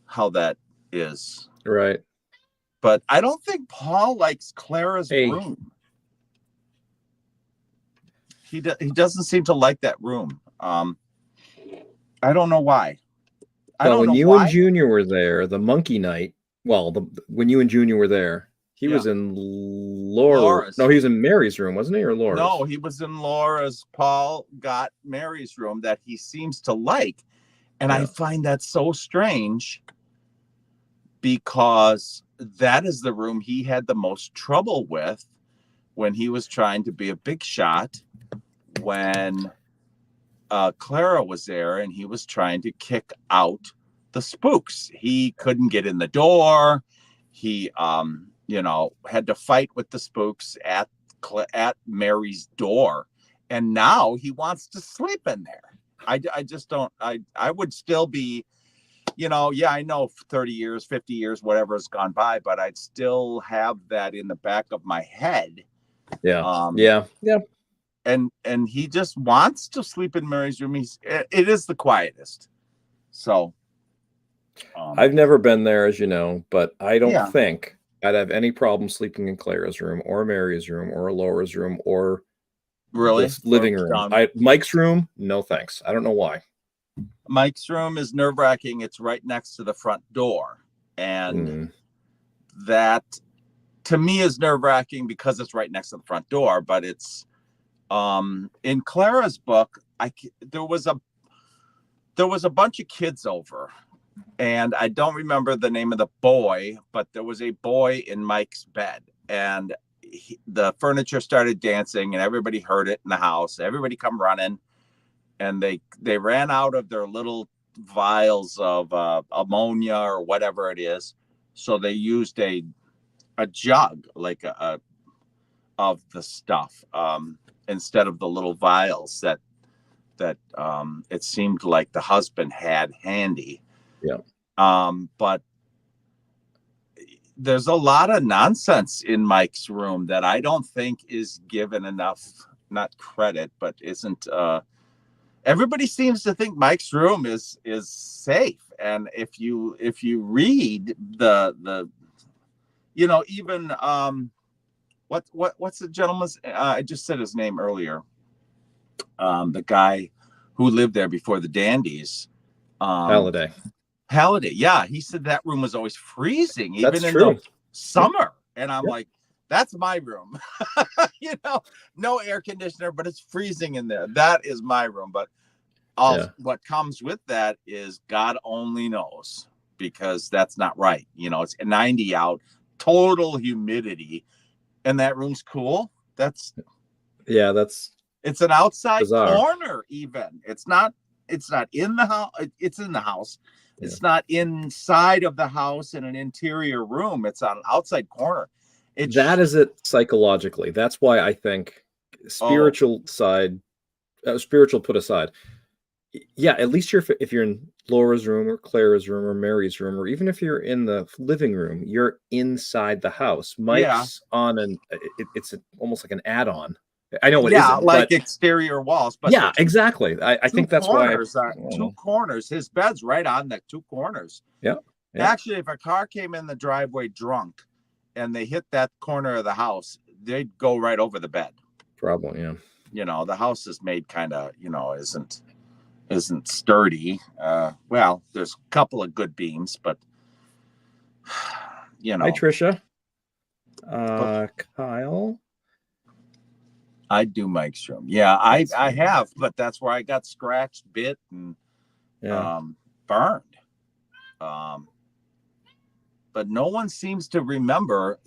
[SPEAKER 3] how that is.
[SPEAKER 2] Right.
[SPEAKER 3] But I don't think Paul likes Clara's room. He doesn't seem to like that room. I don't know why.
[SPEAKER 2] When you and Junior were there, the monkey night. Well, when you and Junior were there, he was in Laura's. No, he was in Mary's room, wasn't he, or Laura's?
[SPEAKER 3] No, he was in Laura's. Paul got Mary's room that he seems to like, and I find that so strange because that is the room he had the most trouble with when he was trying to be a big shot. When Clara was there and he was trying to kick out the spooks. He couldn't get in the door. He, had to fight with the spooks at Mary's door. And now he wants to sleep in there. I just don't, I would still be, I know 30 years, 50 years, whatever has gone by, but I'd still have that in the back of my head.
[SPEAKER 2] Yeah. Yeah.
[SPEAKER 3] And he just wants to sleep in Mary's room. It is the quietest. So
[SPEAKER 2] I've never been there, as you know, but I don't think I'd have any problem sleeping in Clara's room or Mary's room or Laura's room or this living room. Mike's room, no thanks. I don't know why.
[SPEAKER 3] Mike's room is nerve-wracking. It's right next to the front door. And that, to me, is nerve-wracking because it's right next to the front door. But it's, in Clara's book, there was a bunch of kids over. And I don't remember the name of the boy, but there was a boy in Mike's bed. And the furniture started dancing, and everybody heard it in the house. Everybody come running, and they ran out of their little vials of ammonia or whatever it is. So they used a jug, like of the stuff, instead of the little vials that it seemed like the husband had handy.
[SPEAKER 2] Yeah.
[SPEAKER 3] But there's a lot of nonsense in Mike's room that I don't think is given enough, not credit, but isn't. Everybody seems to think Mike's room is safe, and if you read the even what's the gentleman's? I just said his name earlier. The guy who lived there before the Dandies.
[SPEAKER 2] Halliday.
[SPEAKER 3] Yeah, he said that room was always freezing, even
[SPEAKER 2] That's
[SPEAKER 3] in
[SPEAKER 2] true.
[SPEAKER 3] the summer. And I'm like, that's my room. No air conditioner, but it's freezing in there. That is my room. But what comes with that is God only knows, because that's not right. It's 90 out, total humidity, and that room's cool. It's an outside
[SPEAKER 2] bizarre.
[SPEAKER 3] corner. Even it's not in the house. It's in the house. It's not inside of the house in an interior room. It's on an outside corner.
[SPEAKER 2] That is it psychologically. That's why I think spiritual put aside. Yeah, at least if you're in Laura's room or Clara's room or Mary's room, or even if you're in the living room, you're inside the house. Mike's on it's almost like an add-on. I know it isn't,
[SPEAKER 3] like
[SPEAKER 2] but
[SPEAKER 3] exterior walls. But
[SPEAKER 2] yeah, exactly. I think that's why.
[SPEAKER 3] Two corners. His bed's right on the two corners.
[SPEAKER 2] Yeah.
[SPEAKER 3] Actually, if a car came in the driveway drunk and they hit that corner of the house, they'd go right over the bed.
[SPEAKER 2] Probably, yeah.
[SPEAKER 3] The house is made kind of, isn't sturdy. Well, there's a couple of good beams, but
[SPEAKER 2] Hi, Trisha. Kyle.
[SPEAKER 3] I'd do Mike's room. Yeah, I have, but that's where I got scratched, bit, and burned. But no one seems to remember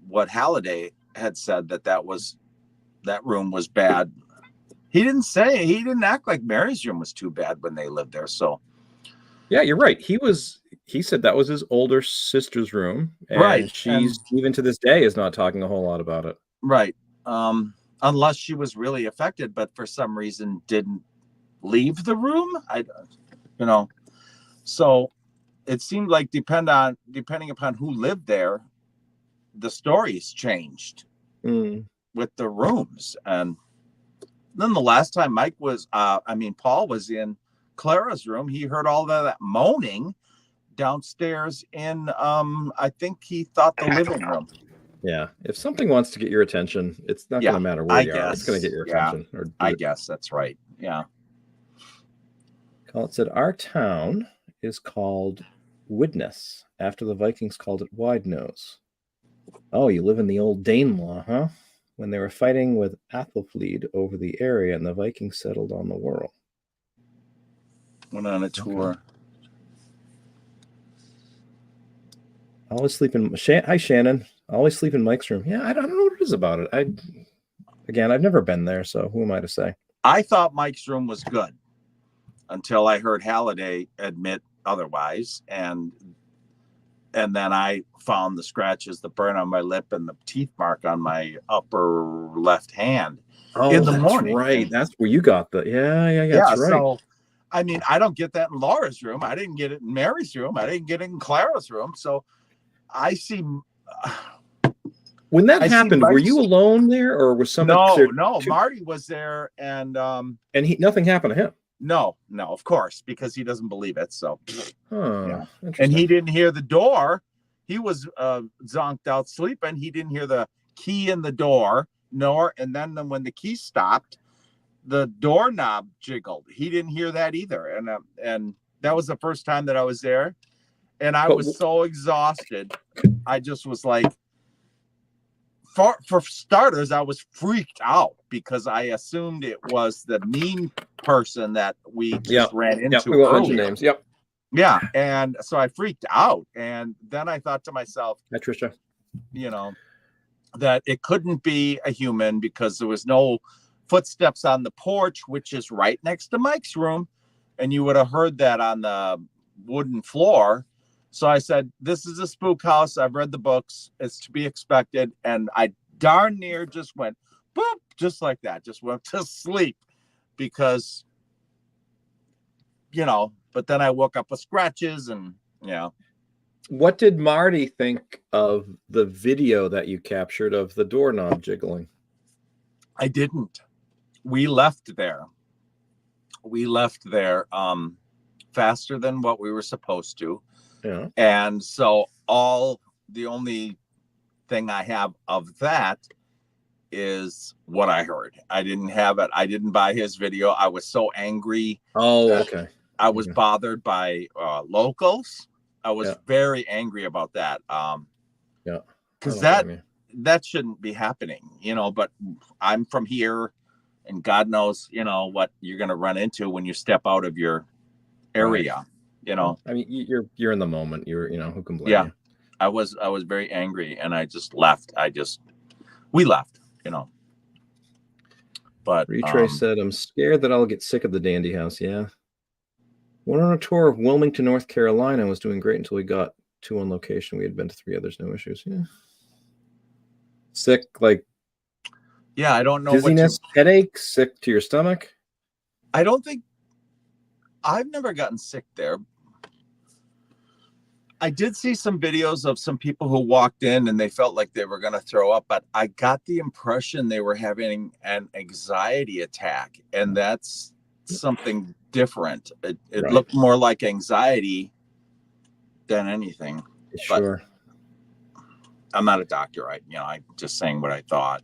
[SPEAKER 3] what Halliday had said that room was bad. He didn't act like Mary's room was too bad when they lived there. So
[SPEAKER 2] yeah, you're right. He said that was his older sister's room. And
[SPEAKER 3] right.
[SPEAKER 2] She's even to this day is not talking a whole lot about it.
[SPEAKER 3] Right. Unless she was really affected, but for some reason didn't leave the room. So it seemed like depending upon who lived there, the stories changed with the rooms. And then the last time Paul was in Clara's room, he heard all that moaning downstairs in, I think he thought the living room.
[SPEAKER 2] Yeah, if something wants to get your attention, it's not going to matter where you are. It's going to get your attention.
[SPEAKER 3] I guess that's right. Yeah.
[SPEAKER 2] Colette said, our town is called Widnes, after the Vikings called it Wide Nose. Oh, you live in the old Danelaw, huh? When they were fighting with Athelfleed over the area and the Vikings settled on the Wirral.
[SPEAKER 3] Went on a tour.
[SPEAKER 2] Okay. Always sleep in... Hi, Shannon. Always sleep in Mike's room. Yeah, I don't know what it is about it. I've never been there, so who am I to say?
[SPEAKER 3] I thought Mike's room was good until I heard Halliday admit otherwise, and then I found the scratches, the burn on my lip, and the teeth mark on my upper left hand in the morning.
[SPEAKER 2] Right, that's where you got the yeah. That's right.
[SPEAKER 3] So, I don't get that in Laura's room. I didn't get it in Mary's room. I didn't get it in Clara's room. So I see.
[SPEAKER 2] When that happened, were you alone there, or was somebody?
[SPEAKER 3] No. Marty was there, and
[SPEAKER 2] nothing happened to him.
[SPEAKER 3] No, of course, because he doesn't believe it. So,
[SPEAKER 2] yeah.
[SPEAKER 3] And he didn't hear the door. He was zonked out sleeping. He didn't hear the key in the door, and then when the key stopped, the doorknob jiggled. He didn't hear that either, and that was the first time that I was there, and I was so exhausted. I just was like. For starters, I was freaked out because I assumed it was the mean person that we just ran into.
[SPEAKER 2] We won't mention names. Yep.
[SPEAKER 3] Yeah, and so I freaked out, and then I thought to myself,
[SPEAKER 2] "Hi, Trisha.
[SPEAKER 3] that it couldn't be a human because there was no footsteps on the porch, which is right next to Mike's room. And you would have heard that on the wooden floor. So I said, this is a spook house. I've read the books. It's to be expected. And I darn near just went, boop, just like that. Just went to sleep because, but then I woke up with scratches and,
[SPEAKER 2] What did Marty think of the video that you captured of the doorknob jiggling?
[SPEAKER 3] I didn't. We left there faster than what we were supposed to.
[SPEAKER 2] Yeah.
[SPEAKER 3] And so the only thing I have of that is what I heard. I didn't have it. I didn't buy his video. I was so angry.
[SPEAKER 2] Oh, okay.
[SPEAKER 3] I was bothered by locals. I was very angry about that. Because that shouldn't be happening, but I'm from here and God knows, what you're going to run into when you step out of your area,
[SPEAKER 2] I mean, you're in the moment. Who can blame you?
[SPEAKER 3] I was very angry and I just left. We left, But
[SPEAKER 2] Retrace said, I'm scared that I'll get sick of the dandy house. Yeah. Went on a tour of Wilmington, North Carolina. Was doing great until we got 2 on location. We had been to 3 others, no issues. Yeah. Sick, like.
[SPEAKER 3] Yeah, I don't know.
[SPEAKER 2] Dizziness, headache, sick to your stomach.
[SPEAKER 3] I don't think. I've never gotten sick there. I did see some videos of some people who walked in and they felt like they were going to throw up, but I got the impression they were having an anxiety attack, and that's something different. It looked more like anxiety than anything.
[SPEAKER 2] Sure.
[SPEAKER 3] But I'm not a doctor. I'm just saying what I thought.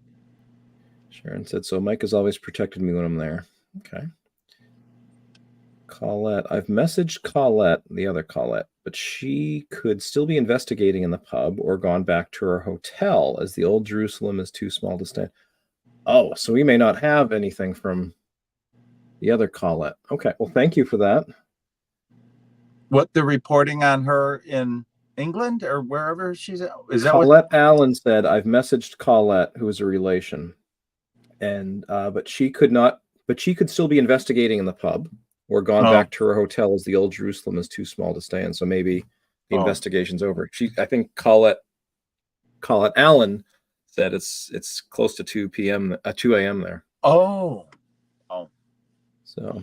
[SPEAKER 2] Sharon said, so Mike has always protected me when I'm there. Okay. Collette. I've messaged Collette, the other Collette, but she could still be investigating in the pub or gone back to her hotel as the old Jerusalem is too small to stay. Oh, so we may not have anything from the other Collette. Okay. Well, thank you for that.
[SPEAKER 3] What, they're reporting on her in England or wherever she's at? Is that
[SPEAKER 2] Colette Allen said, I've messaged Collette, who is a relation. And but she could still be investigating in the pub or gone back to her hotel as the old Jerusalem is too small to stay in. So maybe the investigation's over. I think Colette Allen said it's close to 2 a.m. there.
[SPEAKER 3] Oh.
[SPEAKER 2] So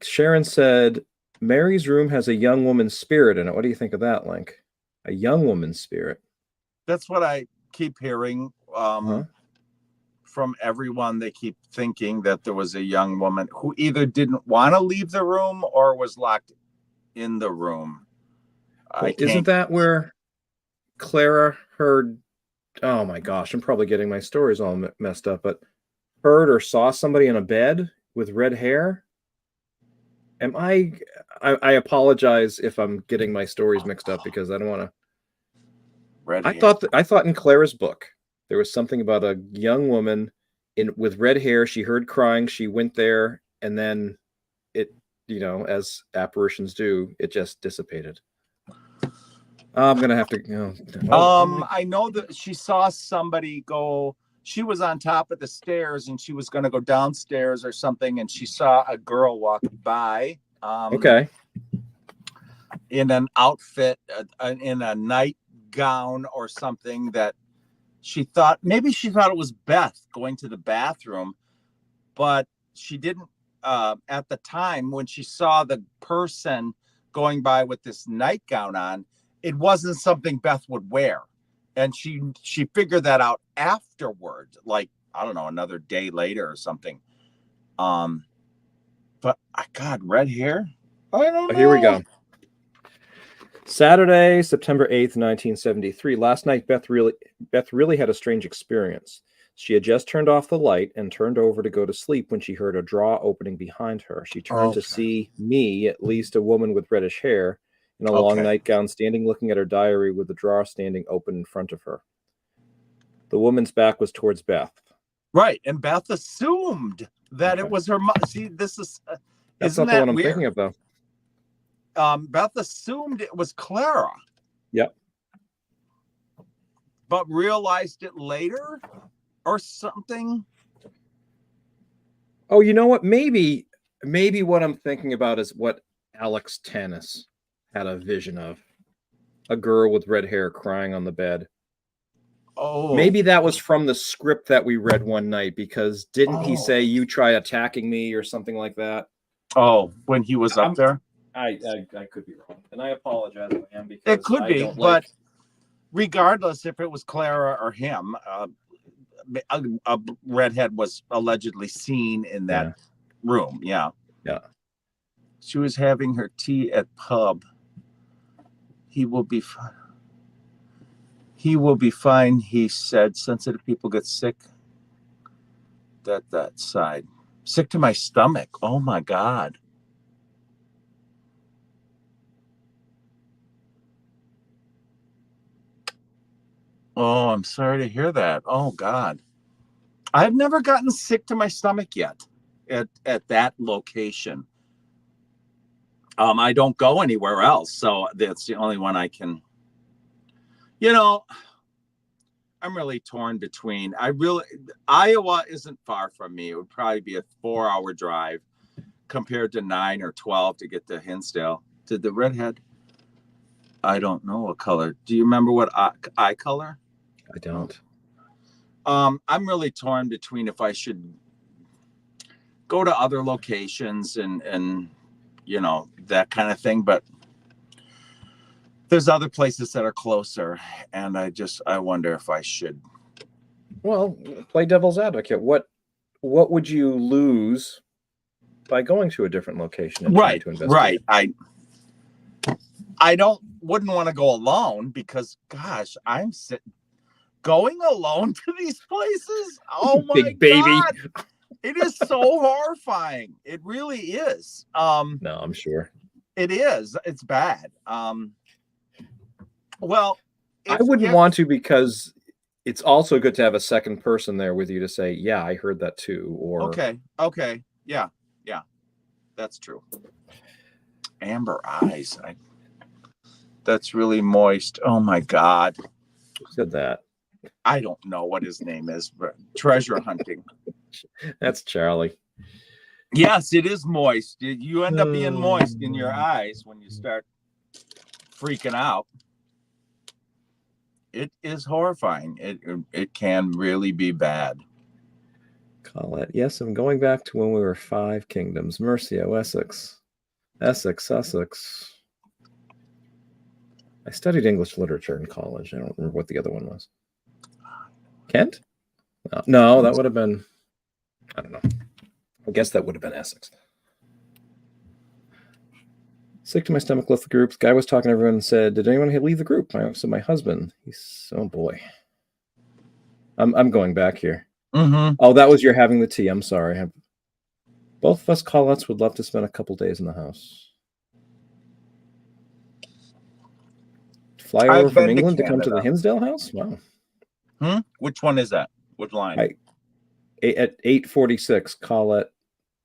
[SPEAKER 2] Sharon said, Mary's room has a young woman's spirit in it. What do you think of that, Link? A young woman's spirit.
[SPEAKER 3] That's what I keep hearing. From everyone. They keep thinking that there was a young woman who either didn't want to leave the room or was locked in the room.
[SPEAKER 2] Isn't that where Clara heard? Oh my gosh, I'm probably getting my stories all messed up, but heard or saw somebody in a bed with red hair? Am I apologize if I'm getting my stories mixed up because I don't want to. I thought in Clara's book there was something about a young woman with red hair. She heard crying. She went there, and then it, as apparitions do, it just dissipated. I'm gonna have to.
[SPEAKER 3] I know that she saw somebody go. She was on top of the stairs, and she was going to go downstairs or something, and she saw a girl walk by.
[SPEAKER 2] Okay.
[SPEAKER 3] In an outfit, in a nightgown or something that. She thought it was Beth going to the bathroom, but she didn't. At the time when she saw the person going by with this nightgown on, it wasn't something Beth would wear, and she figured that out afterward, like I don't know, another day later or something. But God, red hair. I don't know.
[SPEAKER 2] Here we go. Saturday, September 8th, 1973. Last night, Beth really had a strange experience. She had just turned off the light and turned over to go to sleep when she heard a drawer opening behind her. She turned to see me, at least a woman with reddish hair, in a long nightgown, standing looking at her diary with the drawer standing open in front of her. The woman's back was towards Beth.
[SPEAKER 3] Right, and Beth assumed that it was her mom. See, this is...
[SPEAKER 2] That's not the one I'm thinking of, though.
[SPEAKER 3] Beth assumed it was Clara.
[SPEAKER 2] Yep.
[SPEAKER 3] but realized it later or something.
[SPEAKER 2] Oh, you know what? Maybe what I'm thinking about is what Alex Tannis had a vision of. A girl with red hair crying on the bed.
[SPEAKER 3] Oh.
[SPEAKER 2] Maybe that was from the script that we read one night, because didn't he say, "You try attacking me" or something like that?
[SPEAKER 3] Oh, when he was up there?
[SPEAKER 2] I could be wrong. And I apologize, Liam, because
[SPEAKER 3] It could
[SPEAKER 2] I
[SPEAKER 3] be,
[SPEAKER 2] don't
[SPEAKER 3] but
[SPEAKER 2] like...
[SPEAKER 3] regardless if it was Clara or him, a redhead was allegedly seen in that room. Yeah.
[SPEAKER 2] Yeah.
[SPEAKER 3] She was having her tea at pub. He will be fine. He will be fine, he said. Sensitive people get sick. That side. Sick to my stomach. Oh my God. Oh, I'm sorry to hear that. Oh God. I've never gotten sick to my stomach yet at that location. I don't go anywhere else, so that's the only one I can. You know, I'm really torn between. Iowa isn't far from me. It would probably be a 4-hour drive compared to 9 or 12 to get to Hinsdale. Did the redhead? I don't know what color. Do you remember what eye color?
[SPEAKER 2] I don't.
[SPEAKER 3] I'm really torn between if I should go to other locations and you know, that kind of thing, but there's other places that are closer, and I wonder if I should.
[SPEAKER 2] Well, play devil's advocate. What would you lose by going to a different location and trying to investigate?
[SPEAKER 3] Right. I wouldn't want to go alone because, gosh, going alone to these places. Oh my
[SPEAKER 2] Big baby.
[SPEAKER 3] God. It is so horrifying. It really is.
[SPEAKER 2] No, I'm sure.
[SPEAKER 3] It is. It's bad. Well,
[SPEAKER 2] I wouldn't want to, because it's also good to have a second person there with you to say, yeah, I heard that too. Or
[SPEAKER 3] okay. Yeah. That's true. Amber eyes. That's really moist. Oh my God.
[SPEAKER 2] Who said that?
[SPEAKER 3] I don't know what his name is, but treasure hunting.
[SPEAKER 2] That's Charlie.
[SPEAKER 3] Yes, it is moist. You end up being moist in your eyes when you start freaking out. It is horrifying. It can really be bad.
[SPEAKER 2] Collette. Yes, I'm going back to when we were 5 kingdoms. Mercia, Sussex. I studied English literature in college. I don't remember what the other one was. Kent? No, that would have been... I don't know. I guess that would have been Essex. Sick to my stomach, left the group. The guy was talking to everyone and said, "Did anyone leave the group?" So my husband. Oh boy. I'm going back here.
[SPEAKER 3] Mm-hmm.
[SPEAKER 2] Oh, that was your having the tea. I'm sorry. Both of us Colettes would love to spend a couple days in the house. Fly over from England to come to the Hinsdale house? Wow.
[SPEAKER 3] Which one is that? Which line?
[SPEAKER 2] At 8:46, Colette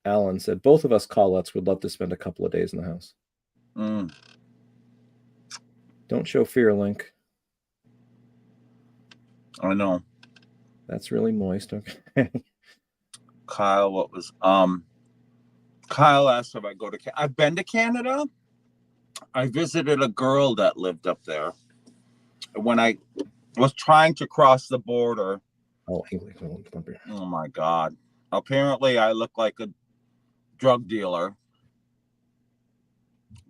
[SPEAKER 2] Allen said, both of us Colettes would love to spend a couple of days in the house. Don't show fear, Link.
[SPEAKER 3] I know.
[SPEAKER 2] That's really moist. Okay.
[SPEAKER 3] Kyle, what was Kyle asked if I go to I've been to Canada. I visited a girl that lived up there. When I was trying to cross the border.
[SPEAKER 2] Oh
[SPEAKER 3] my God. Apparently I look like a drug dealer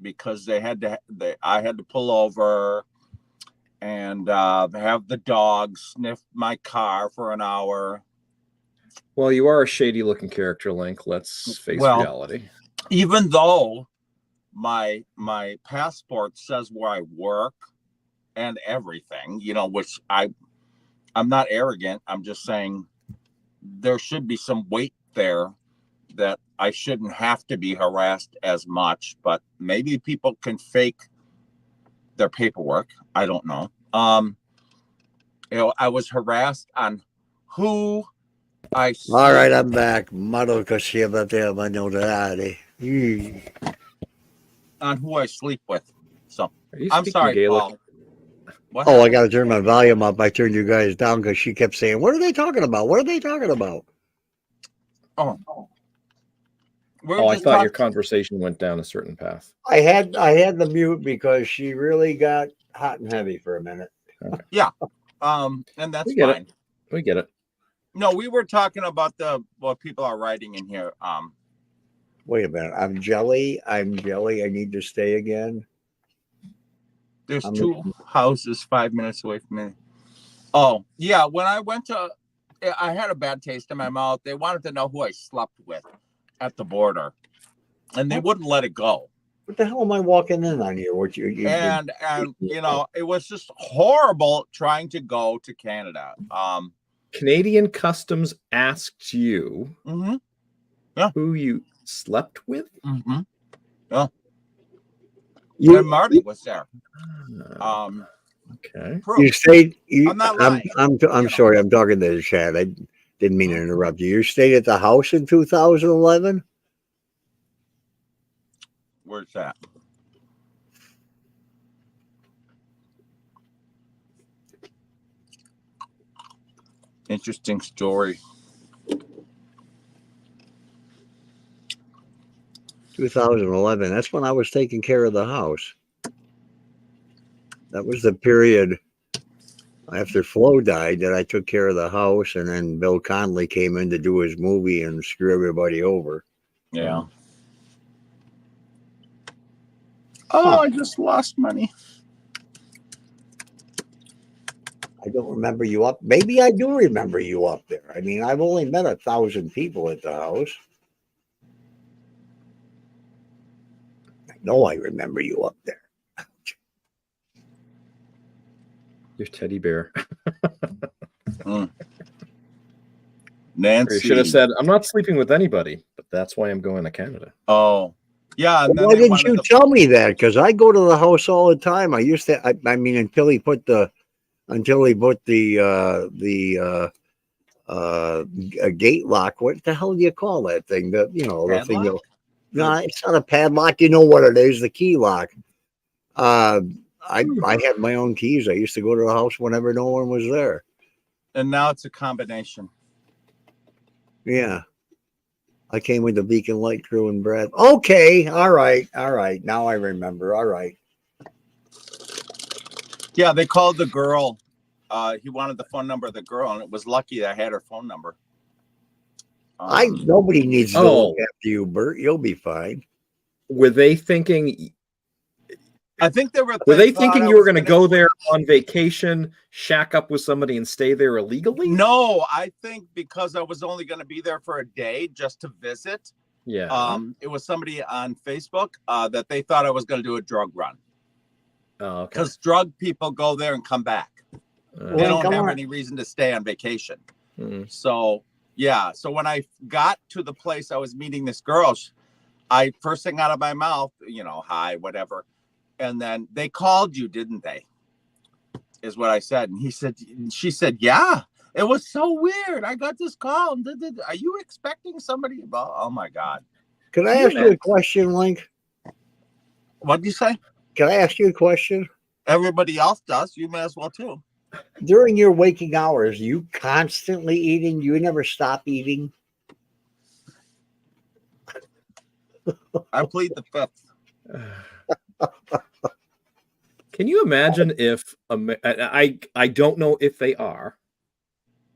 [SPEAKER 3] because I had to pull over and have the dog sniff my car for an hour.
[SPEAKER 2] Well, you are a shady looking character, Link. Let's face reality.
[SPEAKER 3] Even though my passport says where I work and everything, you know, which I'm not arrogant. I'm just saying there should be some weight there that I shouldn't have to be harassed as much, but maybe people can fake their paperwork. I don't know. You know, I was harassed on who I.
[SPEAKER 1] All right, I'm back. On
[SPEAKER 3] who I sleep with. So I'm sorry,
[SPEAKER 2] Gaelic?
[SPEAKER 3] Paul. What
[SPEAKER 1] Oh, I
[SPEAKER 3] happened?
[SPEAKER 1] got to turn my volume up. I turned you guys down because she kept saying, "What are they talking about? What are they talking about?"
[SPEAKER 3] Oh, we're
[SPEAKER 2] Oh, I
[SPEAKER 3] just
[SPEAKER 2] thought your
[SPEAKER 3] talking.
[SPEAKER 2] conversation went down a certain path.
[SPEAKER 1] I had the mute because she really got hot and heavy for a minute.
[SPEAKER 2] Okay.
[SPEAKER 3] Yeah, and that's
[SPEAKER 2] We get
[SPEAKER 3] fine.
[SPEAKER 2] it. We get it.
[SPEAKER 3] No, we were talking about what people are writing in here.
[SPEAKER 1] Wait a minute. I'm jelly. I need to stay again.
[SPEAKER 3] There's
[SPEAKER 1] I'm
[SPEAKER 3] 2 houses 5 minutes away from me. Oh, yeah. When I went to, I had a bad taste in my mouth. They wanted to know who I slept with at the border, and they wouldn't let it go.
[SPEAKER 1] What the hell am I walking in on here? What you
[SPEAKER 3] And you know, it was just horrible trying to go to Canada.
[SPEAKER 2] Canadian Customs asked you
[SPEAKER 3] yeah,
[SPEAKER 2] who you slept with?
[SPEAKER 3] Yeah.
[SPEAKER 1] You,
[SPEAKER 3] and Marty was there.
[SPEAKER 2] Okay.
[SPEAKER 1] You stayed.
[SPEAKER 3] I'm not lying.
[SPEAKER 1] I'm sorry. I'm talking to the chat. I didn't mean to interrupt you. You stayed at the house in 2011.
[SPEAKER 3] Where's that? Interesting story.
[SPEAKER 1] 2011. That's when I was taking care of the house. That was the period after Flo died that I took care of the house, and then Bill Connolly came in to do his movie and screw everybody over.
[SPEAKER 3] Yeah. Oh, I just lost money.
[SPEAKER 1] I don't remember you up. Maybe I do remember you up there. I mean, I've only met 1,000 people at the house. I know I remember you up there.
[SPEAKER 2] Your teddy bear.
[SPEAKER 3] Nancy.
[SPEAKER 2] Or you should have said, I'm not sleeping with anybody, but that's why I'm going to Canada.
[SPEAKER 3] Oh, yeah. And
[SPEAKER 1] Why didn't you tell me that? Because I go to the house all the time. I used to. I mean, until he put the a gate lock. What the hell do you call that thing? The the thing.
[SPEAKER 3] Padlock?
[SPEAKER 1] No, it's not a padlock. You know what it is? The key lock. I had my own keys. I used to go to the house whenever no one was there.
[SPEAKER 3] And now it's a combination.
[SPEAKER 1] Yeah. I came with the Beacon Light crew and Brad. Okay. All right. Now I remember. All right.
[SPEAKER 3] Yeah, they called the girl. He wanted the phone number of the girl, and it was lucky I had her phone number.
[SPEAKER 1] Nobody needs to look after you, Bert. You'll be fine.
[SPEAKER 2] Were they thinking?
[SPEAKER 3] I think they were.
[SPEAKER 2] Were they thinking you were going to go there on vacation, shack up with somebody, and stay there illegally?
[SPEAKER 3] No, I think because I was only going to be there for a day just to visit.
[SPEAKER 2] Yeah.
[SPEAKER 3] It was somebody on Facebook that they thought I was going to do a drug run.
[SPEAKER 2] Oh, okay.
[SPEAKER 3] Because drug people go there and come back. They don't have any reason to stay on vacation. So, yeah. So when I got to the place I was meeting this girl, first thing out of my mouth, hi, whatever. And then they called you, didn't they? Is what I said. And she said, yeah, it was so weird. I got this call. Are you expecting somebody? Oh my God.
[SPEAKER 1] Can I ask you a question, Link?
[SPEAKER 3] What'd you say?
[SPEAKER 1] Can I ask you a question?
[SPEAKER 3] Everybody else does. You may as well too.
[SPEAKER 1] During your waking hours, you constantly eating? You never stop eating?
[SPEAKER 3] I plead the fifth.
[SPEAKER 2] Can you imagine if I don't know if they are.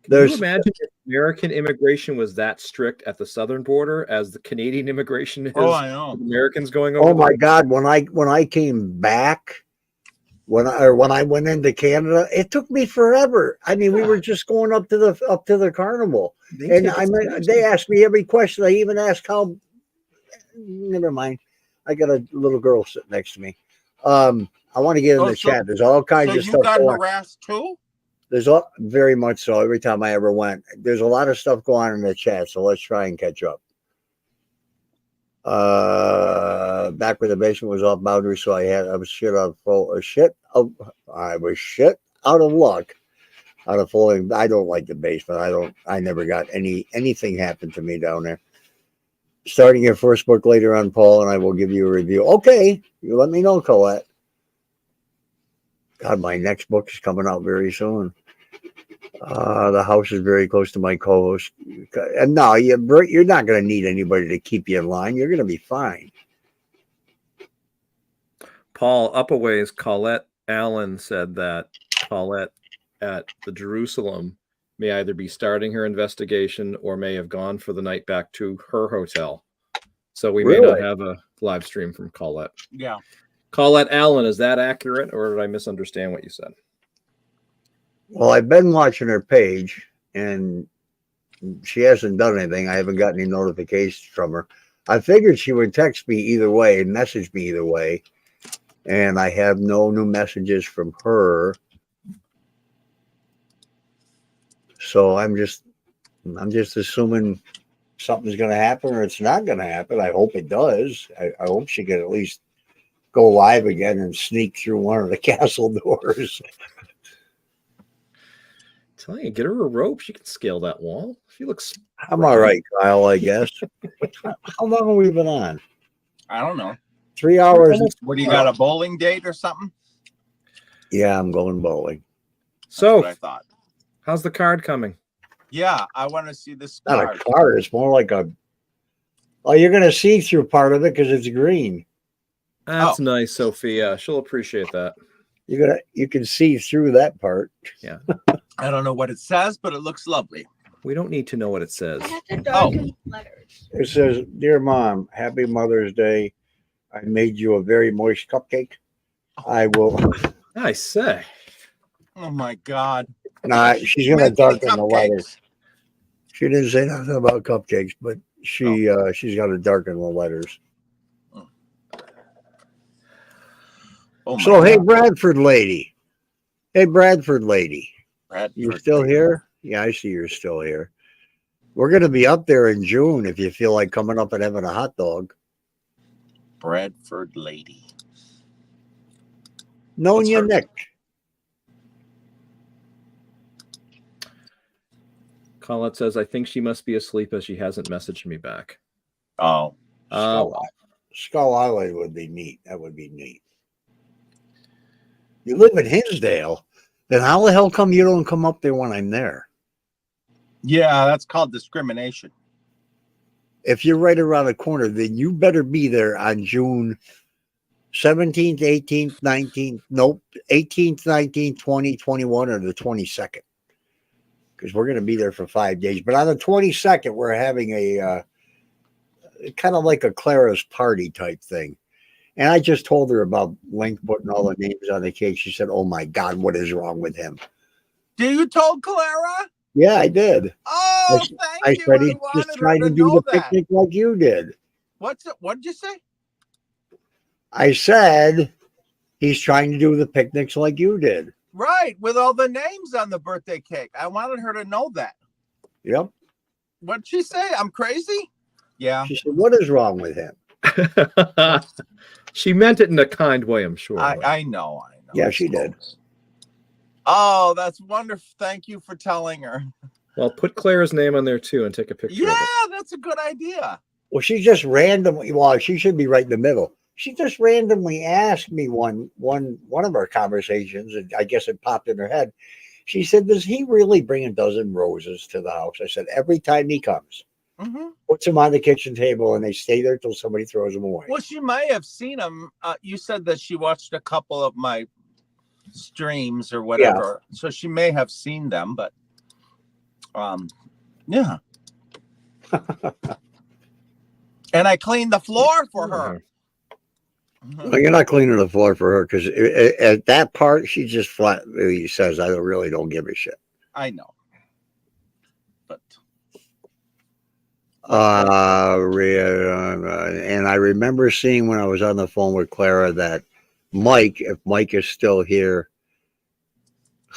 [SPEAKER 2] Can you imagine if American immigration was that strict at the southern border as the Canadian immigration is?
[SPEAKER 3] Oh, I know.
[SPEAKER 2] Americans going over.
[SPEAKER 1] Oh my God! When I came back, when I went into Canada, it took me forever. I mean, we were just going up to the carnival, and they asked me every question. They even asked how. Never mind. I got a little girl sitting next to me. I want to get in the chat. There's all kinds of stuff. So
[SPEAKER 3] you got harassed too?
[SPEAKER 1] There's very much so. Every time I ever went, there's a lot of stuff going on in the chat. So let's try and catch up. Back when the basement was off boundary, so I was shit out of luck. Out of falling. I don't like the basement. I never got anything happened to me down there. Starting your first book later on, Paul, and I will give you a review. Okay, you let me know, Colette. God, my next book is coming out very soon. The house is very close to my co-host. And no, you're not going to need anybody to keep you in line. You're going to be fine.
[SPEAKER 2] Paul, up a ways, Colette Allen said that Collette at the Jerusalem may either be starting her investigation or may have gone for the night back to her hotel. So we may not have a live stream from Collette.
[SPEAKER 3] Yeah.
[SPEAKER 2] Colette Allen, is that accurate, or did I misunderstand what you said?
[SPEAKER 1] Well, I've been watching her page, and she hasn't done anything. I haven't got any notifications from her. I figured she would text me either way and message me either way. And I have no new messages from her. So I'm just assuming something's going to happen or it's not going to happen. I hope it does. I hope she can at least go live again and sneak through one of the castle doors.
[SPEAKER 2] Tell you, get her a rope. She can scale that wall. She looks.
[SPEAKER 1] I'm all right, Kyle, I guess. How long have we been on?
[SPEAKER 3] I don't know.
[SPEAKER 1] 3 hours.
[SPEAKER 3] What do you got, a bowling date or something?
[SPEAKER 1] Yeah, I'm going bowling.
[SPEAKER 2] So
[SPEAKER 3] I thought.
[SPEAKER 2] How's the card coming?
[SPEAKER 3] Yeah, I want to see this
[SPEAKER 1] Not
[SPEAKER 3] card.
[SPEAKER 1] a card. It's more like a. Oh, you're going to see through part of it because it's green.
[SPEAKER 2] That's nice, Sophia. She'll appreciate that.
[SPEAKER 1] You can see through that part.
[SPEAKER 2] Yeah.
[SPEAKER 3] I don't know what it says, but it looks lovely.
[SPEAKER 2] We don't need to know what it says.
[SPEAKER 10] Letters.
[SPEAKER 1] It says, "Dear Mom, Happy Mother's Day. I made you a very moist cupcake. I will."
[SPEAKER 2] I say.
[SPEAKER 3] Oh my God.
[SPEAKER 1] Nah, she's gonna darken the letters. She didn't say nothing about cupcakes, but she's got to darken the letters.
[SPEAKER 3] Oh my
[SPEAKER 1] So
[SPEAKER 3] God.
[SPEAKER 1] hey, Bradford lady. Hey, Bradford lady. You still here? Yeah, I see you're still here. We're gonna be up there in June if you feel like coming up and having a hot dog.
[SPEAKER 3] Bradford lady.
[SPEAKER 1] Knowing you, Nick.
[SPEAKER 2] Colette says, I think she must be asleep as she hasn't messaged me back.
[SPEAKER 3] Oh.
[SPEAKER 1] Skull Island would be neat. That would be neat. You live in Hinsdale, then how the hell come you don't come up there when I'm there?
[SPEAKER 3] Yeah, that's called discrimination.
[SPEAKER 1] If you're right around the corner, then you better be there on June 17th, 18th, 19th, nope, 18th, 19th, 20, 21, or the 22nd. Because we're going to be there for 5 days. But on the 22nd, we're having a kind of like a Clara's party type thing. And I just told her about Link putting all the names on the cake. She said, oh my God, what is wrong with him?
[SPEAKER 3] Did you told Clara?
[SPEAKER 1] Yeah, I did.
[SPEAKER 3] Oh,
[SPEAKER 1] I said he's just trying to do the picnic like you did.
[SPEAKER 3] What did you say?
[SPEAKER 1] I said he's trying to do the picnics like you did.
[SPEAKER 3] Right, with all the names on the birthday cake. I wanted her to know that.
[SPEAKER 1] Yep.
[SPEAKER 3] What'd she say? I'm crazy? Yeah.
[SPEAKER 1] She said, what is wrong with him?
[SPEAKER 2] She meant it in a kind way, I'm sure.
[SPEAKER 3] I know.
[SPEAKER 1] Yeah, she did.
[SPEAKER 3] Oh, that's wonderful. Thank you for telling her.
[SPEAKER 2] Well, put Clara's name on there too and take a picture of
[SPEAKER 3] Yeah,
[SPEAKER 2] it.
[SPEAKER 3] that's a good idea.
[SPEAKER 1] Well, she just randomly, well, she should be right in the middle. She just randomly asked me one of our conversations, and I guess it popped in her head. She said, does he really bring a dozen roses to the house? I said, every time he comes.
[SPEAKER 3] Mm-hmm.
[SPEAKER 1] Puts them on the kitchen table and they stay there till somebody throws them away.
[SPEAKER 3] Well, she might have seen them. You said that she watched a couple of my streams or whatever, so she may have seen them. But, yeah. And I cleaned the floor for her.
[SPEAKER 1] Well, you're not cleaning the floor for her because at that part she just flatly says, "I really don't give a shit."
[SPEAKER 3] I know.
[SPEAKER 1] And I remember seeing when I was on the phone with Clara that Mike, if Mike is still here,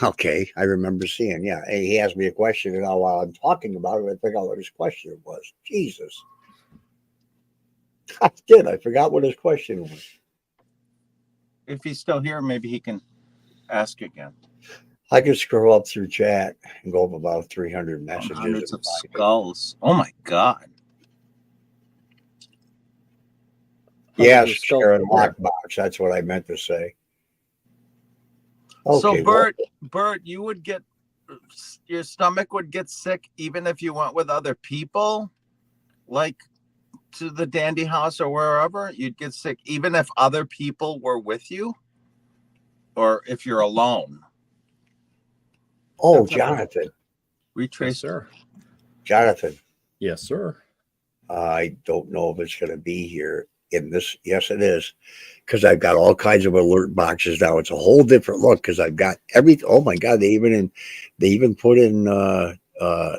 [SPEAKER 1] okay, I remember seeing, yeah, he asked me a question, and while I'm talking about it, I forgot what his question was. Jesus. I did. I forgot what his question was.
[SPEAKER 3] If he's still here, maybe he can ask again.
[SPEAKER 1] I could scroll up through chat and go up about 300 messages.
[SPEAKER 3] Hundreds of skulls. Oh my God.
[SPEAKER 1] Yes, Sharon Lockbox. That's what I meant to say.
[SPEAKER 3] So,
[SPEAKER 1] Okay, well,
[SPEAKER 3] Bert, you would get your stomach would get sick even if you went with other people, like to the Dandy House or wherever. You'd get sick even if other people were with you, or if you're alone.
[SPEAKER 1] oh, Jonathan,
[SPEAKER 3] Retrace,
[SPEAKER 2] Yes, sir.
[SPEAKER 1] Jonathan,
[SPEAKER 2] Yes, sir.
[SPEAKER 1] I don't know if it's going to be here in this. Yes, it is, because I've got all kinds of alert boxes now. It's a whole different look because I've got everything. Oh my God, they even put in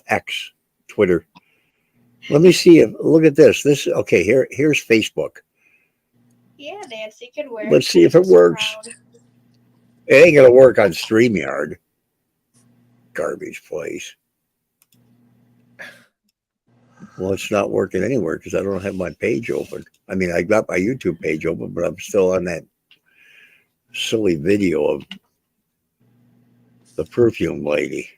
[SPEAKER 1] X, Twitter. Let me see if look at this. This okay. Here's Facebook.
[SPEAKER 10] Yeah, Nancy can wear.
[SPEAKER 1] Let's see if it works. It ain't gonna work on StreamYard. Garbage place. Well, it's not working anywhere because I don't have my page open. I mean, I got my YouTube page open, but I'm still on that silly video of the perfume lady.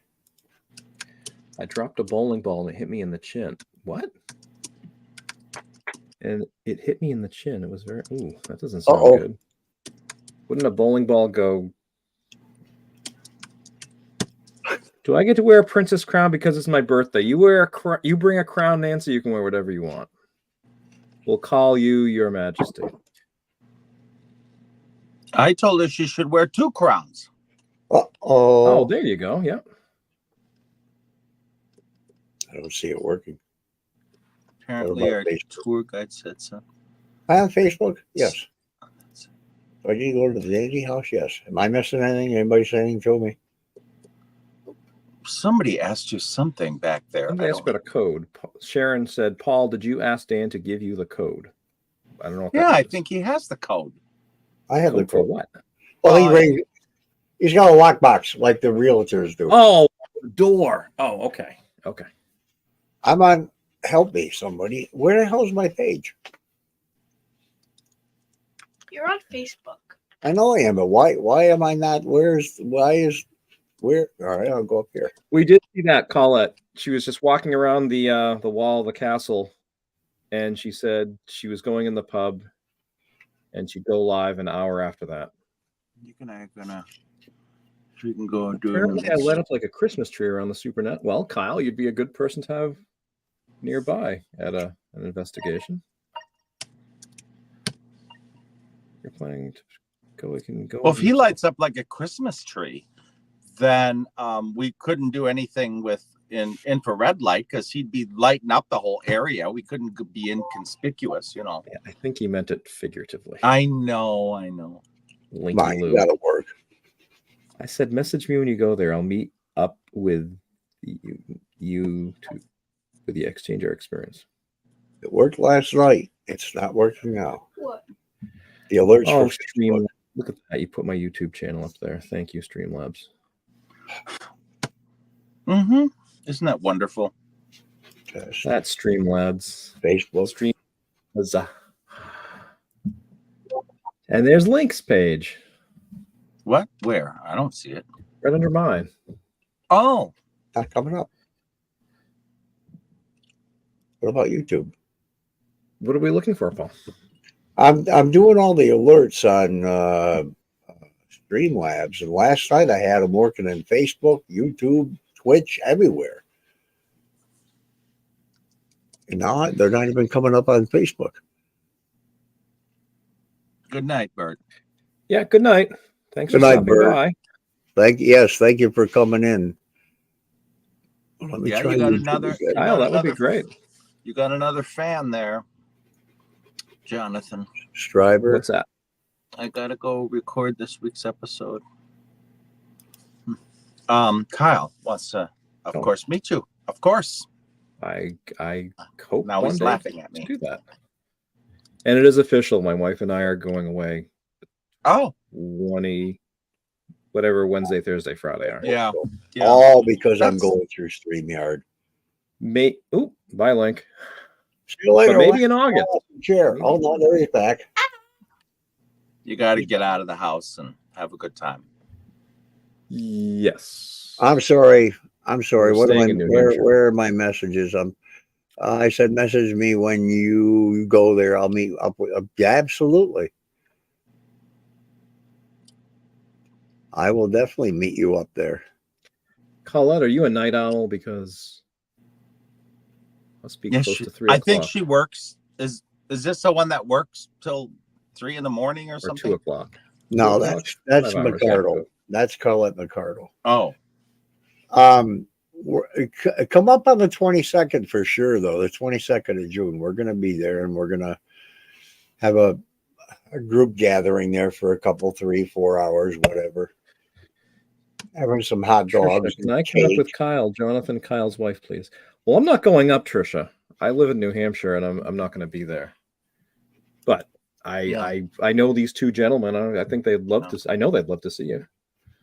[SPEAKER 2] I dropped a bowling ball and it hit me in the chin. What? And it hit me in the chin. It was very. Ooh, that doesn't sound good. Wouldn't a bowling ball go? Do I get to wear a princess crown because it's my birthday? You wear you bring a crown, Nancy. You can wear whatever you want. We'll call you Your Majesty.
[SPEAKER 3] I told her she should wear 2 crowns.
[SPEAKER 2] Oh, there you go. Yep.
[SPEAKER 1] I don't see it working.
[SPEAKER 3] Apparently, our tour guide said so.
[SPEAKER 1] On Facebook? Yes. Do I need to go to the Dandy House? Yes. Am I missing anything? Anybody say anything? Show me.
[SPEAKER 3] Somebody asked you something back there.
[SPEAKER 2] Somebody asked about a code. Sharon said, "Paul, did you ask Dan to give you the code?" I don't know.
[SPEAKER 3] Yeah, I think he has the code.
[SPEAKER 1] I have the
[SPEAKER 2] for
[SPEAKER 1] code.
[SPEAKER 2] what?
[SPEAKER 1] Well, he's got a lockbox like the realtors do.
[SPEAKER 2] Oh, door. Oh, okay. Okay.
[SPEAKER 1] I'm on. Help me, somebody. Where the hell's my page?
[SPEAKER 10] You're on Facebook.
[SPEAKER 1] I know I am, but why am I not? Where? All right, I'll go up here.
[SPEAKER 2] We did see that Colette. She was just walking around the wall of the castle, and she said she was going in the pub, and she'd go live an hour after that.
[SPEAKER 3] You can go and do
[SPEAKER 2] Apparently, I lit up like a Christmas tree around the supernet. Well, Kyle, you'd be a good person to have nearby at an investigation. You're planning to go. We can go.
[SPEAKER 3] Well, if he lights up like a Christmas tree, then we couldn't do anything with infrared light because he'd be lighting up the whole area. We couldn't be inconspicuous, you know.
[SPEAKER 2] Yeah, I think he meant it figuratively.
[SPEAKER 3] I know.
[SPEAKER 2] Linky Lou.
[SPEAKER 1] That'll work.
[SPEAKER 2] I said, message me when you go there. I'll meet up with you for the exchange our experience.
[SPEAKER 1] It worked last night. It's not working now.
[SPEAKER 10] What?
[SPEAKER 1] The alerts
[SPEAKER 2] Oh,
[SPEAKER 1] for
[SPEAKER 2] Stream. Look at that. You put my YouTube channel up there. Thank you, Streamlabs.
[SPEAKER 3] Mm-hmm. Isn't that wonderful?
[SPEAKER 2] That's Streamlabs.
[SPEAKER 1] Facebook.
[SPEAKER 2] Stream. And there's links page.
[SPEAKER 3] What? Where? I don't see it.
[SPEAKER 2] Right under mine.
[SPEAKER 3] Oh.
[SPEAKER 1] Not coming up. What about YouTube?
[SPEAKER 2] What are we looking for, Paul?
[SPEAKER 1] I'm doing all the alerts on Streamlabs, and last night I had them working in Facebook, YouTube, Twitch, everywhere. And now they're not even coming up on Facebook.
[SPEAKER 3] Good night, Bert.
[SPEAKER 2] Yeah, good night. Thanks
[SPEAKER 1] Good
[SPEAKER 2] for
[SPEAKER 1] night,
[SPEAKER 2] stopping
[SPEAKER 1] Bert.
[SPEAKER 2] by.
[SPEAKER 1] Thank you for coming in. Let me try
[SPEAKER 3] you got
[SPEAKER 1] YouTube
[SPEAKER 3] another.
[SPEAKER 1] again.
[SPEAKER 2] Kyle, that would be great.
[SPEAKER 3] You got another fan there, Jonathan.
[SPEAKER 1] Striver.
[SPEAKER 2] What's that?
[SPEAKER 3] I gotta go record this week's episode. Kyle wants to, of course, meet you. Of course.
[SPEAKER 2] I hope
[SPEAKER 3] now
[SPEAKER 2] one
[SPEAKER 3] he's
[SPEAKER 2] day
[SPEAKER 3] laughing at
[SPEAKER 2] to
[SPEAKER 3] me.
[SPEAKER 2] do that. And it is official. My wife and I are going away.
[SPEAKER 3] Oh,
[SPEAKER 2] whatever Wednesday, Thursday, Friday are.
[SPEAKER 3] Yeah.
[SPEAKER 1] All because I'm going through StreamYard.
[SPEAKER 2] Bye, Link.
[SPEAKER 1] See you later.
[SPEAKER 2] But maybe in August.
[SPEAKER 1] Sure. Oh no, there he's back.
[SPEAKER 3] You got to get out of the house and have a good time.
[SPEAKER 2] Yes.
[SPEAKER 1] I'm sorry.
[SPEAKER 2] We're
[SPEAKER 1] What am
[SPEAKER 2] staying
[SPEAKER 1] I?
[SPEAKER 2] in New Hampshire.
[SPEAKER 1] Where are my messages? I said, message me when you go there. I'll meet up with. Yeah, absolutely. I will definitely meet you up there.
[SPEAKER 2] Colette, are you a night owl? Because must be close to 3 o'clock.
[SPEAKER 3] I think she works. Is this the one that works till 3 in the morning or something?
[SPEAKER 2] 2 o'clock.
[SPEAKER 1] No,
[SPEAKER 2] 2 o'clock?
[SPEAKER 1] that's
[SPEAKER 2] 5 hours.
[SPEAKER 1] McArdle. That's Colette McArdle.
[SPEAKER 3] Oh.
[SPEAKER 1] Come up on the 22nd for sure, though. The 22nd of June. We're going to be there, and we're going to have a group gathering there for a couple, 3-4 hours, whatever. Having some hot dogs.
[SPEAKER 2] Trisha, can I come up with Kyle, Jonathan, Kyle's wife, please? Well, I'm not going up, Trisha. I live in New Hampshire, and I'm not going to be there. But I know these two gentlemen. I think they'd love to. I know they'd love to see you.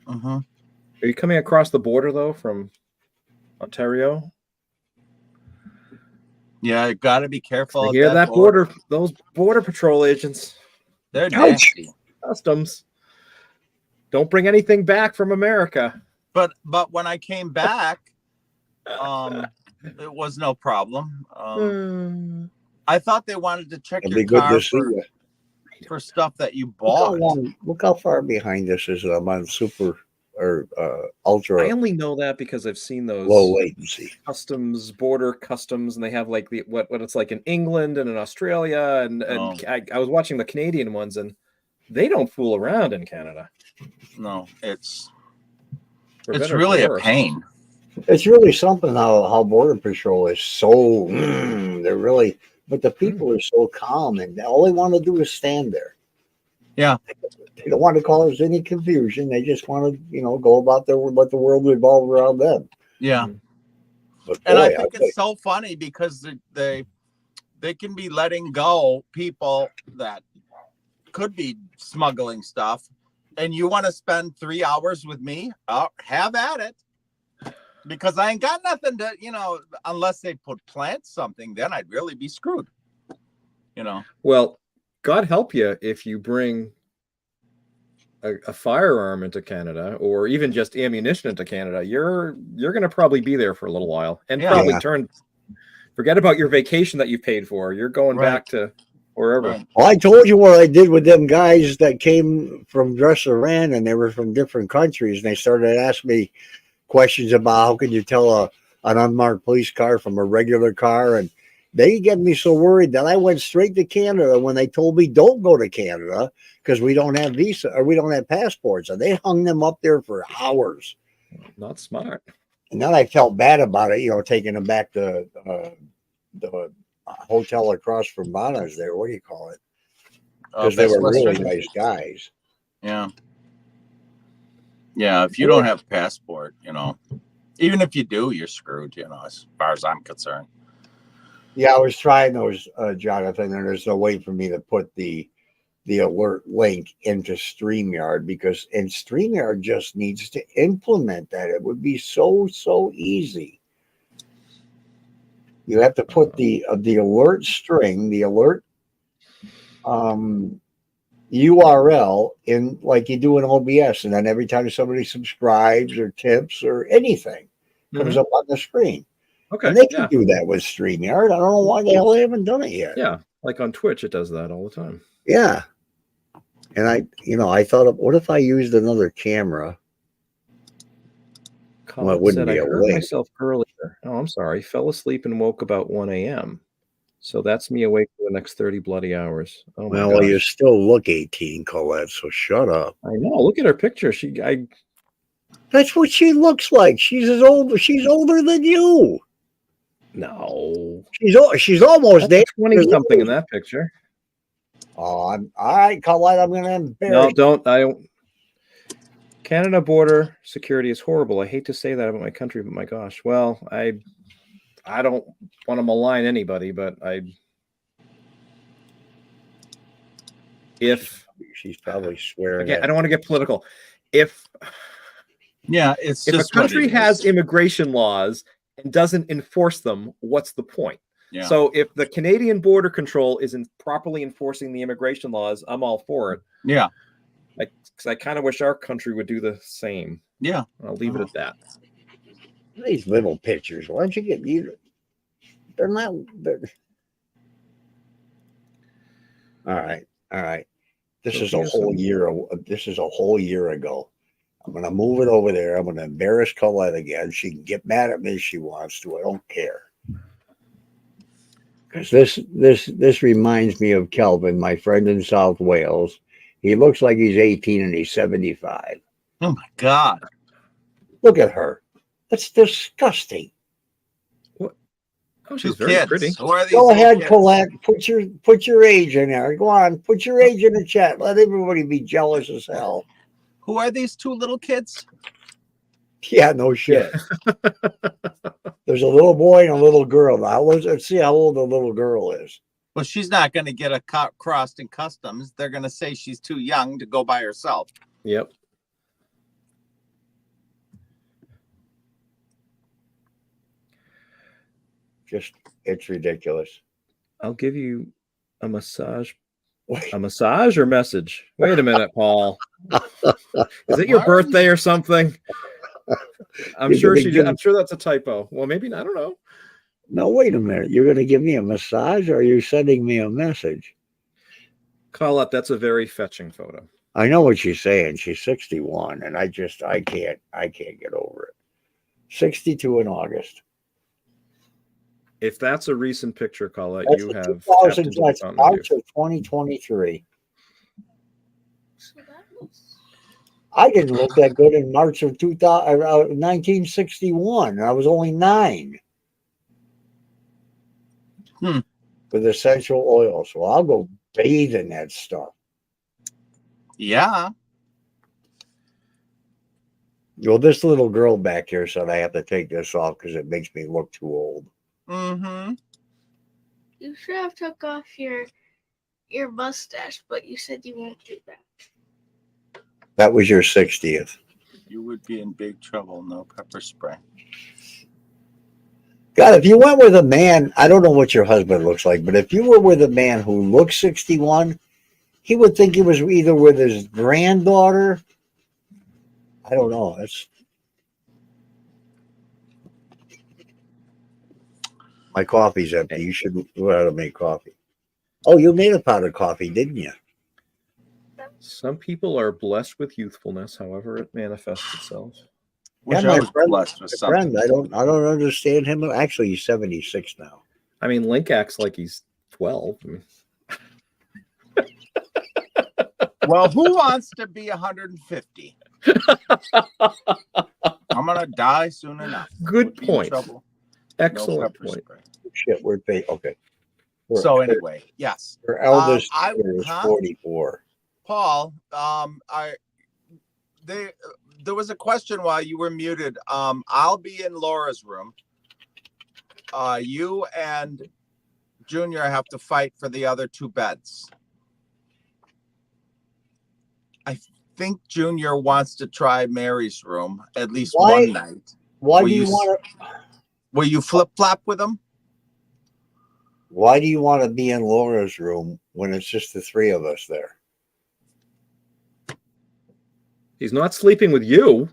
[SPEAKER 3] Uh-huh.
[SPEAKER 2] Are you coming across the border though from Ontario?
[SPEAKER 3] Yeah, you got to be careful.
[SPEAKER 2] I hear that border. Those border patrol agents.
[SPEAKER 3] They're nasty.
[SPEAKER 2] Customs. Don't bring anything back from America.
[SPEAKER 3] But when I came back, it was no problem. I thought they wanted to check your car for stuff that you bought.
[SPEAKER 1] Look how far behind this is. I'm on super or ultra.
[SPEAKER 2] I only know that because I've seen those
[SPEAKER 1] low latency
[SPEAKER 2] border customs, and they have like what it's like in England and in Australia, and I was watching the Canadian ones, and they don't fool around in Canada.
[SPEAKER 3] No, it's really a pain.
[SPEAKER 1] It's really something how Border Patrol is so they're really, but the people are so calm, and all they want to do is stand there.
[SPEAKER 3] Yeah,
[SPEAKER 1] they don't want to cause any confusion. They just want to, go about let the world revolve around them.
[SPEAKER 3] Yeah,
[SPEAKER 1] but
[SPEAKER 3] and I think it's so funny because they can be letting go people that could be smuggling stuff, and you want to spend 3 hours with me? Have at it. Because I ain't got nothing to, unless they plant something, then I'd really be screwed.
[SPEAKER 2] Well, God help you if you bring a firearm into Canada, or even just ammunition into Canada. You're going to probably be there for a little while, and probably forget about your vacation that you paid for. You're going back to wherever.
[SPEAKER 1] Right. Well, I told you what I did with them guys that came from Dresser-Rand, and they were from different countries, and they started asking me questions about how can you tell an unmarked police car from a regular car, and they get me so worried that I went straight to Canada when they told me don't go to Canada because we don't have visa or we don't have passports, and they hung them up there for hours.
[SPEAKER 2] Not smart.
[SPEAKER 1] And then I felt bad about it, taking them back to the hotel across from Bonna's there. What do you call it? Because they were really nice guys.
[SPEAKER 3] Yeah. Yeah, if you don't have a passport, even if you do, you're screwed, as far as I'm concerned.
[SPEAKER 1] Yeah, I was trying those, Jonathan, and there's no way for me to put the alert link into StreamYard because StreamYard just needs to implement that. It would be so easy. You have to put the alert string, the alert URL in like you do in OBS, and then every time somebody subscribes or tips or anything comes up on the screen.
[SPEAKER 2] Okay,
[SPEAKER 1] and they can do that with StreamYard. I don't know why the hell they haven't done it yet.
[SPEAKER 2] Yeah, like on Twitch, it does that all the time.
[SPEAKER 1] Yeah, and I thought of what if I used another camera?
[SPEAKER 2] Colette said, I hurt myself earlier. Oh, I'm sorry. Fell asleep and woke about 1 a.m. So that's me awake for the next 30 bloody hours. Oh my
[SPEAKER 1] well, you still look 18, Colette, so shut up.
[SPEAKER 2] I know. Look at her picture.
[SPEAKER 1] That's what she looks like. She's older than you.
[SPEAKER 2] No.
[SPEAKER 1] She's almost there.
[SPEAKER 2] 20-something in that picture.
[SPEAKER 1] Oh, all right, Collette, I'm going to embarrass
[SPEAKER 2] you. I don't. Canada border security is horrible. I hate to say that about my country, but my gosh. Well, I don't want to malign anybody, but
[SPEAKER 1] she's probably swearing.
[SPEAKER 2] Again, I don't want to get political. If a country has immigration laws and doesn't enforce them, what's the point?
[SPEAKER 3] Yeah.
[SPEAKER 2] So if the Canadian Border Control isn't properly enforcing the immigration laws, I'm all for it.
[SPEAKER 3] Yeah.
[SPEAKER 2] Because I kind of wish our country would do the same.
[SPEAKER 3] Yeah.
[SPEAKER 2] I'll leave it at that.
[SPEAKER 1] These little pictures. Why don't you get you? They're not. All right. This is a whole year. This is a whole year ago. I'm going to move it over there. I'm going to embarrass Colette again. She can get mad at me if she wants to. I don't care. Because this reminds me of Kelvin, my friend in South Wales. He looks like he's 18 and he's 75.
[SPEAKER 3] Oh my God.
[SPEAKER 1] Look at her. That's disgusting.
[SPEAKER 2] What? Oh, she's
[SPEAKER 3] Two
[SPEAKER 2] very
[SPEAKER 3] kids.
[SPEAKER 2] pretty.
[SPEAKER 3] Who are these
[SPEAKER 1] Go
[SPEAKER 3] little
[SPEAKER 1] ahead,
[SPEAKER 3] kids?
[SPEAKER 1] Colette. Put your age in there. Go on. Put your age in the chat. Let everybody be jealous as hell.
[SPEAKER 3] Who are these two little kids?
[SPEAKER 1] Yeah, no shit. There's a little boy and a little girl. Now let's see how old the little girl is.
[SPEAKER 3] Well, she's not going to get a crossed in customs. They're going to say she's too young to go by herself.
[SPEAKER 2] Yep.
[SPEAKER 1] Just, it's ridiculous.
[SPEAKER 2] I'll give you a massage. A massage or message? Wait a minute, Paul. Is it your birthday or something? I'm sure that's a typo. Well, maybe not. I don't know.
[SPEAKER 1] No, wait a minute. You're going to give me a massage, or are you sending me a message?
[SPEAKER 2] Collette, that's a very fetching photo.
[SPEAKER 1] I know what she's saying. She's 61, and I can't get over it. 62 in August.
[SPEAKER 2] If that's a recent picture, Collette,
[SPEAKER 1] That's
[SPEAKER 2] you have
[SPEAKER 1] March of 2023. I didn't look that good in March of 1961. I was only 9. With essential oil. So I'll go bathe in that stuff.
[SPEAKER 3] Yeah.
[SPEAKER 1] Well, this little girl back here said I have to take this off because it makes me look too old.
[SPEAKER 3] Mm-hmm.
[SPEAKER 10] You should have took off your mustache, but you said you won't do that.
[SPEAKER 1] That was your 60th.
[SPEAKER 3] You would be in big trouble. No pepper spray.
[SPEAKER 1] God, if you went with a man, I don't know what your husband looks like, but if you were with a man who looks 61, he would think he was either with his granddaughter. I don't know. My coffee's empty. You should learn how to make coffee. Oh, you made a pot of coffee, didn't you?
[SPEAKER 2] Some people are blessed with youthfulness, however it manifests itself.
[SPEAKER 1] Yeah, my friend, I don't understand him. Actually, he's 76 now.
[SPEAKER 2] I mean, Link acts like he's 12. I mean.
[SPEAKER 3] Well, who wants to be 150? I'm gonna die soon enough.
[SPEAKER 2] Good point. Excellent point.
[SPEAKER 1] Shit, we're paid. Okay.
[SPEAKER 3] So anyway, yes.
[SPEAKER 1] Her eldest is 44.
[SPEAKER 3] Paul, there was a question while you were muted. I'll be in Laura's room. You and Junior have to fight for the other 2 beds. I think Junior wants to try Mary's room at least one night.
[SPEAKER 1] Why do you want to?
[SPEAKER 3] Will you flip-flop with him?
[SPEAKER 1] Why do you want to be in Laura's room when it's just the 3 of us there?
[SPEAKER 2] He's not sleeping with you.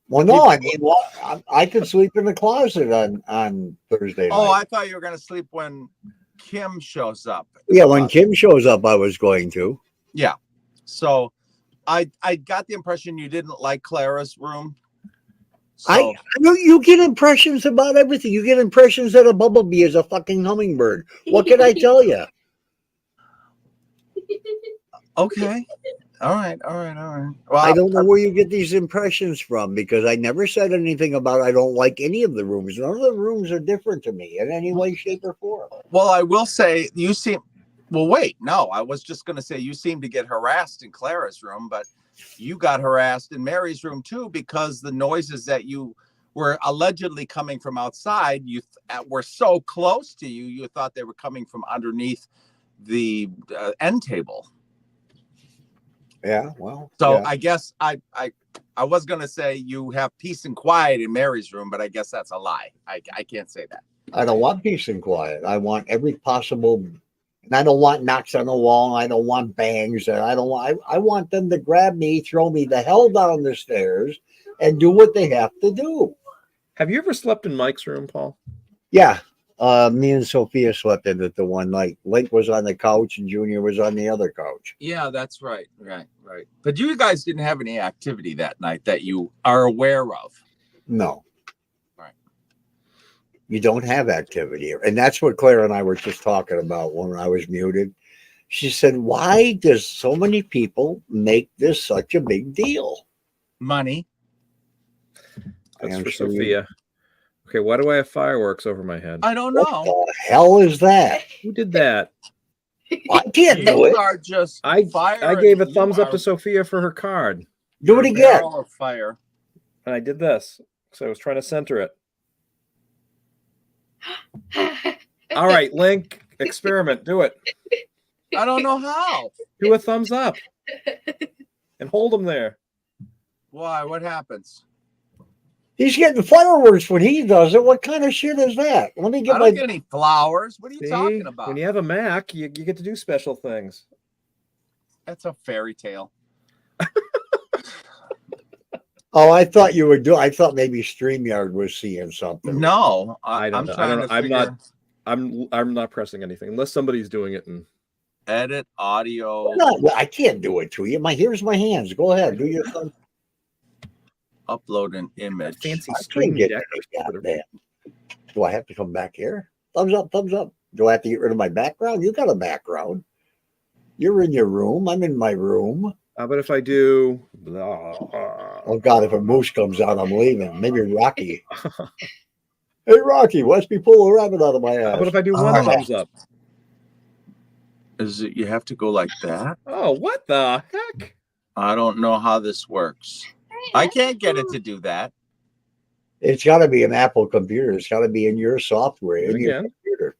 [SPEAKER 1] Well, no, I mean, I could sleep in the closet on Thursday night.
[SPEAKER 3] Oh, I thought you were going to sleep when Kim shows up.
[SPEAKER 1] Yeah, when Kim shows up, I was going to.
[SPEAKER 3] Yeah. So I got the impression you didn't like Clara's room. So,
[SPEAKER 1] I know you get impressions about everything. You get impressions that a bumblebee is a fucking hummingbird. What can I tell you?
[SPEAKER 3] Okay. All right. Well,
[SPEAKER 1] I don't know where you get these impressions from because I never said anything about I don't like any of the rooms. None of the rooms are different to me in any way, shape, or form.
[SPEAKER 3] Well, I will say you seem. Well, wait. No, I was just going to say you seem to get harassed in Clara's room, but you got harassed in Mary's room too because the noises that you were allegedly coming from outside were so close to you, you thought they were coming from underneath the end table.
[SPEAKER 1] Yeah, well.
[SPEAKER 3] So
[SPEAKER 1] yeah.
[SPEAKER 3] I guess I was going to say you have peace and quiet in Mary's room, but I guess that's a lie. I can't say that.
[SPEAKER 1] I don't want peace and quiet. I want every possible. And I don't want knocks on the wall. I don't want bangs. And I want them to grab me, throw me the hell down the stairs, and do what they have to do.
[SPEAKER 2] Have you ever slept in Mike's room, Paul?
[SPEAKER 1] Yeah. Me and Sophia slept in it the one night. Link was on the couch and Junior was on the other couch.
[SPEAKER 3] Yeah, that's right. Right. But you guys didn't have any activity that night that you are aware of.
[SPEAKER 1] No.
[SPEAKER 3] Right.
[SPEAKER 1] You don't have activity. And that's what Claire and I were just talking about when I was muted. She said, why does so many people make this such a big deal?
[SPEAKER 3] Money.
[SPEAKER 2] That's for Sophia. Okay, why do I have fireworks over my head?
[SPEAKER 3] I don't know.
[SPEAKER 1] What the hell is that?
[SPEAKER 2] Who did that?
[SPEAKER 1] I can't do
[SPEAKER 3] You
[SPEAKER 1] it.
[SPEAKER 3] are just
[SPEAKER 2] I
[SPEAKER 3] fire.
[SPEAKER 2] gave a thumbs up to Sophia for her card.
[SPEAKER 1] Do it again.
[SPEAKER 3] Of fire.
[SPEAKER 2] And I did this. So I was trying to center it. All right, Link, experiment. Do it.
[SPEAKER 3] I don't know how.
[SPEAKER 2] Do a thumbs up. And hold them there.
[SPEAKER 3] Why? What happens?
[SPEAKER 1] He's getting fireworks when he does it. What kind of shit is that? Let me
[SPEAKER 3] I
[SPEAKER 1] get
[SPEAKER 3] don't
[SPEAKER 1] my.
[SPEAKER 3] get any flowers. What are you
[SPEAKER 2] See,
[SPEAKER 3] talking about?
[SPEAKER 2] when you have a Mac, you get to do special things.
[SPEAKER 3] That's a fairy tale.
[SPEAKER 1] Oh, I thought you were doing. I thought maybe StreamYard was seeing something.
[SPEAKER 3] No,
[SPEAKER 2] I don't know. I'm not pressing anything unless somebody's doing it. And
[SPEAKER 3] edit audio.
[SPEAKER 1] No, I can't do it to you. Here's my hands. Go ahead. Do your thing.
[SPEAKER 3] Upload an image.
[SPEAKER 2] Fancy
[SPEAKER 1] I can't
[SPEAKER 2] streaming
[SPEAKER 1] get
[SPEAKER 2] deck.
[SPEAKER 1] this goddamn. Do I have to come back here? Thumbs up, thumbs up. Do I have to get rid of my background? You got a background. You're in your room. I'm in my room.
[SPEAKER 2] How about if I do?
[SPEAKER 1] Oh God! If a moose comes out, I'm leaving. Maybe Rocky. Hey Rocky, watch me pull a rabbit out of my ass.
[SPEAKER 2] How about if I do one thumbs up?
[SPEAKER 3] Is it? You have to go like that?
[SPEAKER 2] Oh, what the heck?
[SPEAKER 3] I don't know how this works. I can't get it to do that.
[SPEAKER 1] It's got to be an Apple computer. It's got to be in your software, in your computer.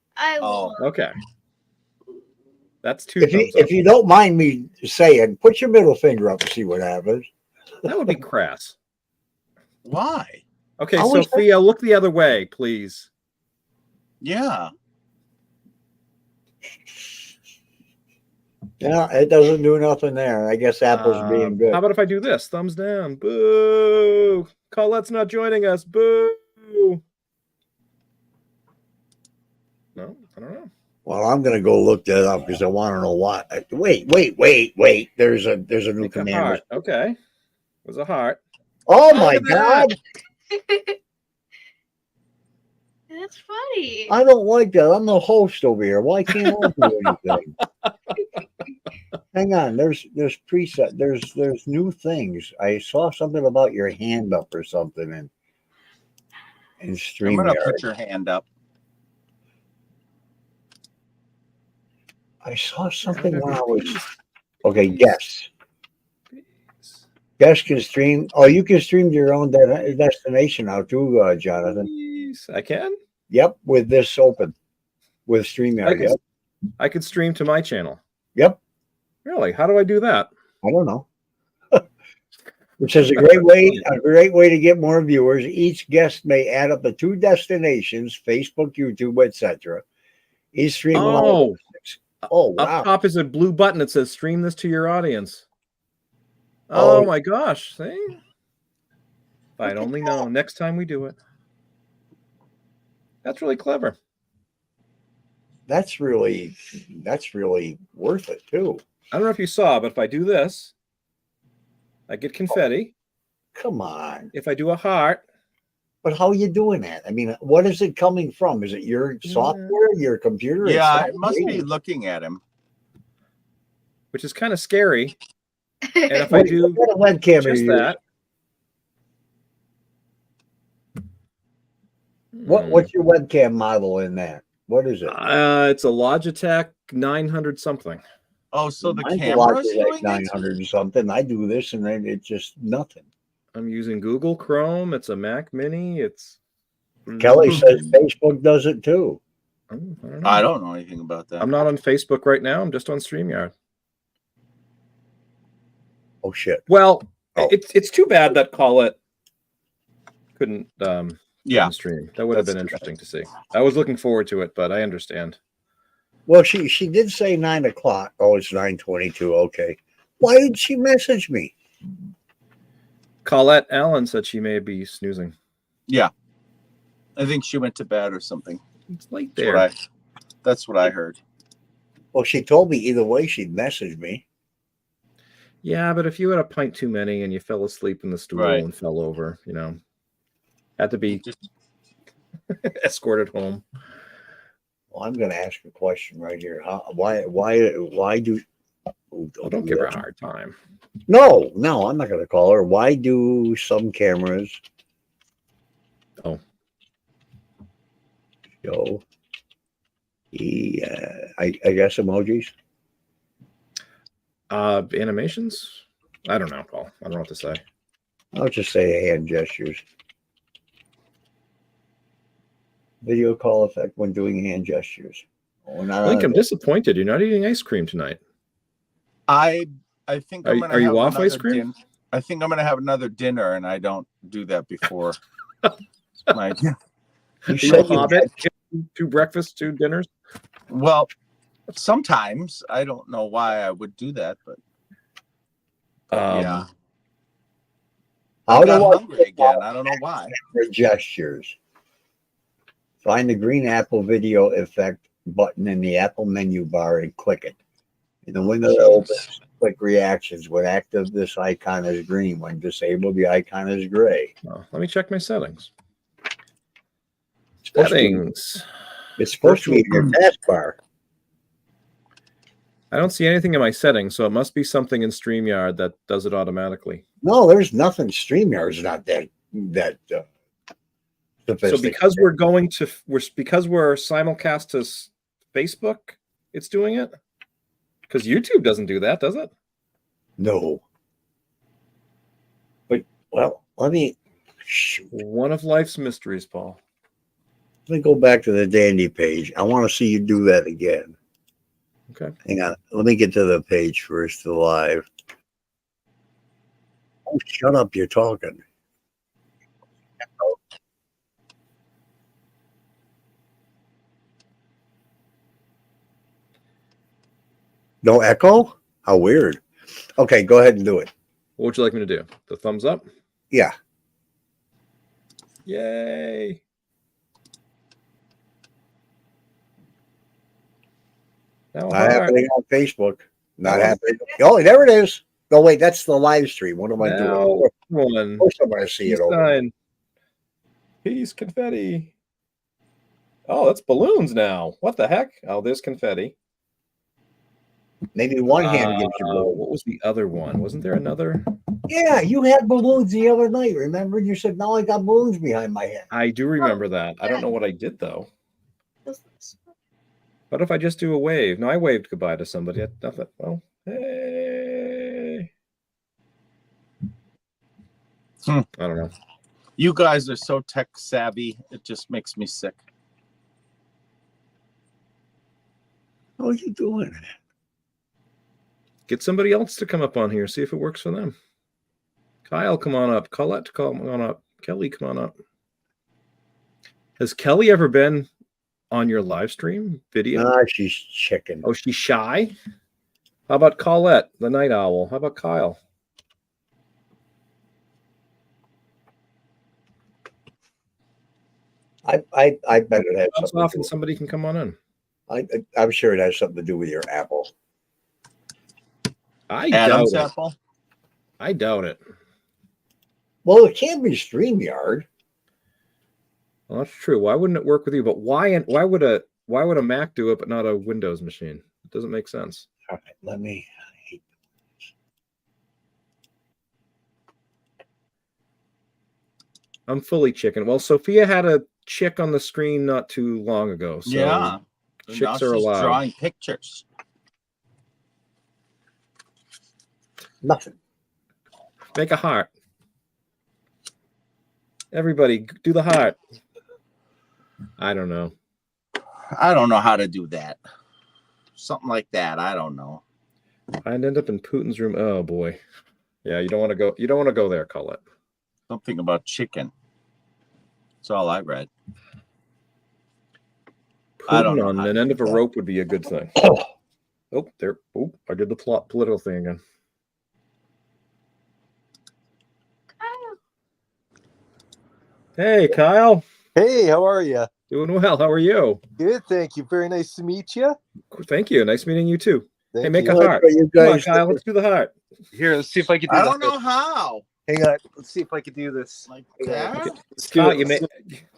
[SPEAKER 2] Okay. That's two.
[SPEAKER 1] If you don't mind me saying, put your middle finger up and see what happens.
[SPEAKER 2] That would be crass.
[SPEAKER 3] Why?
[SPEAKER 2] Okay, Sophia, look the other way, please.
[SPEAKER 3] Yeah.
[SPEAKER 1] Yeah, it doesn't do nothing there. I guess Apple's being good.
[SPEAKER 2] How about if I do this? Thumbs down. Boo. Colette's not joining us. Boo. No, I don't know.
[SPEAKER 1] Well, I'm gonna go look that up because I want to know what. Wait. There's a new command.
[SPEAKER 2] Okay. It was a heart.
[SPEAKER 1] Oh my God.
[SPEAKER 10] That's funny.
[SPEAKER 1] I don't like that. I'm the host over here. Why can't I do anything? Hang on. There's preset. There's new things. I saw something about your hand up or something in StreamYard.
[SPEAKER 3] I'm gonna put your hand up.
[SPEAKER 1] I saw something when I was okay. Guests can stream. Oh, you can stream to your own destination now too, Jonathan.
[SPEAKER 2] Yes, I can.
[SPEAKER 1] Yep, with this open, with StreamYard.
[SPEAKER 2] I could stream to my channel.
[SPEAKER 1] Yep.
[SPEAKER 2] Really? How do I do that?
[SPEAKER 1] I don't know. Which is a great way to get more viewers. Each guest may add up to 2 destinations: Facebook, YouTube, etc. Each stream. Oh, wow.
[SPEAKER 2] Up top is a blue button that says stream this to your audience. Oh my gosh. See? If I'd only known. Next time we do it. That's really clever.
[SPEAKER 1] That's really worth it too.
[SPEAKER 2] I don't know if you saw, but if I do this, I get confetti.
[SPEAKER 1] Come on.
[SPEAKER 2] If I do a heart.
[SPEAKER 1] But how are you doing that? I mean, what is it coming from? Is it your software, your computer?
[SPEAKER 3] Yeah, it must be looking at him.
[SPEAKER 2] Which is kind of scary. And if I do
[SPEAKER 1] what webcam
[SPEAKER 2] just that.
[SPEAKER 1] What's your webcam model in that? What is it?
[SPEAKER 2] It's a Logitech 900 something.
[SPEAKER 3] Oh, so the
[SPEAKER 1] Mine's a
[SPEAKER 3] camera's
[SPEAKER 1] Logitech
[SPEAKER 3] doing
[SPEAKER 1] 900 and something. I do this and then it's just nothing.
[SPEAKER 2] I'm using Google Chrome. It's a Mac Mini. It's
[SPEAKER 1] Kelly says Facebook does it too.
[SPEAKER 3] I don't know anything about that.
[SPEAKER 2] I'm not on Facebook right now. I'm just on StreamYard.
[SPEAKER 1] Oh shit.
[SPEAKER 2] Well, it's too bad that Collette couldn't stream. That would have been interesting to see. I was looking forward to it, but I understand.
[SPEAKER 1] Well, she did say 9 o'clock. Oh, it's 9:22. Okay. Why did she message me?
[SPEAKER 2] Colette Allen said she may be snoozing.
[SPEAKER 3] Yeah. I think she went to bed or something.
[SPEAKER 2] It's late
[SPEAKER 3] That's
[SPEAKER 2] there.
[SPEAKER 3] That's what I heard.
[SPEAKER 1] Well, she told me either way she'd message me.
[SPEAKER 2] Yeah, but if you had a pint too many and you fell asleep in the stool
[SPEAKER 3] Right.
[SPEAKER 2] and fell over, had to be escorted home.
[SPEAKER 1] Well, I'm going to ask a question right here. Why do?
[SPEAKER 2] Oh, don't give her a hard time.
[SPEAKER 1] No, I'm not going to call her. Why do some cameras?
[SPEAKER 2] Oh.
[SPEAKER 1] Show. I guess emojis.
[SPEAKER 2] Animations? I don't know, Paul. I don't know what to say.
[SPEAKER 1] I'll just say hand gestures. Video call effect when doing hand gestures.
[SPEAKER 2] Link, I'm disappointed. You're not eating ice cream tonight.
[SPEAKER 3] I think I'm gonna.
[SPEAKER 2] Are you
[SPEAKER 3] have
[SPEAKER 2] off
[SPEAKER 3] another
[SPEAKER 2] ice cream?
[SPEAKER 3] I think I'm gonna have another dinner, and I don't do that before. Like,
[SPEAKER 2] you said Hobbit, 2 breakfasts, 2 dinners.
[SPEAKER 3] Well, sometimes I don't know why I would do that, but yeah.
[SPEAKER 1] How
[SPEAKER 3] I
[SPEAKER 1] do
[SPEAKER 3] got
[SPEAKER 1] I
[SPEAKER 3] hungry again? I don't know why.
[SPEAKER 1] Gestures. Find the green Apple video effect button in the Apple menu bar and click it. In the window that opens, click reactions. When active, this icon is green. When disabled, the icon is gray.
[SPEAKER 2] Oh, let me check my settings.
[SPEAKER 1] Settings. It's supposed to be in your taskbar.
[SPEAKER 2] I don't see anything in my settings, so it must be something in StreamYard that does it automatically.
[SPEAKER 1] No, there's nothing. StreamYard's not that
[SPEAKER 2] So because we're simulcast to Facebook, it's doing it? Because YouTube doesn't do that, does it?
[SPEAKER 1] No. But, well, let me...
[SPEAKER 2] One of life's mysteries, Paul.
[SPEAKER 1] Let me go back to the Dandy page. I want to see you do that again.
[SPEAKER 2] Okay.
[SPEAKER 1] Hang on. Let me get to the page first, the live. Oh, shut up. You're talking. No echo? How weird. Okay, go ahead and do it.
[SPEAKER 2] What would you like me to do? The thumbs up?
[SPEAKER 1] Yeah.
[SPEAKER 2] Yay.
[SPEAKER 1] Not happening on Facebook. Not happening. Oh, there it is. No, wait, that's the live stream. What am I doing? Of course I'm going to see it over.
[SPEAKER 2] Peace, confetti. Oh, that's balloons now. What the heck? Oh, there's confetti.
[SPEAKER 1] Maybe one hand gives you balloons.
[SPEAKER 2] What was the other one? Wasn't there another?
[SPEAKER 1] Yeah, you had balloons the other night, remember? You said, now I got balloons behind my head.
[SPEAKER 2] I do remember that. I don't know what I did, though. What if I just do a wave? No, I waved goodbye to somebody. I thought, well, hey. I don't know.
[SPEAKER 3] You guys are so tech savvy. It just makes me sick.
[SPEAKER 1] What are you doing?
[SPEAKER 2] Get somebody else to come up on here. See if it works for them. Kyle, come on up. Colette, come on up. Kelly, come on up. Has Kelly ever been on your live stream video?
[SPEAKER 1] She's chicken.
[SPEAKER 2] Oh, she's shy? How about Colette, the night owl? How about Kyle?
[SPEAKER 1] I bet it has something
[SPEAKER 2] often somebody can come on in.
[SPEAKER 1] I'm sure it has something to do with your Apple.
[SPEAKER 2] I doubt it.
[SPEAKER 3] Apple?
[SPEAKER 2] I doubt it.
[SPEAKER 1] Well, it can't be StreamYard.
[SPEAKER 2] Well, that's true. Why wouldn't it work with you? But why would a Mac do it but not a Windows machine? It doesn't make sense.
[SPEAKER 1] All right, let me.
[SPEAKER 2] I'm fully chicken. Well, Sophia had a chick on the screen not too long ago. So
[SPEAKER 3] yeah.
[SPEAKER 2] Chicks are allowed.
[SPEAKER 3] Drawing pictures.
[SPEAKER 1] Nothing.
[SPEAKER 2] Make a heart. Everybody, do the heart. I don't know.
[SPEAKER 3] I don't know how to do that. Something like that. I don't know.
[SPEAKER 2] I'd end up in Putin's room. Oh boy. Yeah, you don't want to go. You don't want to go there, Collette.
[SPEAKER 3] Something about chicken. That's all I read.
[SPEAKER 2] Putin on an end of a rope would be a good thing. Oh, there. Oh, I did the political thing again. Hey, Kyle.
[SPEAKER 13] Hey, how are you?
[SPEAKER 2] Doing well. How are you?
[SPEAKER 13] Good, thank you. Very nice to meet you.
[SPEAKER 2] Thank you. Nice meeting you too.
[SPEAKER 13] Thank
[SPEAKER 2] Hey, make
[SPEAKER 13] you.
[SPEAKER 2] a heart.
[SPEAKER 1] You
[SPEAKER 2] Come on,
[SPEAKER 1] guys
[SPEAKER 2] Kyle. Let's do the heart.
[SPEAKER 13] Here, let's see if I can do
[SPEAKER 3] I
[SPEAKER 13] that.
[SPEAKER 3] don't know how.
[SPEAKER 13] Hang on. Let's see if I can do this.
[SPEAKER 3] Like
[SPEAKER 13] Hang on.
[SPEAKER 3] that?
[SPEAKER 13] Let's do
[SPEAKER 2] Kyle,
[SPEAKER 13] it.
[SPEAKER 2] you make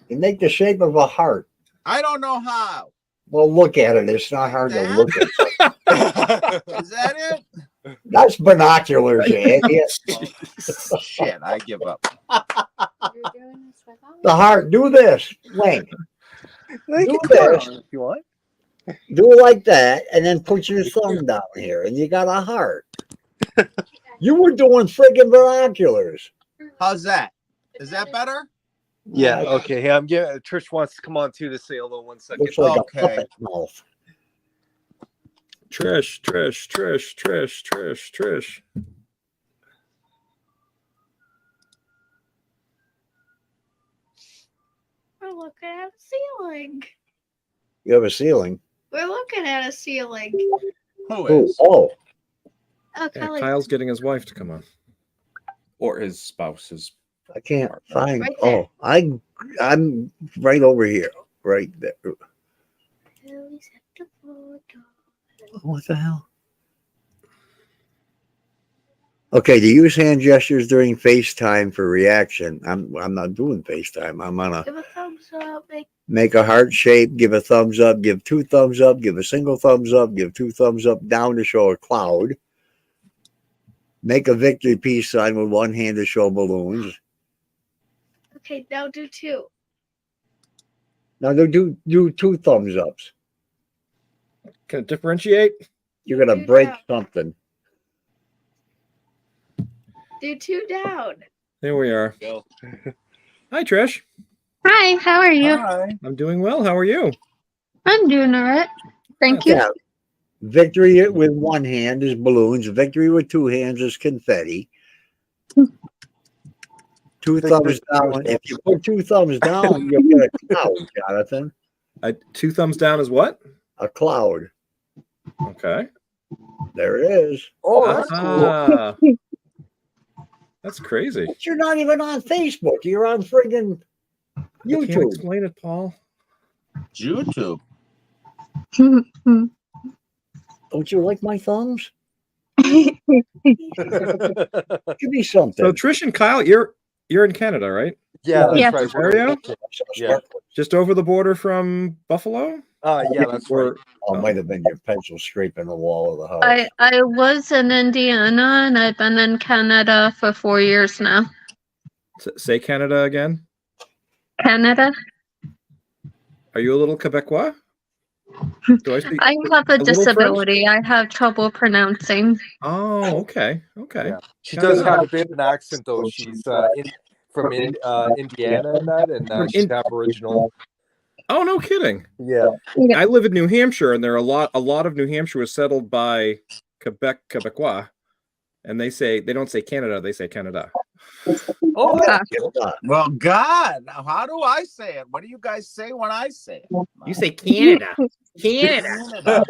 [SPEAKER 1] You make the shape of a heart.
[SPEAKER 3] I don't know how.
[SPEAKER 1] Well, look at it. It's not hard to
[SPEAKER 3] That?
[SPEAKER 1] look at.
[SPEAKER 3] Is that it?
[SPEAKER 1] That's binoculars, you idiot.
[SPEAKER 3] Shit, I give up.
[SPEAKER 1] The heart. Do this. Link. Do this.
[SPEAKER 13] If you want.
[SPEAKER 1] Do it like that, and then put your thumb down here, and you got a heart. You were doing friggin' binoculars.
[SPEAKER 3] How's that? Is that better?
[SPEAKER 13] Yeah. Okay. Hey, I'm getting. Trish wants to come on too to say hello. 1 second.
[SPEAKER 1] Looks like
[SPEAKER 3] Okay.
[SPEAKER 1] a puppet mouth.
[SPEAKER 2] Trish.
[SPEAKER 10] We're looking at a ceiling.
[SPEAKER 1] You have a ceiling.
[SPEAKER 10] We're looking at a ceiling.
[SPEAKER 3] Who
[SPEAKER 1] Ooh,
[SPEAKER 3] is?
[SPEAKER 1] oh,
[SPEAKER 10] Oh,
[SPEAKER 2] Yeah,
[SPEAKER 10] Kelly.
[SPEAKER 2] Kyle's getting his wife to come on, or his spouse.
[SPEAKER 1] I can't find.
[SPEAKER 10] Right there.
[SPEAKER 1] Oh, I'm right over here. Right there.
[SPEAKER 10] Kelly's at the photo.
[SPEAKER 1] What the hell? Okay, to use hand gestures during FaceTime for reaction. I'm not doing FaceTime. I'm on a
[SPEAKER 10] Give a thumbs up.
[SPEAKER 1] make a heart shape, give a thumbs up, give 2 thumbs up, give a single thumbs up, give 2 thumbs up down to show a cloud. Make a victory peace sign with one hand to show balloons.
[SPEAKER 10] Okay, now do 2.
[SPEAKER 1] Now do 2 thumbs ups.
[SPEAKER 2] Can it differentiate?
[SPEAKER 1] You're gonna
[SPEAKER 10] Do
[SPEAKER 1] break
[SPEAKER 10] that.
[SPEAKER 1] something.
[SPEAKER 10] Do 2 down.
[SPEAKER 2] There we are.
[SPEAKER 13] Go.
[SPEAKER 2] Hi, Trish.
[SPEAKER 14] Hi, how are you?
[SPEAKER 3] Hi.
[SPEAKER 2] I'm doing well. How are you?
[SPEAKER 14] I'm doing all right. Thank you.
[SPEAKER 1] Yeah. Victory with one hand is balloons. Victory with 2 hands is confetti. 2 thumbs down. If you put 2 thumbs down, you'll get a cloud, Jonathan.
[SPEAKER 2] 2 thumbs down is what?
[SPEAKER 1] A cloud.
[SPEAKER 2] Okay.
[SPEAKER 1] There it is.
[SPEAKER 13] Oh, that's cool.
[SPEAKER 2] Ah, that's crazy.
[SPEAKER 1] But you're not even on Facebook. You're on friggin'
[SPEAKER 2] You can't
[SPEAKER 1] YouTube.
[SPEAKER 2] explain it, Paul.
[SPEAKER 3] YouTube.
[SPEAKER 1] Don't you like my thumbs? Give me something.
[SPEAKER 2] So Trish and Kyle, you're in Canada, right?
[SPEAKER 13] Yeah, that's
[SPEAKER 14] Yeah.
[SPEAKER 13] right.
[SPEAKER 2] Ontario?
[SPEAKER 13] Yeah.
[SPEAKER 2] Just over the border from Buffalo?
[SPEAKER 13] Yeah, that's right.
[SPEAKER 1] Oh, it might have been your pencil scraping the wall of the house.
[SPEAKER 14] I was in Indiana and I've been in Canada for 4 years now.
[SPEAKER 2] Say Canada again.
[SPEAKER 14] Canada?
[SPEAKER 2] Are you a little Quebecois? Do I speak?
[SPEAKER 14] I have a
[SPEAKER 2] little French?
[SPEAKER 14] disability. I have trouble pronouncing.
[SPEAKER 2] Oh, okay. Okay.
[SPEAKER 13] Yeah. She does have a bit of an accent though. She's from Indiana and that, and she's Aboriginal.
[SPEAKER 2] Oh, no kidding.
[SPEAKER 13] Yeah.
[SPEAKER 2] I live in New Hampshire, and there are a lot of New Hampshire was settled by Quebecois, and they don't say Canada, they say Canada.
[SPEAKER 13] Oh,
[SPEAKER 3] Well, God, how do I say it? What do you guys say when I say it?
[SPEAKER 2] You say Canada. Canada.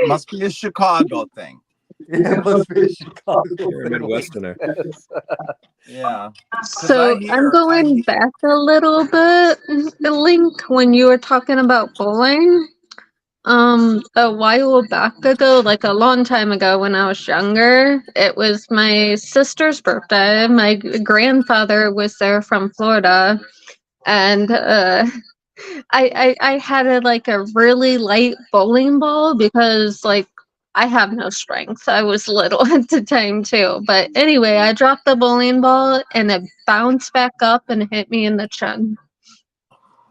[SPEAKER 3] Must be a Chicago thing.
[SPEAKER 13] It must be Chicago.
[SPEAKER 2] You're a Midwesterner.
[SPEAKER 3] Yeah.
[SPEAKER 14] So I'm going back a little bit, Link, when you were talking about bowling. A while back ago, like a long time ago when I was younger, it was my sister's birthday. My grandfather was there from Florida, and I had a really light bowling ball because I have no strength. I was little at the time too. But anyway, I dropped the bowling ball and it bounced back up and hit me in the chin.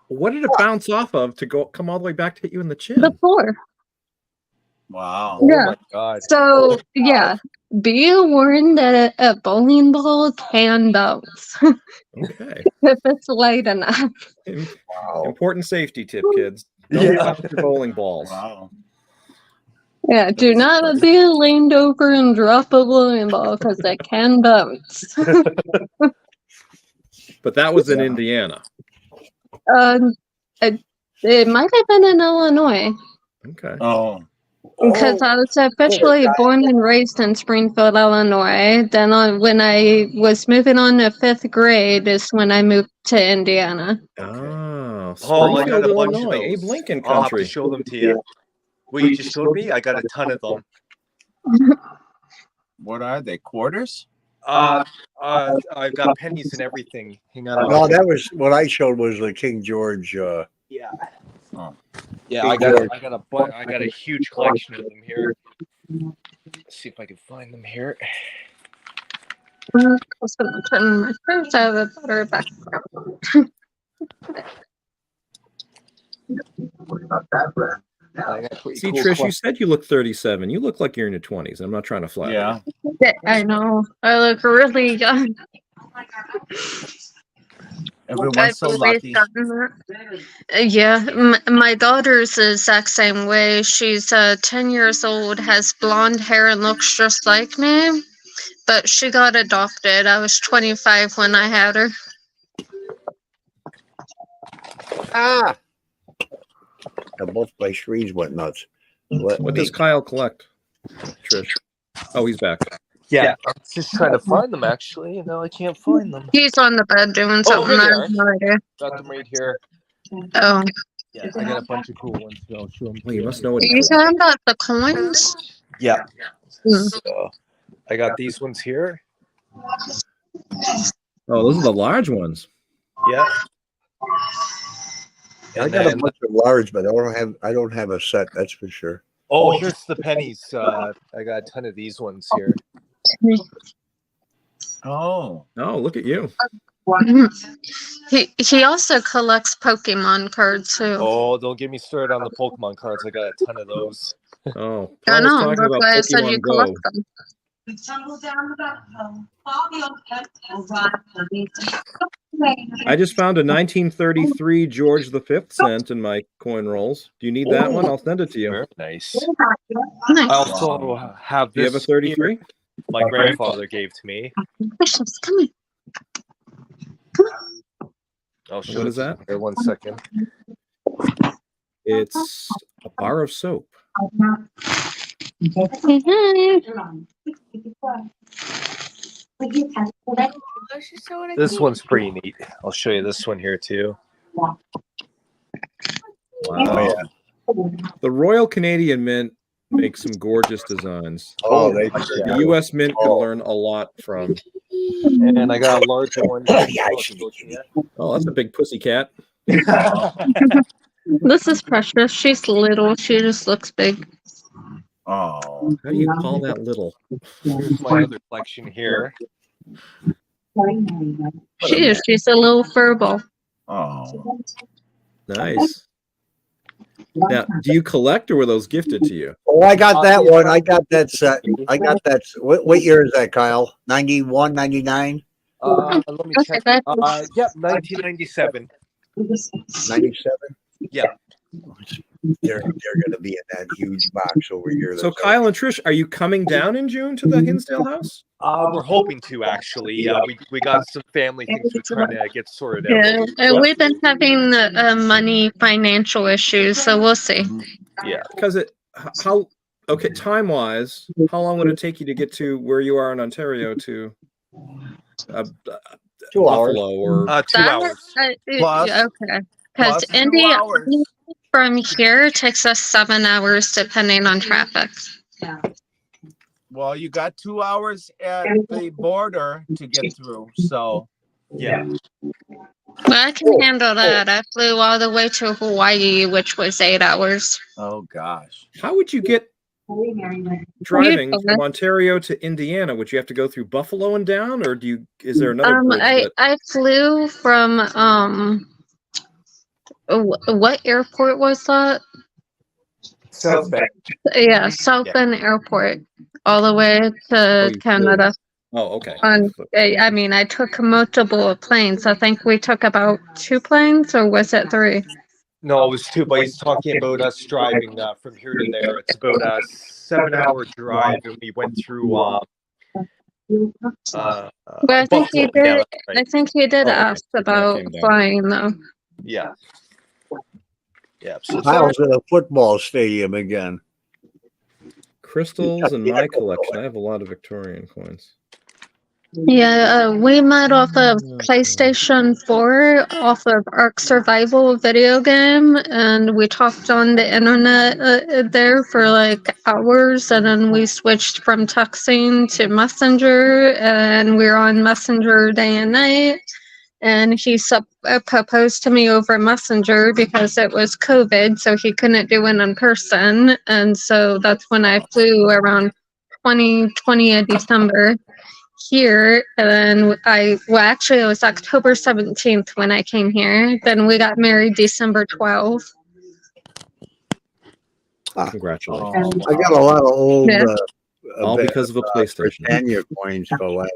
[SPEAKER 2] What did it bounce off of to come all the way back to hit you in the chin?
[SPEAKER 14] The floor.
[SPEAKER 3] Wow.
[SPEAKER 14] Yeah.
[SPEAKER 13] Oh my God.
[SPEAKER 14] So yeah, be warned that a bowling ball can bounce
[SPEAKER 2] Okay.
[SPEAKER 14] if it's light enough.
[SPEAKER 2] Important safety tip, kids. Don't
[SPEAKER 13] Yeah.
[SPEAKER 2] bounce your bowling balls.
[SPEAKER 3] Wow.
[SPEAKER 14] Yeah, do not be leaned over and drop a bowling ball because it can bounce.
[SPEAKER 2] But that was in Indiana.
[SPEAKER 14] It might have been in Illinois.
[SPEAKER 2] Okay.
[SPEAKER 3] Oh.
[SPEAKER 14] Because I was officially born and raised in Springfield, Illinois. Then when I was moving on to 5th grade is when I moved to Indiana.
[SPEAKER 2] Oh,
[SPEAKER 13] I got
[SPEAKER 2] Springfield,
[SPEAKER 13] a bunch of
[SPEAKER 2] Illinois,
[SPEAKER 13] those.
[SPEAKER 2] Abe Lincoln
[SPEAKER 13] I'll have to
[SPEAKER 2] country.
[SPEAKER 13] show them to you. What you just showed me, I got a ton of them.
[SPEAKER 3] What are they? Quarters?
[SPEAKER 13] I've got pennies and everything. Hang on.
[SPEAKER 1] No, that was what I showed was the King George.
[SPEAKER 13] Yeah.
[SPEAKER 3] Oh.
[SPEAKER 13] Yeah, I got a huge collection of them here. Let's see if I can find them here.
[SPEAKER 14] I was going to turn my first out of the better background.
[SPEAKER 2] See, Trish, you said you look 37. You look like you're in your 20s. I'm not trying to flatter.
[SPEAKER 3] Yeah.
[SPEAKER 14] I know. I look really young.
[SPEAKER 3] Everyone's so lucky.
[SPEAKER 14] Yeah, my daughter's the exact same way. She's 10 years old, has blonde hair, and looks just like me. But she got adopted. I was 25 when I had her.
[SPEAKER 1] Ah! Both my screens went nuts.
[SPEAKER 2] What does Kyle collect, Trish? Oh, he's back.
[SPEAKER 13] Yeah, I'm just trying to find them, actually. No, I can't find them.
[SPEAKER 14] He's on the bed doing something.
[SPEAKER 13] here they
[SPEAKER 14] I
[SPEAKER 13] are.
[SPEAKER 14] have no idea.
[SPEAKER 13] Got them right here.
[SPEAKER 14] Oh.
[SPEAKER 13] Yeah, I got a bunch of cool ones. So I'll show them.
[SPEAKER 2] Well, you must know what
[SPEAKER 14] Are you talking about the coins?
[SPEAKER 13] Yeah.
[SPEAKER 14] Mm.
[SPEAKER 13] So I got these ones here.
[SPEAKER 2] Oh, those are the large ones.
[SPEAKER 13] Yeah.
[SPEAKER 1] I got a bunch of large, but I don't have a set. That's for sure.
[SPEAKER 13] Oh, here's the pennies. I got a ton of these ones here.
[SPEAKER 3] Oh.
[SPEAKER 2] Oh, look at you.
[SPEAKER 14] He also collects Pokemon cards too.
[SPEAKER 13] Oh, don't get me started on the Pokemon cards. I got a ton of those.
[SPEAKER 2] Oh,
[SPEAKER 14] I know.
[SPEAKER 2] talking
[SPEAKER 14] That's
[SPEAKER 2] about
[SPEAKER 14] why I said
[SPEAKER 2] Pokemon
[SPEAKER 14] you
[SPEAKER 2] Go.
[SPEAKER 14] collect them.
[SPEAKER 2] I just found a 1933 George V cent in my coin rolls. Do you need that one? I'll send it to you.
[SPEAKER 13] Very nice. I also have
[SPEAKER 2] Do you
[SPEAKER 13] this.
[SPEAKER 2] have a 33?
[SPEAKER 13] here my grandfather gave to me.
[SPEAKER 14] Precious, come here.
[SPEAKER 13] I'll show
[SPEAKER 2] What
[SPEAKER 13] it
[SPEAKER 2] is that?
[SPEAKER 13] Here, 1 second.
[SPEAKER 2] It's a bar of soap.
[SPEAKER 13] This one's pretty neat. I'll show you this one here too.
[SPEAKER 2] Wow. The Royal Canadian Mint makes some gorgeous designs.
[SPEAKER 1] Oh,
[SPEAKER 2] the U.S. Mint could learn a lot from.
[SPEAKER 13] And I got a larger one.
[SPEAKER 2] Oh, that's a big pussy cat.
[SPEAKER 14] This is Precious. She's little. She just looks big.
[SPEAKER 3] Oh.
[SPEAKER 2] How do you call that little?
[SPEAKER 13] Here's my other collection here.
[SPEAKER 14] She is. She's a little furball.
[SPEAKER 3] Oh.
[SPEAKER 2] Nice. Now, do you collect or were those gifted to you?
[SPEAKER 1] Oh, I got that one. I got that set. I got that. What year is that, Kyle? 91, 99?
[SPEAKER 13] Let me check. Yep, 1997.
[SPEAKER 1] 97?
[SPEAKER 13] Yeah.
[SPEAKER 1] They're going to be in that huge box over here.
[SPEAKER 2] So, Kyle and Trish, are you coming down in June to the Hinsdale house?
[SPEAKER 13] We're hoping to, actually. We got some family things we're trying to get sorted out.
[SPEAKER 14] Yeah, and we've been having money financial issues, so we'll see.
[SPEAKER 13] Yeah.
[SPEAKER 2] Because time wise, how long would it take you to get to where you are in Ontario to
[SPEAKER 1] 2 hours.
[SPEAKER 2] Buffalo or
[SPEAKER 13] 2 hours.
[SPEAKER 3] Plus-
[SPEAKER 14] Okay. Because
[SPEAKER 3] plus 2
[SPEAKER 14] India
[SPEAKER 3] hours.
[SPEAKER 14] from here takes us 7 hours depending on traffic.
[SPEAKER 3] Well, you got 2 hours at the border to get through. So,
[SPEAKER 13] yeah.
[SPEAKER 14] But I can handle that. I flew all the way to Hawaii, which was 8 hours.
[SPEAKER 3] oh gosh.
[SPEAKER 2] how would you get driving from Ontario to Indiana? Would you have to go through Buffalo and down, or is there another bridge
[SPEAKER 14] I flew from what airport was that?
[SPEAKER 13] South Bend.
[SPEAKER 14] Yeah, South Bend Airport, all the way to Canada.
[SPEAKER 2] Oh, okay.
[SPEAKER 14] I mean, I took multiple planes. I think we took about 2 planes, or was it 3?
[SPEAKER 13] No, it was 2, but he's talking about us driving from here to there. It's about a 7-hour drive, and we went through.
[SPEAKER 14] But I think you did.
[SPEAKER 13] Yeah, right.
[SPEAKER 14] I think you did ask about flying, though.
[SPEAKER 13] Yeah. Yeah. So
[SPEAKER 1] Kyle's in a football stadium again.
[SPEAKER 2] Crystals in my collection. I have a lot of Victorian coins.
[SPEAKER 14] Yeah, we met off of PlayStation 4, off of Ark Survival video game, and we talked on the internet there for like hours, and then we switched from texting to Messenger, and we were on Messenger day and night, and he proposed to me over Messenger because it was COVID, so he couldn't do it in person, and so that's when I flew around 2020 of December here, and then actually it was October 17th when I came here. Then we got married December 12th.
[SPEAKER 2] Congratulations.
[SPEAKER 1] I got a lot of old
[SPEAKER 14] Yeah.
[SPEAKER 2] All because of a PlayStation.
[SPEAKER 1] Britannia coins, Colette.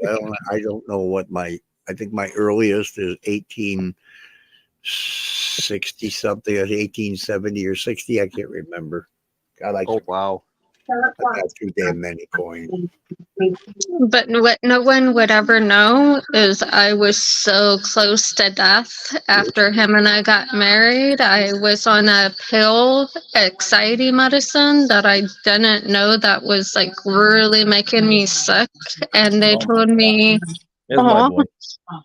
[SPEAKER 1] I don't know what I think my earliest is 1860 something, 1870 or 60. I can't remember. God,
[SPEAKER 13] wow.
[SPEAKER 1] I got too damn many coins.
[SPEAKER 14] But what no one would ever know is I was so close to death after him and I got married. I was on a pill, anxiety medicine, that I didn't know that was like really making me sick. And they told me,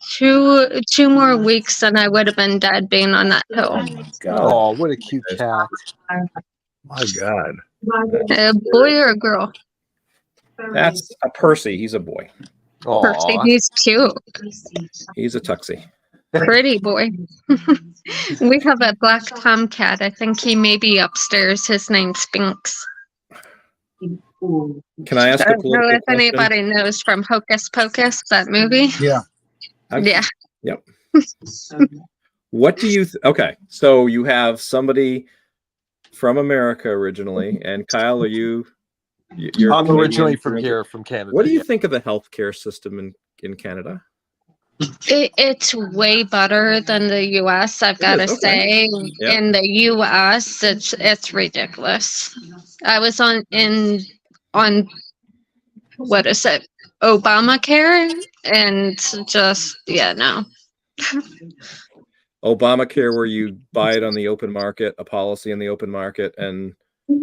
[SPEAKER 14] two more weeks and I would have been dead being on that pill.
[SPEAKER 13] Oh, what a cute cat.
[SPEAKER 1] My God.
[SPEAKER 14] A boy or a girl?
[SPEAKER 2] That's a Percy. He's a boy.
[SPEAKER 14] Percy, he's cute.
[SPEAKER 2] He's a tuxie.
[SPEAKER 14] Pretty boy. We have a black tomcat. I think he may be upstairs. His name's Spinks.
[SPEAKER 2] Can I ask
[SPEAKER 14] I
[SPEAKER 2] a
[SPEAKER 14] don't know
[SPEAKER 2] political
[SPEAKER 14] if
[SPEAKER 2] question?
[SPEAKER 14] anybody knows from Hocus Pocus, that movie.
[SPEAKER 3] Yeah.
[SPEAKER 14] Yeah.
[SPEAKER 2] Yep. What do you okay, so you have somebody from America originally, and Kyle, you're
[SPEAKER 13] I'm originally from here, from Canada.
[SPEAKER 2] What do you think of the healthcare system in Canada?
[SPEAKER 14] It's way better than the U.S. I've got to say.
[SPEAKER 2] Yep.
[SPEAKER 14] In the U.S., it's ridiculous. I was on what is it, Obamacare, and just no.
[SPEAKER 2] Obamacare, where you buy it on the open market, a policy in the open market, and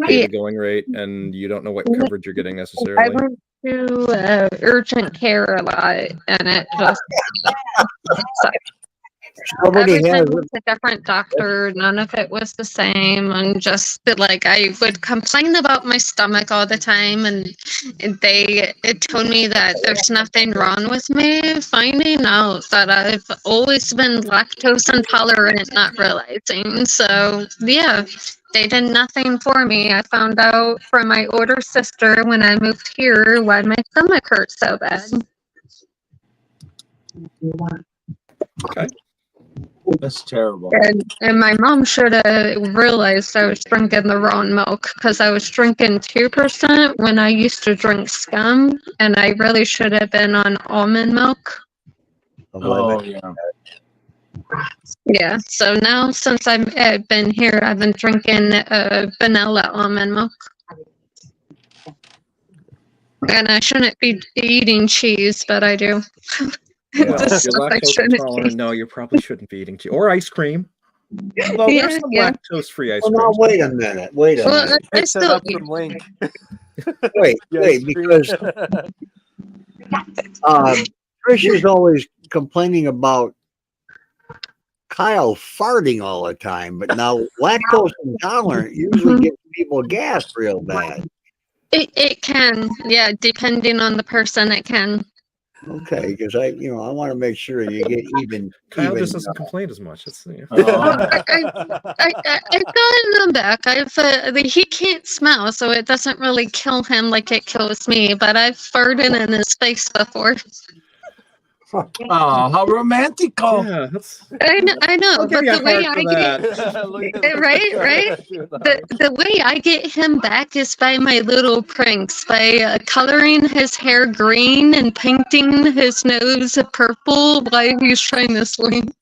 [SPEAKER 2] pay the going rate, and you don't know what coverage you're getting necessarily.
[SPEAKER 14] I went to urgent care a lot, and it just every time was a different doctor. None of it was the same, and just like I would complain about my stomach all the time, and it told me that there's nothing wrong with me. Finding out that I've always been lactose intolerant, not realizing. So yeah. They did nothing for me. I found out from my older sister when I moved here why my stomach hurt so bad.
[SPEAKER 2] Okay.
[SPEAKER 3] That's terrible.
[SPEAKER 14] And my mom should have realized I was drinking the wrong milk, because I was drinking 2% when I used to drink skim, and I really should have been on almond milk.
[SPEAKER 3] Oh, yeah.
[SPEAKER 14] Yeah, so now since I've been here, I've been drinking vanilla almond milk. And I shouldn't be eating cheese, but I do.
[SPEAKER 2] Well, if you're lactose intolerant, no, you probably shouldn't be eating cheese. Or ice cream. Well, there's some lactose-free ice cream.
[SPEAKER 1] No, wait a minute. Wait a minute.
[SPEAKER 13] Pick that up from Link.
[SPEAKER 1] Wait, because Trish is always complaining about Kyle farting all the time, but now lactose intolerant usually gives people gas real bad.
[SPEAKER 14] It can, yeah, depending on the person, it can.
[SPEAKER 1] Okay, because I want to make sure you get even.
[SPEAKER 2] Kyle just doesn't complain as much. It's,
[SPEAKER 14] I've gotten them back. He can't smell, so it doesn't really kill him like it kills me. But I've farted in his face before.
[SPEAKER 3] Oh, how romantical!
[SPEAKER 2] Yeah,
[SPEAKER 14] I know, but the way I get right, the way I get him back is by my little pranks, by coloring his hair green and painting his nose purple while he's trying to sleep.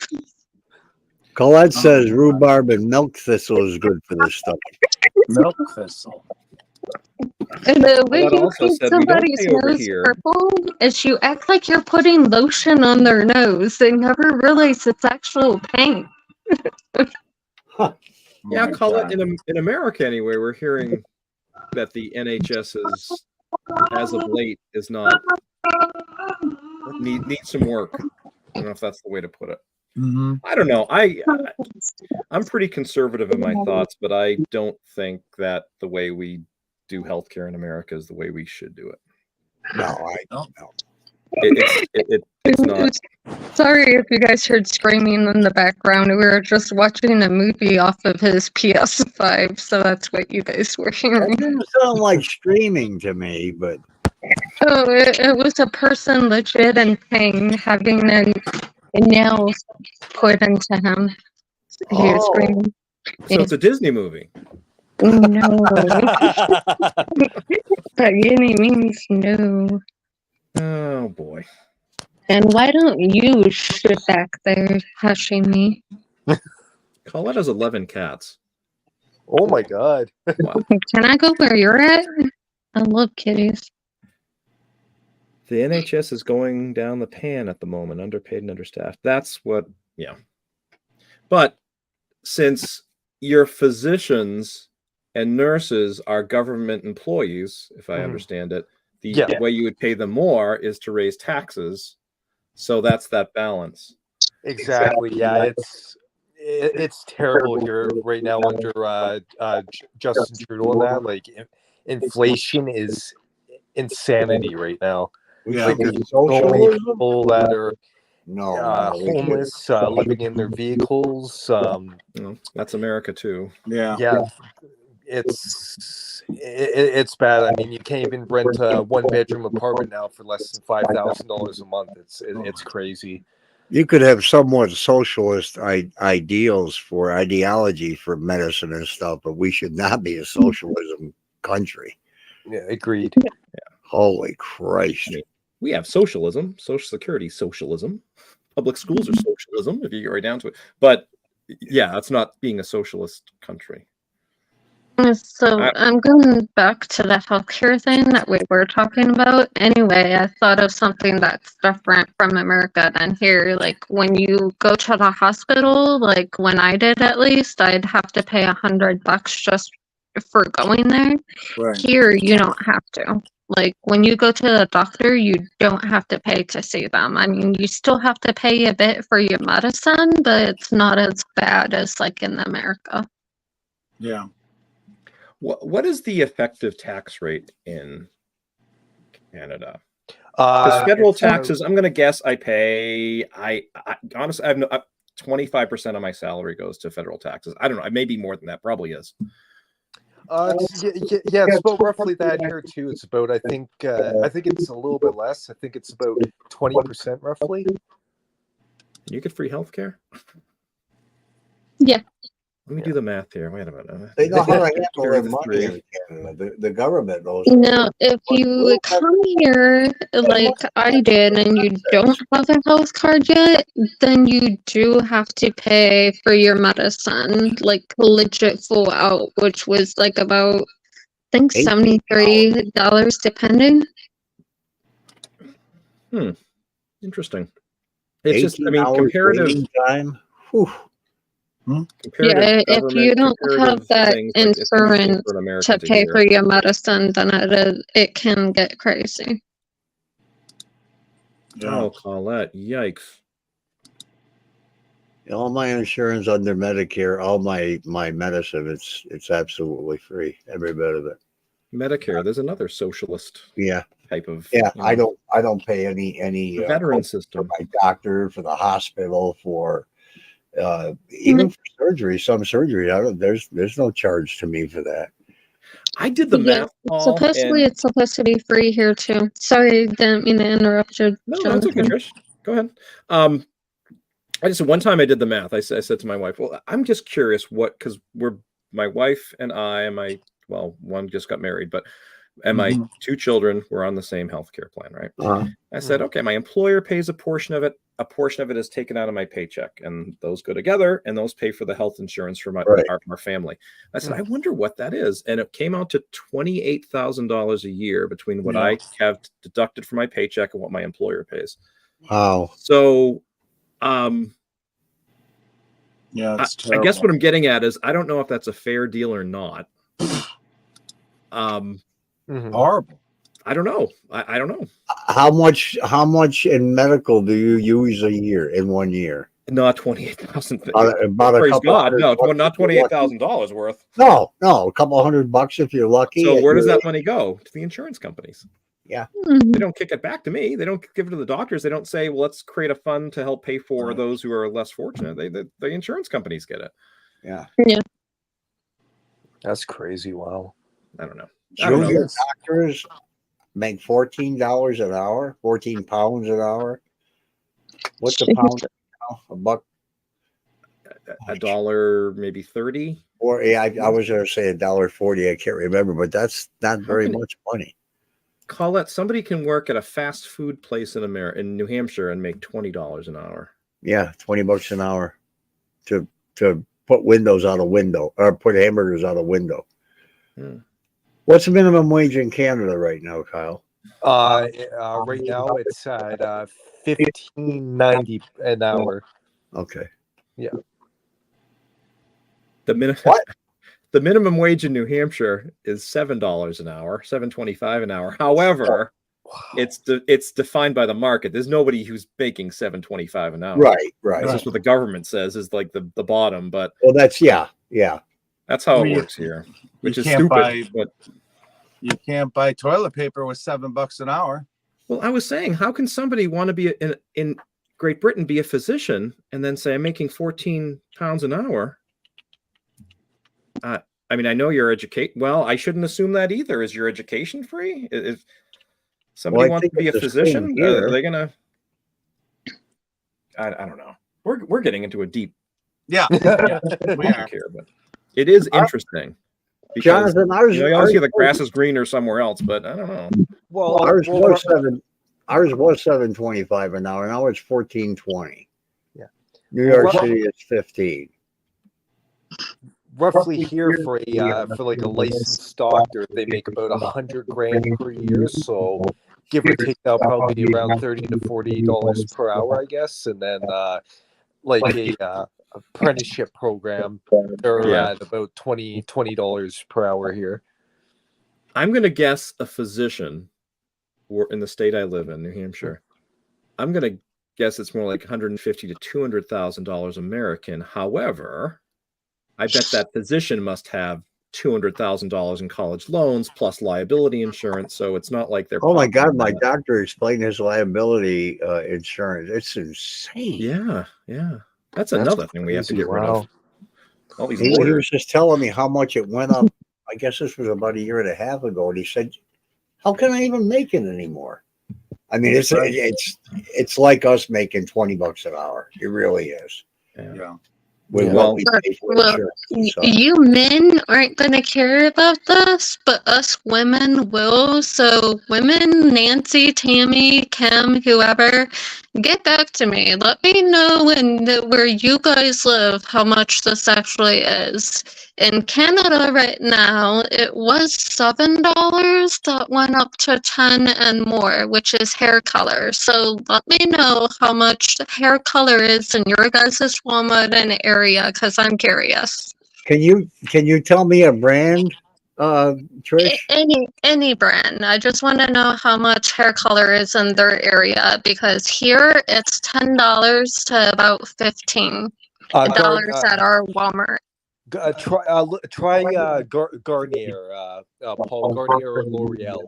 [SPEAKER 1] Colette says rhubarb and milk thistle is good for this stuff.
[SPEAKER 3] Milk thistle.
[SPEAKER 14] And the way
[SPEAKER 2] Colette
[SPEAKER 14] you
[SPEAKER 2] also
[SPEAKER 14] paint
[SPEAKER 2] said we don't
[SPEAKER 14] somebody's
[SPEAKER 2] pay over
[SPEAKER 14] nose
[SPEAKER 2] here.
[SPEAKER 14] purple is you act like you're putting lotion on their nose. They never realize it's actual paint.
[SPEAKER 2] Yeah, Colette, in America anyway, we're hearing that the NHS is, as of late, is not needs some work. I don't know if that's the way to put it.
[SPEAKER 3] Mm-hmm.
[SPEAKER 2] I don't know. I'm pretty conservative in my thoughts, but I don't think that the way we do healthcare in America is the way we should do it.
[SPEAKER 1] No, I don't know.
[SPEAKER 2] It's not.
[SPEAKER 14] Sorry if you guys heard screaming in the background. We were just watching a movie off of his PS5, so that's what you guys were
[SPEAKER 1] It
[SPEAKER 14] hearing.
[SPEAKER 1] didn't sound like streaming to me, but
[SPEAKER 14] Oh, it was a person legit in pain having a nail put into him. He was screaming.
[SPEAKER 2] So it's a Disney movie.
[SPEAKER 14] No. By any means, no.
[SPEAKER 2] Oh boy.
[SPEAKER 14] And why don't you sit back there hushing me?
[SPEAKER 2] Colette has 11 cats.
[SPEAKER 13] Oh my god.
[SPEAKER 2] Wow.
[SPEAKER 14] Can I go where you're at? I love kitties.
[SPEAKER 2] The NHS is going down the pan at the moment, underpaid and understaffed. That's what, yeah. But since your physicians and nurses are government employees, if I understand it, the way you would pay them more is to raise taxes. So that's that balance.
[SPEAKER 13] Exactly. Yeah, it's terrible here right now under Justin Trudeau and that. Like, inflation is insanity right now.
[SPEAKER 1] Yeah,
[SPEAKER 13] like, there's so many people that are homeless, living in their vehicles.
[SPEAKER 2] That's America too.
[SPEAKER 13] Yeah. It's bad. I mean, you can't even rent a one-bedroom apartment now for less than $5,000 a month. It's crazy.
[SPEAKER 1] you could have somewhat socialist ideology for medicine and stuff, but we should not be a socialism country.
[SPEAKER 13] Yeah, agreed.
[SPEAKER 2] Yeah.
[SPEAKER 1] Holy Christ.
[SPEAKER 2] We have socialism, Social Security socialism, public schools are socialism, if you get right down to it. But yeah, that's not being a socialist country.
[SPEAKER 14] So I'm going back to the healthcare thing that we were talking about. Anyway, I thought of something that's different from America than here. Like when you go to the hospital, like when I did at least, I'd have to pay $100 just for going there.
[SPEAKER 3] Right.
[SPEAKER 14] Here, you don't have to. Like when you go to the doctor, you don't have to pay to see them. I mean, you still have to pay a bit for your medicine, but it's not as bad as like in America.
[SPEAKER 3] Yeah.
[SPEAKER 2] What is the effective tax rate in Canada? Because federal taxes, I'm going to guess I pay. I honestly, I have 25% of my salary goes to federal taxes. I don't know. Maybe more than that. Probably is.
[SPEAKER 13] It's about roughly that here too. It's about I think it's a little bit less. I think it's about 20% roughly.
[SPEAKER 2] You get free healthcare?
[SPEAKER 14] Yeah.
[SPEAKER 2] Let me do the math here. Wait a minute.
[SPEAKER 1] They know how to handle their money in Canada. The government knows.
[SPEAKER 14] Now, if you come here like I did and you don't have a health card yet, then you do have to pay for your medicine, like legit full out, which was like about, I think, $73 depending.
[SPEAKER 2] Interesting. It's just, I mean, comparative
[SPEAKER 1] time. Whew.
[SPEAKER 14] Yeah, if you don't have that insurance to pay for your medicine, then it can get crazy.
[SPEAKER 2] Oh, Collette, yikes.
[SPEAKER 1] All my insurance under Medicare, all my medicine, it's absolutely free, every bit of it.
[SPEAKER 2] Medicare, there's another socialist type of
[SPEAKER 1] I don't pay any
[SPEAKER 2] veteran system
[SPEAKER 1] for my doctor, for the hospital, for even for surgery, some surgery, there's no charge to me for that.
[SPEAKER 2] I did the math.
[SPEAKER 14] It's supposed to be free here too. Sorry, didn't mean to interrupt you.
[SPEAKER 2] No, that's okay, Trish. Go ahead. I just one time I did the math. I said to my wife, "Well, I'm just curious because my wife and I and one just got married, but my two children were on the same healthcare plan, right?" I said, "Okay, my employer pays a portion of it. A portion of it is taken out of my paycheck, and those go together, and those pay for the health insurance for our family." I said, "I wonder what that is," and it came out to $28,000 a year between what I have deducted from my paycheck and what my employer pays.
[SPEAKER 1] Wow.
[SPEAKER 2] So,
[SPEAKER 3] it's
[SPEAKER 2] I guess what I'm getting at is I don't know if that's a fair deal or not.
[SPEAKER 3] Horrible.
[SPEAKER 2] I don't know. I don't know.
[SPEAKER 1] How much in medical do you use a year in 1 year?
[SPEAKER 2] Not 28,000.
[SPEAKER 1] About a
[SPEAKER 2] Praise
[SPEAKER 1] couple
[SPEAKER 2] God,
[SPEAKER 1] hundred
[SPEAKER 2] no,
[SPEAKER 1] bucks
[SPEAKER 2] not
[SPEAKER 1] if you're lucky.
[SPEAKER 2] $28,000 worth.
[SPEAKER 1] No, a couple $100 if you're lucky.
[SPEAKER 2] So where does
[SPEAKER 1] you're-
[SPEAKER 2] that money go? To the insurance companies.
[SPEAKER 1] Yeah.
[SPEAKER 2] They don't kick it back to me. They don't give it to the doctors. They don't say, well, let's create a fund to help pay for those who are less fortunate. The insurance companies get it.
[SPEAKER 1] Yeah.
[SPEAKER 14] Yeah.
[SPEAKER 13] That's crazy. Wow.
[SPEAKER 2] I don't know.
[SPEAKER 1] Junior doctors make $14 an hour, 14 pounds an hour. What's a pound now? $1?
[SPEAKER 2] $1, maybe 30.
[SPEAKER 1] Or yeah, I was going to say $1.40. I can't remember, but that's not very much money.
[SPEAKER 2] Colette, somebody can work at a fast food place in New Hampshire and make $20 an hour.
[SPEAKER 1] Yeah, $20 an hour to put windows out a window or put hamburgers out a window. What's the minimum wage in Canada right now, Kyle?
[SPEAKER 13] Right now it's at $15.90 an hour.
[SPEAKER 1] Okay.
[SPEAKER 13] Yeah.
[SPEAKER 2] The minimum wage in New Hampshire is $7 an hour, $7.25 an hour. However, it's defined by the market. There's nobody who's making $7.25 an hour.
[SPEAKER 1] Right.
[SPEAKER 2] That's just what the government says is like the bottom. But
[SPEAKER 1] well, that's yeah.
[SPEAKER 2] That's how it works here, which is
[SPEAKER 3] can't
[SPEAKER 2] stupid. But
[SPEAKER 3] you can't buy toilet paper with $7 an hour.
[SPEAKER 2] well, I was saying, how can somebody want to be in Great Britain be a physician and then say I'm making 14 pounds an hour? I mean, I know your education. Well, I shouldn't assume that either. Is your education free? If somebody wants to be a physician, are they gonna? I don't know. We're getting into a deep.
[SPEAKER 3] Yeah,
[SPEAKER 2] we are here, but it is interesting. Because,
[SPEAKER 1] Jonathan, ours,
[SPEAKER 2] you always hear the grass is greener somewhere else, but I don't know.
[SPEAKER 13] Well,
[SPEAKER 1] ours was $7.25 an hour. Now it's $14.20.
[SPEAKER 13] Yeah.
[SPEAKER 1] New York City is 15.
[SPEAKER 13] Roughly here for like a licensed doctor, they make about $100,000 per year. So give or take, that'll probably be around $30 to $40 per hour, I guess. And then like a apprenticeship program, they're at about $20 per hour here.
[SPEAKER 2] I'm going to guess a physician in the state I live in, New Hampshire. I'm going to guess it's more like $150,000 to $200,000 American. However, I bet that physician must have $200,000 in college loans plus liability insurance. So it's not like they're.
[SPEAKER 1] Oh my God! My doctor explained his liability insurance. It's insane.
[SPEAKER 2] Yeah. That's another thing we have to get rid of. All these
[SPEAKER 1] he
[SPEAKER 2] lawyers.
[SPEAKER 1] was just telling me how much it went up. I guess this was about 1.5 years ago, and he said, "How can I even make it anymore?" I mean, it's like us making $20 an hour. It really is.
[SPEAKER 3] Yeah.
[SPEAKER 1] With what we pay for insurance and stuff.
[SPEAKER 14] You men aren't going to care about this, but us women will. So women, Nancy, Tammy, Kim, whoever, get back to me. Let me know where you guys live how much this actually is. In Canada right now, it was $7 that went up to 10 and more, which is hair color. So let me know how much the hair color is in your guys' Walmart and area, because I'm curious.
[SPEAKER 1] Can you tell me a brand, Trish?
[SPEAKER 14] Any brand. I just want to know how much hair color is in their area, because here it's $10 to about $15 at our Walmart.
[SPEAKER 13] Try Garnier, Paul Garnier or L'Oreal.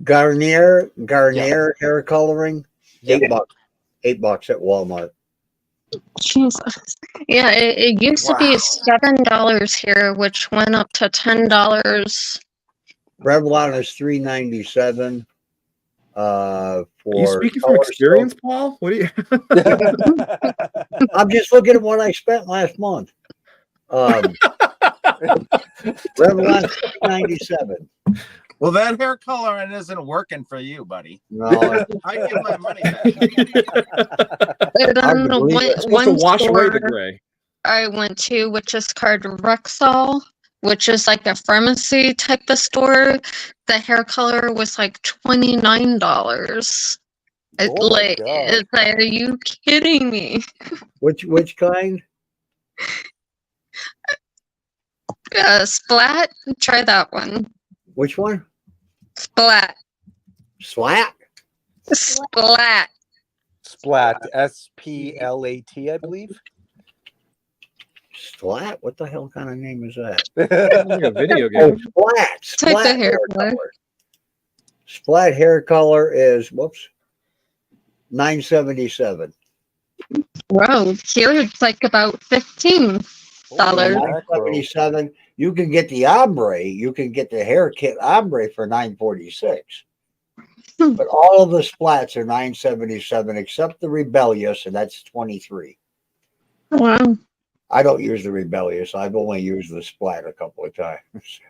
[SPEAKER 1] Garnier hair coloring, $8 at Walmart.
[SPEAKER 14] Jesus. Yeah, it used to be $7 here, which went up to $10.
[SPEAKER 1] Revlon is $3.97.
[SPEAKER 2] Are you speaking from experience, Paul? What do you?
[SPEAKER 1] I'm just looking at what I spent last month. Revlon $3.97.
[SPEAKER 3] Well, that hair coloring isn't working for you, buddy.
[SPEAKER 1] No,
[SPEAKER 3] I give my money back.
[SPEAKER 14] One store I went to, which is called Rexall, which is like a pharmacy type of store. The hair color was like $29. It's like, are you kidding me?
[SPEAKER 1] Which kind?
[SPEAKER 14] Splat. Try that one.
[SPEAKER 1] Which one?
[SPEAKER 14] Splat.
[SPEAKER 1] Splat?
[SPEAKER 14] Splat.
[SPEAKER 13] Splat. S-P-L-A-T, I believe.
[SPEAKER 1] Splat? What the hell kind of name is that?
[SPEAKER 2] Like a video
[SPEAKER 1] Oh,
[SPEAKER 2] game.
[SPEAKER 1] Splat.
[SPEAKER 14] Type
[SPEAKER 1] Splat
[SPEAKER 14] of hair color.
[SPEAKER 1] Splat hair color is $9.77.
[SPEAKER 14] Wow, here it's like about $15.
[SPEAKER 1] $9.77. You can get the ombre. You can get the hair kit ombre for $9.46. But all of the splats are $9.77 except the rebellious, and that's $23.
[SPEAKER 14] Wow.
[SPEAKER 1] I don't use the rebellious. I've only used the splat a couple of times.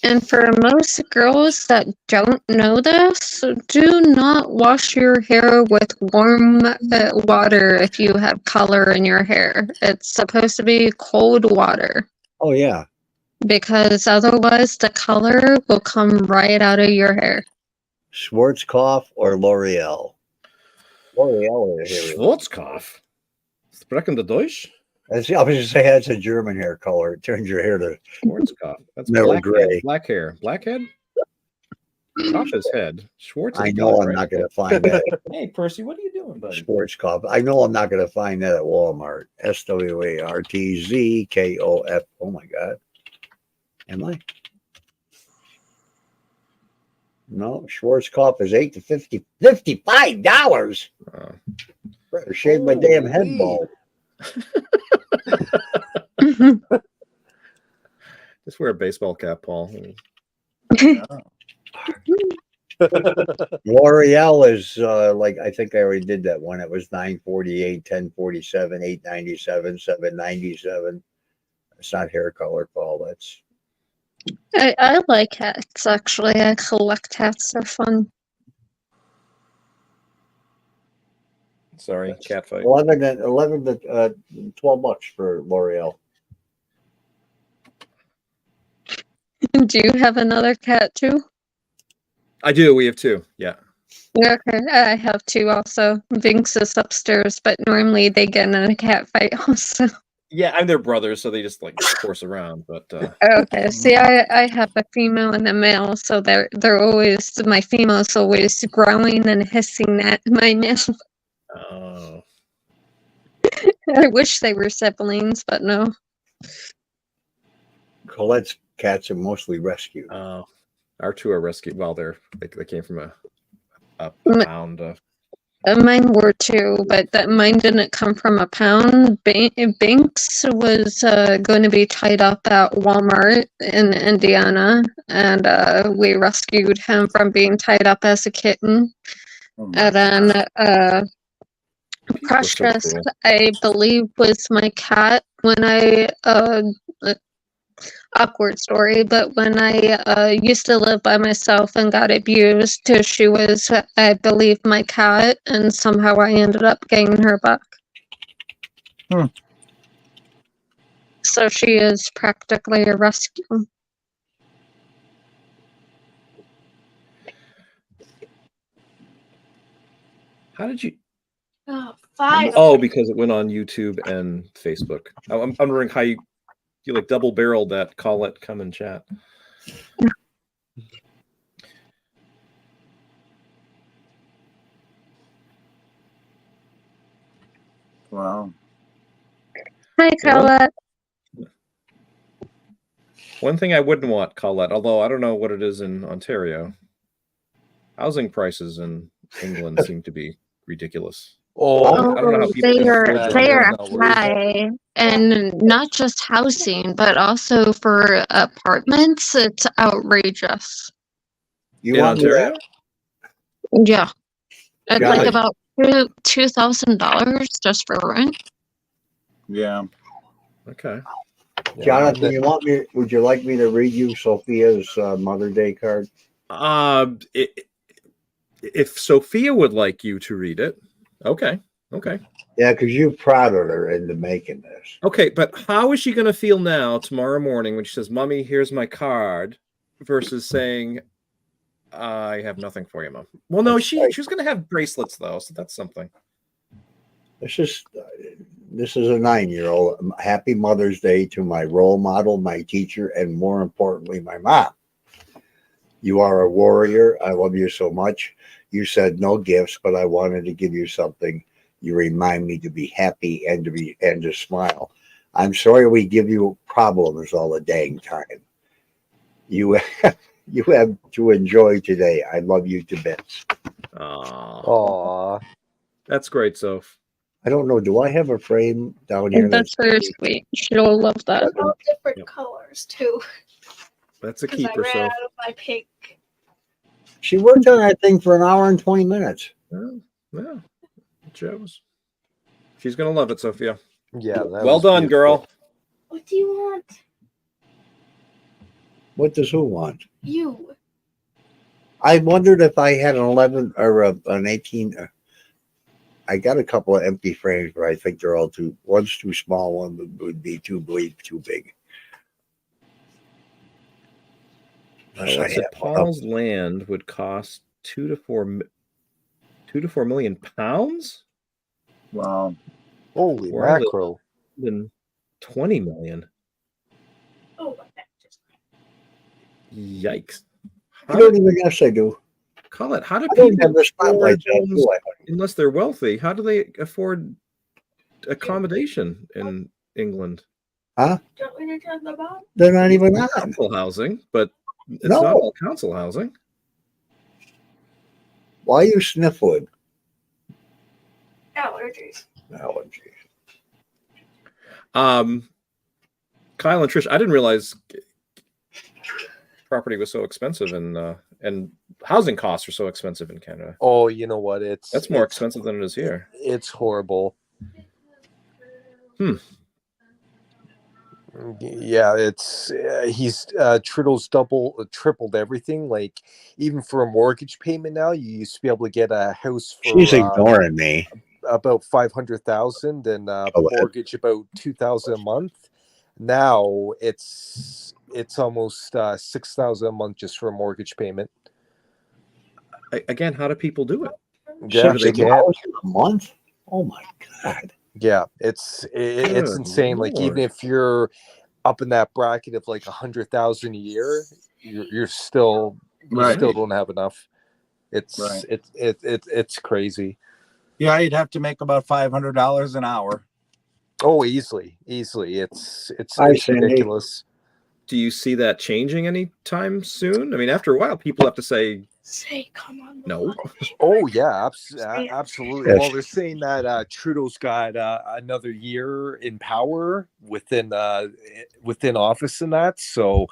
[SPEAKER 14] And for most girls that don't know this, do not wash your hair with warm water if you have color in your hair. It's supposed to be cold water.
[SPEAKER 1] Oh, yeah.
[SPEAKER 14] Because otherwise the color will come right out of your hair.
[SPEAKER 1] Schwarzkopf or L'Oreal? L'Oreal is here.
[SPEAKER 2] Schwarzkopf? Sprechen the Deutsch?
[SPEAKER 1] I was going to say that's a German hair color. It turns your hair to
[SPEAKER 2] Schwarzkopf. That's
[SPEAKER 1] metal
[SPEAKER 2] black
[SPEAKER 1] gray.
[SPEAKER 2] Head, black hair. Blackhead? Off his head. Schwartz.
[SPEAKER 1] I know I'm not going to find that.
[SPEAKER 2] Hey, Percy, what are you doing, buddy?
[SPEAKER 1] Schwarzkopf. I know I'm not going to find that at Walmart. SWARTZKOF. Oh my God. Am I? No, Schwarzkopf is $8 to $55. Better shave my damn head bald.
[SPEAKER 2] Just wear a baseball cap, Paul.
[SPEAKER 1] L'Oreal is like, I think I already did that one. It was $9.48, $10.47, $8.97, $7.97. It's not hair color, Paul. That's
[SPEAKER 14] I like hats, actually. I collect hats. They're fun.
[SPEAKER 2] Sorry, cat fight.
[SPEAKER 1] 11 to $12 for L'Oreal.
[SPEAKER 14] Do you have another cat too?
[SPEAKER 2] I do. We have two. Yeah.
[SPEAKER 14] Okay, I have two also. Vinx is upstairs, but normally they get in a cat fight also.
[SPEAKER 2] Yeah, I'm their brothers, so they just like force around. But
[SPEAKER 14] Okay, see, I have a female and a male, so they're always, my female's always growling and hissing at my male.
[SPEAKER 2] oh,
[SPEAKER 14] I wish they were siblings, but no.
[SPEAKER 1] Colette's cats are mostly rescued.
[SPEAKER 2] our two are rescued. Well, they came from a pound.
[SPEAKER 14] Mine were too, but mine didn't come from a pound. Banks was going to be tied up at Walmart in Indiana, and we rescued him from being tied up as a kitten. And then Precious,
[SPEAKER 2] so cool.
[SPEAKER 14] I believe, was my cat when I awkward story, but when I used to live by myself and got abused, she was, I believe, my cat, and somehow I ended up getting her back. So she is practically a rescue.
[SPEAKER 2] How did you?
[SPEAKER 10] 5.
[SPEAKER 2] Oh, because it went on YouTube and Facebook. I'm wondering how you like double barreled that Collette come and chat.
[SPEAKER 3] Wow.
[SPEAKER 14] Hi, Collette.
[SPEAKER 2] One thing I wouldn't want, Collette, although I don't know what it is in Ontario. Housing prices in England seem to be ridiculous. I don't know how people
[SPEAKER 14] they are
[SPEAKER 2] can
[SPEAKER 14] high, and not just housing, but also for apartments. It's outrageous.
[SPEAKER 1] You
[SPEAKER 2] in
[SPEAKER 1] want me
[SPEAKER 2] Ontario?
[SPEAKER 14] Yeah, it's like
[SPEAKER 1] Guys.
[SPEAKER 14] about $2,000 just for rent.
[SPEAKER 3] Yeah.
[SPEAKER 2] Okay.
[SPEAKER 1] Jonathan, you want me? Would you like me to read you Sophia's Mother's Day card?
[SPEAKER 2] If Sophia would like you to read it, okay.
[SPEAKER 1] Yeah, because you prodded her into making this.
[SPEAKER 2] Okay, but how is she going to feel now tomorrow morning when she says, "Mommy, here's my card," versus saying, "I have nothing for you, Mom"? Well, no, she was going to have bracelets though, so that's something.
[SPEAKER 1] This is This is a 9-year-old. Happy Mother's Day to my role model, my teacher, and more importantly, my mom. You are a warrior. I love you so much. You said no gifts, but I wanted to give you something. You remind me to be happy and to smile. I'm sorry we give you problems all the dang time. You have to enjoy today. I love you to bits.
[SPEAKER 2] Aww. That's great, Soph.
[SPEAKER 1] I don't know. Do I have a frame down here?
[SPEAKER 14] That's very sweet. She'll love that.
[SPEAKER 10] All different colors too.
[SPEAKER 2] That's a
[SPEAKER 10] Because I
[SPEAKER 2] keeper,
[SPEAKER 10] ran
[SPEAKER 2] Soph.
[SPEAKER 10] out of my pink.
[SPEAKER 1] She worked on that thing for an hour and 20 minutes.
[SPEAKER 2] Oh, yeah. It shows. She's going to love it, Sophia.
[SPEAKER 13] Yeah. That
[SPEAKER 2] Well
[SPEAKER 13] was
[SPEAKER 2] done,
[SPEAKER 13] beautiful.
[SPEAKER 2] girl.
[SPEAKER 10] What do you want?
[SPEAKER 1] What does who want?
[SPEAKER 10] You.
[SPEAKER 1] I wondered if I had an 11 or an 18. I got a couple of empty frames, but I think they're all one's too small, one would be too big.
[SPEAKER 2] It said Paul's land would cost $2 to 4 million pounds.
[SPEAKER 3] Wow!
[SPEAKER 13] Holy
[SPEAKER 2] Or I live
[SPEAKER 13] mackerel!
[SPEAKER 2] in 20 million.
[SPEAKER 10] Oh,
[SPEAKER 2] Yikes!
[SPEAKER 1] I don't even guess I do.
[SPEAKER 2] Colette, how do
[SPEAKER 1] I don't
[SPEAKER 2] people
[SPEAKER 1] have the spotlight
[SPEAKER 2] afford
[SPEAKER 1] on,
[SPEAKER 2] homes
[SPEAKER 1] do I?
[SPEAKER 2] unless they're wealthy? How do they afford accommodation in England?
[SPEAKER 1] Huh?
[SPEAKER 10] Don't we turn the bottom?
[SPEAKER 1] They're not even on.
[SPEAKER 2] Council housing, but it's
[SPEAKER 1] No.
[SPEAKER 2] not all council housing.
[SPEAKER 1] Why are you sniffling?
[SPEAKER 10] Allergies.
[SPEAKER 1] Allergies.
[SPEAKER 2] Kyle and Trish, I didn't realize property was so expensive and housing costs are so expensive in Canada.
[SPEAKER 13] Oh, you know what?
[SPEAKER 2] That's more expensive than it is here.
[SPEAKER 13] It's horrible. Yeah, it's he's Trudeau's tripled everything. Like even for a mortgage payment now, you used to be able to get a house for
[SPEAKER 1] She's ignoring me.
[SPEAKER 13] about 500,000 and mortgage about 2,000 a month. Now it's almost 6,000 a month just for a mortgage payment.
[SPEAKER 2] Again, how do people do it?
[SPEAKER 13] Yeah, they can't.
[SPEAKER 1] A month? Oh my god!
[SPEAKER 13] Yeah, it's
[SPEAKER 2] Good
[SPEAKER 13] insane. Like even
[SPEAKER 2] Lord.
[SPEAKER 13] if you're up in that bracket of like 100,000 a year, you're still
[SPEAKER 3] Right.
[SPEAKER 13] still don't have enough. It's
[SPEAKER 3] Right.
[SPEAKER 13] it's crazy.
[SPEAKER 3] Yeah, you'd have to make about $500 an hour.
[SPEAKER 13] Oh, easily. It's
[SPEAKER 1] Hi, Cindy.
[SPEAKER 13] ridiculous.
[SPEAKER 2] Do you see that changing anytime soon? I mean, after a while, people have to say
[SPEAKER 10] come on.
[SPEAKER 2] no.
[SPEAKER 13] Oh yeah, absolutely.
[SPEAKER 1] Yes.
[SPEAKER 13] Well, they're saying that Trudeau's got another year in power within office and that. So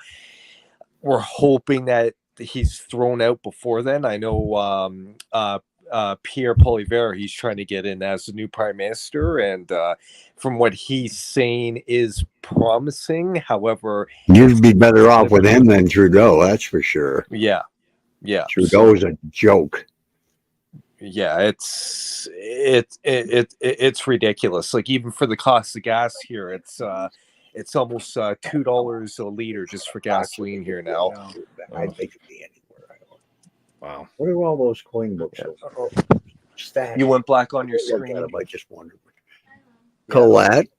[SPEAKER 13] we're hoping that he's thrown out before then. I know Pierre Poilievre, he's trying to get in as the new prime minister, and from what he's saying is promising. However,
[SPEAKER 1] You'd be better off with him than Trudeau, that's for sure.
[SPEAKER 13] yeah.
[SPEAKER 1] Trudeau's a joke.
[SPEAKER 13] Yeah, it's ridiculous. Like even for the cost of gas here, it's almost $2 a liter just for gasoline here now.
[SPEAKER 1] I think it'd be anywhere.
[SPEAKER 2] Wow.
[SPEAKER 1] What are all those coin books? Stacked.
[SPEAKER 13] You went black on your
[SPEAKER 1] I look at
[SPEAKER 13] screen.
[SPEAKER 1] them, I just wondered. Colette.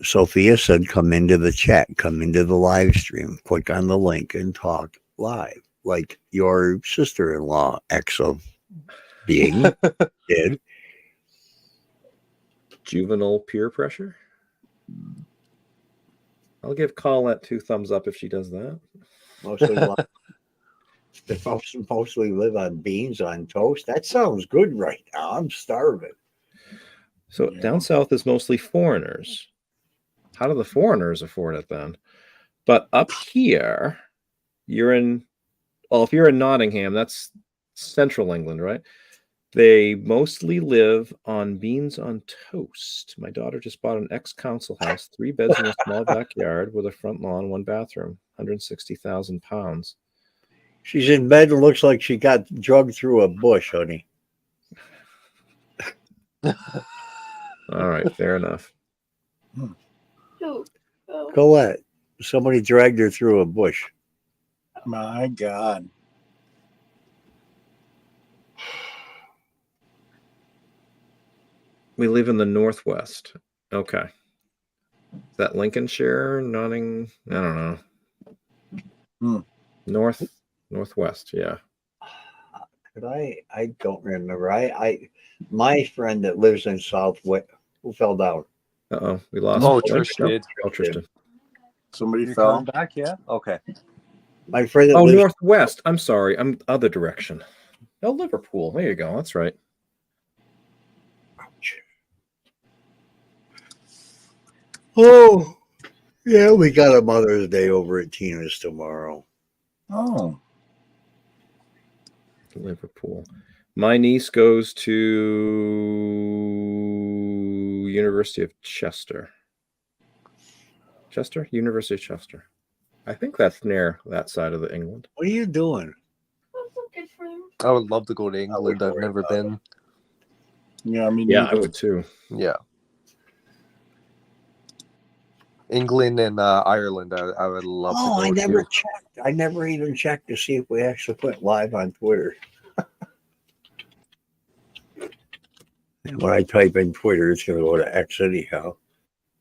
[SPEAKER 1] Sophia said, come into the chat, come into the live stream, click on the link and talk live, like your sister-in-law, ex of being, did.
[SPEAKER 2] Juvenile peer pressure? I'll give Collette 2 thumbs up if she does that.
[SPEAKER 1] They mostly live on beans on toast. That sounds good right now. I'm starving.
[SPEAKER 2] So down south is mostly foreigners. How do the foreigners afford it then? But up here, if you're in Nottingham, that's central England, right? They mostly live on beans on toast. My daughter just bought an ex-council house, 3 beds in a small backyard with a front lawn, 1 bathroom, £160,000.
[SPEAKER 1] She's in bed and looks like she got drugged through a bush, honey.
[SPEAKER 2] All right, fair enough.
[SPEAKER 1] Colette, somebody dragged her through a bush.
[SPEAKER 3] My God.
[SPEAKER 2] We live in the Northwest. Okay. Is that Lincolnshire? Notting? I don't know. Northwest. Yeah.
[SPEAKER 1] Could I don't remember. My friend that lives in Southwest, who fell down?
[SPEAKER 2] Uh-oh. We lost.
[SPEAKER 13] Oh, Trish did.
[SPEAKER 2] Oh, Tristan.
[SPEAKER 3] Somebody
[SPEAKER 13] You're
[SPEAKER 3] fell.
[SPEAKER 13] coming back, yeah? Okay.
[SPEAKER 1] My friend that
[SPEAKER 2] Oh,
[SPEAKER 1] lives
[SPEAKER 2] Northwest. I'm sorry. I'm other direction. No, Liverpool. There you go. That's right.
[SPEAKER 1] Oh, yeah, we got a Mother's Day over at Tina's tomorrow.
[SPEAKER 3] Oh.
[SPEAKER 2] Liverpool. My niece goes to University of Chester. University of Chester. I think that's near that side of the England.
[SPEAKER 1] What are you doing?
[SPEAKER 13] I would love to go to England. I've never been.
[SPEAKER 3] Yeah, I mean,
[SPEAKER 2] yeah, I would too.
[SPEAKER 13] Yeah. England and Ireland, I would love to go
[SPEAKER 1] I never
[SPEAKER 13] to.
[SPEAKER 1] checked. I never even checked to see if we actually went live on Twitter. When I type in Twitter, it's going to go to X anyhow.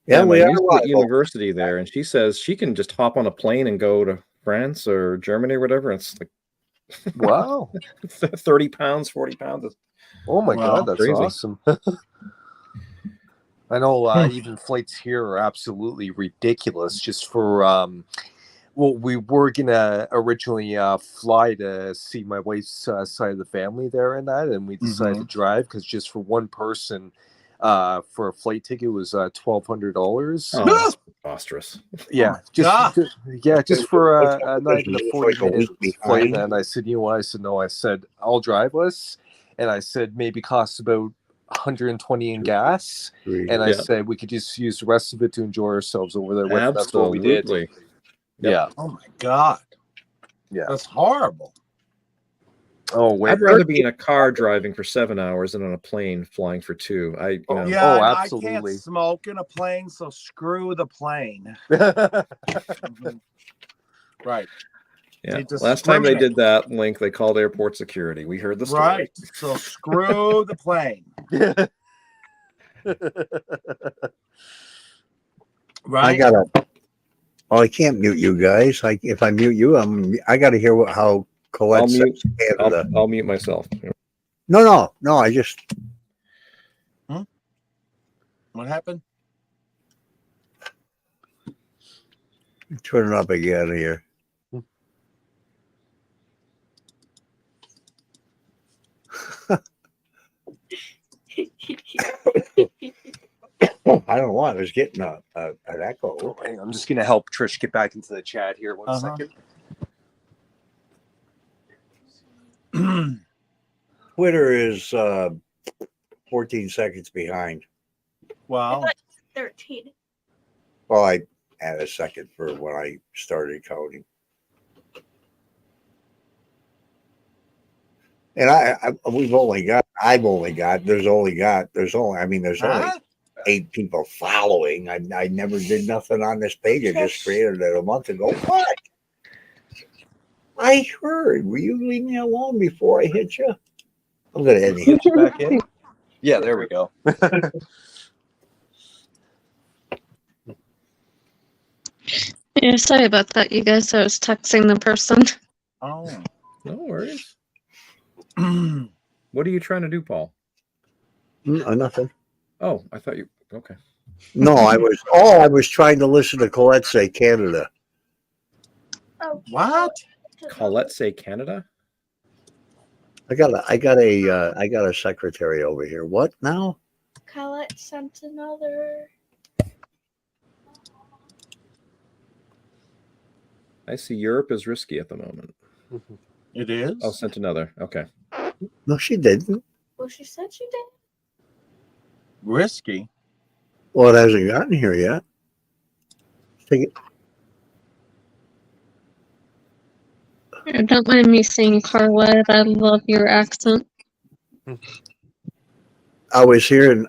[SPEAKER 1] Yeah,
[SPEAKER 2] my
[SPEAKER 1] we are
[SPEAKER 2] niece is
[SPEAKER 1] live.
[SPEAKER 2] at university there, and she says she can just hop on a plane and go to France or Germany or whatever. It's like
[SPEAKER 13] Wow.
[SPEAKER 2] 30 pounds, 40 pounds.
[SPEAKER 13] Oh my
[SPEAKER 3] Wow.
[SPEAKER 13] God, that's
[SPEAKER 2] Crazy.
[SPEAKER 13] awesome. I know even flights here are absolutely ridiculous just for well, we were gonna originally fly to see my wife's side of the family there and that, and we decided to drive because just for one person for a flight ticket was $1,200.
[SPEAKER 2] Oh, that's preposterous.
[SPEAKER 13] Yeah, just for not even a 40-minute flight. And I said, you know what? I said, no. I said, I'll drive us. And I said, maybe costs about 120 in gas. And I said, we could just use the rest of it to enjoy ourselves over there. With. That's what we did.
[SPEAKER 2] Yep.
[SPEAKER 13] Yeah.
[SPEAKER 3] Oh my God.
[SPEAKER 13] Yeah.
[SPEAKER 3] That's horrible.
[SPEAKER 13] Oh,
[SPEAKER 2] I'd rather be in a car driving for 7 hours than on a plane flying for 2.
[SPEAKER 3] Yeah,
[SPEAKER 13] absolutely.
[SPEAKER 3] I can't smoke in a plane, so screw the plane. Right.
[SPEAKER 2] Yeah. Last time they did that, Link, they called airport security. We heard the story.
[SPEAKER 3] Right. So screw the plane. Right.
[SPEAKER 1] I can't mute you guys. If I mute you, I got to hear how Colette says Canada.
[SPEAKER 2] I'll mute myself.
[SPEAKER 1] No. I just.
[SPEAKER 3] What happened?
[SPEAKER 1] Turn it up again here. I don't know why I was getting an echo.
[SPEAKER 13] I'm just gonna help Trish get back into the chat here. One second.
[SPEAKER 1] Twitter is 14 seconds behind.
[SPEAKER 3] Wow.
[SPEAKER 10] 13.
[SPEAKER 1] Well, I add a second for when I started counting. And there's only 8 people following. I never did nothing on this page. I just created it a month ago. What? I heard. Will you leave me alone before I hit you? I'm going to hit you
[SPEAKER 13] back in. Yeah, there we go.
[SPEAKER 14] Yeah, sorry about that, you guys. I was texting the person.
[SPEAKER 3] Oh.
[SPEAKER 2] No worries. What are you trying to do, Paul?
[SPEAKER 1] Nothing.
[SPEAKER 2] Oh, I thought you. Okay.
[SPEAKER 1] No, I was trying to listen to Colette say Canada.
[SPEAKER 10] Oh,
[SPEAKER 3] what?
[SPEAKER 2] Collette say Canada?
[SPEAKER 1] I got a secretary over here. What now?
[SPEAKER 10] Collette sent another.
[SPEAKER 2] I see Europe is risky at the moment.
[SPEAKER 3] It is?
[SPEAKER 2] Oh, sent another. Okay.
[SPEAKER 1] No, she didn't.
[SPEAKER 10] Well, she said she did.
[SPEAKER 3] Risky?
[SPEAKER 1] Well, it hasn't gotten here yet. Take it.
[SPEAKER 14] Don't mind me saying Carla. I love your accent.
[SPEAKER 1] I was hearing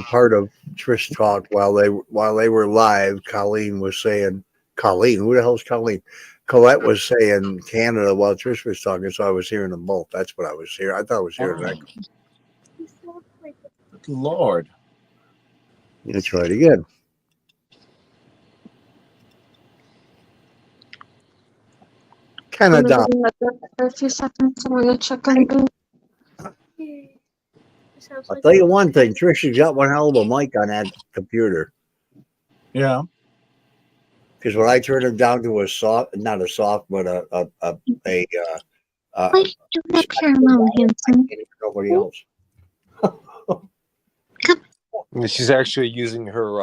[SPEAKER 1] part of Trish talk while they were live. Colleen was saying, Colleen, who the hell's Colleen? Colette was saying Canada while Trish was talking, so I was hearing them both. That's what I was hearing. I thought I was hearing that.
[SPEAKER 3] Lord.
[SPEAKER 1] Let's try it again. Canada.
[SPEAKER 14] For a few seconds, I'm gonna check on the.
[SPEAKER 1] I'll tell you one thing, Trisha's got one hell of a mic on that computer.
[SPEAKER 3] Yeah.
[SPEAKER 1] Because when I turn it down to a soft, not a soft, but a
[SPEAKER 14] Wait, you up here, Mom Hanson.
[SPEAKER 1] nobody else.
[SPEAKER 13] She's actually using her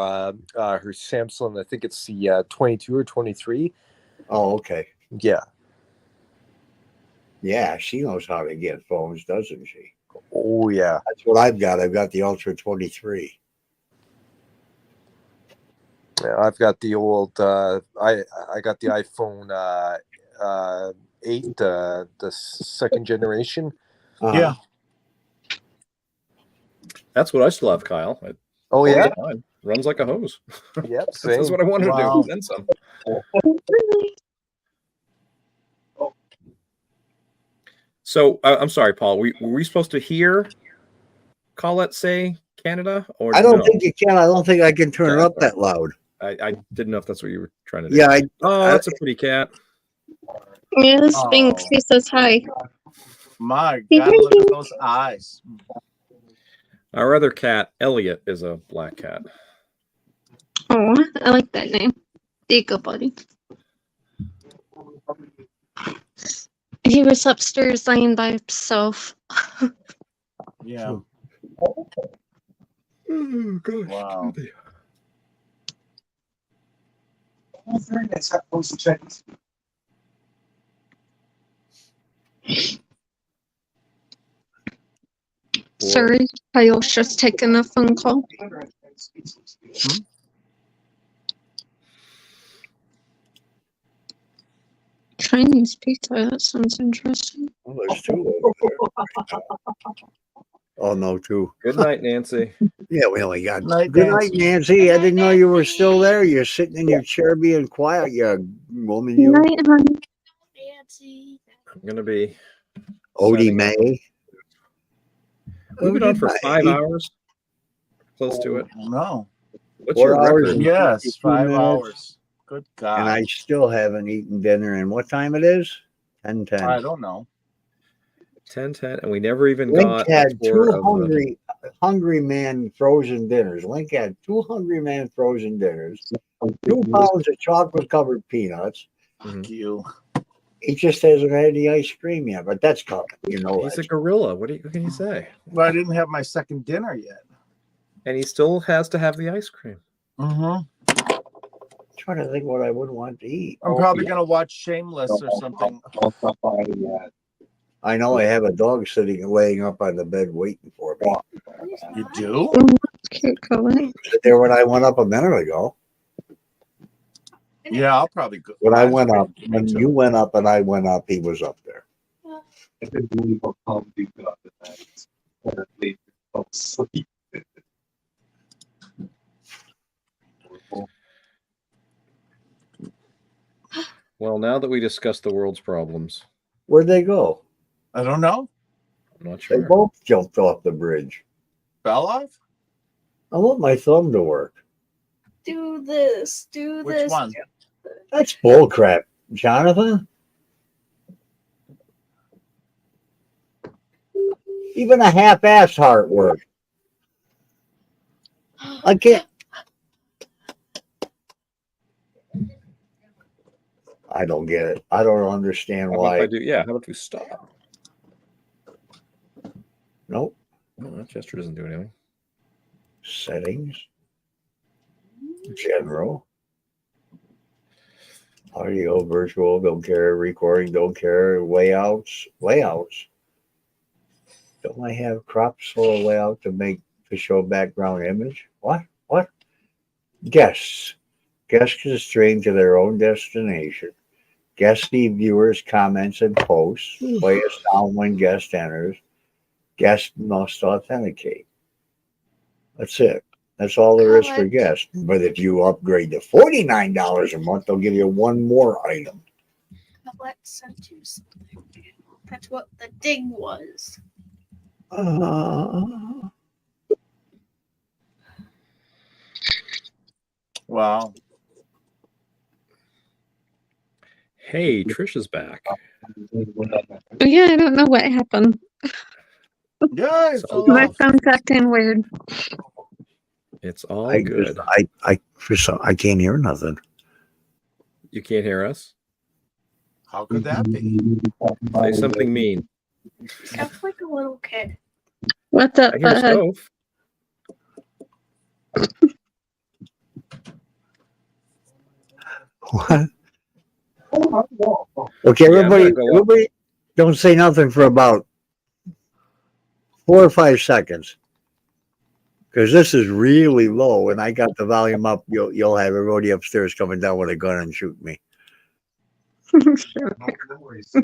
[SPEAKER 13] her Samsung. I think it's the 22 or 23.
[SPEAKER 1] Oh, okay.
[SPEAKER 13] Yeah.
[SPEAKER 1] Yeah, she knows how to get phones, doesn't she?
[SPEAKER 13] Oh yeah.
[SPEAKER 1] That's what I've got. I've got the Ultra 23.
[SPEAKER 13] Yeah, I've got the old. I got the iPhone 8, the second generation.
[SPEAKER 3] Yeah.
[SPEAKER 2] That's what I still have, Kyle.
[SPEAKER 13] Oh yeah.
[SPEAKER 2] Runs like a hose.
[SPEAKER 13] Yep.
[SPEAKER 2] That's
[SPEAKER 13] Same.
[SPEAKER 2] what I wanted
[SPEAKER 3] Wow.
[SPEAKER 2] to do. Then some. So I'm sorry, Paul. Were we supposed to hear Collette say Canada or
[SPEAKER 1] I don't
[SPEAKER 2] no?
[SPEAKER 1] think you can. I don't think I can turn it
[SPEAKER 2] Okay,
[SPEAKER 1] up that loud.
[SPEAKER 2] I didn't know if that's what you were trying to do.
[SPEAKER 1] Yeah.
[SPEAKER 2] That's a pretty cat.
[SPEAKER 14] Yeah, Sphinx, he says hi.
[SPEAKER 3] My God, look at those eyes.
[SPEAKER 2] Our other cat, Elliot, is a black cat.
[SPEAKER 14] Oh, I like that name. There you go, buddy. He was upstairs lying by himself.
[SPEAKER 3] Yeah.
[SPEAKER 2] Oh, gosh.
[SPEAKER 3] Wow.
[SPEAKER 14] Sorry, Kyle's just taking a phone call. Chinese pizza, that sounds interesting.
[SPEAKER 1] Oh, there's two over there. Oh, no, two.
[SPEAKER 2] Good night, Nancy.
[SPEAKER 1] Yeah, we only got.
[SPEAKER 3] Night,
[SPEAKER 1] Good
[SPEAKER 3] Nancy.
[SPEAKER 1] night, Nancy. I didn't know you were still there. You're sitting in your chair being quiet, you woman. You.
[SPEAKER 14] Night, honey.
[SPEAKER 2] I'm gonna be.
[SPEAKER 1] Odie
[SPEAKER 2] signing off.
[SPEAKER 1] May.
[SPEAKER 2] We've been on for
[SPEAKER 1] Odie
[SPEAKER 2] 5
[SPEAKER 1] May.
[SPEAKER 2] hours. Close to it.
[SPEAKER 3] No.
[SPEAKER 2] What's your
[SPEAKER 1] 4 hours
[SPEAKER 2] record?
[SPEAKER 1] and
[SPEAKER 3] Yes,
[SPEAKER 1] 52
[SPEAKER 3] 5
[SPEAKER 1] minutes.
[SPEAKER 3] hours. Good God.
[SPEAKER 1] And I still haven't eaten dinner. And what time it is? 10:10.
[SPEAKER 3] I don't know.
[SPEAKER 2] 10:10, and we never even
[SPEAKER 1] Link
[SPEAKER 2] got
[SPEAKER 1] had
[SPEAKER 2] a tour
[SPEAKER 1] two
[SPEAKER 2] of the.
[SPEAKER 1] hungry man frozen dinners. Link had 2 hungry man frozen dinners, 2 pounds of chocolate covered peanuts.
[SPEAKER 3] Fuck you.
[SPEAKER 1] He just hasn't had any ice cream yet, but that's coming. You know,
[SPEAKER 2] He's a
[SPEAKER 1] that's
[SPEAKER 2] gorilla. What can you say?
[SPEAKER 3] Well, I didn't have my second dinner yet.
[SPEAKER 2] And he still has to have the ice cream.
[SPEAKER 3] Mm-hmm.
[SPEAKER 1] trying to think what I would want to eat.
[SPEAKER 3] I'm probably going to watch Shameless or something.
[SPEAKER 1] I know I have a dog sitting, laying up on the bed waiting for me.
[SPEAKER 3] You do?
[SPEAKER 14] Cute, Colette.
[SPEAKER 1] There when I went up a minute ago.
[SPEAKER 3] Yeah, I'll probably go.
[SPEAKER 1] When I went up, when you went up and I went up, he was up there.
[SPEAKER 2] Well, now that we discussed the world's problems,
[SPEAKER 1] Where'd they go?
[SPEAKER 3] I don't know.
[SPEAKER 2] I'm not
[SPEAKER 1] They
[SPEAKER 2] sure.
[SPEAKER 1] both jumped off the bridge.
[SPEAKER 3] Fell off?
[SPEAKER 1] I want my thumb to work.
[SPEAKER 10] Do this. Do
[SPEAKER 3] Which
[SPEAKER 10] this.
[SPEAKER 3] one?
[SPEAKER 1] That's bullcrap, Jonathan. Even a half-assed heart work. I can't. I don't get it. I don't understand
[SPEAKER 2] How about if I
[SPEAKER 1] why.
[SPEAKER 2] do? Yeah. How about if we stop?
[SPEAKER 1] Nope.
[SPEAKER 2] No, that gesture doesn't do anything.
[SPEAKER 1] Settings. General. Audio, virtual, don't care. Recording, don't care. Layouts. Layouts. Don't I have crop solo layout to show background image? What? What? Guests. Guests can stream to their own destination. Guest see viewers' comments and posts. Play a sound when guest enters. Guest must authenticate. That's it. That's all there is for guests. But if you upgrade to $49 a month, they'll give you one more item.
[SPEAKER 10] Collette sent you something. That's what the dig was.
[SPEAKER 3] Wow.
[SPEAKER 2] Hey, Trish is back.
[SPEAKER 14] Yeah, I don't know what happened.
[SPEAKER 3] Yeah, it's all
[SPEAKER 14] My
[SPEAKER 3] off.
[SPEAKER 14] phone's acting weird.
[SPEAKER 2] It's all
[SPEAKER 1] I
[SPEAKER 2] good.
[SPEAKER 1] I can't hear nothing.
[SPEAKER 2] You can't hear us?
[SPEAKER 3] How could that be?
[SPEAKER 2] Say something mean.
[SPEAKER 10] Sounds like a little kid.
[SPEAKER 14] What's up,
[SPEAKER 2] I hear
[SPEAKER 14] bud?
[SPEAKER 2] Stove.
[SPEAKER 1] What? Okay,
[SPEAKER 2] Yeah, I'm gonna
[SPEAKER 1] everybody,
[SPEAKER 2] go up.
[SPEAKER 1] everybody, don't say nothing for about 4 or 5 seconds, because this is really low, and I got the volume up. You'll have everybody upstairs coming down with a gun and shoot me.
[SPEAKER 14] Sure.
[SPEAKER 15] No worries.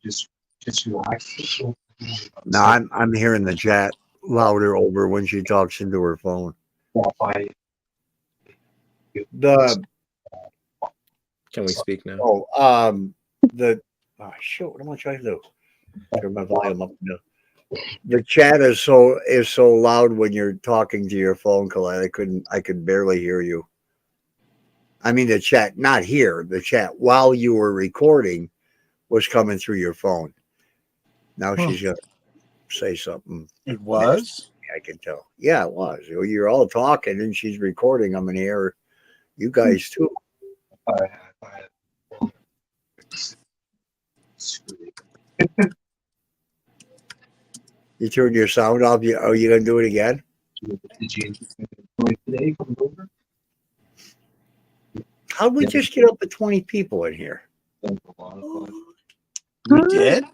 [SPEAKER 15] Just relax.
[SPEAKER 1] No, I'm hearing the chat louder over when she talks into her phone. The
[SPEAKER 2] Can we speak now?
[SPEAKER 1] shoot, what am I trying to do? Turn my volume up. No. The chat is so loud when you're talking to your phone, Colette. I could barely hear you. I mean, the chat, not here. The chat while you were recording was coming through your phone. Now she's gonna say something.
[SPEAKER 3] It was?
[SPEAKER 1] I can tell. Yeah, it was. You're all talking and she's recording. I'm gonna hear you guys too. You turned your sound off. Are you gonna do it again? How'd we just get up to 20 people in here?
[SPEAKER 3] We did?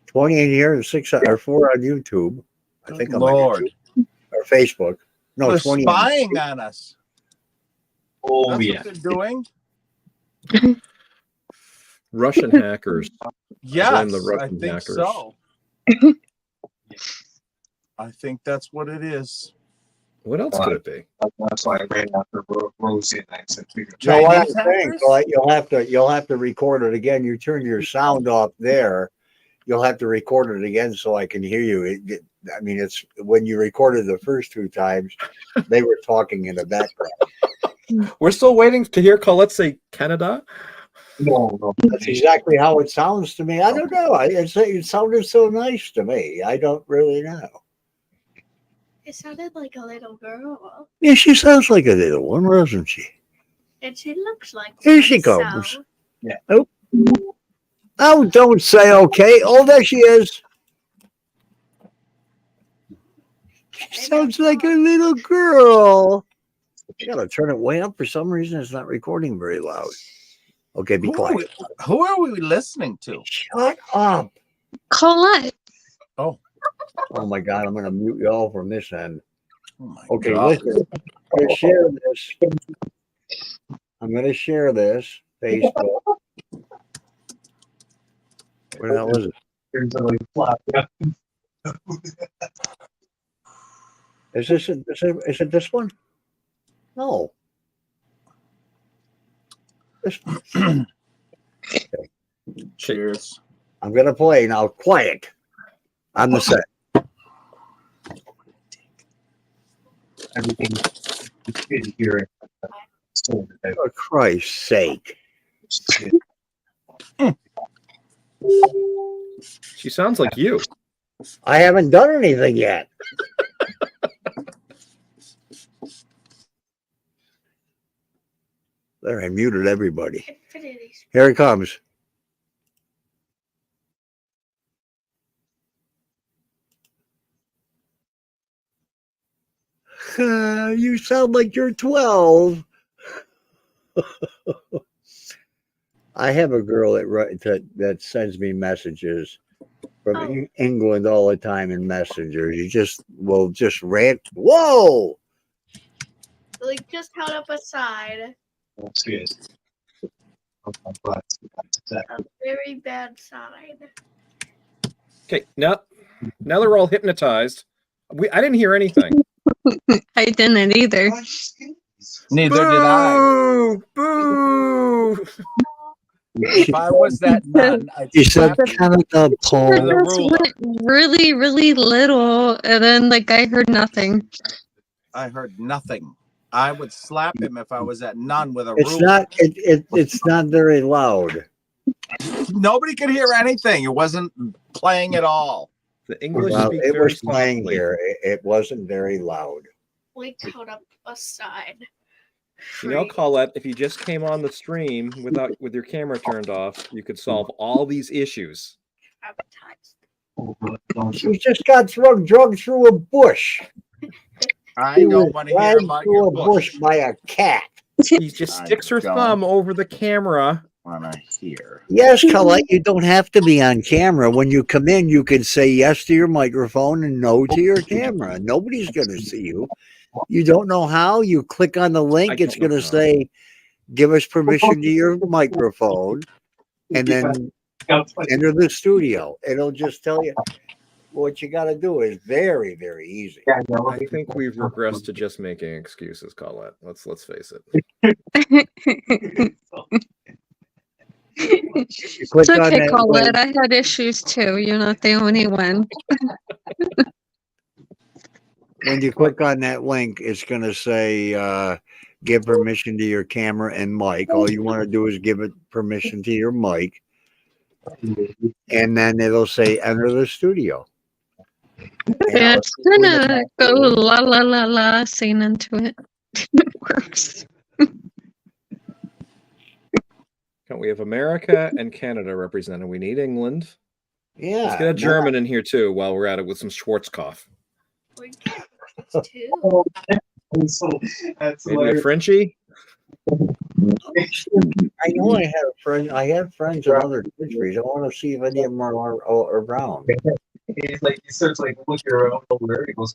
[SPEAKER 1] 20 in here and 6 or 4 on YouTube. I think I'm
[SPEAKER 3] Lord.
[SPEAKER 1] on YouTube or Facebook. No,
[SPEAKER 3] They're
[SPEAKER 1] 20
[SPEAKER 3] spying on us.
[SPEAKER 15] Oh,
[SPEAKER 3] That's
[SPEAKER 15] yeah.
[SPEAKER 3] what they're doing?
[SPEAKER 2] Russian hackers.
[SPEAKER 3] Yes,
[SPEAKER 2] Blame the
[SPEAKER 3] I
[SPEAKER 2] Russian
[SPEAKER 3] think
[SPEAKER 2] hackers.
[SPEAKER 3] so. I think that's what it is.
[SPEAKER 2] What else could it be?
[SPEAKER 15] That's why I ran after Rosie and I said,
[SPEAKER 1] You know what I'm
[SPEAKER 3] Chinese
[SPEAKER 1] saying?
[SPEAKER 3] hackers?
[SPEAKER 1] Colette, you'll have to record it again. You turned your sound off there. You'll have to record it again so I can hear you. I mean, it's when you recorded the first 2 times, they were talking in the background.
[SPEAKER 2] We're still waiting to hear Colette say Canada.
[SPEAKER 15] No.
[SPEAKER 1] That's exactly how it sounds to me. I don't know. It sounded so nice to me. I don't really know.
[SPEAKER 10] It sounded like a little girl.
[SPEAKER 1] Yeah, she sounds like a little one, doesn't she?
[SPEAKER 10] And she looks like
[SPEAKER 1] Here
[SPEAKER 10] one,
[SPEAKER 1] she
[SPEAKER 10] so-
[SPEAKER 1] comes. Yeah. Oh, don't say okay. Oh, there she is. She sounds like a little girl. You gotta turn it way up for some reason. It's not recording very loud. Okay, be quiet.
[SPEAKER 3] Who are we listening to?
[SPEAKER 1] Shut up.
[SPEAKER 14] Colette.
[SPEAKER 3] Oh.
[SPEAKER 1] Oh my God, I'm gonna mute y'all from this end.
[SPEAKER 3] Oh my
[SPEAKER 1] Okay,
[SPEAKER 3] God.
[SPEAKER 1] listen. I'm gonna share this. I'm gonna share this Facebook. Where the hell is it? Is it this one? No. This one. Okay.
[SPEAKER 3] Cheers.
[SPEAKER 1] I'm gonna play now. Quiet. On the set.
[SPEAKER 15] Everything is good here.
[SPEAKER 1] For Christ's sake.
[SPEAKER 2] She sounds like you.
[SPEAKER 1] I haven't done anything yet. There, I muted everybody. Here it comes. You sound like you're 12. I have a girl that sends me messages from England all the time in Messenger. You will just rant. Whoa!
[SPEAKER 10] Like, just held up a side.
[SPEAKER 15] That's good.
[SPEAKER 10] A very bad side.
[SPEAKER 2] Okay, now they're all hypnotized. I didn't hear anything.
[SPEAKER 14] I didn't either.
[SPEAKER 3] Neither did I.
[SPEAKER 2] Boo!
[SPEAKER 3] If I was that nun, I'd
[SPEAKER 1] You said
[SPEAKER 3] slap you.
[SPEAKER 1] Canada, Paul.
[SPEAKER 3] With a
[SPEAKER 14] Just
[SPEAKER 3] ruler.
[SPEAKER 14] went really, really little, and then like I heard nothing.
[SPEAKER 3] I heard nothing. I would slap him if I was at none with a
[SPEAKER 1] It's
[SPEAKER 3] ruler.
[SPEAKER 1] not. It's not very loud.
[SPEAKER 3] Nobody could hear anything. It wasn't playing at all.
[SPEAKER 2] The English
[SPEAKER 1] Well,
[SPEAKER 2] speak
[SPEAKER 1] it
[SPEAKER 2] very
[SPEAKER 1] was playing
[SPEAKER 2] softly.
[SPEAKER 1] here. It wasn't very loud.
[SPEAKER 10] We cut up a side.
[SPEAKER 2] You know, Collette, if you just came on the stream with your camera turned off, you could solve all these issues.
[SPEAKER 1] She just got drugged through a bush.
[SPEAKER 3] I
[SPEAKER 1] She
[SPEAKER 3] don't
[SPEAKER 1] was
[SPEAKER 3] want to hear
[SPEAKER 1] dragged
[SPEAKER 3] about
[SPEAKER 1] through
[SPEAKER 3] your
[SPEAKER 1] a bush by a cat.
[SPEAKER 2] She just sticks her
[SPEAKER 3] don't.
[SPEAKER 2] thumb over the camera.
[SPEAKER 3] Want to hear?
[SPEAKER 1] Yes, Colette, you don't have to be on camera. When you come in, you can say yes to your microphone and no to your camera. Nobody's going to see you. You don't know how? You click on the link. It's going to say, give us permission to your microphone, and then enter the studio. It'll just tell you. What you got to do is very, very easy.
[SPEAKER 2] I think we've regressed to just making excuses, Collette. Let's face it.
[SPEAKER 14] It's okay, Colette. I had issues too. You're not the only one.
[SPEAKER 1] When you click on that link, it's going to say, give permission to your camera and mic. All you want to do is give it permission to your mic. And then it'll say, enter the studio.
[SPEAKER 14] Yeah, it's gonna go la la la la sing into it. It works.
[SPEAKER 2] We have America and Canada represented. We need England.
[SPEAKER 1] Yeah.
[SPEAKER 2] Let's get a German in here too while we're at it with some Schwarzkopf. Maybe a Frenchie?
[SPEAKER 1] I know I have friends. I have friends in other countries. I want to see if any of them are around.
[SPEAKER 15] He's like, he starts like looking around over. He goes,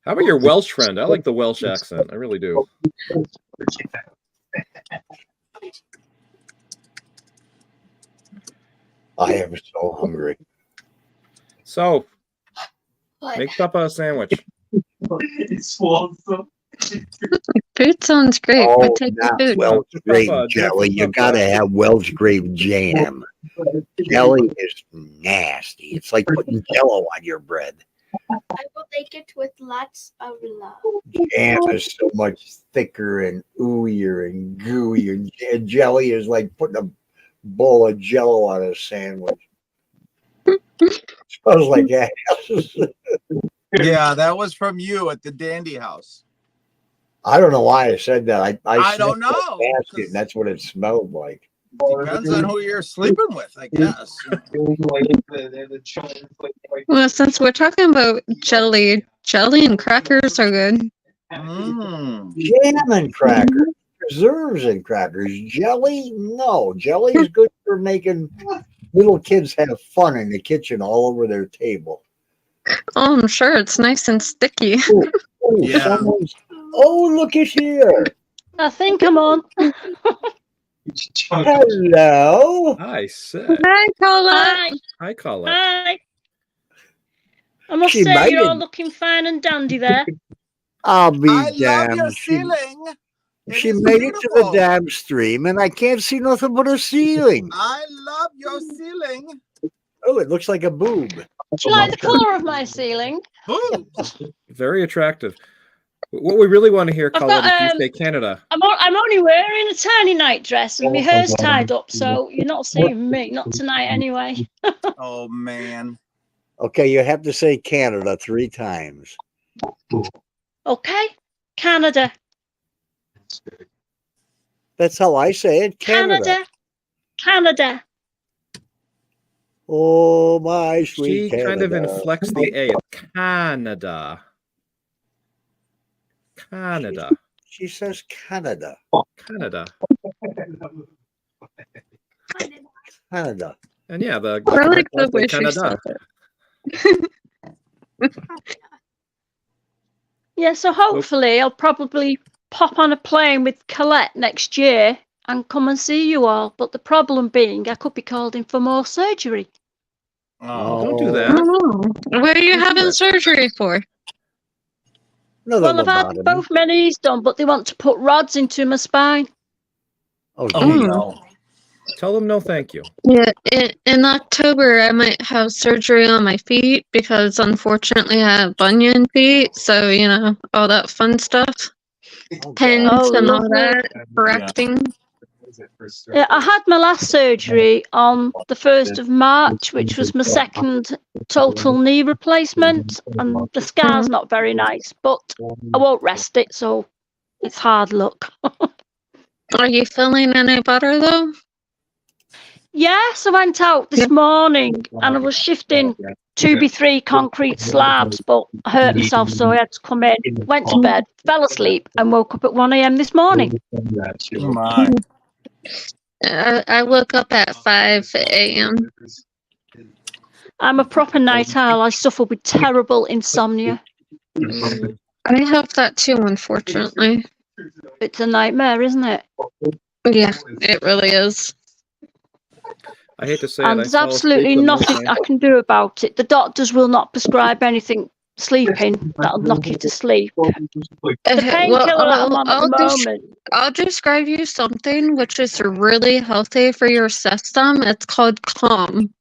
[SPEAKER 2] How about your Welsh friend? I like the Welsh accent. I really do.
[SPEAKER 1] I am so hungry.
[SPEAKER 2] So, make up a sandwich.
[SPEAKER 14] Food sounds great.
[SPEAKER 1] Oh,
[SPEAKER 14] But take the
[SPEAKER 1] not
[SPEAKER 14] food.
[SPEAKER 1] Welsh grape jelly. You got to have Welsh grape jam. Jelly is nasty. It's like putting Jello on your bread.
[SPEAKER 10] I will make it with lots of love.
[SPEAKER 1] Jam is so much thicker and ooier and gooey, and jelly is like putting a bowl of Jello on a sandwich. Smells like ass.
[SPEAKER 3] Yeah, that was from you at the Dandy House.
[SPEAKER 1] I don't know why I said that. I
[SPEAKER 3] don't
[SPEAKER 1] sniffed
[SPEAKER 3] know,
[SPEAKER 1] that basket, and that's what it smelled like.
[SPEAKER 3] Depends on who you're sleeping with, I guess.
[SPEAKER 14] Well, since we're talking about jelly and crackers are good.
[SPEAKER 1] Jam and crackers, preserves and crackers. Jelly, no. Jelly is good for making little kids have fun in the kitchen all over their table.
[SPEAKER 14] Oh, I'm sure it's nice and sticky.
[SPEAKER 1] Oh,
[SPEAKER 3] Yeah.
[SPEAKER 1] Oh, look at here.
[SPEAKER 6] I think I'm on.
[SPEAKER 1] Hello.
[SPEAKER 2] Hi, Sid.
[SPEAKER 14] Hi, Collette.
[SPEAKER 6] Hi.
[SPEAKER 2] Hi, Collette.
[SPEAKER 6] Hi. I must
[SPEAKER 1] She
[SPEAKER 6] say,
[SPEAKER 1] made
[SPEAKER 6] you're all
[SPEAKER 1] it.
[SPEAKER 6] looking fine and dandy there.
[SPEAKER 1] I'll be
[SPEAKER 3] I love
[SPEAKER 1] damned.
[SPEAKER 3] your ceiling.
[SPEAKER 1] She
[SPEAKER 3] is
[SPEAKER 1] made it to the
[SPEAKER 3] beautiful.
[SPEAKER 1] damn stream, and I can't see nothing but a ceiling.
[SPEAKER 3] I love your ceiling.
[SPEAKER 1] Oh, it looks like a boob.
[SPEAKER 6] Do you like the colour of my ceiling?
[SPEAKER 3] Boobs.
[SPEAKER 2] Very attractive. What we really want to hear,
[SPEAKER 6] I've
[SPEAKER 2] Collette,
[SPEAKER 6] got,
[SPEAKER 2] is you say Canada.
[SPEAKER 6] I'm only wearing a tiny nightdress and my hair's tied up, so you're not seeing me. Not tonight, anyway.
[SPEAKER 3] Oh man.
[SPEAKER 1] Okay, you have to say Canada 3 times.
[SPEAKER 6] Okay, Canada.
[SPEAKER 1] That's how I say it. Canada.
[SPEAKER 6] Canada.
[SPEAKER 1] Oh, my sweet
[SPEAKER 2] She
[SPEAKER 1] Canada.
[SPEAKER 2] kind of inflects the A. Canada. Canada.
[SPEAKER 1] She says Canada.
[SPEAKER 2] Canada.
[SPEAKER 1] Canada.
[SPEAKER 2] And yeah, the
[SPEAKER 14] I like the
[SPEAKER 2] correct
[SPEAKER 14] way
[SPEAKER 2] answer is
[SPEAKER 14] she
[SPEAKER 2] Canada.
[SPEAKER 14] said it.
[SPEAKER 6] Yeah, so hopefully I'll probably pop on a plane with Collette next year and come and see you all. But the problem being, I could be called in for more surgery.
[SPEAKER 2] Oh, don't do
[SPEAKER 14] I
[SPEAKER 2] that.
[SPEAKER 14] don't know. What are you having surgery for?
[SPEAKER 6] Well, I've had both my knees done, but they want to put rods into my spine.
[SPEAKER 1] Oh,
[SPEAKER 3] Oh no.
[SPEAKER 2] Tell them no thank you.
[SPEAKER 14] Yeah, in October, I might have surgery on my feet because unfortunately I have bunion feet. So, you know, all that fun stuff. Pins
[SPEAKER 6] Oh,
[SPEAKER 14] and all
[SPEAKER 6] lovely.
[SPEAKER 14] that, correcting.
[SPEAKER 6] Yeah, I had my last surgery on the 1st of March, which was my second total knee replacement, and the scar's not very nice, but I won't rest it, so it's hard luck.
[SPEAKER 14] Are you feeling any better though?
[SPEAKER 6] Yes, I went out this morning and I was shifting 2x3 concrete slabs, but I hurt myself, so I had to come in, went to bed, fell asleep, and woke up at 1 a.m. this morning.
[SPEAKER 14] I woke up at 5 a.m.
[SPEAKER 6] I'm a proper night owl. I suffer with terrible insomnia.
[SPEAKER 14] I have that too, unfortunately.
[SPEAKER 6] It's a nightmare, isn't it?
[SPEAKER 14] Yeah, it really is.
[SPEAKER 2] I hate to say
[SPEAKER 6] And
[SPEAKER 2] it.
[SPEAKER 6] there's absolutely nothing I can do about it. The doctors will not prescribe anything sleeping that'll knock you to sleep. The painkiller that I'm on at the moment.
[SPEAKER 14] I'll describe you something which is really healthy for your system. It's called Calm.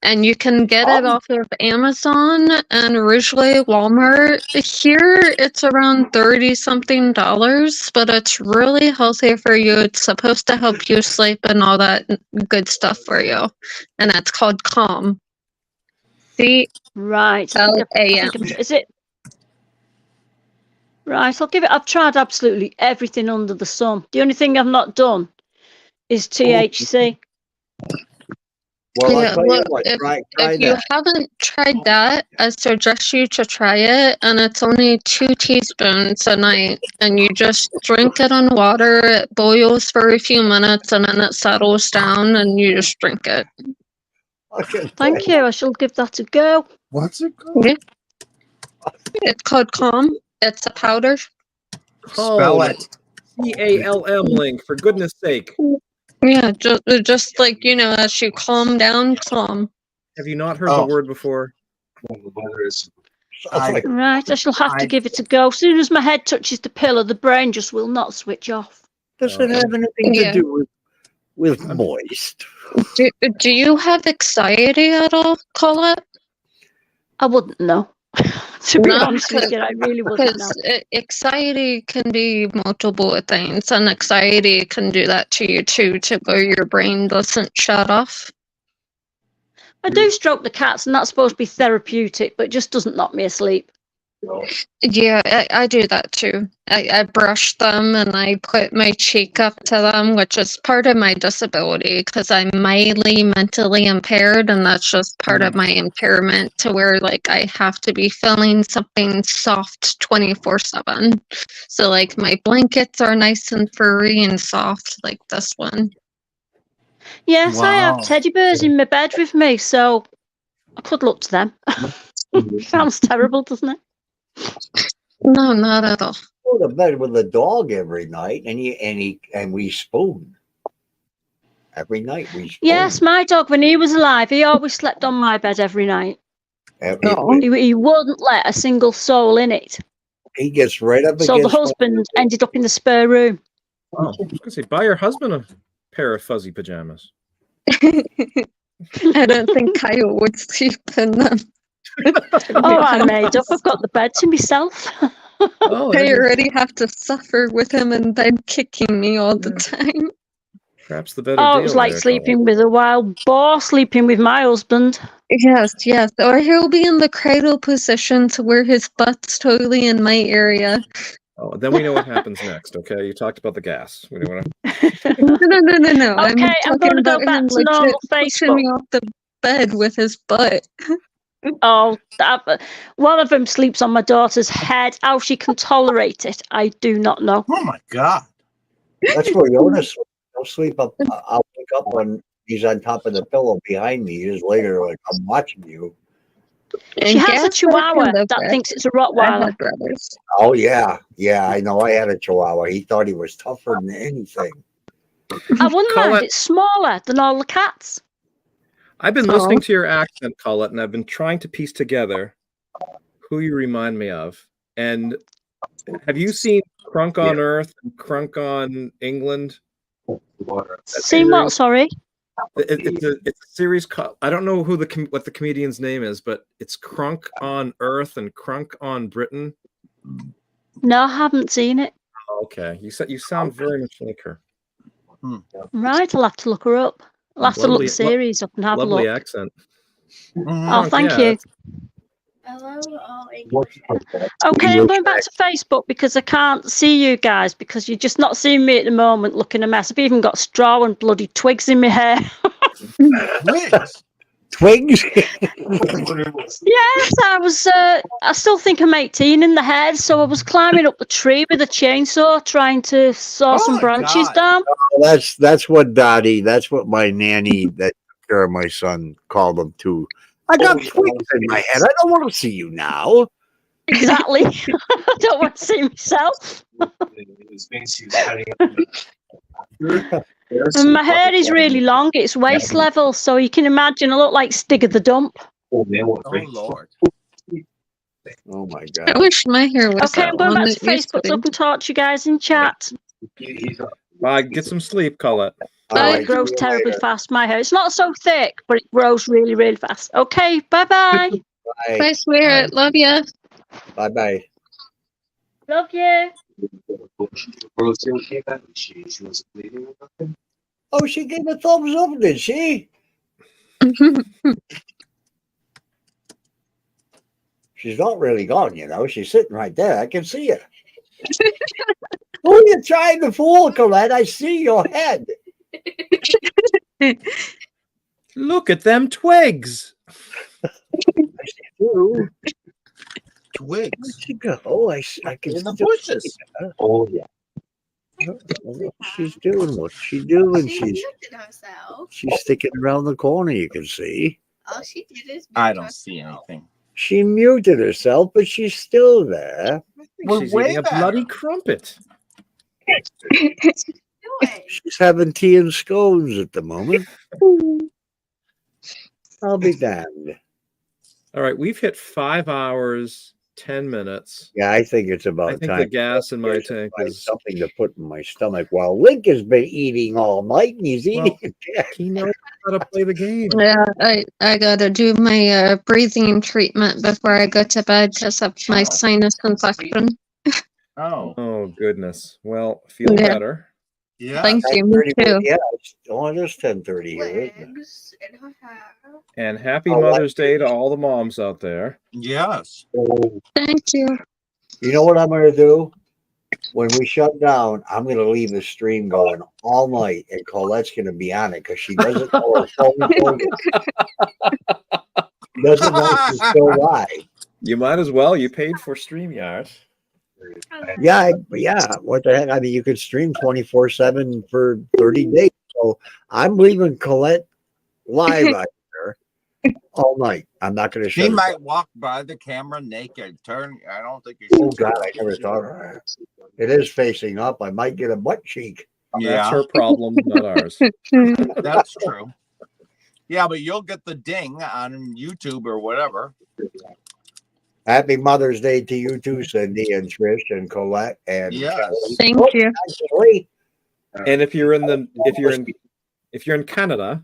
[SPEAKER 14] And you can get it off of Amazon and originally Walmart. Here it's around $30-something, but it's really healthy for you. It's supposed to help you sleep and all that good stuff for you. And that's called Calm.
[SPEAKER 6] Right.
[SPEAKER 14] C-L-A-M.
[SPEAKER 6] Is it? Right, I'll give it. I've tried absolutely everything under the sun. The only thing I've not done is THC.
[SPEAKER 1] Well, I'll
[SPEAKER 14] Yeah,
[SPEAKER 1] tell
[SPEAKER 14] well,
[SPEAKER 1] you what, try
[SPEAKER 14] if you
[SPEAKER 1] that.
[SPEAKER 14] haven't tried that, I suggest you to try it, and it's only 2 teaspoons a night, and you just drink it in water. It boils for a few minutes, and then it settles down, and you just drink it.
[SPEAKER 6] Thank you. I shall give that a go.
[SPEAKER 3] What's it called?
[SPEAKER 14] Yeah. It's called Calm. It's a powder.
[SPEAKER 3] Spell it.
[SPEAKER 2] CALM link, for goodness sake.
[SPEAKER 14] Yeah, just like, you know, as you calm down, calm.
[SPEAKER 2] Have you not heard the word before?
[SPEAKER 6] Right, I shall have to give it a go. As soon as my head touches the pillow, the brain just will not switch off.
[SPEAKER 1] Doesn't have anything to do with moist.
[SPEAKER 14] Do you have anxiety at all, Colette?
[SPEAKER 6] I wouldn't know. To be honest with you, I really wouldn't know.
[SPEAKER 14] Because anxiety can be multiple things, and anxiety can do that to you too, to where your brain doesn't shut off.
[SPEAKER 6] I do stroke the cats, and that's supposed to be therapeutic, but it just doesn't knock me asleep.
[SPEAKER 14] Yeah, I do that too. I brush them and I put my cheek up to them, which is part of my disability because I'm mildly mentally impaired, and that's just part of my impairment to where like I have to be feeling something soft 24/7. So like my blankets are nice and furry and soft like this one.
[SPEAKER 6] Yes, I
[SPEAKER 14] Wow.
[SPEAKER 6] have teddy bears in my bed with me, so I could look to them. Sounds terrible, doesn't it?
[SPEAKER 14] No, not at all.
[SPEAKER 1] Go to bed with the dog every night, and we spoon. Every night we spoon.
[SPEAKER 6] Yes, my dog, when he was alive, he always slept on my bed every night. He wouldn't let a single soul in it.
[SPEAKER 1] He gets right up
[SPEAKER 6] So the
[SPEAKER 1] against
[SPEAKER 6] husband ended up in the spare room.
[SPEAKER 2] Oh, I was going to say, buy your husband a pair of fuzzy pajamas.
[SPEAKER 14] I don't think Kyle would sleep in them.
[SPEAKER 6] Oh, I made up. I've got the bed to myself.
[SPEAKER 14] I already have to suffer with him and then kicking me all the time.
[SPEAKER 2] Perhaps the better
[SPEAKER 6] Oh,
[SPEAKER 2] deal
[SPEAKER 6] it was like
[SPEAKER 2] there,
[SPEAKER 6] sleeping with a wild boar, sleeping with my husband.
[SPEAKER 14] Yes. Or he'll be in the cradle position to where his butt's totally in my area.
[SPEAKER 2] Oh, then we know what happens next, okay? You talked about the gas. We don't want
[SPEAKER 14] No.
[SPEAKER 6] Okay, I'm going to go back to normal
[SPEAKER 14] pushing me
[SPEAKER 6] Facebook.
[SPEAKER 14] off the bed with his butt.
[SPEAKER 6] Oh, one of them sleeps on my daughter's head. How she can tolerate it, I do not know.
[SPEAKER 3] Oh my God.
[SPEAKER 1] That's where Jonas sleeps. I'll sleep up. I'll wake up when he's on top of the pillow behind me. Years later, like I'm watching you.
[SPEAKER 6] She has a chihuahua that thinks it's a Rottweiler.
[SPEAKER 1] Oh yeah, I know. I had a chihuahua. He thought he was tougher than anything.
[SPEAKER 6] I wouldn't mind. It's smaller than all the cats.
[SPEAKER 2] I've been listening to your accent, Collette, and I've been trying to piece together who you remind me of. And have you seen Crunk on Earth and Crunk on England?
[SPEAKER 6] Seen what? Sorry.
[SPEAKER 2] It's a series called, I don't know what the comedian's name is, but it's Crunk on Earth and Crunk on Britain.
[SPEAKER 6] No, I haven't seen it.
[SPEAKER 2] Okay, you sound very much like her.
[SPEAKER 6] Right, I'll have to look her up. I'll have to look the series up and have a
[SPEAKER 2] lovely
[SPEAKER 6] look.
[SPEAKER 2] accent.
[SPEAKER 6] Oh, thank you.
[SPEAKER 10] Hello, all English.
[SPEAKER 6] Okay, I'm going back to Facebook because I can't see you guys because you're just not seeing me at the moment looking a mess. I've even got straw and bloody twigs in my hair.
[SPEAKER 1] Twigs?
[SPEAKER 6] Yes, I still think I'm 18 in the head, so I was climbing up the tree with a chainsaw trying to saw some branches down.
[SPEAKER 1] Oh, that's what Dottie, that's what my nanny that took care of my son called them too. I got twigs in my head. I don't want to see you now.
[SPEAKER 6] Exactly. I don't want to see myself. And my hair is really long. It's waist level, so you can imagine I look like Stig of the Dump.
[SPEAKER 3] Oh, Lord.
[SPEAKER 1] Oh, my God.
[SPEAKER 14] I wish my hair was
[SPEAKER 6] Okay, I'm going
[SPEAKER 14] long.
[SPEAKER 6] back to
[SPEAKER 14] It used to
[SPEAKER 6] Facebook so I
[SPEAKER 14] be.
[SPEAKER 6] can talk to you guys in chat.
[SPEAKER 2] Get some sleep, Colette.
[SPEAKER 6] It grows terribly fast, my hair. It's not so thick, but it grows really, really fast. Okay, bye-bye.
[SPEAKER 14] Bye, sweetheart. Love ya.
[SPEAKER 1] Bye-bye.
[SPEAKER 6] Love you.
[SPEAKER 1] Oh, she gave a thumbs up, did she? She's not really gone, you know. She's sitting right there. I can see her. Who are you trying to fool, Colette? I see your head.
[SPEAKER 2] Look at them twigs.
[SPEAKER 1] Ooh.
[SPEAKER 3] Twigs.
[SPEAKER 1] Where'd she go? I can
[SPEAKER 3] In the
[SPEAKER 1] still
[SPEAKER 3] bushes.
[SPEAKER 1] see her. Oh, yeah. She's doing what she's doing. She's sticking around the corner, you can see.
[SPEAKER 10] All she did is.
[SPEAKER 3] I don't see anything.
[SPEAKER 1] She muted herself, but she's still there.
[SPEAKER 2] She's eating a bloody crumpet.
[SPEAKER 1] She's having tea and scones at the moment. I'll be damned.
[SPEAKER 2] All right, we've hit 5 hours, 10 minutes.
[SPEAKER 1] Yeah, I think it's about
[SPEAKER 2] I think
[SPEAKER 1] time.
[SPEAKER 2] the gas in my tank
[SPEAKER 1] Find
[SPEAKER 2] is.
[SPEAKER 1] something to put in my stomach. While Link has been eating all night, and he's eating again.
[SPEAKER 2] He knows how to play the game.
[SPEAKER 14] Yeah, I gotta do my breathing treatment before I go to bed because of my sinus infection.
[SPEAKER 2] Oh goodness. Well, feel
[SPEAKER 14] Yeah.
[SPEAKER 2] better.
[SPEAKER 3] Yeah.
[SPEAKER 14] Thank you. Me
[SPEAKER 1] 10:30,
[SPEAKER 14] too.
[SPEAKER 1] yeah, it is 10:30 here, isn't it?
[SPEAKER 2] And happy
[SPEAKER 1] Oh,
[SPEAKER 2] Mother's Day to all the moms out there.
[SPEAKER 3] Yes.
[SPEAKER 14] Thank you.
[SPEAKER 1] You know what I'm going to do? When we shut down, I'm going to leave the stream going all night, and Colette's going to be on it because she doesn't know her phone told doesn't know she's still live.
[SPEAKER 2] You might as well. You paid for StreamYard.
[SPEAKER 1] Yeah, what the heck? I mean, you could stream 24/7 for 30 days. So I'm leaving Colette live out there all night. I'm not going to
[SPEAKER 3] She
[SPEAKER 1] shut it
[SPEAKER 3] might
[SPEAKER 1] down.
[SPEAKER 3] walk by the camera naked. I don't think you
[SPEAKER 1] Oh,
[SPEAKER 3] should.
[SPEAKER 1] God, I never thought of that. It is facing up. I might get a butt cheek.
[SPEAKER 2] That's her problem, not ours.
[SPEAKER 3] That's true. Yeah, but you'll get the ding on YouTube or whatever.
[SPEAKER 1] Happy Mother's Day to you too, Cindy and Trish and Colette and
[SPEAKER 3] Yes.
[SPEAKER 1] Kelly.
[SPEAKER 14] Thank
[SPEAKER 1] Oh,
[SPEAKER 14] you.
[SPEAKER 1] actually,
[SPEAKER 2] And if you're in Canada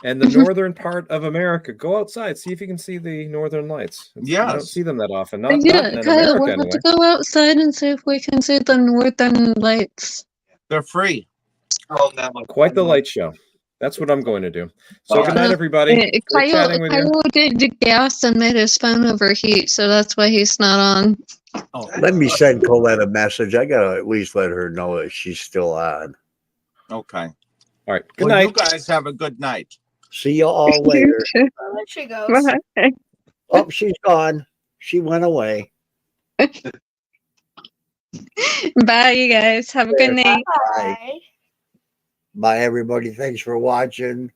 [SPEAKER 2] and the northern part of America, go outside, see if you can see the northern lights. You don't
[SPEAKER 3] Yes.
[SPEAKER 2] see them that often. Not
[SPEAKER 14] Yeah,
[SPEAKER 2] in
[SPEAKER 14] Kyle,
[SPEAKER 2] America
[SPEAKER 14] we'll have
[SPEAKER 2] anyway.
[SPEAKER 14] to go outside and see if we can see the northern lights.
[SPEAKER 3] They're free.
[SPEAKER 2] Quite the light show. That's what I'm going to do. So good night, everybody. Great chatting with you.
[SPEAKER 14] Kyle did gas and made his phone overheat, so that's why he's not on.
[SPEAKER 1] let me send Colette a message. I gotta at least let her know that she's still on.
[SPEAKER 3] Okay.
[SPEAKER 2] All right. Good
[SPEAKER 3] Well,
[SPEAKER 2] night.
[SPEAKER 3] you guys have a good night.
[SPEAKER 1] See you all later.
[SPEAKER 10] There she goes.
[SPEAKER 14] Bye.
[SPEAKER 1] Oh, she's gone. She went away.
[SPEAKER 14] Bye, you guys. Have a good night.
[SPEAKER 1] Bye. Bye, everybody. Thanks for watching.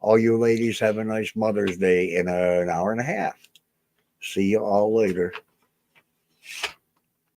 [SPEAKER 1] All you ladies have a nice Mother's Day in an hour and a half. See you all later.